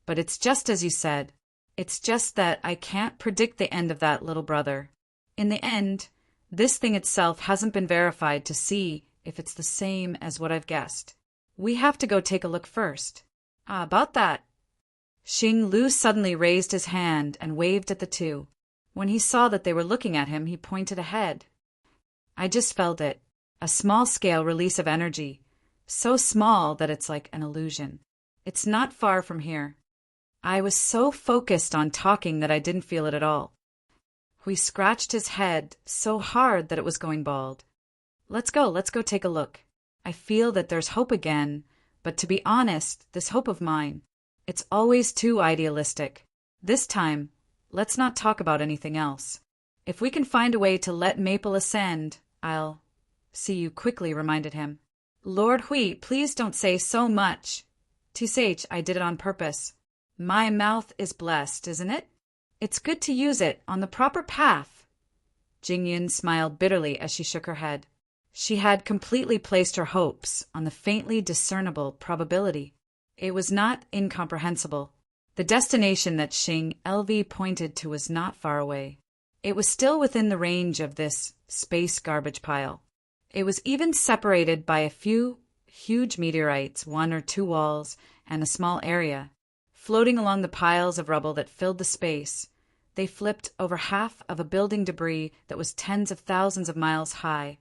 But it's just as you said. It's just that I can't predict the end of that, little brother. In the end, this thing itself hasn't been verified to see if it's the same as what I've guessed. We have to go take a look first. About that. Xing Lu suddenly raised his hand and waved at the two. When he saw that they were looking at him, he pointed ahead. I just felt it. A small-scale release of energy. So small that it's like an illusion. It's not far from here. I was so focused on talking that I didn't feel it at all. Hui scratched his head so hard that it was going bald. Let's go take a look. I feel that there's hope again, but to be honest, this hope of mine, it's always too idealistic. This time, let's not talk about anything else. If we can find a way to let Maple ascend, I'll see you quickly, reminded him. Lord Hui, please don't say so much. Tsh, I did it on purpose. My mouth is blessed, isn't it? It's good to use it on the proper path. Jingyin smiled bitterly as she shook her head. She had completely placed her hopes on the faintly discernible probability. It was not incomprehensible. The destination that Xing LV pointed to was not far away. It was still within the range of this space garbage pile. It was even separated by a few huge meteorites, 1 or 2 walls, and a small area. Floating along the piles of rubble that filled the space, they flipped over half of a building debris that was tens of thousands of miles high,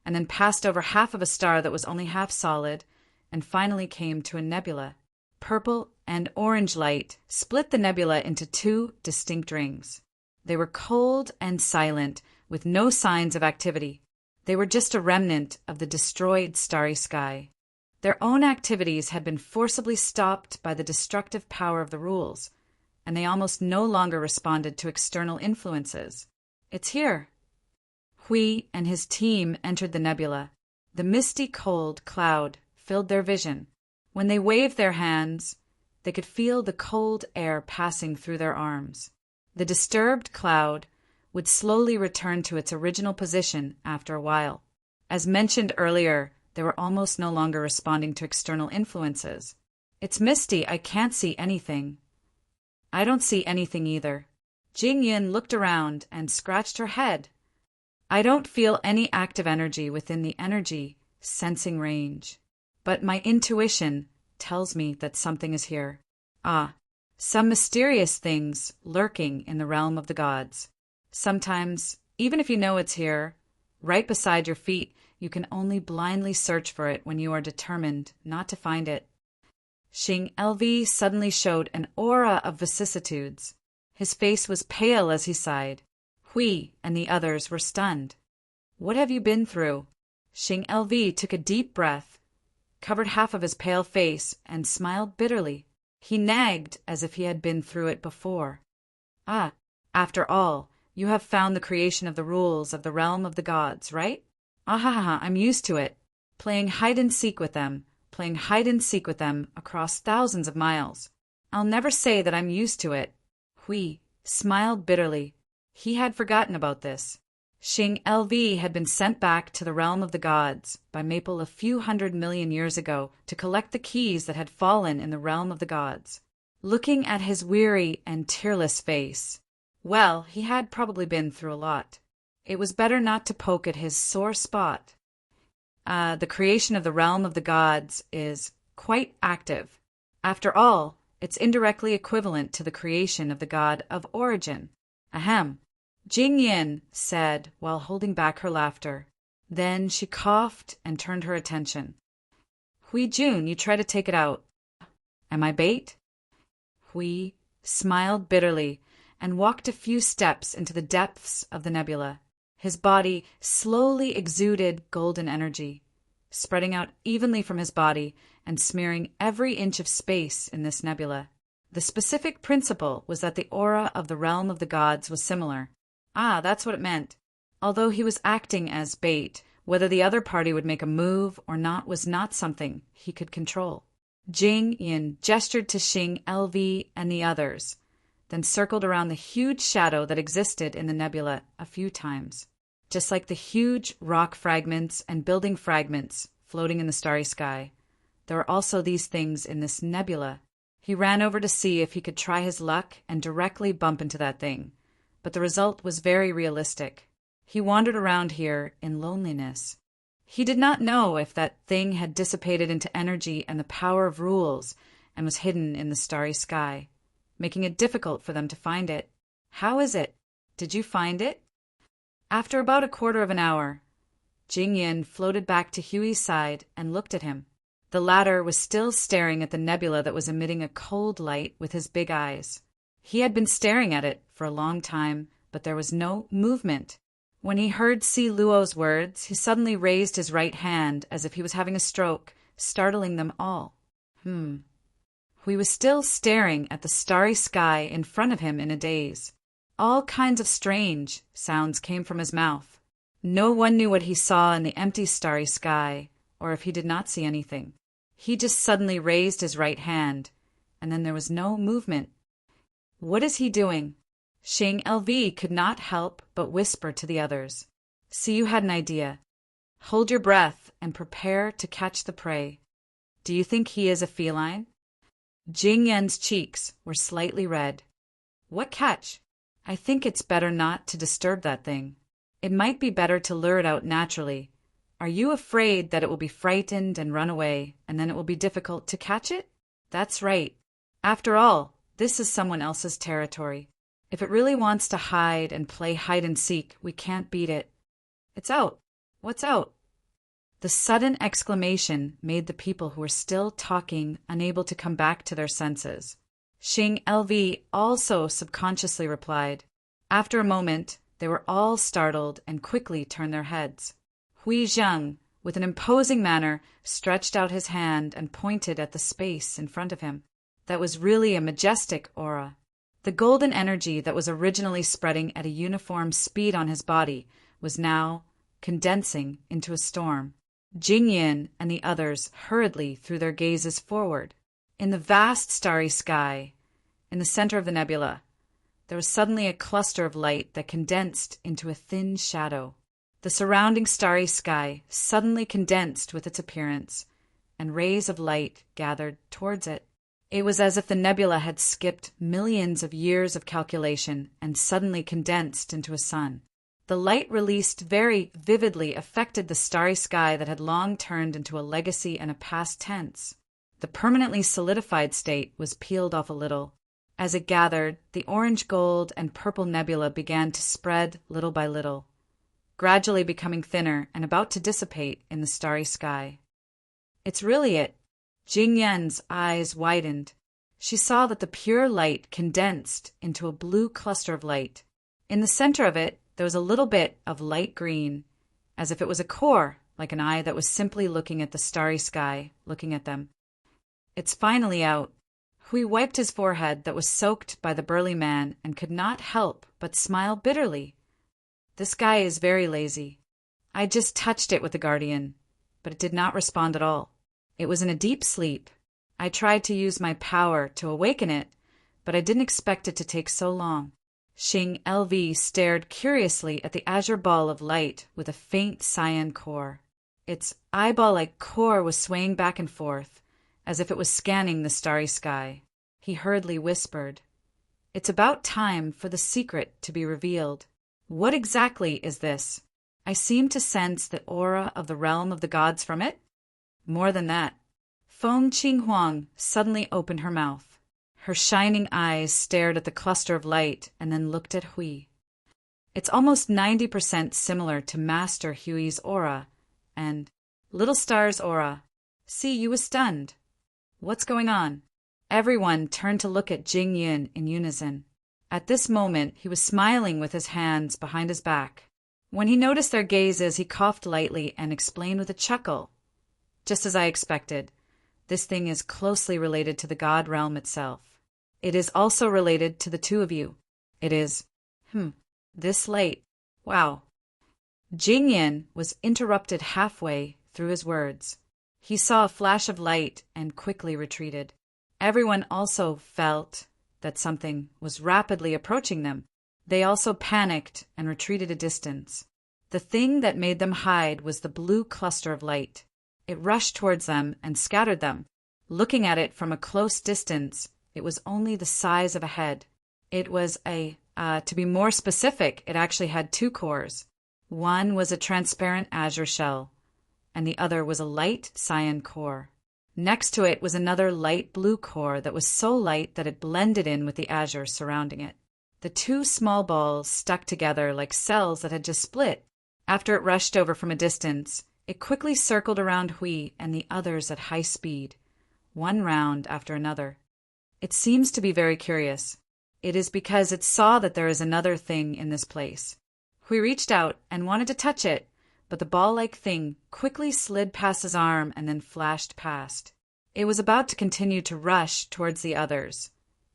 and then passed over half of a star that was only half solid, and finally came to a nebula. Purple and orange light split the nebula into 2 distinct rings. They were cold and silent, with no signs of activity. They were just a remnant of the destroyed starry sky. Their own activities had been forcibly stopped by the destructive power of the rules, and they almost no longer responded to external influences. It's here. Hui and his team entered the nebula. The misty cold cloud filled their vision. When they waved their hands, they could feel the cold air passing through their arms. The disturbed cloud would slowly return to its original position after a while. As mentioned earlier, they were almost no longer responding to external influences. It's misty, I can't see anything. I don't see anything either. Jingyin looked around and scratched her head. I don't feel any active energy within the energy sensing range, but my intuition tells me that something is here. Some mysterious things lurking in the realm of the gods. Sometimes, even if you know it's here, right beside your feet, you can only blindly search for it when you are determined not to find it. Xing LV suddenly showed an aura of vicissitudes. His face was pale as he sighed. Hui and the others were stunned. What have you been through? Xing LV took a deep breath, covered half of his pale face, and smiled bitterly. He nagged as if he had been through it before. After all, you have found the creation of the rules of the realm of the gods, right? I'm used to it. Playing hide-and-seek with them across thousands of miles. I'll never say that I'm used to it. Hui smiled bitterly. He had forgotten about this. Xing LV had been sent back to the realm of the gods by Maple a few 100 million years ago to collect the keys that had fallen in the realm of the gods. Looking at his weary and tearless face, well, he had probably been through a lot. It was better not to poke at his sore spot. The creation of the realm of the gods is quite active. After all, it's indirectly equivalent to the creation of the god of origin. Ahem. Jingyin said while holding back her laughter. Then she coughed and turned her attention. Hui Jun, you try to take it out. Am I bait? Hui smiled bitterly and walked a few steps into the depths of the nebula. His body slowly exuded golden energy, spreading out evenly from his body and smearing every inch of space in this nebula. The specific principle was that the aura of the realm of the gods was similar. That's what it meant. Although he was acting as bait, whether the other party would make a move or not was not something he could control. Jingyin gestured to Xing LV and the others, then circled around the huge shadow that existed in the nebula a few times. Just like the huge rock fragments and building fragments floating in the starry sky, there were also these things in this nebula. He ran over to see if he could try his luck and directly bump into that thing, but the result was very realistic. He wandered around here in loneliness. He did not know if that thing had dissipated into energy and the power of rules and was hidden in the starry sky, making it difficult for them to find it. How is it? Did you find it? After about a quarter of an hour, Jingyin floated back to Huey's side and looked at him. The latter was still staring at the nebula that was emitting a cold light with his big eyes. He had been staring at it for a long time, but there was no movement. When he heard Si Luo's words, he suddenly raised his right hand as if he was having a stroke, startling them all. He was still staring at the starry sky in front of him in a daze. All kinds of strange sounds came from his mouth. No one knew what he saw in the empty starry sky, or if he did not see anything. He just suddenly raised his right hand, and then there was no movement. What is he doing? Xing LV could not help but whisper to the others. See, you had an idea. Hold your breath and prepare to catch the prey. Do you think he is a feline? Jing Yan's cheeks were slightly red. What catch? I think it's better not to disturb that thing. It might be better to lure it out naturally. Are you afraid that it will be frightened and run away, and then it will be difficult to catch it? That's right. After all, this is someone else's territory. If it really wants to hide and play hide and seek, we can't beat it. It's out. What's out? The sudden exclamation made the people who were still talking unable to come back to their senses. Xing LV also subconsciously replied. After a moment, they were all startled and quickly turned their heads. Hui Zheng, with an imposing manner, stretched out his hand and pointed at the space in front of him. That was really a majestic aura. The golden energy that was originally spreading at a uniform speed on his body was now condensing into a storm. Jing Yin and the others hurriedly threw their gazes forward. In the vast starry sky, in the center of the nebula, there was suddenly a cluster of light that condensed into a thin shadow. The surrounding starry sky suddenly condensed with its appearance, and rays of light gathered towards it. It was as if the nebula had skipped millions of years of calculation and suddenly condensed into a sun. The light released very vividly affected the starry sky that had long turned into a legacy and a past tense. The permanently solidified state was peeled off a little. As it gathered, the orange, gold, and purple nebula began to spread little by little, gradually becoming thinner and about to dissipate in the starry sky. It's really it. Jing Yan's eyes widened. She saw that the pure light condensed into a blue cluster of light. In the center of it, there was a little bit of light green, as if it was a core, like an eye that was simply looking at the starry sky, looking at them. It's finally out. Hui wiped his forehead that was soaked by the burly man and could not help but smile bitterly. This guy is very lazy. I just touched it with the guardian, but it did not respond at all. It was in a deep sleep. I tried to use my power to awaken it, but I didn't expect it to take so long. Xing LV stared curiously at the azure ball of light with a faint cyan core. Its eyeball-like core was swaying back and forth, as if it was scanning the starry sky. He hurriedly whispered, "It's about time for the secret to be revealed. What exactly is this? I seem to sense the aura of the realm of the gods from it." More than that. Feng Qinghuang suddenly opened her mouth. Her shining eyes stared at the cluster of light and then looked at Hui. It's almost 90% similar to Master Hui's aura and Little Star's aura. See, you was stunned. What's going on? Everyone turned to look at Jing Yin in unison. At this moment, he was smiling with his hands behind his back. When he noticed their gazes, he coughed lightly and explained with a chuckle. Just as I expected, this thing is closely related to the god realm itself. It is also related to the two of you. It is, this late. Wow. Jing Yin was interrupted halfway through his words. He saw a flash of light and quickly retreated. Everyone also felt that something was rapidly approaching them. They also panicked and retreated a distance. The thing that made them hide was the blue cluster of light. It rushed towards them and scattered them. Looking at it from a close distance, it was only the size of a head. It was to be more specific, it actually had two cores. One was a transparent azure shell, and the other was a light cyan core. Next to it was another light blue core that was so light that it blended in with the azure surrounding it. The two small balls stuck together like cells that had just split. After it rushed over from a distance, It quickly circled around Hui and the others at high speed, one round after another. It seems to be very curious. It is because it saw that there is another thing in this place. Hui reached out and wanted to touch it, but the ball-like thing quickly slid past his arm and then flashed past. It was about to continue to rush towards the others,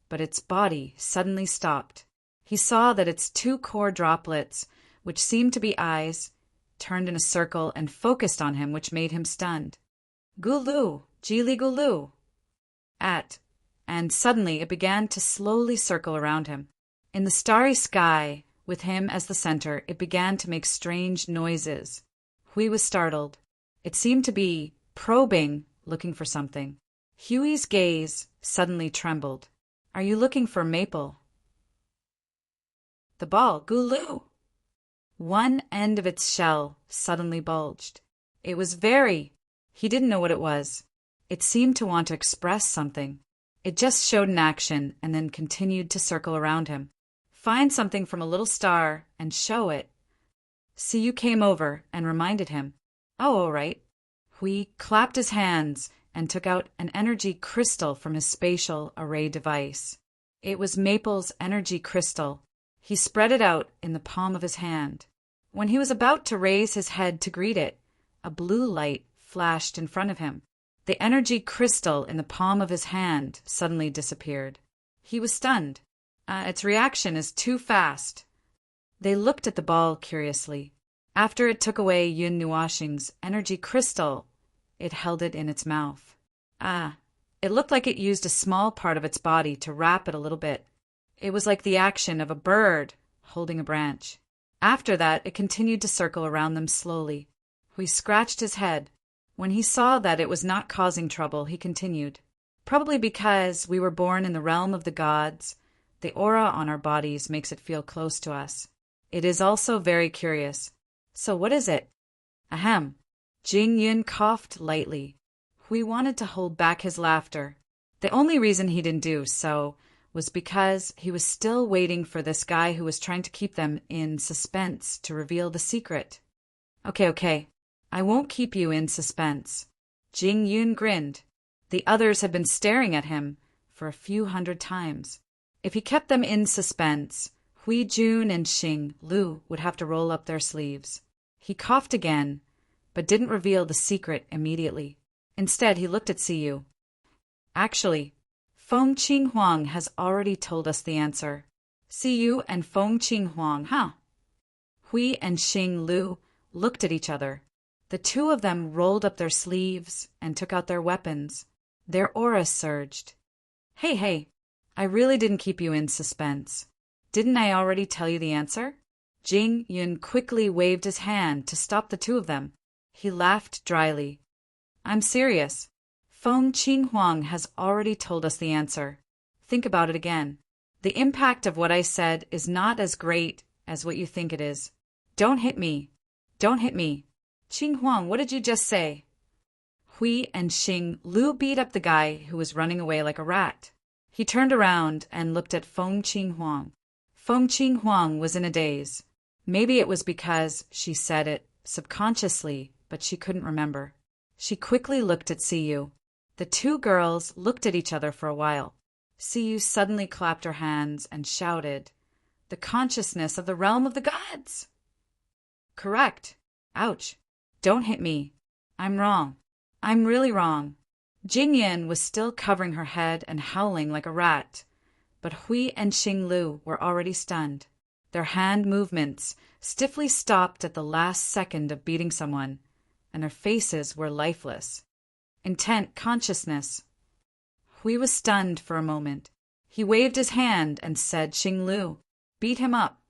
but its body suddenly stopped. He saw that its two core droplets, which seemed to be eyes, turned in a circle and focused on him, which made him stunned. Gulu, Jili Gulu. And suddenly it began to slowly circle around him. In the starry sky, with him as the center, it began to make strange noises. Hui was startled. It seemed to be probing, looking for something. Huey's gaze suddenly trembled. Are you looking for Maple? The ball, Gulu. One end of its shell suddenly bulged. It was he didn't know what it was. It seemed to want to express something. It just showed in action and then continued to circle around him. Find something from a little star and show it. Siyu came over and reminded him. Oh, all right. Hui clapped his hands and took out an energy crystal from his spatial array device. It was Maple's energy crystal. He spread it out in the palm of his hand. When he was about to raise his head to greet it, a blue light flashed in front of him. The energy crystal in the palm of his hand suddenly disappeared. He was stunned. Its reaction is too fast. They looked at the ball curiously. After it took away Yun Nuashing's energy crystal, it held it in its mouth. It looked like it used a small part of its body to wrap it a little bit. It was like the action of a bird holding a branch. After that, it continued to circle around them slowly. Hui scratched his head. When he saw that it was not causing trouble, he continued. Probably because we were born in the realm of the gods, the aura on our bodies makes it feel close to us. It is also very curious. So what is it? Ahem. Jing Yun coughed lightly. Hui wanted to hold back his laughter. The only reason he didn't do so was because he was still waiting for this guy who was trying to keep them in suspense to reveal the secret. Okay. I won't keep you in suspense. Jing Yun grinned. The others had been staring at him for a few hundred times. If he kept them in suspense, Hui Jun and Xing Lu would have to roll up their sleeves. He coughed again, but didn't reveal the secret immediately. Instead, he looked at Siyu. Actually, Feng Qing Huang has already told us the answer. Siyu and Feng Qing Huang, huh? Hui and Xing Lu looked at each other. The two of them rolled up their sleeves and took out their weapons. Their auras surged. Hey, I really didn't keep you in suspense. Didn't I already tell you the answer? Jing Yun quickly waved his hand to stop the two of them. He laughed dryly. I'm serious. Feng Qing Huang has already told us the answer. Think about it again. The impact of what I said is not as great as what you think it is. Don't hit me. Don't hit me. Qing Huang, what did you just say? Hui and Xing Lu beat up the guy who was running away like a rat. He turned around and looked at Feng Qing Huang. Feng Qing Huang was in a daze. Maybe it was because she said it subconsciously, but she couldn't remember. She quickly looked at Siyu. The two girls looked at each other for a while. Siyu suddenly clapped her hands and shouted, "The consciousness of the realm of the gods!" Correct. Ouch. Don't hit me. I'm wrong. I'm really wrong. Jingyan was still covering her head and howling like a rat, but Hui and Xing Lu were already stunned. Their hand movements stiffly stopped at the last second of beating someone, and their faces were lifeless. Intent consciousness. Hui was stunned for a moment. He waved his hand and said, "Xing Lu, beat him up.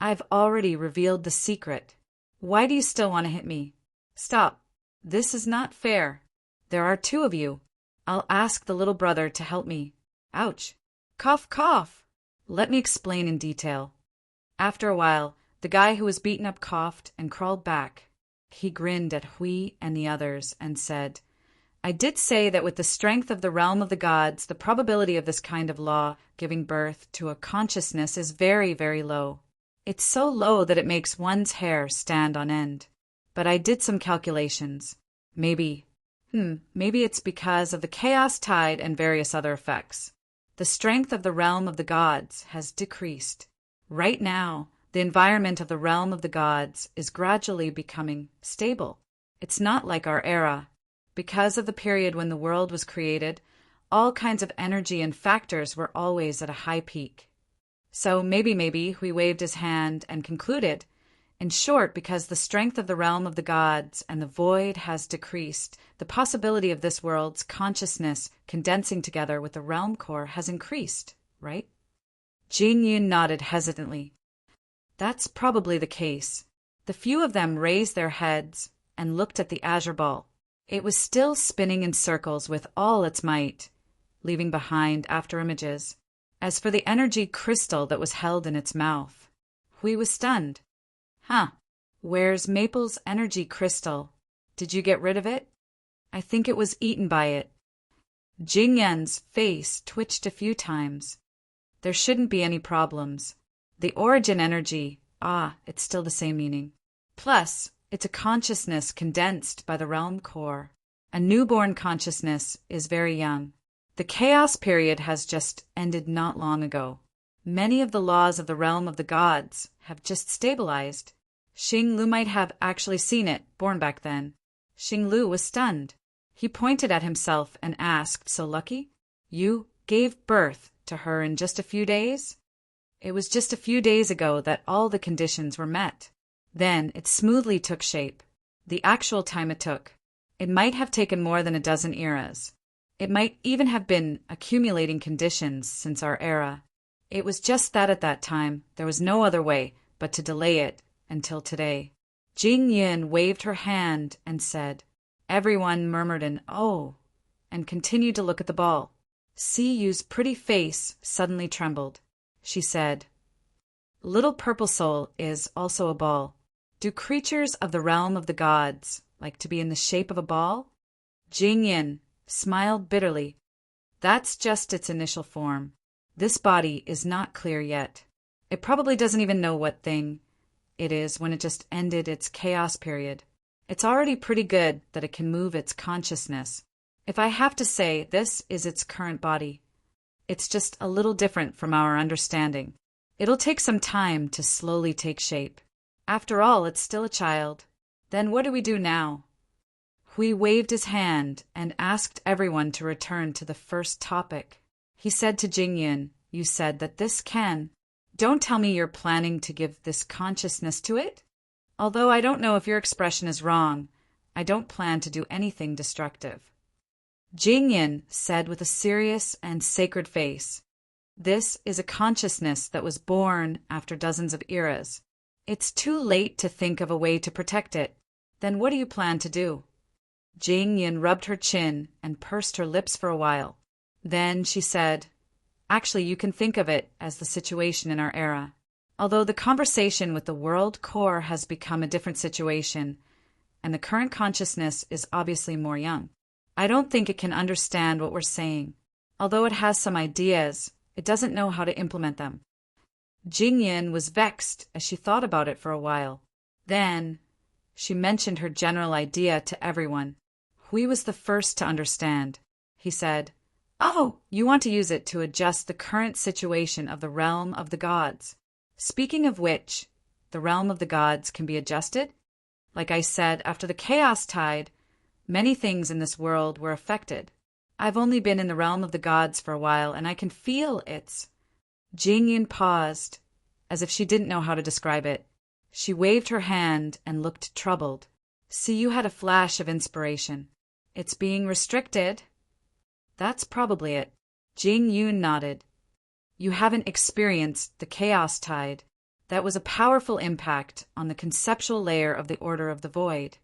I've already revealed the secret. Why do you still want to hit me? Stop. This is not fair. There are two of you. I'll ask the little brother to help me. Ouch. Cough, cough. Let me explain in detail." After a while, the guy who was beaten up coughed and crawled back. He grinned at Hui and the others and said, "I did say that with the strength of the realm of the gods, the probability of this kind of law giving birth to a consciousness is very, very low. It's so low that it makes one's hair stand on end. but I did some calculations. Maybe it's because of the chaos tide and various other effects. The strength of the realm of the gods has decreased. Right now, the environment of the realm of the gods is gradually becoming stable. It's not like our era. Because of the period when the world was created, all kinds of energy and factors were always at a high peak. So maybe, he waved his hand and concluded, in short, because the strength of the realm of the gods and the void has decreased, the possibility of this world's consciousness condensing together with the realm core has increased, right? Jing Yun nodded hesitantly. That's probably the case. The few of them raised their heads and looked at the azure ball. It was still spinning in circles with all its might, leaving behind after images. As for the energy crystal that was held in its mouth, Hui was stunned. Where's Maple's energy crystal? Did you get rid of it? I think it was eaten by it. Jing Yan's face twitched a few times. There shouldn't be any problems. The origin energy, it's still the same meaning. Plus, it's a consciousness condensed by the realm core. A newborn consciousness is very young. The chaos period has just ended not long ago. Many of the laws of the realm of the gods have just stabilized. Xing Lu might have actually seen it, born back then. Xing Lu was stunned. He pointed at himself and asked, so lucky? You gave birth to her in just a few days? It was just a few days ago that all the conditions were met. Then it smoothly took shape. The actual time it took. It might have taken more than a dozen eras. It might even have been accumulating conditions since our era. It was just that at that time, there was no other way but to delay it until today. Jing Yun waved her hand and said. Everyone murmured an "oh" and continued to look at the ball. Si Yu's pretty face suddenly trembled. She said, Little Purple Soul is also a ball. Do creatures of the realm of the gods like to be in the shape of a ball? Jing Yun smiled bitterly. That's just its initial form. This body is not clear yet. It probably doesn't even know what thing it is when it just ended its chaos period. It's already pretty good that it can move its consciousness. If I have to say, this is its current body. It's just a little different from our understanding. It'll take some time to slowly take shape. After all, it's still a child. Then what do we do now? Hui waved his hand and asked everyone to return to the first topic. He said to Jing Yun, you said that this can. Don't tell me you're planning to give this consciousness to it? Although I don't know if your expression is wrong, I don't plan to do anything destructive. Jing Yun said with a serious and sacred face, This is a consciousness that was born after dozens of eras. It's too late to think of a way to protect it. Then what do you plan to do? Jing Yun rubbed her chin and pursed her lips for a while. Then she said, Actually, you can think of it as the situation in our era. Although the conversation with the world core has become a different situation, and the current consciousness is obviously more young, I don't think it can understand what we're saying. Although it has some ideas, it doesn't know how to implement them. Jing Yun was vexed as she thought about it for a while. Then she mentioned her general idea to everyone. Hui was the first to understand. He said, Oh, you want to use it to adjust the current situation of the realm of the gods. Speaking of which, the realm of the gods can be adjusted? Like I said, after the chaos tide, many things in this world were affected. I've only been in the realm of the gods for a while, and I can feel its. Jing Yun paused, as if she didn't know how to describe it. She waved her hand and looked troubled. See, you had a flash of inspiration. It's being restricted. That's probably it. Jing Yun nodded. You haven't experienced the chaos tide. That was a powerful impact on the conceptual layer of the order of the void.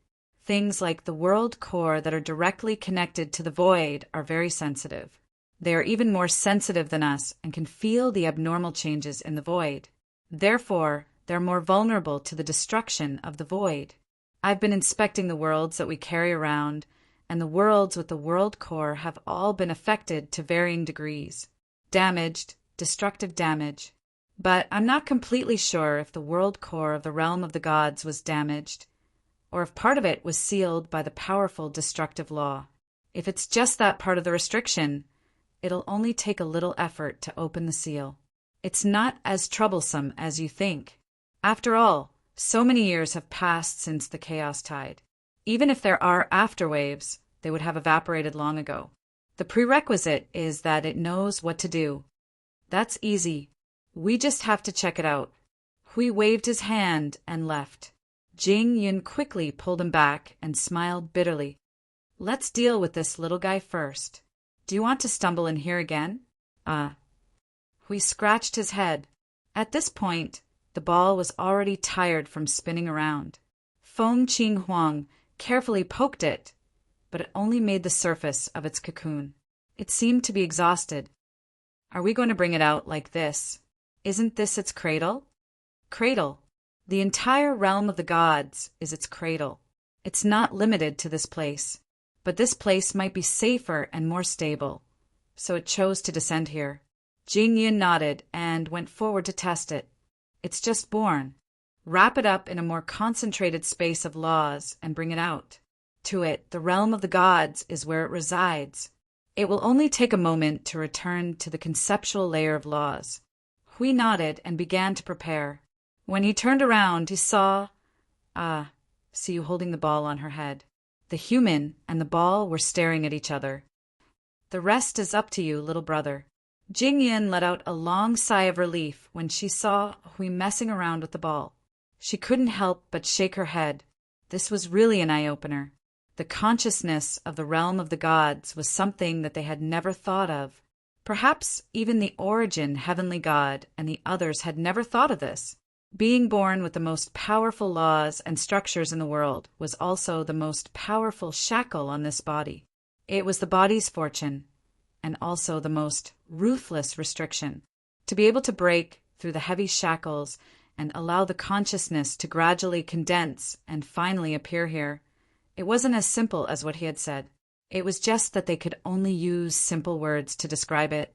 Things like the world core that are directly connected to the void are very sensitive. They are even more sensitive than us and can feel the abnormal changes in the void. Therefore, they're more vulnerable to the destruction of the void. I've been inspecting the worlds that we carry around, and the worlds with the world core have all been affected to varying degrees. Damaged, destructive damage. But I'm not completely sure if the world core of the realm of the gods was damaged. or if part of it was sealed by the powerful destructive law. If it's just that part of the restriction, it'll only take a little effort to open the seal. It's not as troublesome as you think. After all, so many years have passed since the chaos tide. Even if there are afterwaves, they would have evaporated long ago. The prerequisite is that it knows what to do. That's easy. We just have to check it out. Hui waved his hand and left. Jing Yun quickly pulled him back and smiled bitterly. Let's deal with this little guy first. Do you want to stumble in here again? Hui scratched his head. At this point, the ball was already tired from spinning around. Feng Qing Huang carefully poked it, but it only made the surface of its cocoon. It seemed to be exhausted. Are we going to bring it out like this? Isn't this its cradle? Cradle. The entire realm of the gods is its cradle. It's not limited to this place, but this place might be safer and more stable, so it chose to descend here. Jing Yun nodded and went forward to test it. It's just born. Wrap it up in a more concentrated space of laws and bring it out. To it, the realm of the gods is where it resides. It will only take a moment to return to the conceptual layer of laws. Hui nodded and began to prepare. When he turned around, he saw Siu holding the ball on her head. The human and the ball were staring at each other. The rest is up to you, little brother. Jing Yun let out a long sigh of relief when she saw Hui messing around with the ball. She couldn't help but shake her head. This was really an eye-opener. The consciousness of the realm of the gods was something that they had never thought of. Perhaps even the origin heavenly god and the others had never thought of this. Being born with the most powerful laws and structures in the world was also the most powerful shackle on this body. It was the body's fortune, and also the most ruthless restriction. To be able to break through the heavy shackles and allow the consciousness to gradually condense and finally appear here, it wasn't as simple as what he had said. It was just that they could only use simple words to describe it.